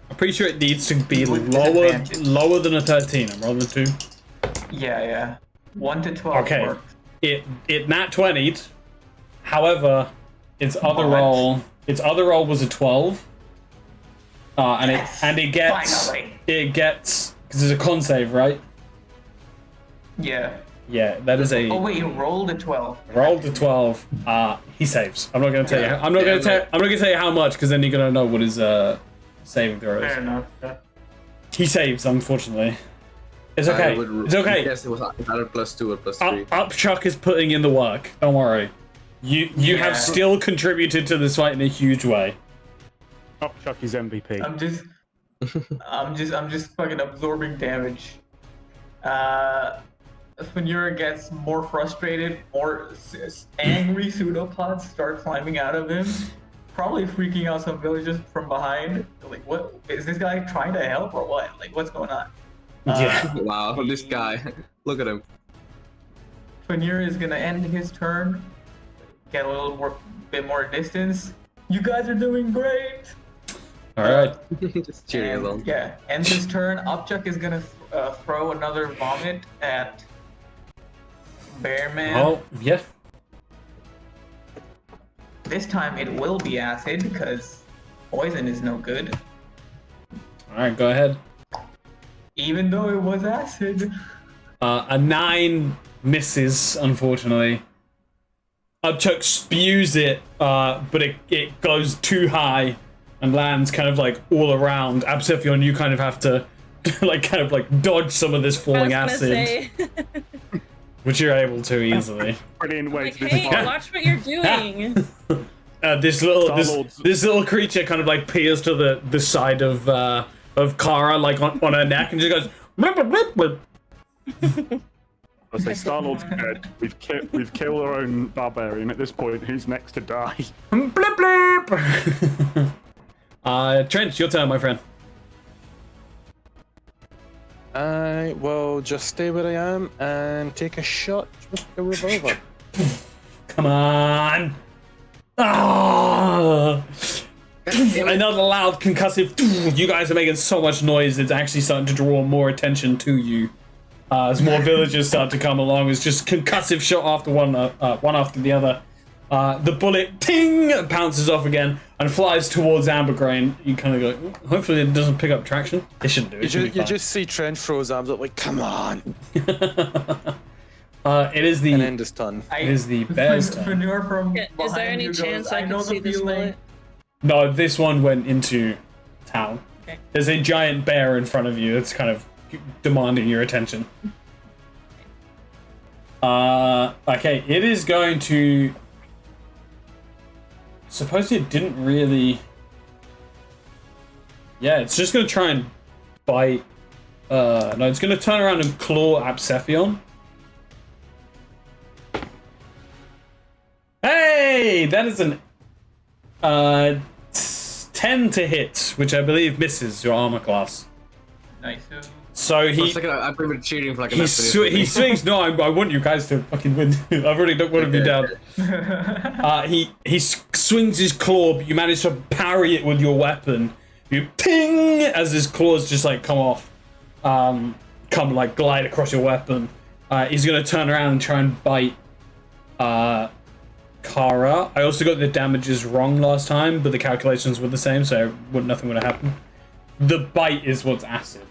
I'm pretty sure it needs to be With lower disadvantage. than a 13. I'm rolling a 2. Yeah. 1 to 12 Okay. works. It nat 20'd. However, its other What? roll was a 12. And Yes, it gets finally. because it's a con save, right? Yeah. Yeah, that is a Oh wait, you rolled a 12. rolled a 12. He saves. I'm not gonna tell you. I'm not gonna tell you how much, because then you're gonna know what his saving throw Fair is. enough. Yeah. He saves, unfortunately. It's I okay. would It's okay. Yes, it was either +2 or +3. Upchuck is putting in the work. Don't worry. You Yeah. have still contributed to this fight in a huge way. Upchuck is MVP. I'm just fucking absorbing damage. Fanura gets more frustrated, more angry pseudopods start climbing out of him, probably freaking out some villagers from behind. Like, what is this guy trying to help or what? Like, what's going on? Yeah. Wow, this guy. Look at him. Fanura is gonna end his turn, get a little bit more distance. You guys are doing great. All right. Just cheering us on. Yeah, ends his turn. Upchuck is gonna throw another vomit at Bearman. Oh, yeah. This time it will be acid because poison is no good. All right, go ahead. Even though it was acid. A 9 misses, unfortunately. Upchuck spews it, but it goes too high and lands kind of like all around. Absephion, you kind of have to dodge some of this falling I was acid, gonna say, which you're able to easily. Brilliant way like, to hey, fight. watch what you're doing. This Star-Lord's- little creature kind of like peers to the side of Kara, like on her neck, and just goes. Blip, blip, blip, blip. I say Star-Lord's dead. We've killed our own barbarian. At this point, who's next to die? Blip blip. Trent, your turn, my friend. I will just stay where I am and take a shot with the revolver. Come on. Ah! Another loud concussive. You guys are making so much noise. It's actually starting to draw more attention to you. As more villagers start to come along, it's just concussive shot after one after the other. The bullet ting bounces off again and flies towards Ambergrain. You kind of go. Hopefully, it doesn't pick up traction. It shouldn't do. It should be You fine. just see Trent throw his arms up like, come on, It is and the end his turn. it is the bear's turn. Fanura from Is behind there any you chance goes, I know can see the this feeling. bullet? No, this one went into town. Okay. There's a giant bear in front of you that's kind of demanding your attention. Okay, it is going to Suppose it didn't really... Yeah, it's just going to try and bite... no, it's going to turn around and claw Absephion. Hey! That is an... 10 to hit, which I believe misses your armor class. Nice. For So a he... second, I'm pretty much cheating for like He swings. No, I want you guys to fucking win. I really don't want to be down. He swings his claw, but you manage to parry it with your weapon. You ping as his claws just like come off, come like glide across your weapon. He's gonna turn around and try and bite Kara. I also got the damages wrong last time, but the calculations were the same, so nothing would have happened. The bite is what's acid.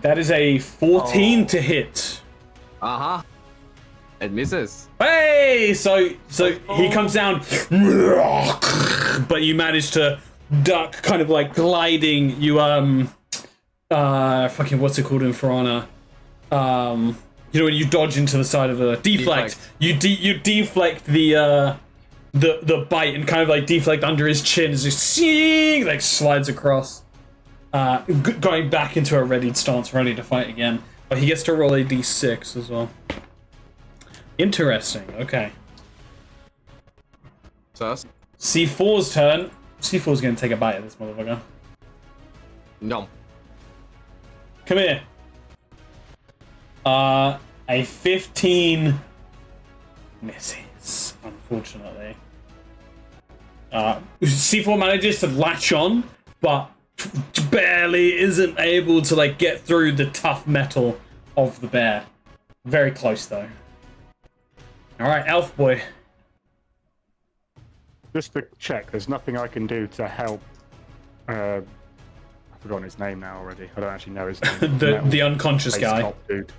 That is a 14 to hit. Uh-huh. It misses. Hey! So he comes down, but you manage to duck, kind of like gliding. You fucking what's it called in Piranha? You know when you dodge into the side of a deflect. You deflect the bite and kind of like deflect under his chin as he like slides across. Going back into a readied stance, ready to fight again. But he gets to roll a d6 as well. Interesting, okay. So that's... C4's turn. C4's gonna take a bite at this motherfucker. No. Come here. A 15 misses, unfortunately. C4 manages to latch on, but barely isn't able to like get through the tough metal of the bear. Very close though. All right, Elf Boy. Just to check, there's nothing I can do to help. I've forgotten his name now already. I don't actually know his name. the unconscious guy. Top dude.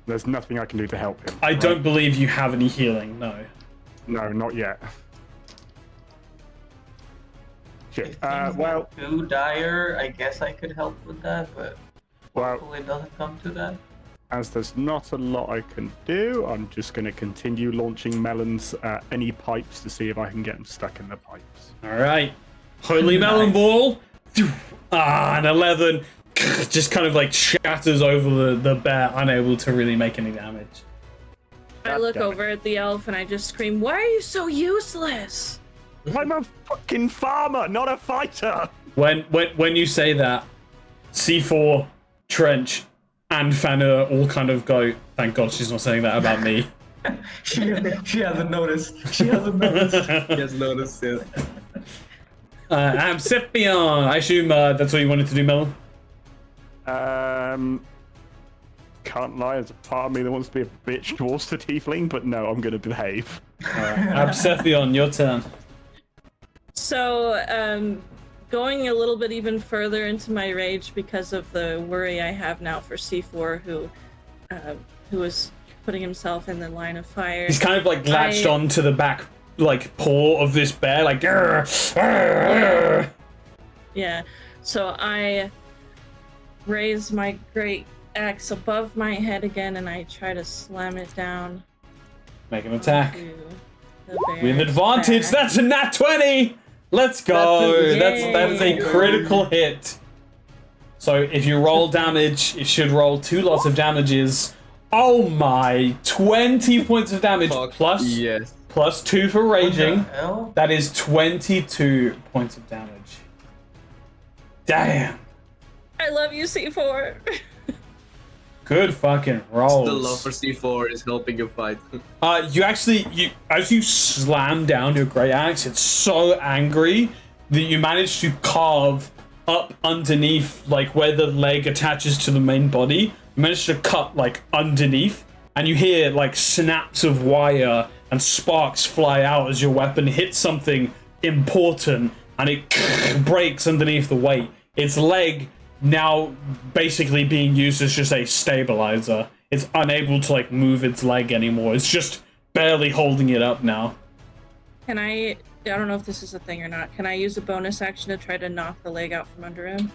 There's nothing I can do to help him. I don't believe you have any healing. No. No, not yet. Shit. If things Well, get too dire, I guess I could help with that, but hopefully it doesn't come to that. as there's not a lot I can do, I'm just going to continue launching melons at any pipes to see if I can get them stuck in the pipes. All right. Holy Melon Ball. An 11 just kind of like shatters over the bear, unable to really make any damage. I look over at the elf and I just scream, "Why are you so useless?" I'm a fucking farmer, not a fighter! When you say that, C4, Trench, and Fanur all kind of go, thank God she's not saying that about me. She hasn't noticed. She hasn't noticed. He has noticed it. Amphipyon, I assume that's what you wanted to do, Melon? Can't lie, there's a part of me that wants to be a bitch towards the tiefling, but no, I'm gonna behave. Amphipyon, your turn. So, going a little bit even further into my rage because of the worry I have now for C4, who is putting himself in the line of fire. He's kind of like latched on to the back like paw of this bear, like "Grr, grr." Yeah. So I raise my great axe above my head again and I try to slam it down. Make an attack. onto the bear's With advantage, back. that's a nat 20! Let's go! That is a Yay. critical hit. So if you roll damage, it should roll 2 lots of damages. Oh my, 20 points of damage Fuck plus yes. plus 2 for raging. What the hell? That is 22 points of damage. Damn. I love you, C4. Good fucking rolls. The love for C4 is helping you fight. You as you slam down your great axe, it's so angry that you manage to carve up underneath, like where the leg attaches to the main body. You manage to cut like underneath, and you hear like snaps of wire and sparks fly out as your weapon hits something important, and it breaks underneath the weight. Its leg now basically being used as just a stabilizer. It's unable to like move its leg anymore. It's just barely holding it up now. Can I don't know if this is a thing or not. Can I use a bonus action to try to knock the leg out from under him?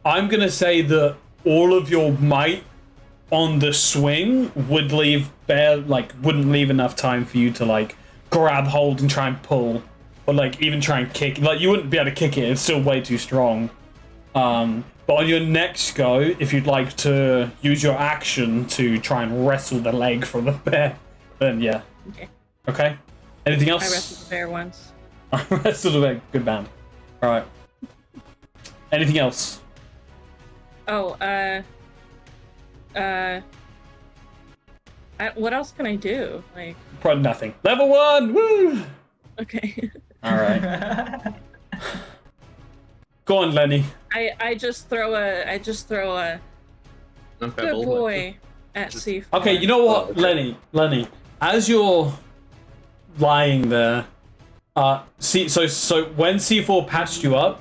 I'm gonna say that all of your might on the swing would wouldn't leave enough time for you to like grab hold and try and pull, or like even try and kick. Like you wouldn't be able to kick it; it's still way too strong. But on your next go, if you'd like to use your action to try and wrestle the leg from the bear, then yeah. Okay. Anything else? I wrestled the bear once. I wrestled the bear. Good band. All right. Anything else? Oh, what else can I do? Like, Probably nothing. Level 1. Woo. okay. All right. Go on, Lenny. I just throw a good Pebble. boy at C4. Okay, you know what, okay. Lenny, as you're lying there, so when C4 patched you up,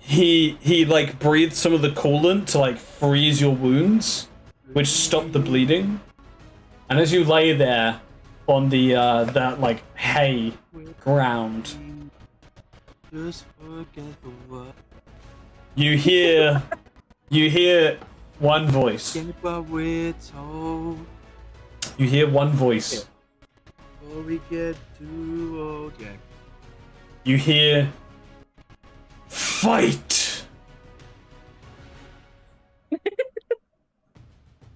he like breathed some of the coolant to like freeze your wounds, which stopped the bleeding. And as you lay there on the that like hay ground, Just forget the word. you hear one voice. Get what we're told. You hear one voice. Before we get too old, yeah. You hear fight.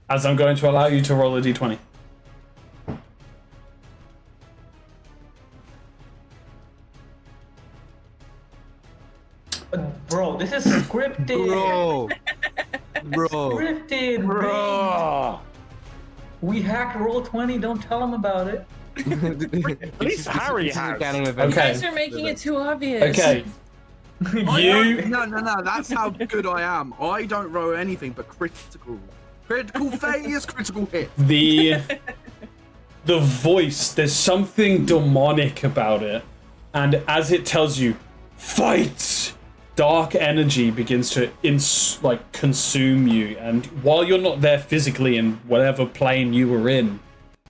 As I'm going to allow you to roll a d20. Bro, this is scripted. Bro. Scripted, Bro. We hacked Roll20. Don't tell them about it. At least Harry has. You Okay. guys are making it too obvious. Okay. You No, that's how good I am. I don't roll anything but critical. Critical failures, critical hits. the voice, there's something demonic about it, and as it tells you fight, dark energy begins to consume you, and while you're not there physically in whatever plane you were in,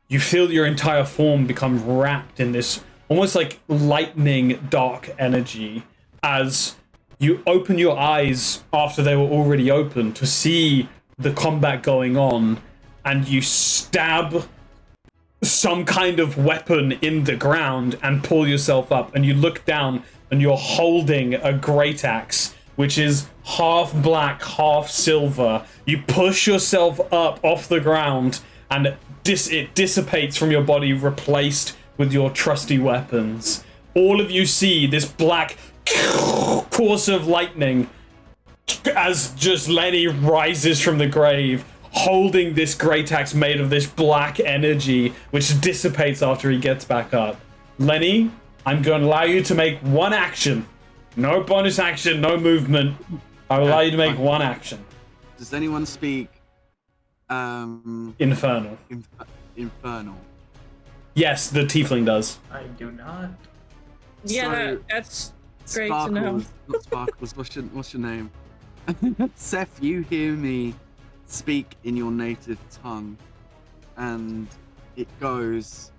you feel your entire form become wrapped in this almost like lightning dark energy as you open your eyes after they were already open to see the combat going on, and you stab some kind of weapon in the ground and pull yourself up, and you look down and you're holding a great axe, which is half black, half silver. You push yourself up off the ground and it dissipates from your body, replaced with your trusty weapons. All of you see this black course of lightning as just Lenny rises from the grave, holding this great axe made of this black energy, which dissipates after he gets back up. Lenny, I'm going to allow you to make one action. No bonus action, no movement. I will allow you to make one action. Does anyone speak Infernal. infernal? Yes, the tiefling does. I do not. Yeah, So, that's great to know. Sparkles, not Sparkles. What's your name? Seth, you hear me speak in your native tongue, and it goes,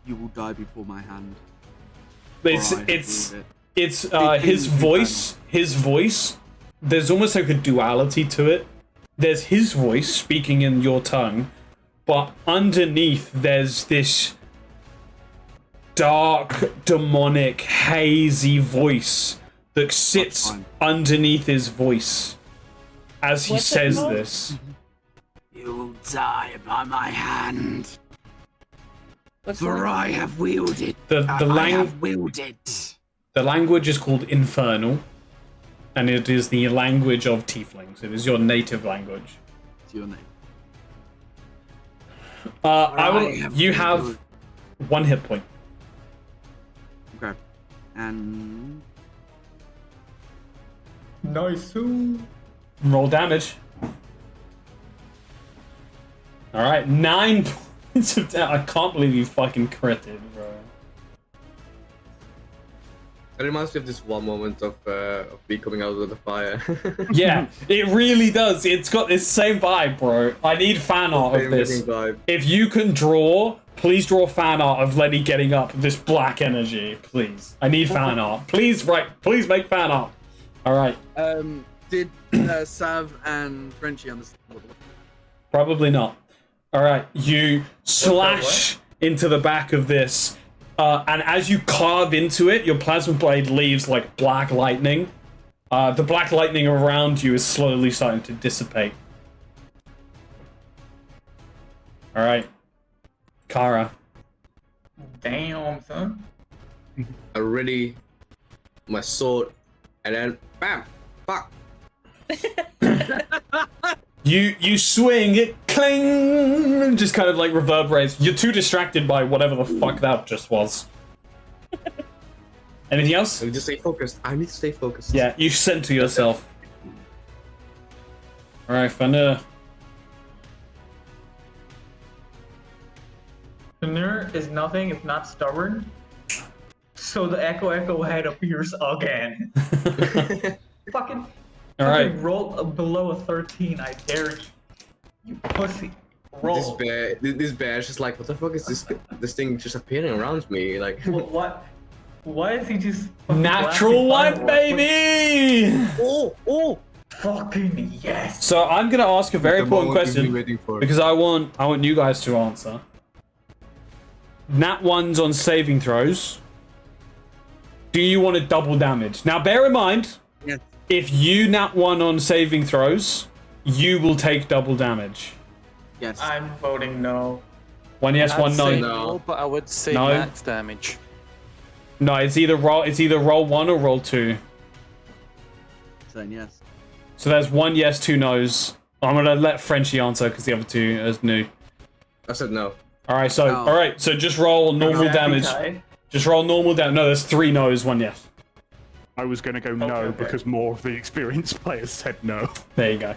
"You will die before my hand." It's Or I have it's ruled it. it's It his is voice. His voice. There's almost like a duality to it. There's his voice speaking in your tongue, but underneath there's this dark, demonic, hazy voice that sits fine. underneath his voice as he What's it says called? this. You will die by my hand, What's for the- I have wielded. The I have wielded. The language is called Infernal, and it is the language of tieflings. It is your native language. It's your name. You have one hit point. Okay. And Nice. Roll damage. All right, 9 points of damage. I can't believe you fucking critted, bro. It reminds me of this one moment of me coming out of the fire. Yeah, it really does. It's got this same vibe, bro. I need fan art of Same this. living vibe. If you can draw, please draw fan art of Lenny getting up this black energy, please. I need fan art. Please make fan art. All right. did Sav and Frenchie understand what the Probably not. All right, you slash into the back of this, and as you carve into it, your plasma blade leaves like black lightning. The black lightning around you is slowly starting to dissipate. All right, Kara. Damn, son. I ready my sword, and then bam, fuck. You swing it, cling, just kind of like reverberates. You're too distracted by whatever the fuck that just was. Anything else? I need to stay focused. I need to stay focused. Yeah, you center yourself. All right, Thunder. Fenrir is nothing if not stubborn. So the Echo head appears again. Fucking. All right. Roll below a 13, I dare you. You pussy. Roll. This bear is just like, what the fuck is this thing just appearing around me? Like, What? Why is he just Natural one, baby! oh! Fucking yes! So I'm gonna ask a very The important moment we've been question waiting for. because I want you guys to answer. Nat ones on saving throws. Do you want to double damage? Now, bear in mind, Yes. if you nat one on saving throws, you will take double damage. Yes. I'm voting no. One yes, one I'd no. say No. but I would say No. max damage. No, it's either roll one or roll two. Saying yes. So there's one yes, two no's. I'm gonna let Frenchie answer because the other two is new. I said no. All right, so No. just roll normal Exactly damage. tied. Just roll normal damage. No, there's three no's, one yes. I was going to go no Okay. because more of the experienced players said no. There you go.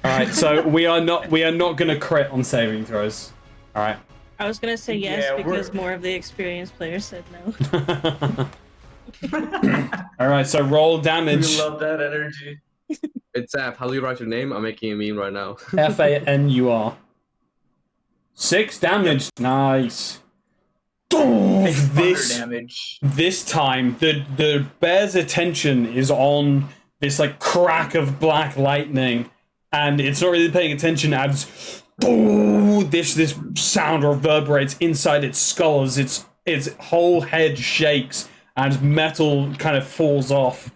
All right, so we are not gonna crit on saving throws. All right. I was gonna say yes Yeah, because we're- more of the experienced players said no. All right, so roll We damage. love that energy. It's how do you write your name? I'm making a meme right now. FANUR. 6 damage. Nice. Thunder This damage. this time the bear's attention is on this like crack of black lightning, and it's not really paying attention as this sound reverberates inside its skull as its whole head shakes and metal kind of falls off.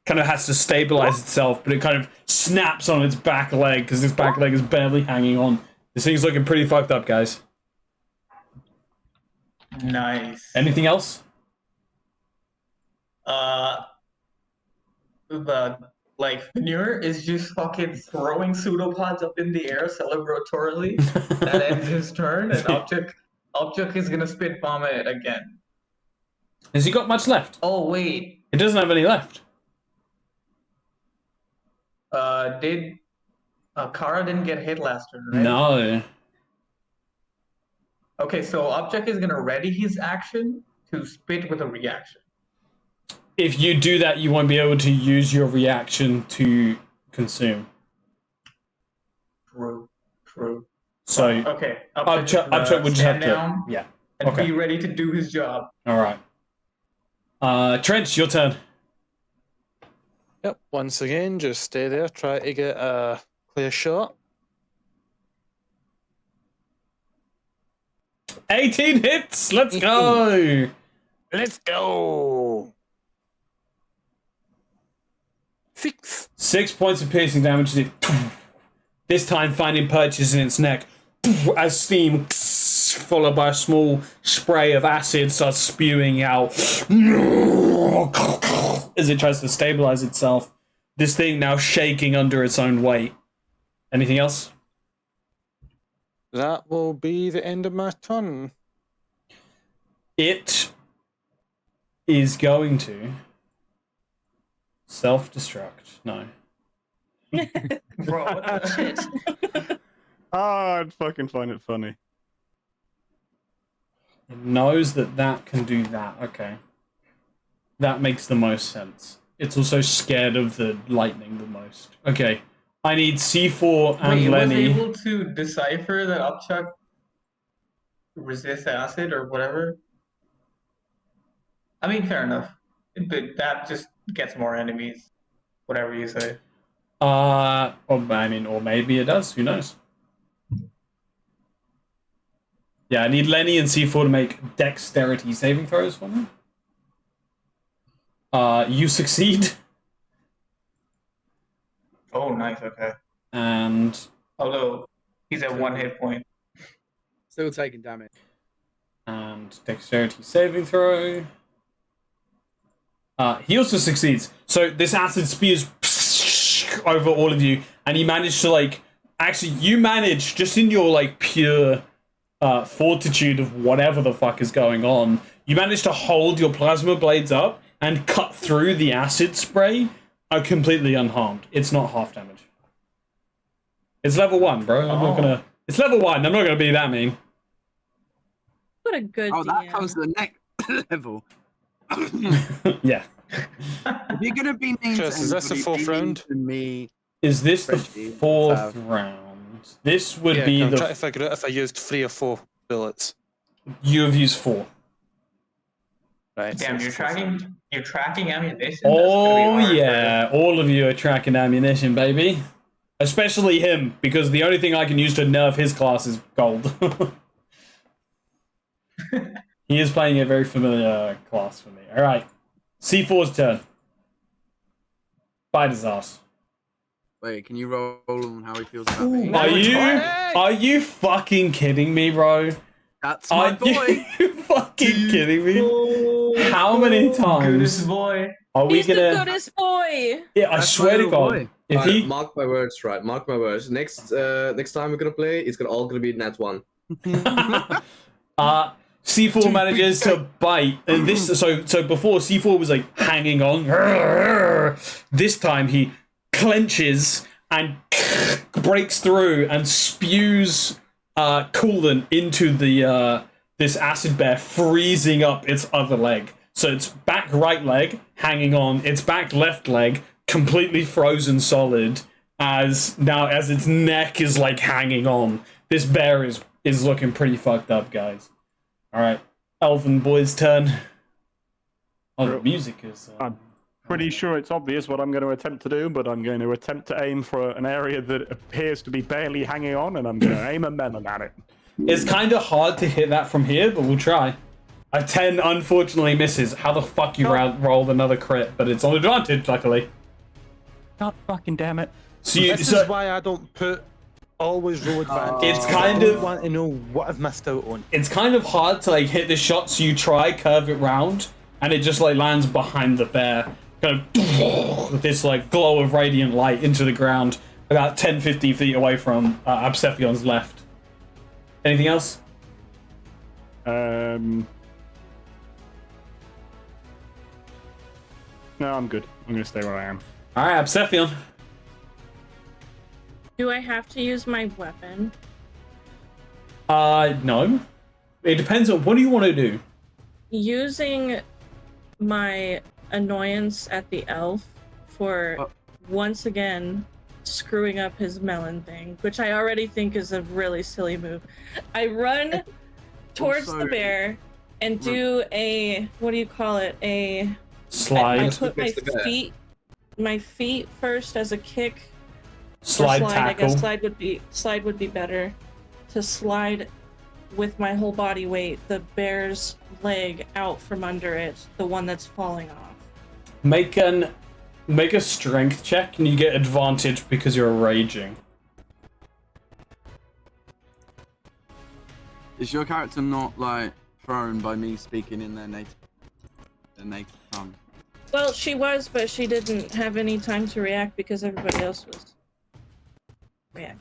Kind of has to stabilize itself, but it kind of snaps on its back leg because its back leg is barely hanging on. This thing's looking pretty fucked up, guys. Nice. Anything else? The Fenrir is just fucking throwing pseudopods up in the air celebratorily. That ends his turn, and Object is gonna spit vomit again. Has he got much left? Oh wait, It doesn't have any left. did Kara didn't get hit last turn, right? No. Okay, so Object is gonna ready his action to spit with a reaction. If you do that, you won't be able to use your reaction to consume. True. So Okay, Object would just have stand down to. Yeah. and Okay. be ready to do his job. All right. Trench, your turn. Yep, once again, just stay there, try to get a clear shot. 18 hits. Let's go. Let's go! 6. 6 points of piercing damage. This time finding perches in its neck as steam followed by a small spray of acid starts spewing out as it tries to stabilize itself. This thing now shaking under its own weight. Anything else? That will be the end of my turn. It is going to self-destruct. No. Bro, what the Shit. I'd fucking find it funny. It knows that can do that. Okay. That makes the most sense. It's also scared of the lightning the most. Okay. I need C4 and Wait, it was Lenny. able to decipher that Upchuck resists acid or whatever? I mean, fair enough. But that just gets more enemies. Whatever you say. Or maybe it does. Who knows? Yeah, I need Lenny and C4 to make dexterity saving throws for me. You succeed. Oh, nice. Okay. And Although he's at 1 hit point. Still taking damage. And dexterity saving throw. He also succeeds. So this acid spews over all of you, and you manage to you manage just in your pure fortitude of whatever the fuck is going on. You manage to hold your plasma blades up and cut through the acid spray, completely unharmed. It's not half damage. It's level 1, bro. It's level 1. I'm not gonna be that mean. What a good Oh, that DM. comes to the next level. Yeah. If you're gonna be mean Chris, to is this the anybody, fourth be mean round? to me. Is this the Especially fourth Sav. round? This would Yeah, be I'm the. trying to figure out if I used 3 or 4 bullets. You have used 4. Right. Damn, so you're it's the fourth round. tracking ammunition. Oh That's gonna be hard, yeah, all of you are tracking ammunition, baby. Especially him, because the only thing I can use to nerf his class is gold. He is playing a very familiar class for me. All right, C4's turn. Bite his ass. Wait, can you roll on how he feels about me? Are you fucking kidding me, bro? That's my Are boy. you fucking kidding me? How many times Goodest boy. are we He's the gonna? goodest boy. Yeah, I That's swear my to little God, boy. if Right, he mark my words, right? Mark my words. Next time we're gonna play, it's all gonna be nat 1. C4 manages to bite, and this so before C4 was hanging on. This time he clenches and breaks through and spews coolant into the this acid bear, freezing up its other leg. So its back right leg hanging on, its back left leg completely frozen solid, as its neck is hanging on. This bear is looking pretty fucked up, guys. All right, Elven boy's turn. Oh, the music is. I'm pretty sure it's obvious what I'm going to attempt to do, but I'm going to attempt to aim for an area that appears to be barely hanging on, and I'm going to aim a melon at it. It's kind of hard to hit that from here, but we'll try. A 10 unfortunately misses. How the fuck you rolled another crit? But it's on advantage, luckily. God fucking damn it. So This is why I don't always roll advantage. It's I kind don't of- want to know what I've missed out on. It's kind of hard to hit this shot, so you try curve it round, and it just lands behind the bear, kind of with this glow of radiant light into the ground, about 10-15 feet away from Absethion's left. Anything else? No, I'm good. I'm going to stay where I am. All right, Absethion. Do I have to use my weapon? No. It depends on what do you want to do. Using my annoyance at the elf for once again screwing up his melon thing, which I already think is a really silly move. I run towards Also- the bear and do a what do you call it? I Slide. put Against the bear. my feet first as a kick. Or Slide I tackle. guess slide would be better. To slide with my whole body weight the bear's leg out from under it, the one that's falling off. Make a strength check, and you get advantage because you're raging. Is your character not thrown by me speaking in their native tongue? Well, she was, but she didn't have any time to react because everybody else was reacting.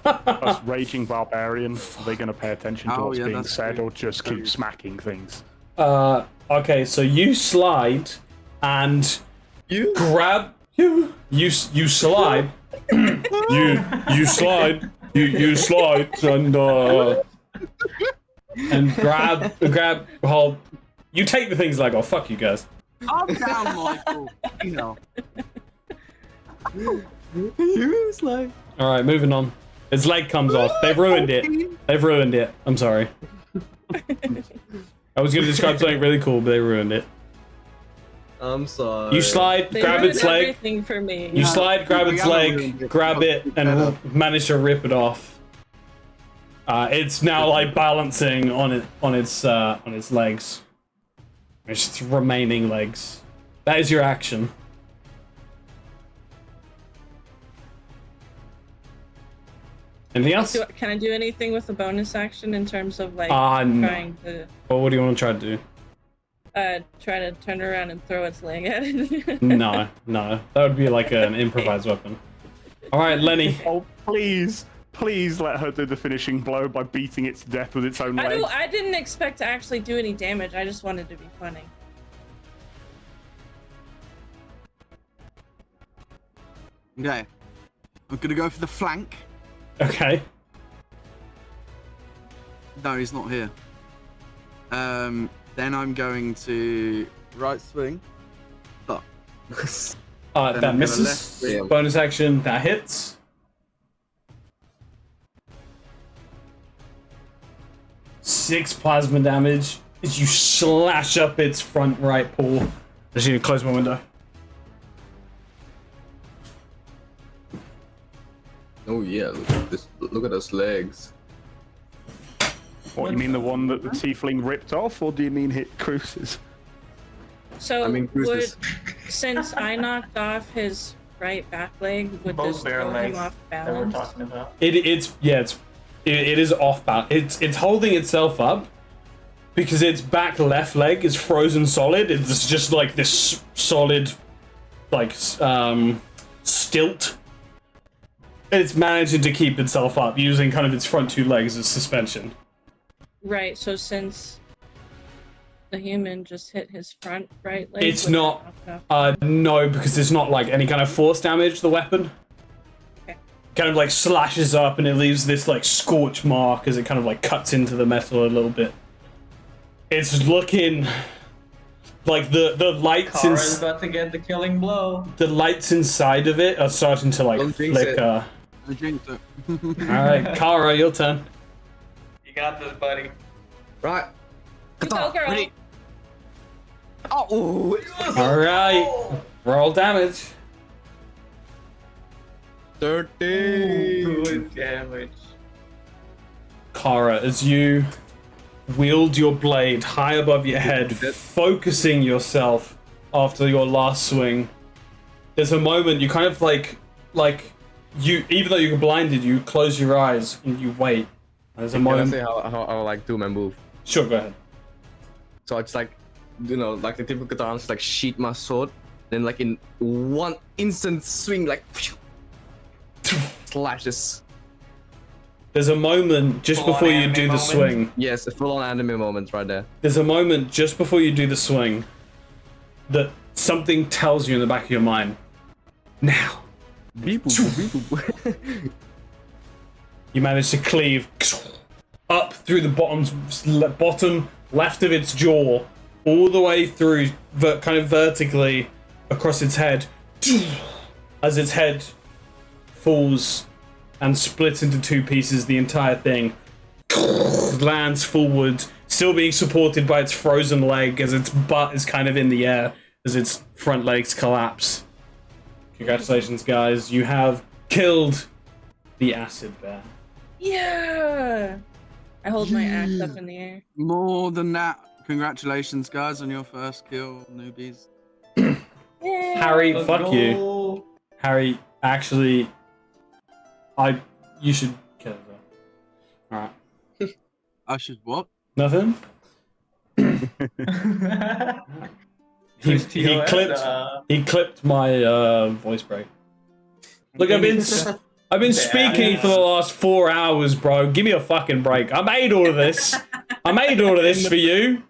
Us raging barbarian, are they going to pay attention to Oh, what's yeah, being that's said, true. or just keep smacking things? Okay, so you slide and grab you slide you slide and grab hold. You take the things oh fuck you guys. Calm down, Michael. You slide. All right, moving on. Its leg comes off. They've ruined it. I'm sorry. I was going to describe something really cool, but they ruined it. I'm sorry. You slide, They grab ruined its leg. everything for me. You slide, grab its leg, grab it, and manage to rip it off. It's now like balancing on its legs. Its remaining legs. That is your action. Anything else? Can I do anything with the bonus action in terms of like No. trying to Well, what do you want to try to do? try to turn around and throw its leg at it? No. That would be like an improvised weapon. All right, Lenny. Oh, please let her do the finishing blow by beating it to death with its own leg. I didn't expect to actually do any damage. I just wanted to be funny. Okay. I'm gonna go for the flank. Okay. No, he's not here. Then I'm going to right swing. Fuck. Then I'm That gonna misses. left swing. Bonus action, that hits. Six plasma damage as you slash up its front right paw. I just need to close my window. Oh yeah, look at this. Look at those legs. What, you mean the one that the tiefling ripped off, or do you mean hit Cruces? So I mean, would, Cruces. since I knocked off his right back leg, would Both this bare throw him legs off that we're balance? talking about. It is off balance. It's holding itself up because its back left leg is frozen solid. It's just like this solid, like stilt. It's managing to keep itself up using kind of its front two legs as suspension. Right. So since the human just hit his front right leg, It's would that not. knock it off? No, because it's not like any kind of force damage. The weapon Okay. kind of like slashes up, and it leaves this like scorch mark as it kind of like cuts into the metal a little bit. It's looking like the lights Kara's about to get the killing blow. the lights inside of it are starting to like Don't jinx it. flicker. I jinxed it. All right, Kara, your turn. You got this, buddy. Right. You go, girl. Ready. Oh. All right, roll damage. 30. Good damage. Kara, as you wield your blade high above your head, focusing yourself after your last swing, there's a moment you kind of like you, even though you're blinded, you close your eyes and you wait. There's a Can I moment. say how I like do my move? Sure, go ahead. So it's like, you know, like the typical katana, like sheath my sword, then like in one instant swing, like slashes. There's a moment just Full-on before you anime do the moment. swing. Yes, a full-on anime moment right there. There's a moment just before you do the swing that something tells you in the back of your mind. Now. You manage to cleave up through the bottom left of its jaw, all the way through, kind of vertically across its head, as its head falls and splits into two pieces. The entire thing lands forward, still being supported by its frozen leg as its butt is kind of in the air as its front legs collapse. Congratulations, guys. You have killed the acid bear. Yeah. I hold my axe up in the air. More than that, congratulations, guys, on your first kill, newbies. Yay. Harry, Let's fuck go. you. Harry, actually, you should kill it though. Alright. I should what? Nothing? He clipped my voice break. Look, I've been speaking for the last 4 hours, bro. Give me a fucking break. I made all of this. I made all of this for you.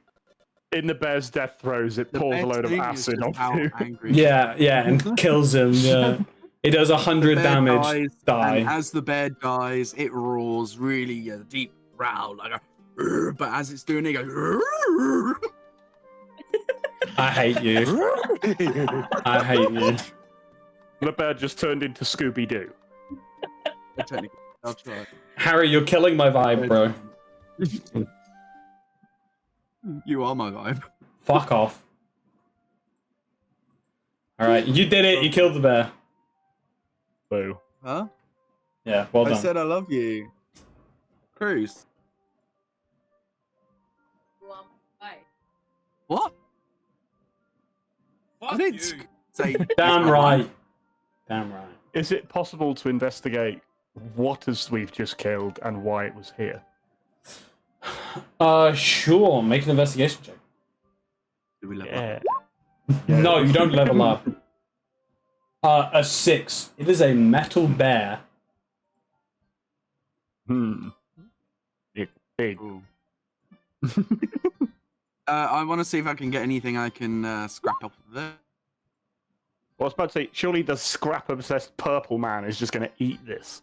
In the bear's death throes, it The pours a best load of thing is acid just on how you. angry Yeah, and kills him. Yeah, it does 100 the bear damage. dies, Die. And as the bear dies, it roars really a deep growl, like a. But as it's doing it, it goes. I hate you. I hate you. The bear just turned into Scooby-Doo. Technically, I'll try. Harry, you're killing my vibe, bro. You are my vibe. Fuck off. All right, you did it. You killed the bear. Boo. Huh? Yeah, well I done. said I love you. Cruz. What? I didn't say. Damn right. Damn right. Is it possible to investigate what we've just killed and why it was here? Sure. Make an investigation check. Do we level Yeah. up? No, you don't level up. A 6. It is a metal bear. Big. Ooh. I want to see if I can get anything I can scrap off of there. Well, I was about to say, surely the scrap-obsessed purple man is just going to eat this.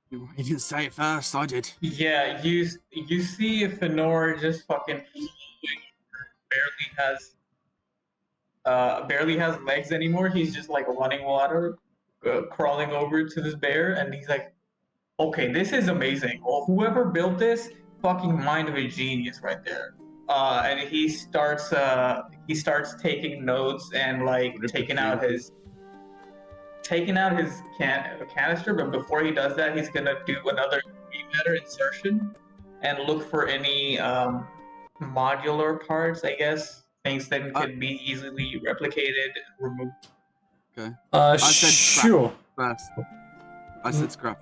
You didn't say it first. I did. Yeah, you see if Fenor just fucking barely has legs anymore. He's just like running water, crawling over to this bear, and he's like, "Okay, this is amazing. Well, whoever built this, fucking mind of a genius right there." And he starts taking notes and like taking out his canister. But before he does that, he's gonna do another matter insertion and look for any modular parts, I guess, things that could be easily replicated and removed. Okay. I said sure. First. I said scrap.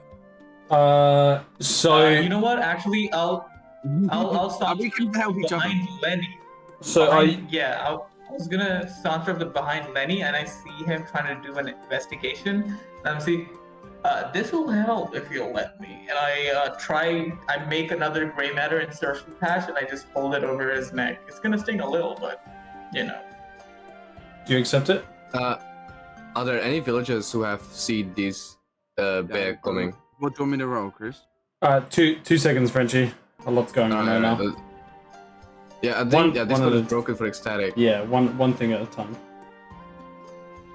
So you know what? Actually, I'll stop We can help each other. behind Lenny. So I was gonna saunter up behind Lenny, and I see him trying to do an investigation. And I'm see, this will help if you'll let me. And I make another gray matter insertion patch, and I just hold it over his neck. It's gonna sting a little, but you know. do you accept it? Are there any villagers who have seen this bear coming? What do you want me to roll, Chris? 2 seconds, Frenchie. A lot's going on right now. Yeah, I think One this of one is the- broken for ecstatic. Yeah, one thing at a time.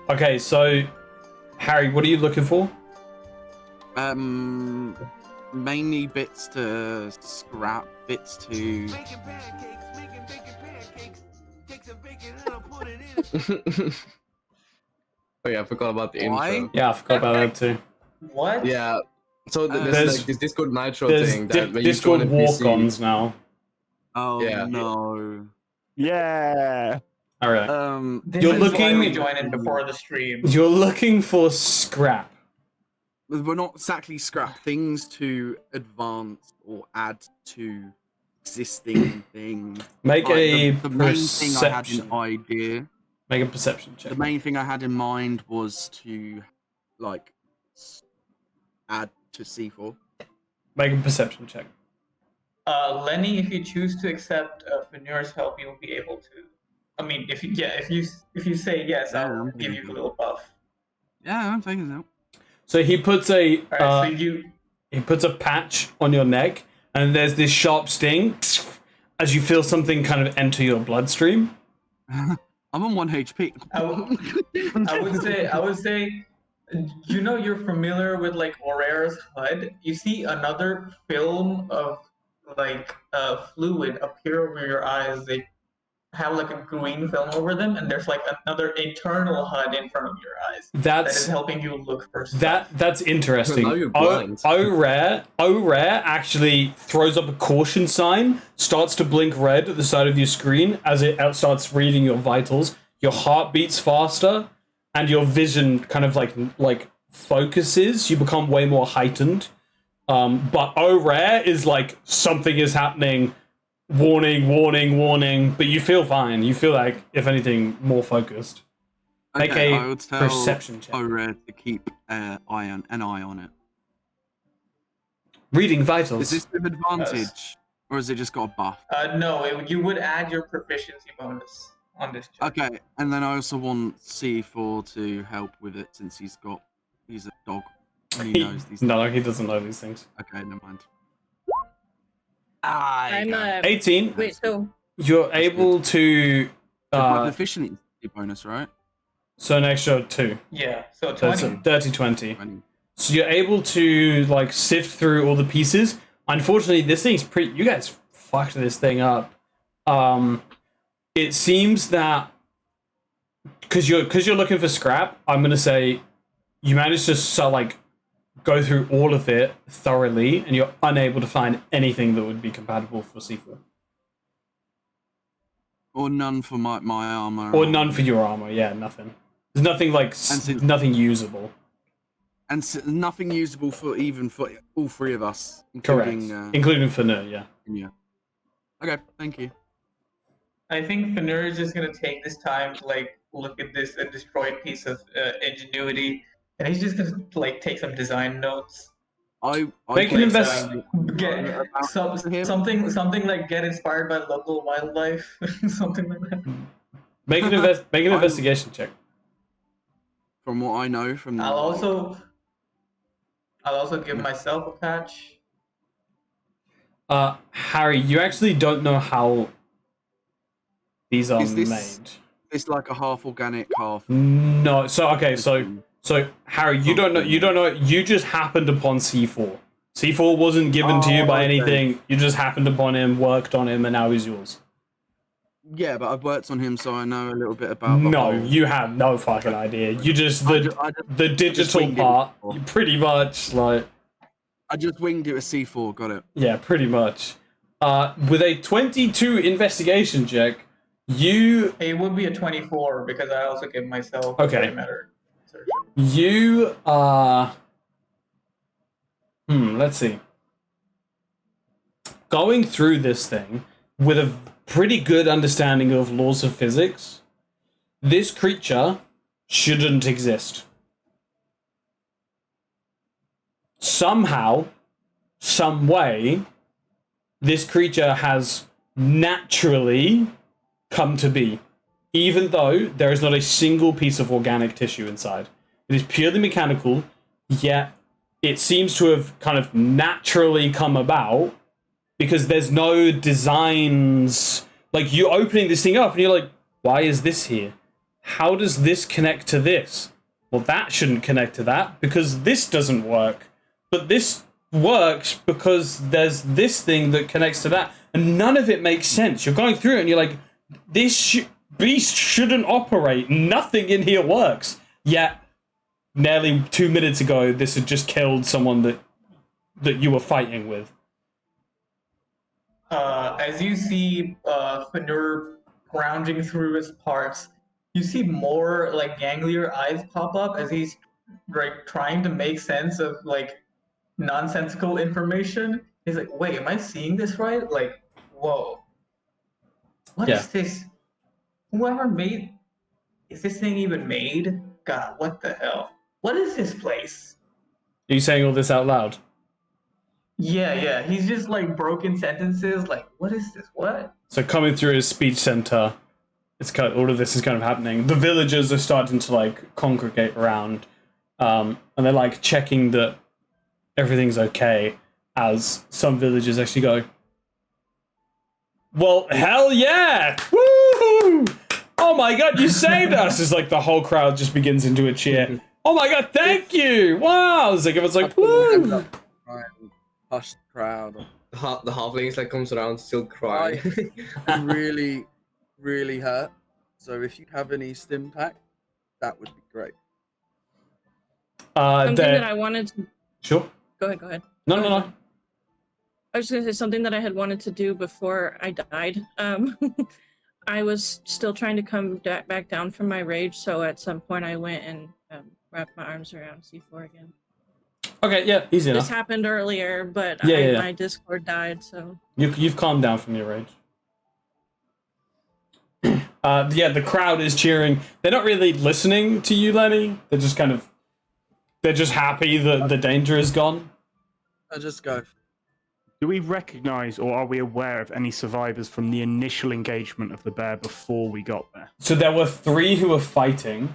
Okay, so Harry, what are you looking for? Mainly bits to scrap, bits to. Oh yeah, I forgot about the Why? intro. Yeah, I forgot about that too. What? Yeah. So there's- there's like this Discord Nitro There's thing that when you Discord join a PC, walk-ons now. Oh Yeah. no. Yeah. All right. This You're is looking- why we join in before the stream. You're looking for scrap. We're not exactly scrap things to advance or add to existing things. Make Like, a the main thing I had perception. in idea. Make a perception check. The main thing I had in mind was to like add to C4. Make a perception check. Lenny, if you choose to accept Fenor's help, you'll be able to. I mean, if you say yes, Yeah, I'll I'm give you a thinking little buff. Yeah, I'm taking it. So he puts a All right, so you. he puts a patch on your neck, and there's this sharp sting as you feel something kind of enter your bloodstream. I'm on 1 HP. I would say, you know, you're familiar with like Aurera's HUD. You see another film of like fluid appear over your eyes. They have like a green film over them, and there's like another internal HUD in front of your eyes that is That's helping you look for stuff. that's interesting. Now you're blind. O-Rare actually throws up a caution sign, starts to blink red at the side of your screen as it starts reading your vitals. Your heart beats faster, and your vision kind of like focuses. You become way more heightened. But O-Rare is like something is happening. Warning, warning, warning. But you feel fine. You feel like, if anything, more focused. Make Okay, a I would tell perception check. Ora to keep an eye on it. Reading vitals. Is this with advantage, or has it just got a buff? No, you would add your proficiency bonus on this check. Okay, and then I also want C4 to help with it since he's a dog. And he knows these. No, he doesn't know these things. Okay, never mind. I'm 18. wait. So You're able to. My efficiency bonus, right? So an extra 2. Yeah, so So it's 20. a dirty 20. 20. So you're able to like sift through all the pieces. Unfortunately, this thing's pretty. You guys fucked this thing up. It seems that because you're looking for scrap, I'm gonna say you managed to go through all of it thoroughly, and you're unable to find anything that would be compatible for C4. Or none for my armor. Or none for your armor. Yeah, nothing. There's nothing nothing usable. And nothing usable for all three of us, Correct. including Including Fenrir, yeah. Yeah. Okay, thank you. I think Fenrir is just gonna take this time to look at this destroyed piece of ingenuity, and he's just gonna take some design notes. Make an invest. Get something like get inspired by local wildlife, something like that. Make an investigation check. From what I know, from I'll also give myself a patch. Harry, you actually don't know how these are made. It's like a half organic, half. No, so Harry, you don't know. You just happened upon C4. C4 wasn't given to you by anything. You just happened upon him, worked on him, and now he's yours. Yeah, but I've worked on him, so I know a little bit about. No, you have no fucking idea. You just the digital part, pretty much like. I just winged it with C4. Got it. Yeah, pretty much. With a 22 investigation check, it would be a 24 because I also give myself okay. Matter. You are. Let's see. Going through this thing with a pretty good understanding of laws of physics, this creature shouldn't exist. Somehow, some way, this creature has naturally come to be, even though there is not a single piece of organic tissue inside. It is purely mechanical, yet it seems to have kind of naturally come about because there's no designs. Like, you're opening this thing up and you're like, why is this here? How does this connect to this? Well, that shouldn't connect to that because this doesn't work. But this works because there's this thing that connects to that. And none of it makes sense. You're going through it and you're like, this beast shouldn't operate. Nothing in here works. Yet, nearly 2 minutes ago, this had just killed someone that you were fighting with. As you see Fenrir grounding through his parts, you see more ganglier eyes pop up as he's trying to make sense of nonsensical information. He's like, wait, am I seeing this right? Whoa. What is this? Whoever made... Is this thing even made? God, what the hell? What is this place? Are you saying all this out loud? Yeah. He's just broken sentences. What is this? What? So coming through his speech center, all of this is kind of happening. The villagers are starting to congregate around, and they're checking that everything's okay. As some villagers actually go, "Well, hell yeah! Woo! Oh my god, you saved us!" It's the whole crowd just begins into a cheer. Oh my god, thank you! Wow! It's everyone's woo! Hush the crowd. The halflings comes around still crying. really, really hurt. So if you have any stim pack, that would be great. Something that I wanted to... Sure. Go ahead. No. I was going to say something that I had wanted to do before I died. I was still trying to come back down from my rage, so at some point I went and wrapped my arms around C4 again. Okay, yeah, easy enough. This happened earlier, but my Discord died, so... You've calmed down from your rage. The crowd is cheering. They're not really listening to you, Lenny. They're just they're just happy that the danger is gone. I just go. Do we recognize or are we aware of any survivors from the initial engagement of the bear before we got there? So there were 3 who were fighting.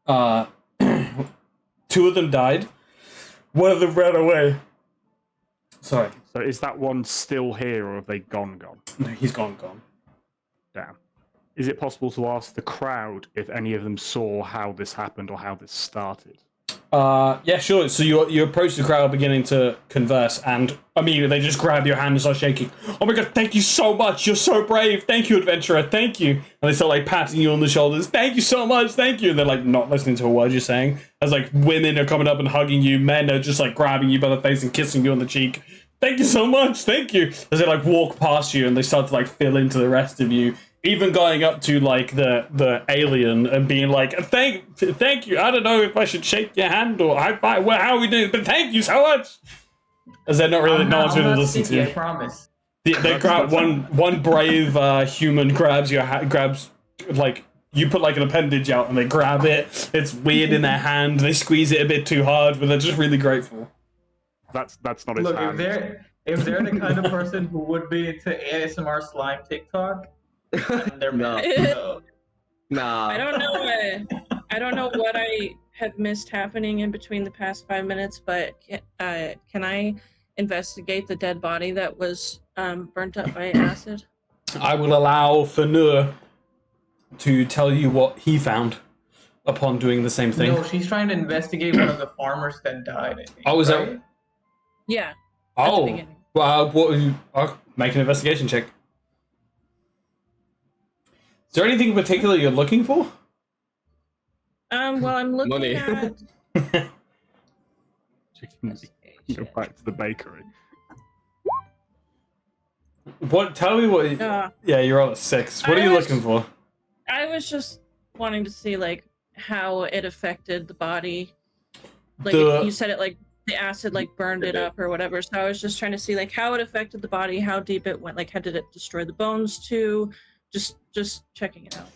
2 of them died. One of them ran away. Sorry. So is that one still here or have they gone? No, he's gone. Damn. Is it possible to ask the crowd if any of them saw how this happened or how this started? Yeah, sure. So you approach the crowd, beginning to converse, and immediately they just grab your hand and start shaking. Oh my god, thank you so much. You're so brave. Thank you, adventurer. Thank you. And they start like patting you on the shoulders. Thank you so much. Thank you. And they're like not listening to a word you're saying. As like women are coming up and hugging you, men are just like grabbing you by the face and kissing you on the cheek. Thank you so much. Thank you. As they like walk past you and they start to like fill into the rest of you. Even going up to like the alien and being like, thank you. I don't know if I should shake your hand or high five. Well, how are we doing? But thank you so much. As they're not really, no one's really listening to you. I promise. They grab one brave human grabs your grabs like you put like an appendage out and they grab it. It's weird in their hand. They squeeze it a bit too hard, but they're just really grateful. That's not his Look, hand. if they're the kind of person who would be into ASMR slime TikTok, they're No. so. Nah. I don't know what I have missed happening in between the past 5 minutes, but can I investigate the dead body that was burnt up by acid? I will allow Fanur to tell you what he found upon doing the same thing. No, she's trying to investigate one of the farmers that died. I think, Oh, is right? that? Yeah. At the Oh, beginning. well, make an investigation check. Is there anything in particular you're looking for? Well, I'm looking Money. at. Go back to the bakery. What? Tell me what. Yeah, you're all at 6. What are you looking for? I was just wanting to see like how it affected the body. Like you said, it like the acid like burned it up or whatever. So I was just trying to see like how it affected the body, how deep it went, like how did it destroy the bones too? Just checking it out.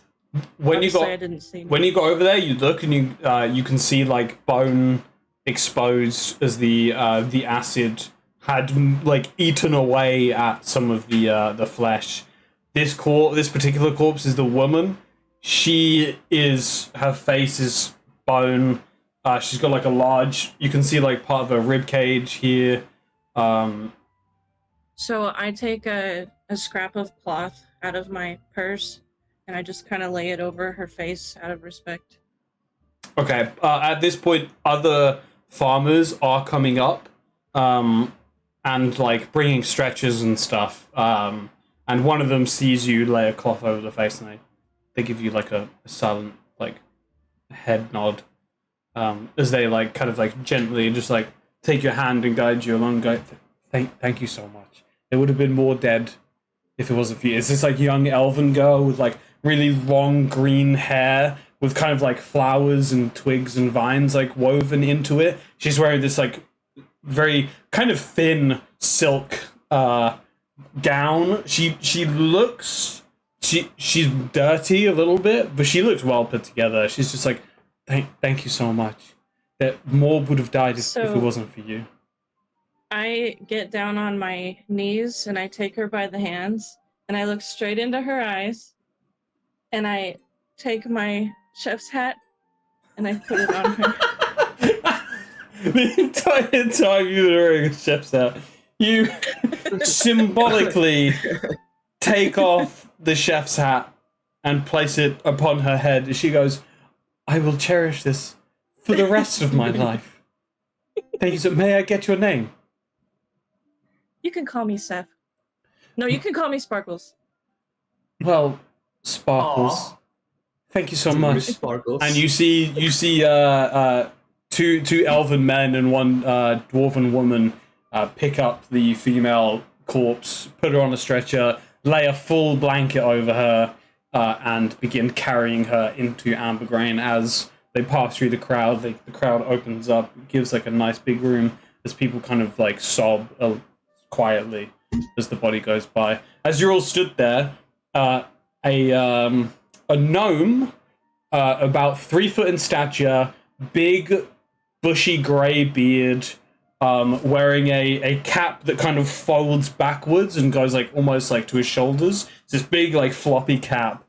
When Obviously, you got I didn't see when you go over there, you look and you can see like bone exposed as the acid had like eaten away at some of the flesh. This particular corpse is the woman. Her face is bone. She's got like a large. You can see like part of her rib cage here. So I take a scrap of cloth out of my purse and I just kind of lay it over her face out of respect. Okay. At this point, other farmers are coming up, and like bringing stretchers and stuff. And one of them sees you lay a cloth over the face, and they give you like a silent like head nod, as they like kind of like gently just like take your hand and guide you along. Go, thank you so much. There would have been more dead if it wasn't for you. It's this like young elven girl with like really long green hair with kind of like flowers and twigs and vines like woven into it. She's wearing this like very kind of thin silk gown. She's dirty a little bit, but she looks well put together. She's just like, thank you so much. That more would have died if it wasn't for you. I get down on my knees and I take her by the hands and I look straight into her eyes and I take my chef's hat and I put it on her. The entire time you were wearing a chef's hat, you symbolically take off the chef's hat and place it upon her head. She goes, I will cherish this for the rest of my life. Thank you so much. May I get your name? You can call me Seth. No, you can call me Sparkles. Well, Sparkles. Aw. Thank you so much. Sparkles. And you see two elven men and one dwarven woman pick up the female corpse, put her on a stretcher, lay a full blanket over her, and begin carrying her into Ambergrain. As they pass through the crowd, the crowd opens up, gives like a nice big room as people kind of like sob quietly as the body goes by. As you're all stood there, a gnome, about 3 foot in stature, big, bushy grey beard, wearing a cap that kind of folds backwards and goes like almost like to his shoulders. It's this big like floppy cap.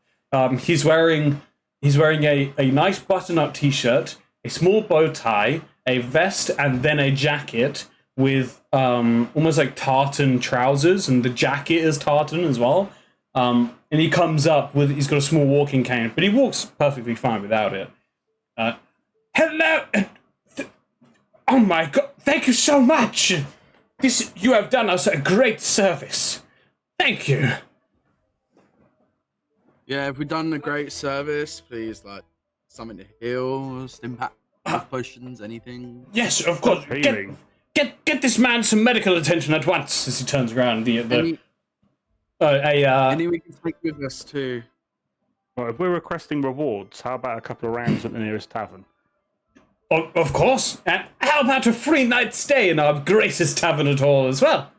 He's wearing a nice button-up t-shirt, a small bow tie, a vest, and then a jacket with almost like tartan trousers, and the jacket is tartan as well. And he comes up he's got a small walking cane, but he walks perfectly fine without it. Hello! Oh my god, thank you so much! You have done us a great service. Thank you. Yeah, if we've done a great service, please, like, something to heal, impact, potions, anything. Yes, of course. Healing. Get this man some medical attention at once as he turns around. Any we can take with us too. Well, if we're requesting rewards, how about a couple of rounds at the nearest tavern? Of course. And how about a free night stay in our greatest tavern at all as well?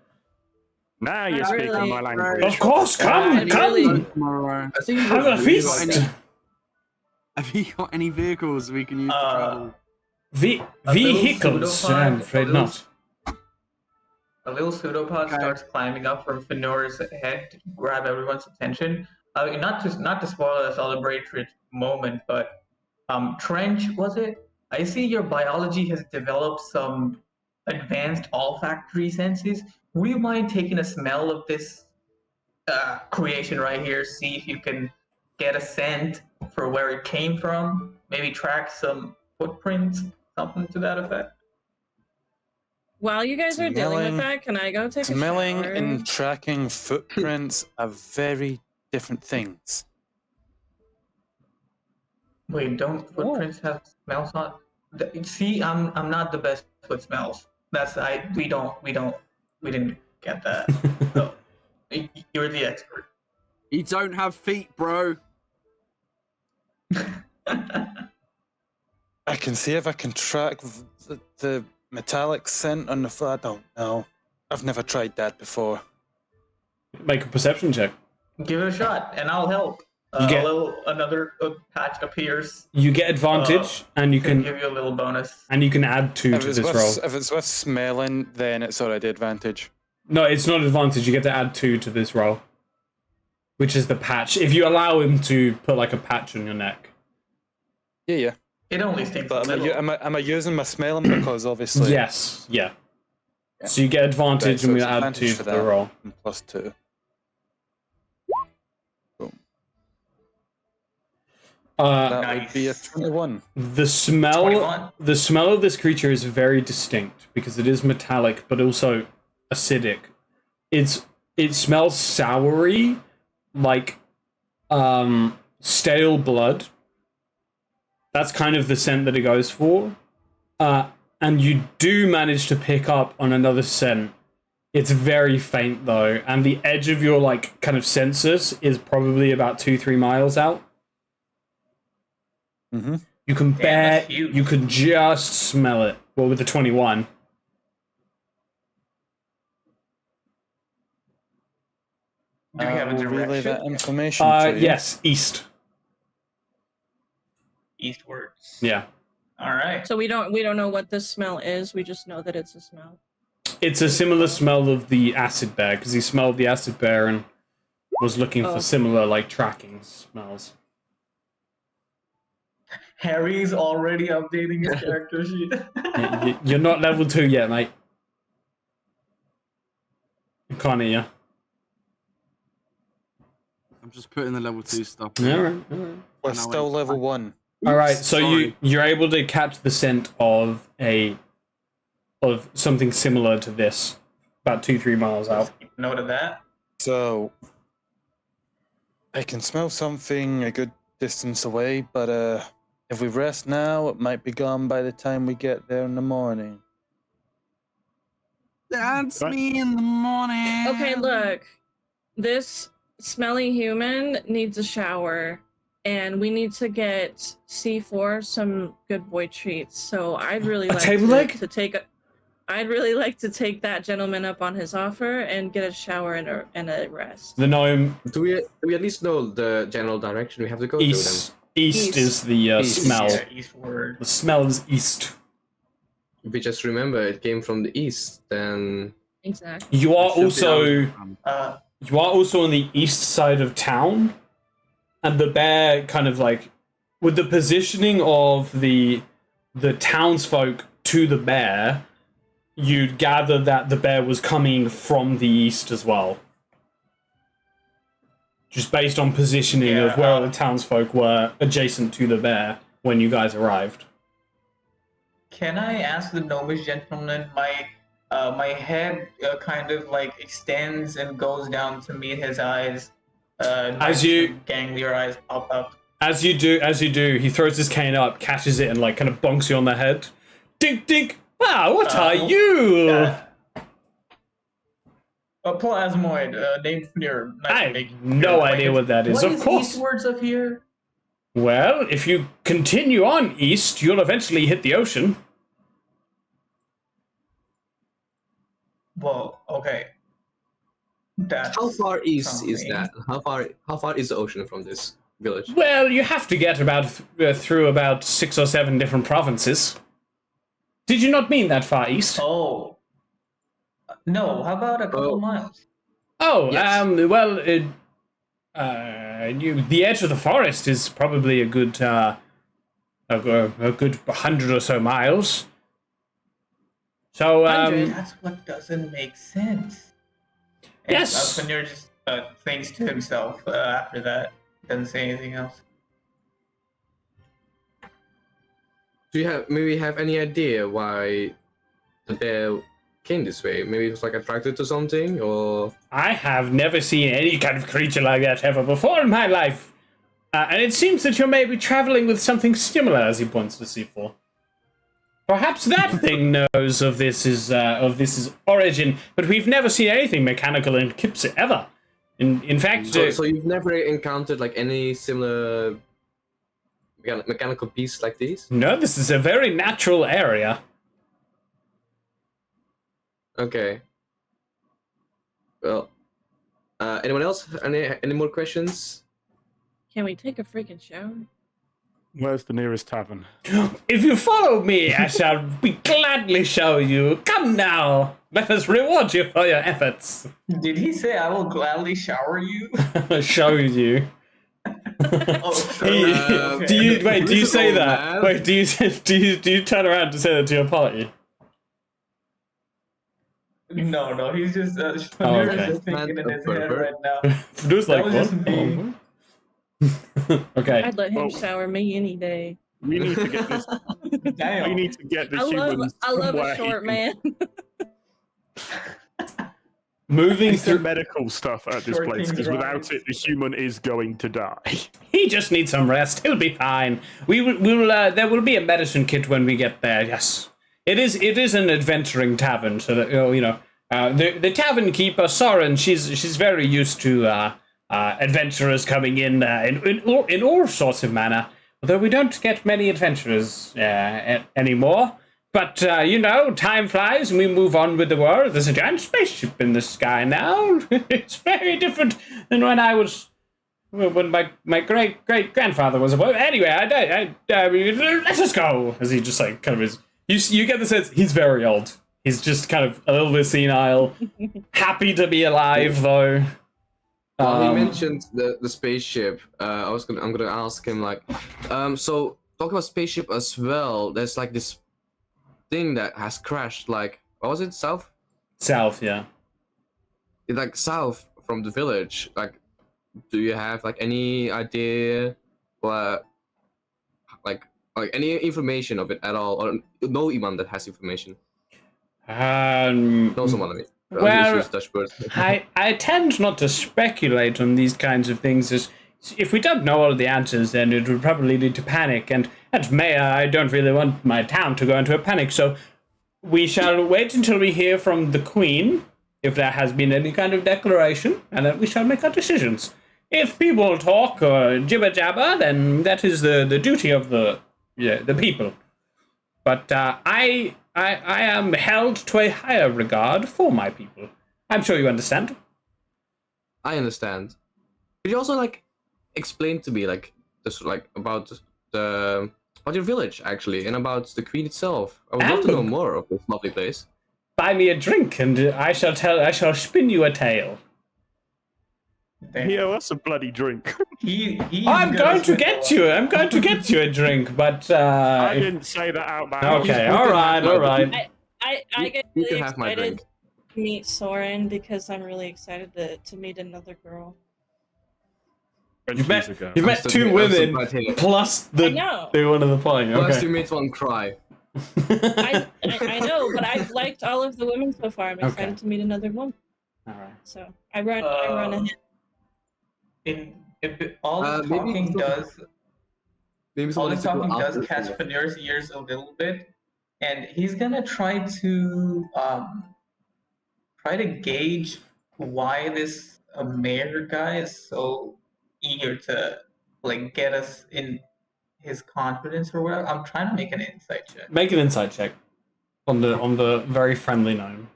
Now you're Really? speaking my language. Of course, come. Tomorrow. I think Have a feast. Have you got any vehicles we can use to travel? Vehicles? I'm afraid not. A little pseudopod starts climbing up from Fëanor's head to grab everyone's attention. Not to spoil a celebratory moment, but Trench, was it? I see your biology has developed some advanced olfactory senses. Would you mind taking a smell of this creation right here? See if you can get a scent for where it came from. Maybe track some footprints, something to that effect. While you guys are dealing with that, can I go take a shower? Smelling and tracking footprints are very different things. Wait, don't footprints have smells on? See, I'm not the best with smells. We didn't get that. So, you're the expert. You don't have feet, bro. I can see if I can track the metallic scent on the floor. I don't know. I've never tried that before. Make a perception check. Give it a shot, and I'll help. Another patch appears. You get advantage, and you can give you a little bonus. And you can add 2 to this roll. If it's with smelling, then it's already advantage. No, it's not advantage. You get to add 2 to this roll, which is the patch. If you allow him to put like a patch on your neck. Yeah. It only stinks. But am I using my smelling because obviously? Yes. Yeah. So you get advantage, and we add 2 to the roll. And +2. That would be a 21. The smell of this creature is very distinct because it is metallic, but also acidic. It smells soury, like stale blood. That's kind of the scent that it goes for. And you do manage to pick up on another scent. It's very faint though, and the edge of your like kind of census is probably about 2-3 miles out. Mm-hmm. You can you can just smell it. Well, with the 21. Do we have a direction? Relay that information to you. Yes, east. Eastwards. Yeah. All right. So we don't know what this smell is. We just know that it's a smell. It's a similar smell of the acid bear because he smelled the acid bear and was looking for similar like tracking smells. Harry's already updating his character sheet. You're not level 2 yet, mate. I can't hear you. I'm just putting the level 2 stuff. Alright. We're still level 1. Alright, so you're able to catch the scent of something similar to this, about 2-3 miles out. Note of that. So I can smell something a good distance away, but if we rest now, it might be gone by the time we get there in the morning. That's me in the morning. Okay, look. This smelly human needs a shower, and we need to get C4 some good boy treats. So I'd really like to take I'd really like to take that gentleman up on his offer and get a shower and a rest. The gnome. Do we at least know the general direction we have to go to then? East is the smell. Yeah, eastward. The smell is east. If we just remember it came from the east, then Exactly. You are also on the east side of town, and the bear kind of like with the positioning of the townsfolk to the bear, you'd gather that the bear was coming from the east as well. Just based on positioning of where the townsfolk were adjacent to the bear when you guys arrived. can I ask the gnomish gentleman? My head kind of like extends and goes down to meet his eyes. As you- some ganglier eyes pop up. As you do, he throws his cane up, catches it, and like kind of bonks you on the head. Dink, dink. Wow, what are you? Plasmoid, named Fnir. I have no idea what that is. What Of is course. eastwards of here? Well, if you continue on east, you'll eventually hit the ocean. Well, okay. That's How far east is something. that? How far is the ocean from this village? Well, you have to get about through about 6 or 7 different provinces. Did you not mean that far east? Oh. No, how about a couple miles? Oh, Yes. well, the edge of the forest is probably a good 100 or so miles. So, That's what doesn't make sense. And Yes. Fenrir just thinks to himself after that. Doesn't say anything else. Do you have any idea why the bear came this way? Maybe it was like attracted to something, or I have never seen any kind of creature like that ever before in my life. And it seems that you're maybe traveling with something similar, as he points to C4. Perhaps that thing knows of this is origin, but we've never seen anything mechanical in Kipse ever. In fact, so you've never encountered like any similar mechanical piece like these? no, this is a very natural area. Okay. Well, anyone else? Any more questions? Can we take a freaking shower? Where's the nearest tavern? If you follow me, I shall be gladly show you. Come now, let us reward you for your efforts. Did he say I will gladly shower you? Show you. Oh, sorry. Okay. Do you wait? Do you Who's say old that? man? Wait, do you turn around to say that to your party? No, he's just Oh, Fenrir okay. is just thinking in his head Pervert. right now. There's like was just what? me. Oh. Okay. I'd let him Oh. shower me any day. We need to get this. Damn. We need to get the I humans. love somewhere a short man. Moving It's the through. medical stuff at this Short place, King's because without Rise. it, the human is going to die. He just needs some rest. He'll be fine. We will. There will be a medicine kit when we get there. Yes, it is an adventuring tavern. So that the tavern keeper Soren, she's very used to adventurers coming in all sorts of manner. Although we don't get many adventurers anymore. But time flies and we move on with the world. There's a giant spaceship in the sky now. It's very different than when my great grandfather was aboard. Anyway, let us go. As he just like kind of is. You get the sense he's very old. He's just kind of a little bit senile. Happy to be alive though. Well, he mentioned the spaceship. I'm gonna ask him like, so talk about spaceship as well. There's like this thing that has crashed. Like, what was it? South, yeah. it's like south from the village. Like, do you have like any idea what, like any information of it at all, or no Iman that has information? Know someone, I mean. Well, Use Dutch words. I tend not to speculate on these kinds of things, as if we don't know all the answers, then it would probably lead to panic, and as mayor, I don't really want my town to go into a panic, so we shall wait until we hear from the Queen, if there has been any kind of declaration, and then we shall make our decisions. If people talk or jibber-jabber, then that is the duty of the people. But I am held to a higher regard for my people. I'm sure you understand. I understand. Could you also like explain to me like this like about your village actually and about the queen itself? I would love to know more of this lovely place. Buy me a drink, and I shall spin you a tale. Yeah, that's a bloody drink. I'm going to get you a drink, but I didn't say that out loud. okay, all right. I get You really can have my excited drink. to meet Soren because I'm really excited to meet another girl. You've met Ago. two I'm women still right here. plus I know. the one of the party. Plus Okay. you made one cry. I know, but I've liked all of the women so far. I'm excited Okay. to meet another one. All right. So I run ahead. All this Maybe talking some- does Maybe all someone this needs to go talking does after catch him. Fanir's ears a little bit, and he's gonna try to gauge why this mayor guy is so eager to like get us in his confidence or whatever. I'm trying to make an insight check. Make an insight check on the very friendly gnome.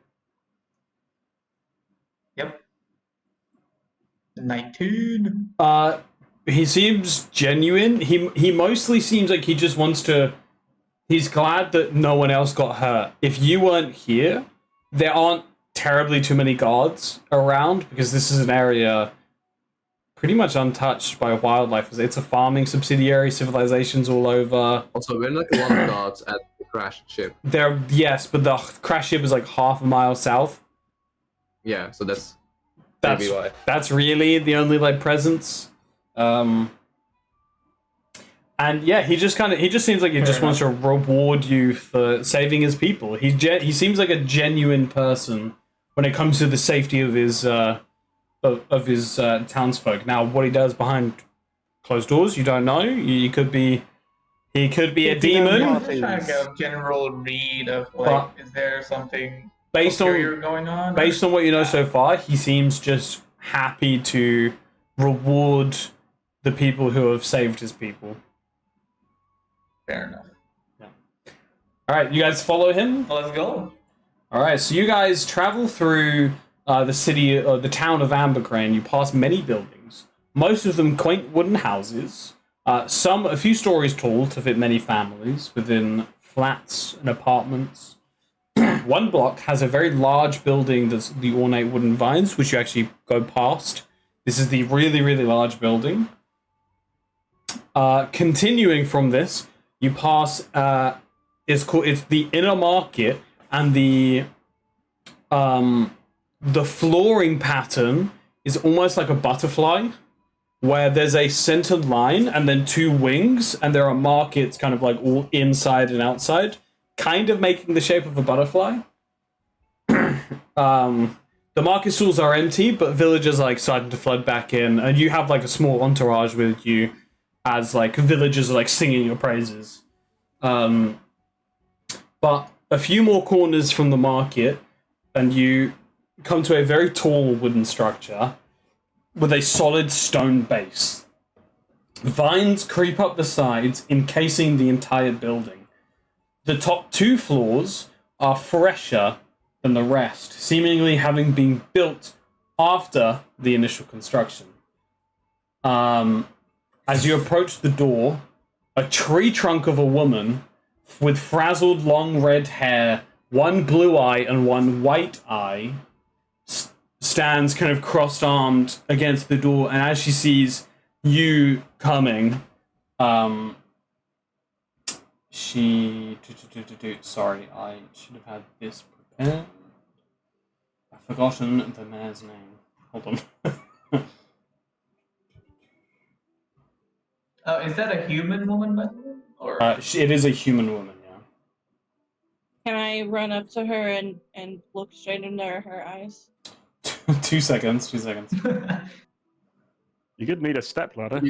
Yep. 19. He seems genuine. He mostly seems like he just wants to. He's glad that no one else got hurt. If you weren't here, there aren't terribly too many guards around because this is an area pretty much untouched by wildlife. It's a farming subsidiary, civilizations all over. Also, we're like one of the guards at the crashed ship. Yes, but the crash ship is like half a mile south. Yeah, so that's That's maybe why. That's really the only like presence. And yeah, he just seems like he just wants to reward you for saving his people. He seems like a genuine person when it comes to the safety of his townsfolk. Now, what he does behind closed doors, you don't know. He could be a demon. I'm just trying to get a general read of like, is there something Based ulterior going on? Based on what you know so far, he seems just happy to reward the people who have saved his people. Fair enough. Yeah. All right, you guys follow him? Well, let's go. All right, so you guys travel through the town of Ambergrain. You pass many buildings, most of them quaint wooden houses, some a few stories tall to fit many families within flats and apartments. One block has a very large building that's the ornate wooden vines, which you actually go past. This is the really, really large building. Continuing from this, you pass. It's the inner market, and the flooring pattern is almost like a butterfly, where there's a centered line and then two wings, and there are markets kind of like all inside and outside, kind of making the shape of a butterfly. The market stalls are empty, but villagers are like starting to flood back in, and you have like a small entourage with you as like villagers are like singing your praises. But a few more corners from the market, and you come to a very tall wooden structure with a solid stone base. Vines creep up the sides, encasing the entire building. The top two floors are fresher than the rest, seemingly having been built after the initial construction. As you approach the door, a tree trunk of a woman with frazzled long red hair, one blue eye and one white eye, stands kind of crossed-armed against the door, and as she sees you coming, she... Sorry, I should have had this prepared. I've forgotten the mayor's name. Hold on. Is that a human woman, by the way? Or It is a human woman, yeah. Can I run up to her and look straight into her eyes? 2 seconds. You could need a stepladder.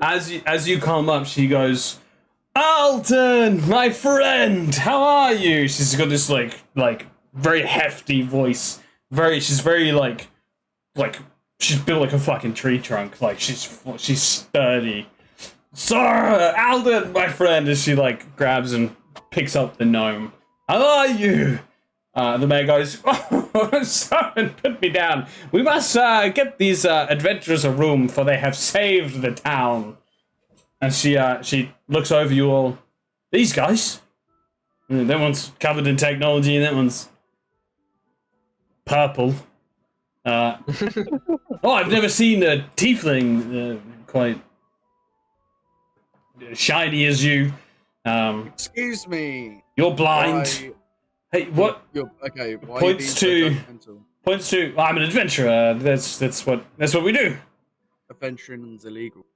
As you come up, she goes, "Alton, my friend, how are you?" She's got this like very hefty voice. She's very like she's built like a fucking tree trunk. Like she's sturdy. "Sir, Alton, my friend," as she like grabs and picks up the gnome. "How are you?" The mayor goes, "Oh, son, put me down. We must get these adventurers a room, for they have saved the town." And she looks over you all. "These guys? That one's covered in technology, and that one's purple. Oh, I've never seen a tiefling quite shiny as you. Excuse me. You're blind." Why- Hey, what? Okay. Why Points are you being to- so judgmental? Points to, "I'm an adventurer. That's what we do." Adventuring's illegal.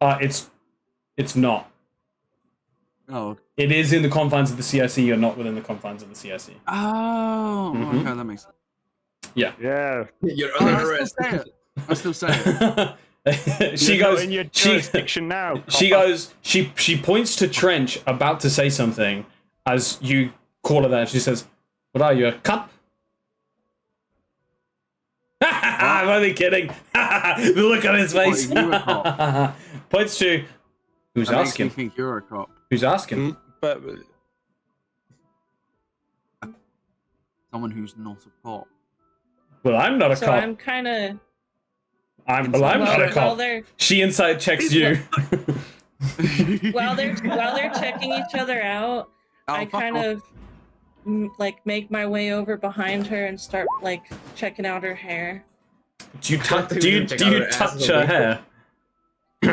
It's not. Oh. It is in the confines of the C.I.C. You're not within the confines of the C.I.C. Oh. Mhm. Okay, that makes sense. Yeah. You're Oh, under I still arrest. say it. I still say it. She You're not goes. in your She jurisdiction now. she copper. goes. She points to Trench, about to say something, as you call her that. She says, "What are you, a cup?" I'm only kidding. The look on his face. What, are you a cop? Points to who's That makes me asking. think you're a cop. Who's asking? But Someone who's not a cop. Well, I'm not a So cop. I'm kind of. I'm not a While cop. they're She inside checks you. while they're checking each other out, I fuck kind off. of like make my way over behind her and start like checking out her hair. Do you thought touch? they Do were you gonna check do out you her ass or touch her something. hair?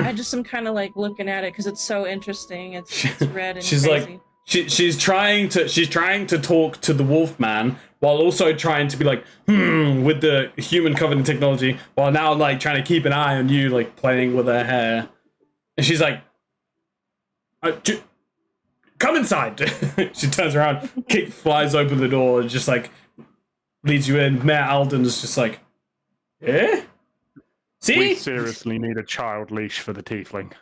I just am kind of like looking at it because it's so interesting. It's red and She's crazy. like, she's trying to talk to the Wolfman while also trying to be like, with the human covenant technology, while now like trying to keep an eye on you, like playing with her hair. And she's like, come inside. She turns around, flies open the door, and just like leads you in. Mayor Alden's just like, eh? We See? seriously need a child leash for the tiefling.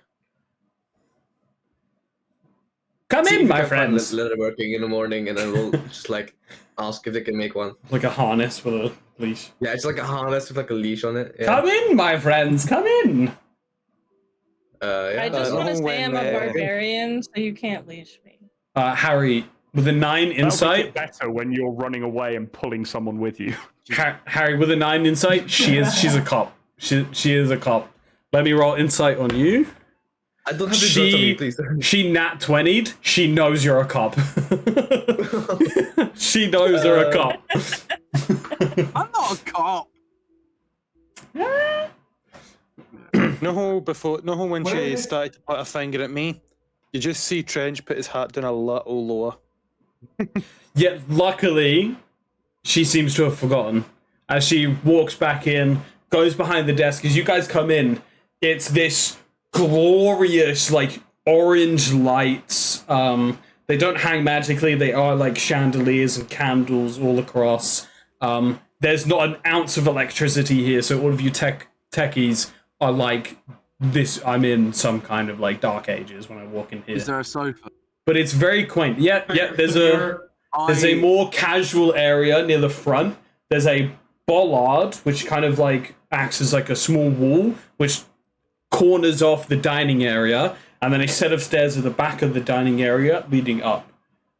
Come See if in, we my can find friends. leather working in the morning, and then we'll just like ask if they can make one. Like a harness with a leash. Yeah, it's like a harness with like a leash on it. Yeah. Come in, my friends. Come in. Yeah. I just want to no, say I'm a when, barbarian, so you can't leash me. Harry, with a 9 That'll make insight. it better when you're running away and pulling someone with you. Harry, with a 9 insight, she's a cop. She is a cop. Let me roll insight on you. I don't have to do it to me, please. She nat 20'd. She knows you're a cop. She knows you're a cop. I'm not a cop. no, when she started to put a finger at me, you just see Trench put his hat down a little lower. Yet, luckily, she seems to have forgotten. As she walks back in, goes behind the desk. As you guys come in, it's this glorious, like, orange lights. They don't hang magically. They are, like, chandeliers and candles all across. There's not an ounce of electricity here, so all of you techies are like, this, I'm in some kind of, like, dark ages when I walk in here. Is there a sofa? But it's very quaint. Yeah, there's a more casual area near the front. There's a bollard, which kind of like acts as like a small wall, which corners off the dining area, and then a set of stairs at the back of the dining area leading up.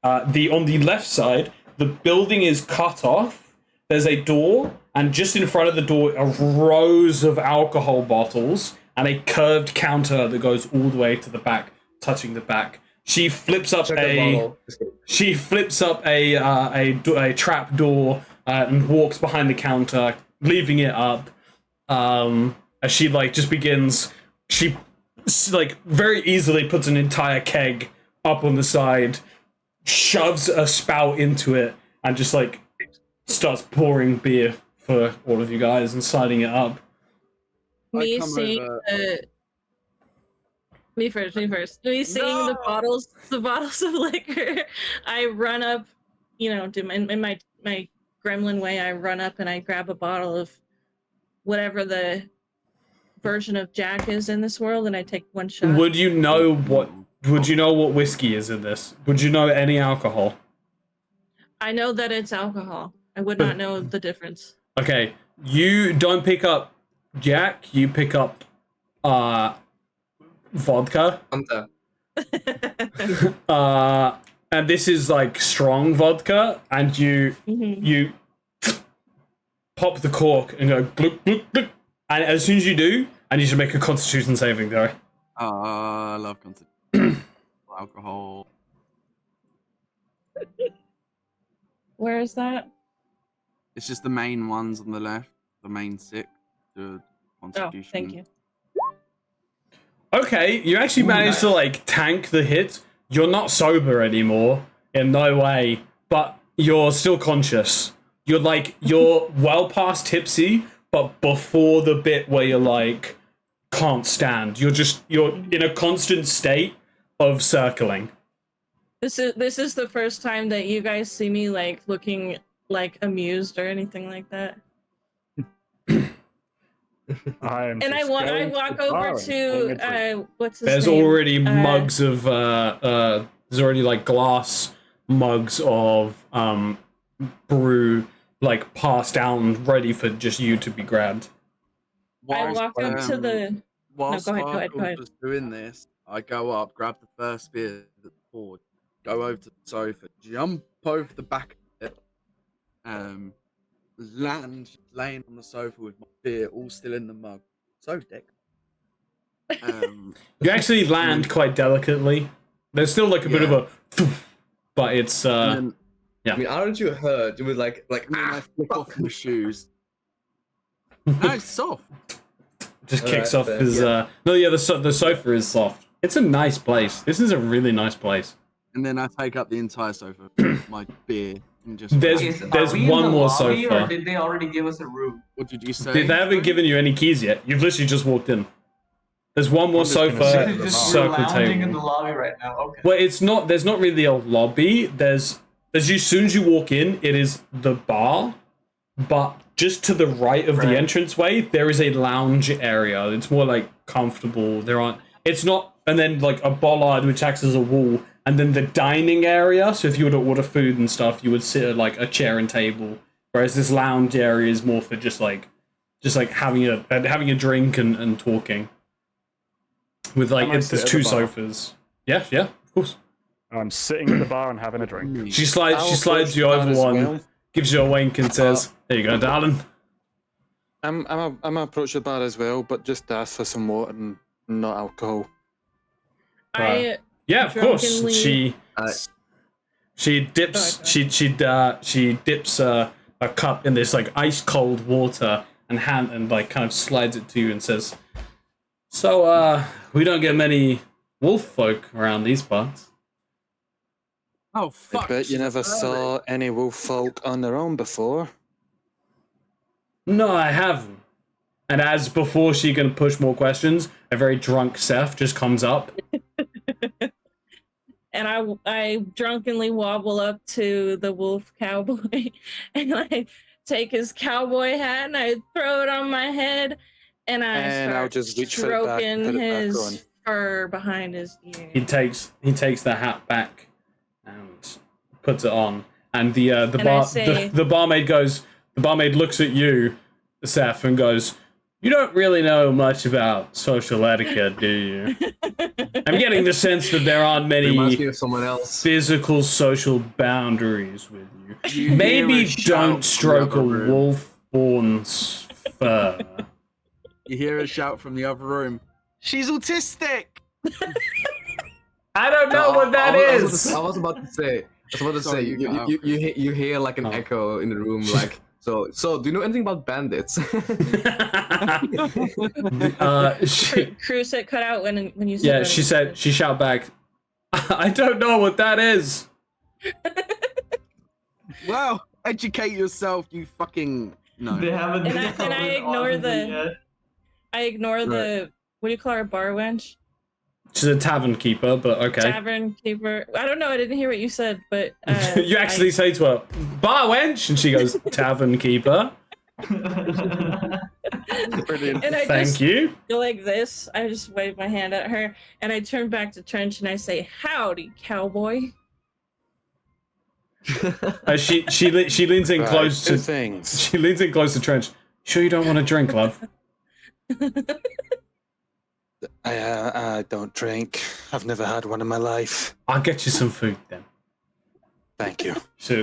On the left side, the building is cut off. There's a door, and just in front of the door are rows of alcohol bottles and a curved counter that goes all the way to the back, touching the back. She flips up a trap door and walks behind the counter, leaving it up. As she like just begins, she like very easily puts an entire keg up on the side, shoves a spout into it, and just like starts pouring beer for all of you guys and sliding it up. Me come seeing over- Me first. Me seeing the bottles of liquor, I run up, in my gremlin way, I run up and I grab a bottle of whatever the version of Jack is in this world, and I take one shot. Would you know what whiskey is in this? Would you know any alcohol? I know that it's alcohol. I would not know the difference. Okay, you don't pick up Jack, you pick up vodka. And this is like strong vodka, and you pop the cork and go bloop, bloop, bloop. And as soon as you do, I need you to make a constitution saving throw. I love alcohol. Where is that? It's just the main ones on the left, the main 6. The Oh, constitution. thank you. Okay, you actually managed to like tank the hit. You're not sober anymore, in no way, but you're still conscious. You're well past tipsy, but before the bit where you're like can't stand. You're in a constant state of circling. This is the first time that you guys see me like looking like amused or anything like that. I walk over to what's his There's name? already mugs of there's already like glass mugs of brew like passed down ready for just you to be grabbed. I walk up to the Whilst go ahead. was doing this, I go up, grab the first beer that's poured, go over to the sofa, jump over the back of it, land laying on the sofa with my beer all still in the mug. So dick. You actually land quite delicately. There's still like a bit of a, but it's yeah. I mean, aren't you hurt? You would like I flick off my shoes. No, it's soft. Just kicks off his no, yeah, the sofa is soft. It's a nice place. This is a really nice place. And then I take up the entire sofa, with my beer, and just. There's one more sofa. Or did they already give us a room? What did you say? They haven't given you any keys yet. You've literally just walked in. There's one more sofa, circle lounging in table. the lobby right now. Okay. Well, it's not. There's not really a lobby. There's as soon as you walk in, it is the bar, but just to the right of the entranceway, there is a lounge area. It's more like comfortable. There aren't. It's not. And then like a bollard which acts as a wall, and then the dining area. So if you were to order food and stuff, you would sit at like a chair and table. Whereas this lounge area is more for just like having a drink and talking. With like there's two sofas. Yeah, of course. I'm sitting at the bar and having a drink. She slides you over one, gives you a wink and says, "There you go, darling." I'm gonna approach the bar as well, but just ask for some water and not alcohol. Yeah, of course. She dips a cup in this like ice cold water and like kind of slides it to you and says, "So we don't get many wolf folk around these parts." Oh fuck! I bet you never saw any wolf folk on their own before. No, I haven't. And as before she can push more questions, a very drunk Seth just comes up. And I drunkenly wobble up to the wolf cowboy and I take his cowboy hat and I throw it on my head and I'll just reach for it back and stroking put it back his on. fur behind his ear. He takes the hat back and puts it on. And the barmaid looks at you, Seth, and goes, "You don't really know much about social etiquette, do you?" I'm getting the sense that there aren't many physical social boundaries with you. Maybe don't stroke a wolf-born's fur. You hear a shout from the other room. She's autistic. I don't know what that is. I was about to say. You hear like an echo in the room, like. So, do you know anything about bandits? Cruz said cut out when you said. Yeah, she shout back, "I don't know what that is." Well, educate yourself, you fucking no. They haven't. And I ignore the. I ignore the. What do you call her, bar wench? She's a tavern keeper, but okay. Tavern keeper. I don't know. I didn't hear what you said, but you actually say to her, "Bar wench," and she goes, "Tavern keeper." Brilliant. And I Thank you. go like this. I just wave my hand at her, and I turn back to Trench and I say, "Howdy, cowboy." She leans in close to things. She leans in close to Trench. "Sure you don't want a drink, love?" I don't drink. I've never had one in my life. "I'll get you some food then." Thank you. She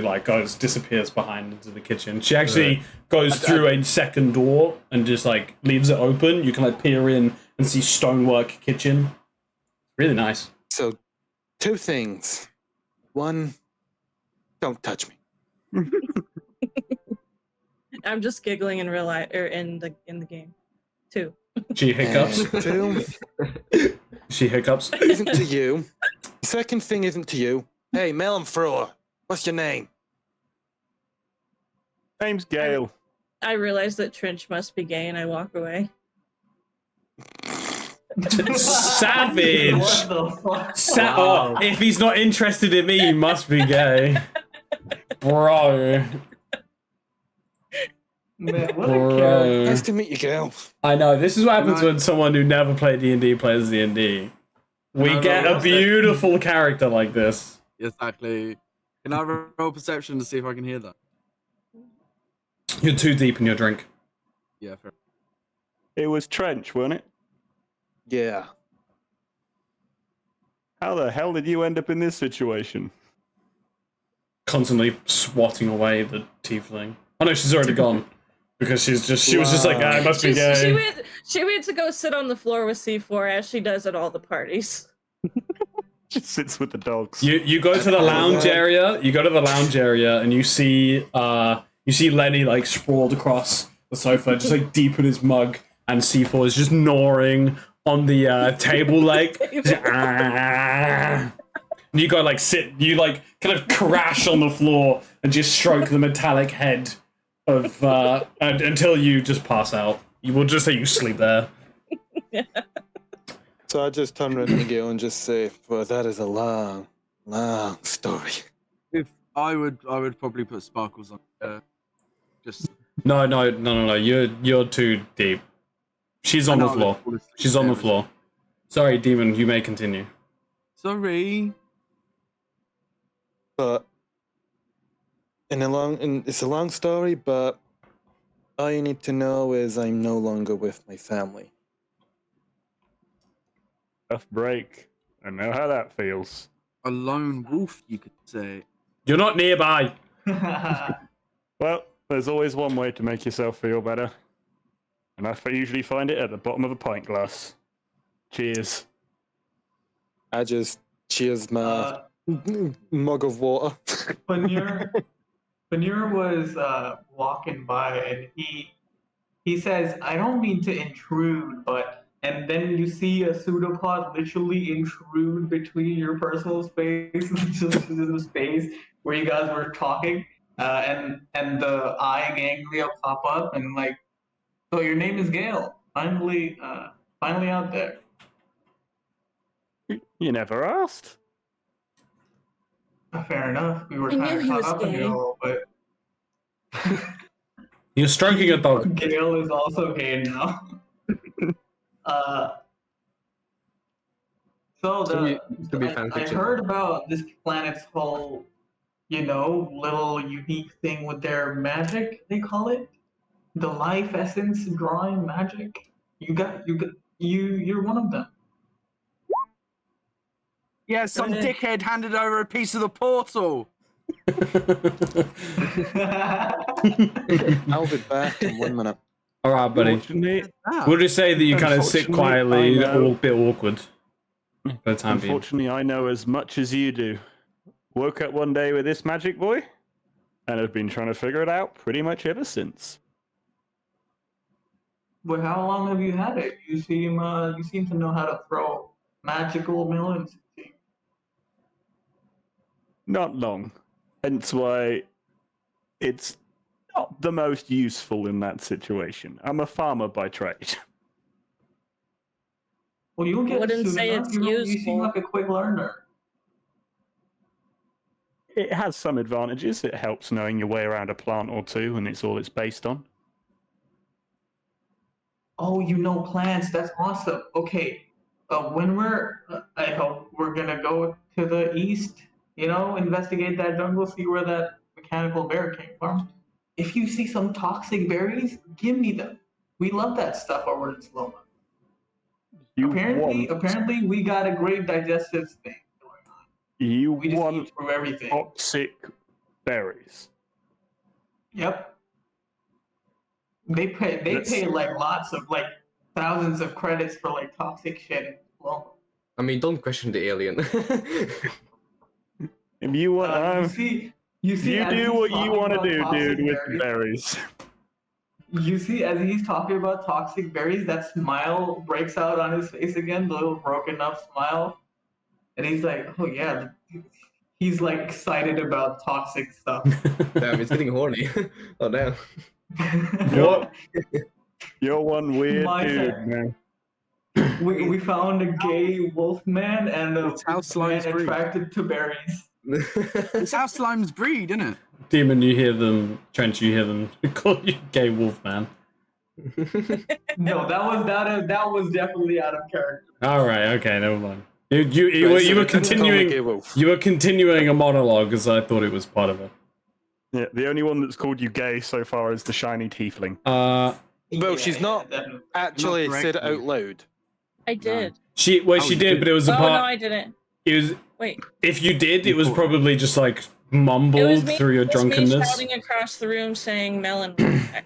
disappears behind into the kitchen. She actually goes through a second door and just like leaves it open. You can like peer in and see stonework kitchen. Really nice. So, two things. One, don't touch me. I'm just giggling in real life or in the game. Two. She hiccups. Two, She hiccups. isn't to you. Second thing isn't to you. Hey, melon thrower. What's your name? Name's Gale. I realize that Trench must be gay, and I walk away. Savage. What the fuck? Oh, if he's not interested in me, he must be gay. Bro. Man, what a Bro. character. Nice to meet you, girl. I know, this is what happens No. when someone who never played D&D plays D&D. We No, get no, a no. beautiful character like this. Exactly. Can I roll perception to see if I can hear that? You're too deep in your drink. Yeah, fair. It was Trench, wasn't it? Yeah. How the hell did you end up in this situation? Constantly swatting away the tiefling. Oh no, she's already gone. Because she was just like, I must be gay. She went to go sit on the floor with C4 as she does at all the parties. Just sits with the dogs. You go to the lounge area. You go to the lounge area, and you see Lenny like sprawled across the sofa, just like deep in his mug, and C4 is just gnawing on the table leg. And you go like sit. You like kind of crash on the floor and just stroke the metallic head of until you just pass out. You will just say you sleep there. So I just turn around to Miguel and just say, well, that is a long, long story. If I would probably put sparkles on. Just No. You're too deep. She's on the floor. She's on the floor. Sorry, Demon. You may continue. Sorry. But it's a long story, but all you need to know is I'm no longer with my family. Tough break. I know how that feels. A lone wolf, you could say. You're not nearby. Well, there's always one way to make yourself feel better. And I usually find it at the bottom of a pint glass. Cheers. I just cheers my mug of water. Panur was walking by and he says, I don't mean to intrude, but and then you see a pseudopod literally intrude between your personal space and the space where you guys were talking, and the eye ganglia pop up and like, so your name is Gale. Finally out there. You never asked. Fair enough. We were I kind knew of he caught was up in gay. it all, but You're stroking a dog. Gale is also gay now. To be I fanfiction. heard about this planet's whole, little unique thing with their magic. They call it the life essence drawing magic. You're one of them. Yeah, some dickhead handed over a piece of the portal. I'll be back in 1 minute. All right, buddy. Unfortunately, We'll just say that you kind of sit Unfortunately, quietly, I a know. little bit awkward for the time being. unfortunately, I know as much as you do. Woke up one day with this magic boy, and have been trying to figure it out pretty much ever since. But how long have you had it? You seem to know how to throw magical melons. Not long. Hence why it's not the most useful in that situation. I'm a farmer by trade. Well, you'll get Wouldn't it soon say enough. it's You seem useful. like a quick learner. It has some advantages. It helps knowing your way around a plant or two, and it's all it's based on. Oh, you know plants. That's awesome. Okay, when I hope we're gonna go to the east. Investigate that jungle, see where that mechanical bear came from. If you see some toxic berries, give me them. We love that stuff over in Sloma. Apparently, we got a great digestive thing going on. You We just want eat through everything. toxic berries. Yep. They pay like lots of like thousands of credits for like toxic shit in Sloma. I mean, don't question the alien. If you want, You see, you as do he's what you talking want to about do, toxic dude, with the berries. You see, as he's talking about toxic berries, that smile breaks out on his face again, the little broken up smile. And he's like, oh yeah. He's like excited about toxic stuff. Damn, it's getting horny. Oh damn. You're one weird My dude, turn. man. We found a gay wolf man and a It's how man slimes breed. attracted to berries. It's how slimes breed, isn't it? Demon, you hear them. Trench, you hear them call you gay wolf man. No, that was definitely out of character. All right, okay, never mind. You Right, were so you were they didn't call me continuing. Gay Wolf. You were continuing a monologue as I thought it was part of it. Yeah, the only one that's called you gay so far is the shiny tiefling. Well, Yeah, she's yeah, not definitely. actually Not said it out directly. loud. I did. she Oh, she you did, did? but it was a Oh part. no, I didn't. It was Wait. if you did, it You was thought- probably just like It was mumbled me. through your it was me drunkenness. shouting across the room saying melon.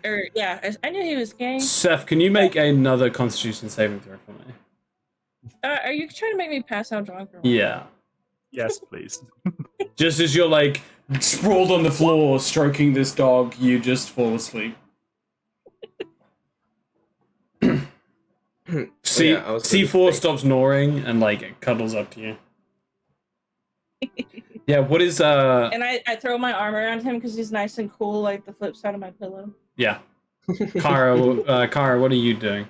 Or yeah, I knew he was gay. Seth, can you make another Constitution saving throw for me? Are you trying to make me pass out drunk? Or what? Yeah. Yes, please. Just as you're like sprawled on the floor stroking this dog, you just fall asleep. C4 stops snoring and like it cuddles up to you. Yeah, what is And I throw my arm around him because he's nice and cool, like the flip side of my pillow. yeah. Kara, what are you doing?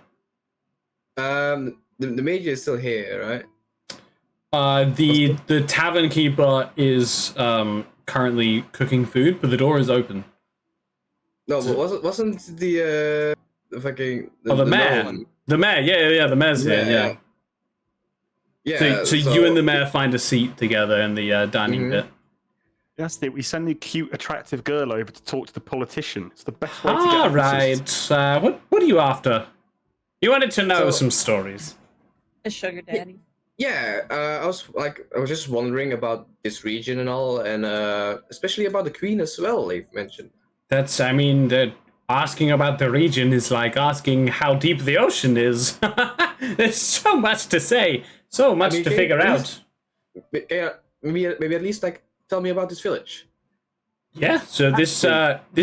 The mage is still here, right? The tavern keeper is currently cooking food, but the door is open. No, but wasn't the fucking The mayor. gnome? The mayor, yeah, the mayor's here, yeah. Yeah. So you and the mayor find a seat together in the dining bit. Yes, we send the cute, attractive girl over to talk to the politician. It's the best way to get All answers. right. What are you after? You wanted to know So- some stories. A sugar daddy. Yeah, I was just wondering about this region and all, and especially about the queen as well. They've mentioned. Asking about the region is like asking how deep the ocean is. There's so much to say, so much to can you figure at out. least- Yeah, maybe at least like tell me about this village. Yeah. So this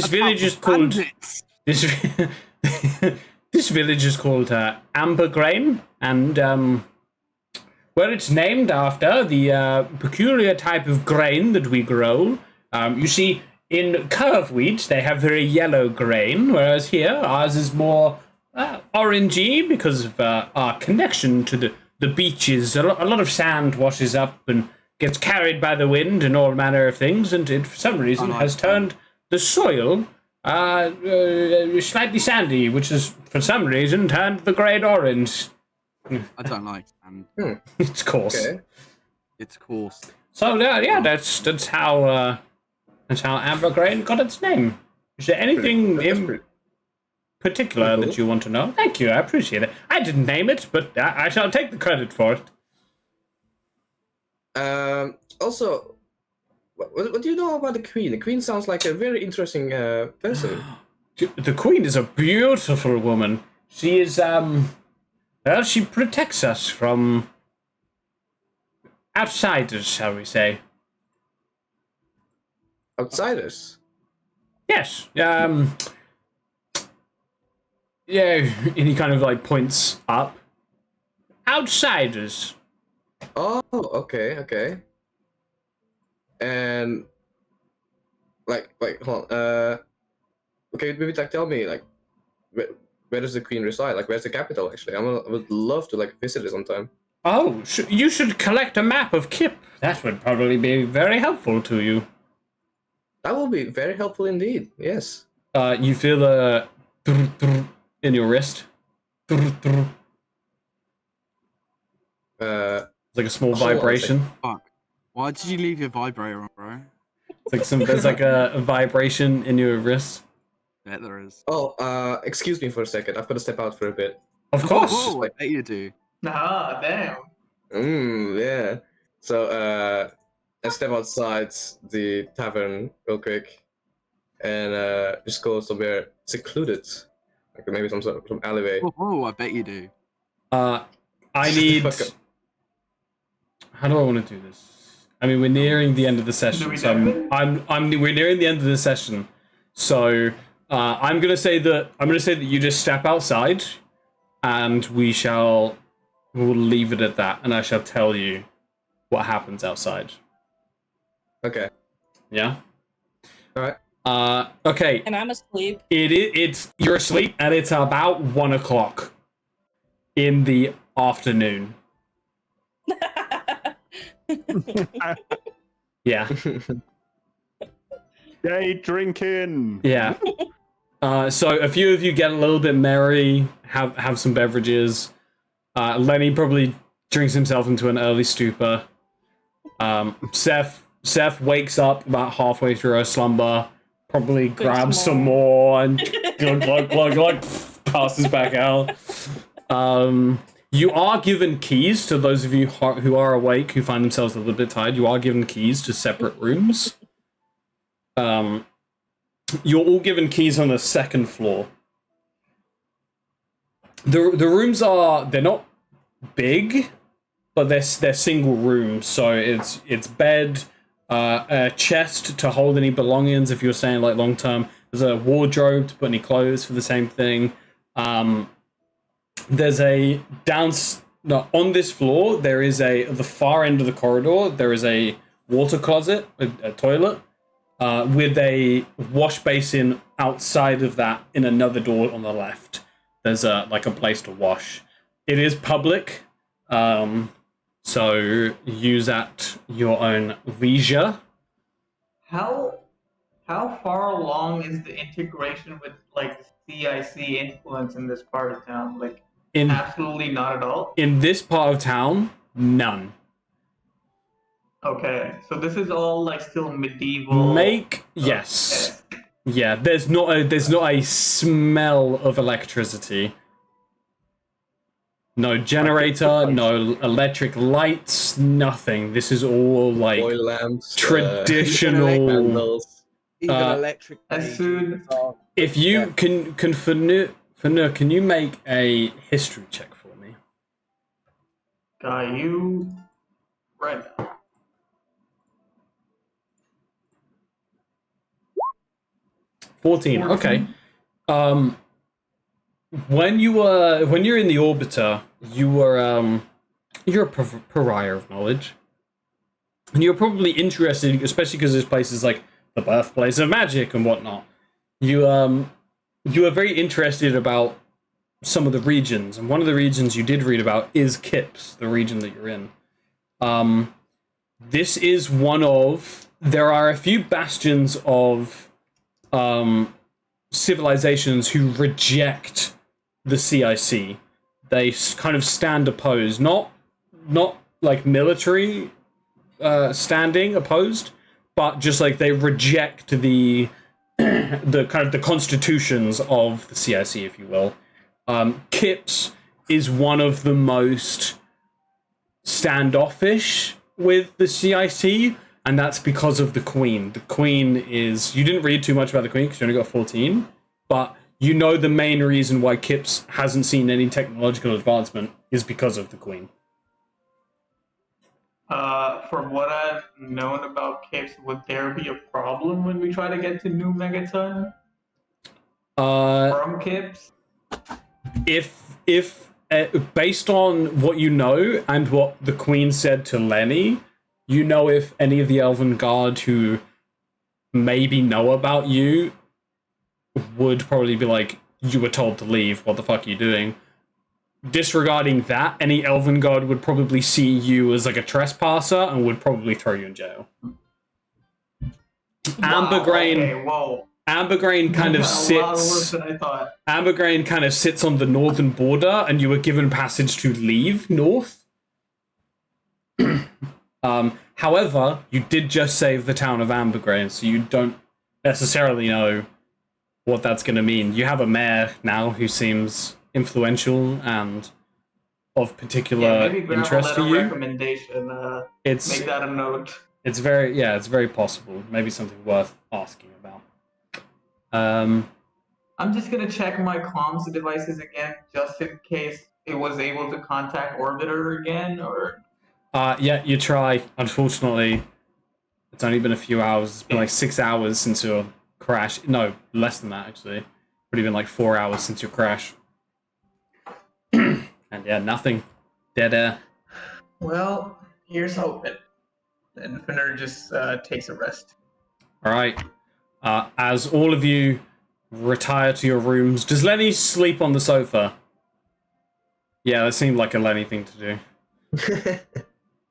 village is called Bandits. this this village is called Ambergrain, and well, it's named after the peculiar type of grain that we grow. You see, in curve wheat, they have very yellow grain, whereas here, ours is more orangey because of our connection to the beaches. A lot of sand washes up and gets carried by the wind and all manner of things, and it, for some reason, has turned the soil slightly sandy, which has, for some reason, turned the grain orange. I don't like sand. It's coarse. Okay. It's coarse. So yeah, that's how Ambergrain got its name. Is there anything in particular cool. that you want to know? Thank you, I appreciate it. I didn't name it, but I shall take the credit for it. Also, what do you know about the queen? The queen sounds like a very interesting person. The Queen is a beautiful woman. She is well, she protects us from outsiders, shall we say? Outsiders. Yes. Yeah, and he kind of like points up. Outsiders. Oh, okay. And like, hold on. Okay, maybe like tell me like, where does the queen reside? Like, where's the capital? Actually, I would love to like visit it sometime. Oh, you should collect a map of Kip. That would probably be very helpful to you. That will be very helpful indeed. Yes. You feel a in your wrist. It's like a small Hold on a vibration. Fuck. Why did you leave your vibrator on, bro? It's like there's like a vibration in your wrist. Yeah, there is. Oh, excuse me for a second. I've got to step out for a bit. Of course. Oh, I bet you do. Ah, damn. Yeah. So, I step outside the tavern real quick, and just go somewhere secluded, like maybe some alleyway. Oh, I bet you do. I Shut the need. fuck up. How do I want to do this? I mean, we're nearing the end of the session, so we're nearing the end of the session. So I'm gonna say that you just step outside, and we'll leave it at that, and I shall tell you what happens outside. Okay. Yeah. All right. Okay. And I'm asleep. It's you're asleep, and it's about 1 o'clock in the afternoon. Yeah. Day drinking. Yeah. So a few of you get a little bit merry, have some beverages. Lenny probably drinks himself into an early stupor. Seth wakes up about halfway through her slumber, probably grabs some more and glug, passes back out. You are given keys to those of you who are awake, who find themselves a little bit tired. You are given keys to separate rooms. You're all given keys on the second floor. The rooms they're not big, but they're single rooms. So it's bed, a chest to hold any belongings if you're staying like long term. There's a wardrobe to put any clothes for the same thing. There's on this floor there is at the far end of the corridor there is a water closet, a toilet, with a wash basin outside of that in another door on the left. There's a place to wash. It is public, so use at your own leisure. How far along is the integration with like C.I.C influence in this part of town? Like absolutely not at all. In this part of town, none. Okay, so this is all like still medieval. Yes. Yeah, there's not a smell of electricity. No generator, no electric lights, nothing. This is all like Oil lamps, traditional. candles. Even electric. As soon If you can Fanur, can you make a history check for me? Got you right now. $14. Okay. When you're in the orbiter, you're a pariah of knowledge, and you're probably interested, especially because this place is like the birthplace of magic and whatnot. You are very interested about some of the regions, and one of the regions you did read about is Kips, the region that you're in. This is there are a few bastions of civilizations who reject the C.I.C. They kind of stand opposed, not like military standing opposed, but just like they reject the kind of the constitutions of the C.I.C, if you will. Kips is one of the most standoffish with the C.I.C, and that's because of the Queen. The Queen is... You didn't read too much about the Queen because you only got 14, but you know the main reason why Kips hasn't seen any technological advancement is because of the Queen. From what I've known about Kips, would there be a problem when we try to get to New Megaton? From Kips? If based on what you know and what the Queen said to Lenny, you know if any of the Elven Guard who maybe know about you would probably be like, you were told to leave, what the fuck are you doing? Disregarding that, any Elven Guard would probably see you as like a trespasser and would probably throw you in jail. Ambergrain. Okay, whoa. Ambergrain kind of sits. A lot worse than I thought. Ambergrain kind of sits on the northern border, and you were given passage to leave north. However, you did just save the town of Ambergrain, so you don't necessarily know what that's going to mean. You have a mayor now who seems influential and of particular interest to you. Recommendation. Make that a note. It's very possible. Maybe something worth asking about. I'm just gonna check my comms devices again, just in case it was able to contact Orbiter again, or. Yeah, you try. Unfortunately, it's only been a few hours. It's been like 6 hours since your crash. No, less than that actually. Would have been like 4 hours since your crash. And yeah, nothing. Dead air. Well, here's hoping. And Finner just takes a rest. All right. As all of you retire to your rooms, does Lenny sleep on the sofa? Yeah, that seemed like a Lenny thing to do.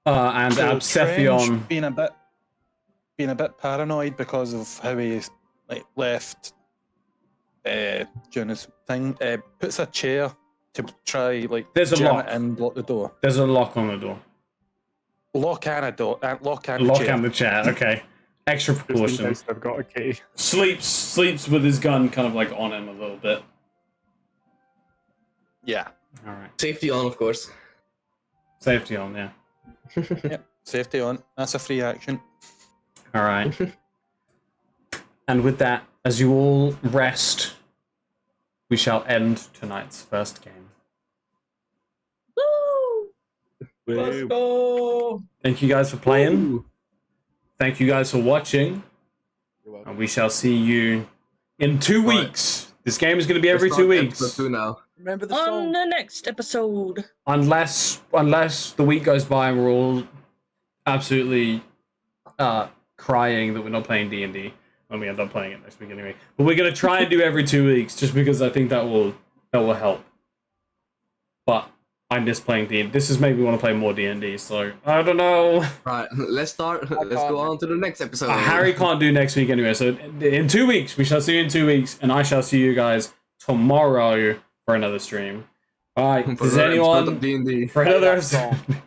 And So Absephion. Trench being a bit paranoid because of how he left during his thing, puts a chair to try There's a jam lock. it and lock the door. There's a lock on the door. Lock and a door. Lock and Lock the chair. and the chair. Okay. Extra Just in precaution. case they've got a key. Sleeps with his gun kind of like on him a little bit. Yeah. All right. Safety on, of course. Safety on, yeah. Yep. Safety on. That's a free action. All right. And with that, as you all rest, we shall end tonight's first game. Woo! Let's go. Thank you guys for playing. Thank you guys for watching. You're welcome. And we shall see you in 2 Right. weeks. This game is going to be every It's 2 not weeks. episode 2 now. Remember the On song? the next episode. Unless the week goes by and we're all absolutely crying that we're not playing D&D when we end up playing it next week anyway. But we're going to try and do every 2 weeks just because I think that will help. But I miss playing D&D. This has made me want to play more D&D, so I don't know. Right, let's start. Let's go on to the next episode. Harry can't do next week anyway, so in 2 weeks, we shall see you in 2 weeks, and I shall see you guys tomorrow for another stream. Alright, For does another episode anyone... of D&D. For another that song. episode...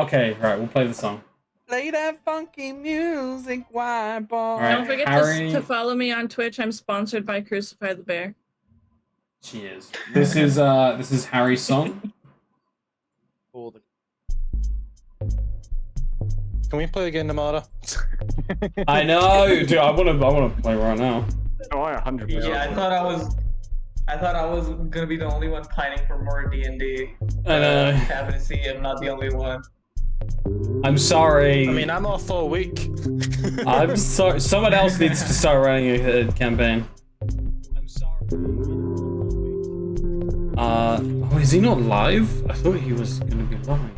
Okay, right, we'll play the song. Play that funky music, white boy. Alright, Don't forget Harry- to follow me on Twitch. I'm sponsored by Crucify the Bear. Cheers. This is Harry's song. For the- Can we play again tomorrow? I know, dude. I wanna play right now. Oh, I 100%. Yeah, I thought I was gonna be the only one pining for more D&D. I know. Happy to see I'm not the only one. I'm sorry. I mean, I'm off all week. I'm sorry. Someone else needs to start running a campaign. I'm sorry. Oh, is he not live? I thought he was gonna be live.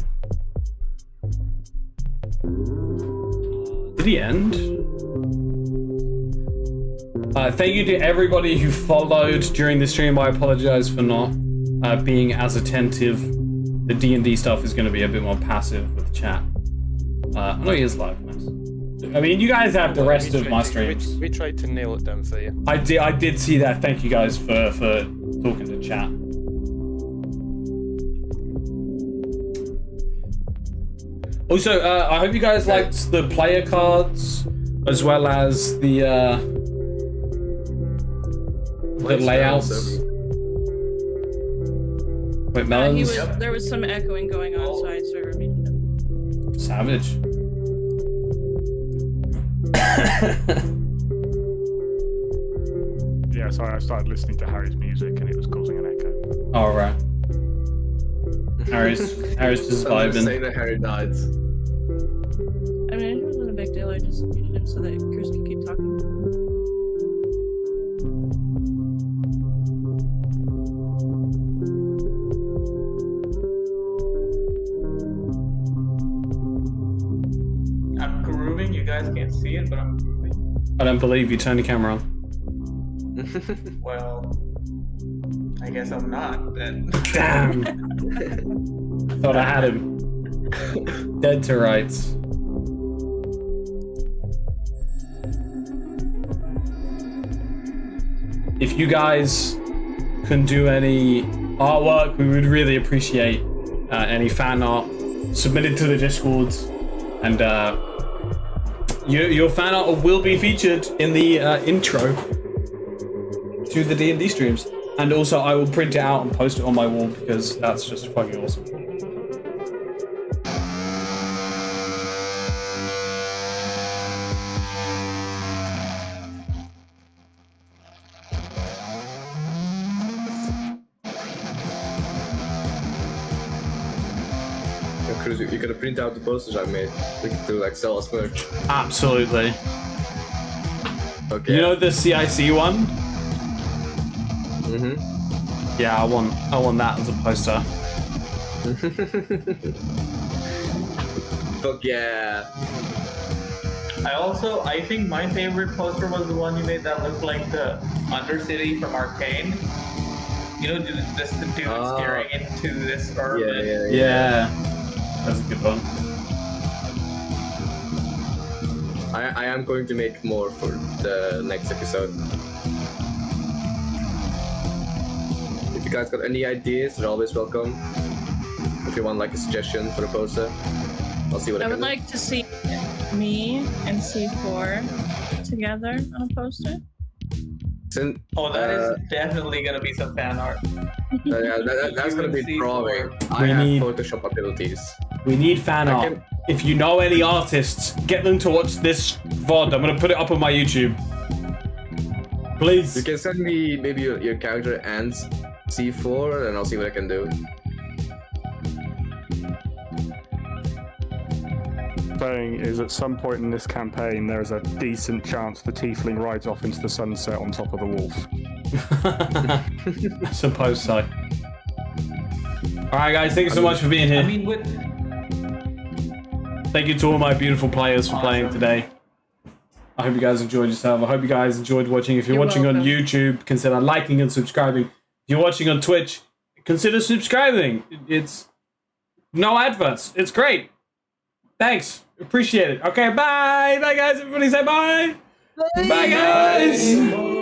Did he end? Thank you to everybody who followed during the stream. I apologize for not being as attentive. The D&D stuff is going to be a bit more passive with chat. No, he is live. Nice. I mean, you guys have the rest of my streams. We tried to nail it down for you. I did see that. Thank you guys for talking to chat. Also, I hope you guys liked the player cards as well as the layouts. Wait, Melons? There was some echoing going on, so I started repeating it. Savage. Yeah, sorry, I started listening to Harry's music and it was causing an echo. All right. Harry's just Someone say vibing. that Harry died. I mean, it wasn't a big deal. I just muted him so that Chris could keep talking. I'm grooving. You guys can't see it, but I'm grooving. I don't believe you. Turn the camera on. Well, I guess I'm not then. Damn. Thought I had him. Dead to rights. If you guys can do any artwork, we would really appreciate any fan art submitted to the Discords, and your fan art will be featured in the intro to the D&D streams. And also, I will print it out and post it on my wall because that's just fucking awesome. Chris, you gotta print out the posters I made to like sell as merch. Absolutely. Okay. You know the C.I.C. one? Mm-hmm. Yeah, I want that as a poster. Fuck yeah. I think my favorite poster was the one you made that looked like the Undercity from Arcane. You know, this dude staring into this orbit. Yeah. That's a good one. I am going to make more for the next episode. If you guys got any ideas, they're always welcome. If you want like a suggestion for a poster, I'll see what I I can would do. like to see me and C4 together on a poster. Oh, that is definitely gonna be some fan art. That's gonna be C4. drawing. I We have need- Photoshop abilities. We need fan I art. can- If you know any artists, get them to watch this VOD. I'm gonna put it up on my YouTube. Please. You can send me maybe your character and C4, and I'll see what I can do. Saying is at some point in this campaign, there is a decent chance the tiefling rides off into the sunset on top of the wolf. I suppose so. Alright guys, thank you so much for being here. I mean, with Thank you to all my beautiful players for playing today. I hope you guys enjoyed yourself. I hope you guys enjoyed watching. If you're watching on YouTube, consider liking and subscribing. If you're watching on Twitch, consider subscribing. It's no adverts. It's great. Thanks. Appreciate it. Okay, bye. Bye, guys. Everybody say bye. Bye, guys.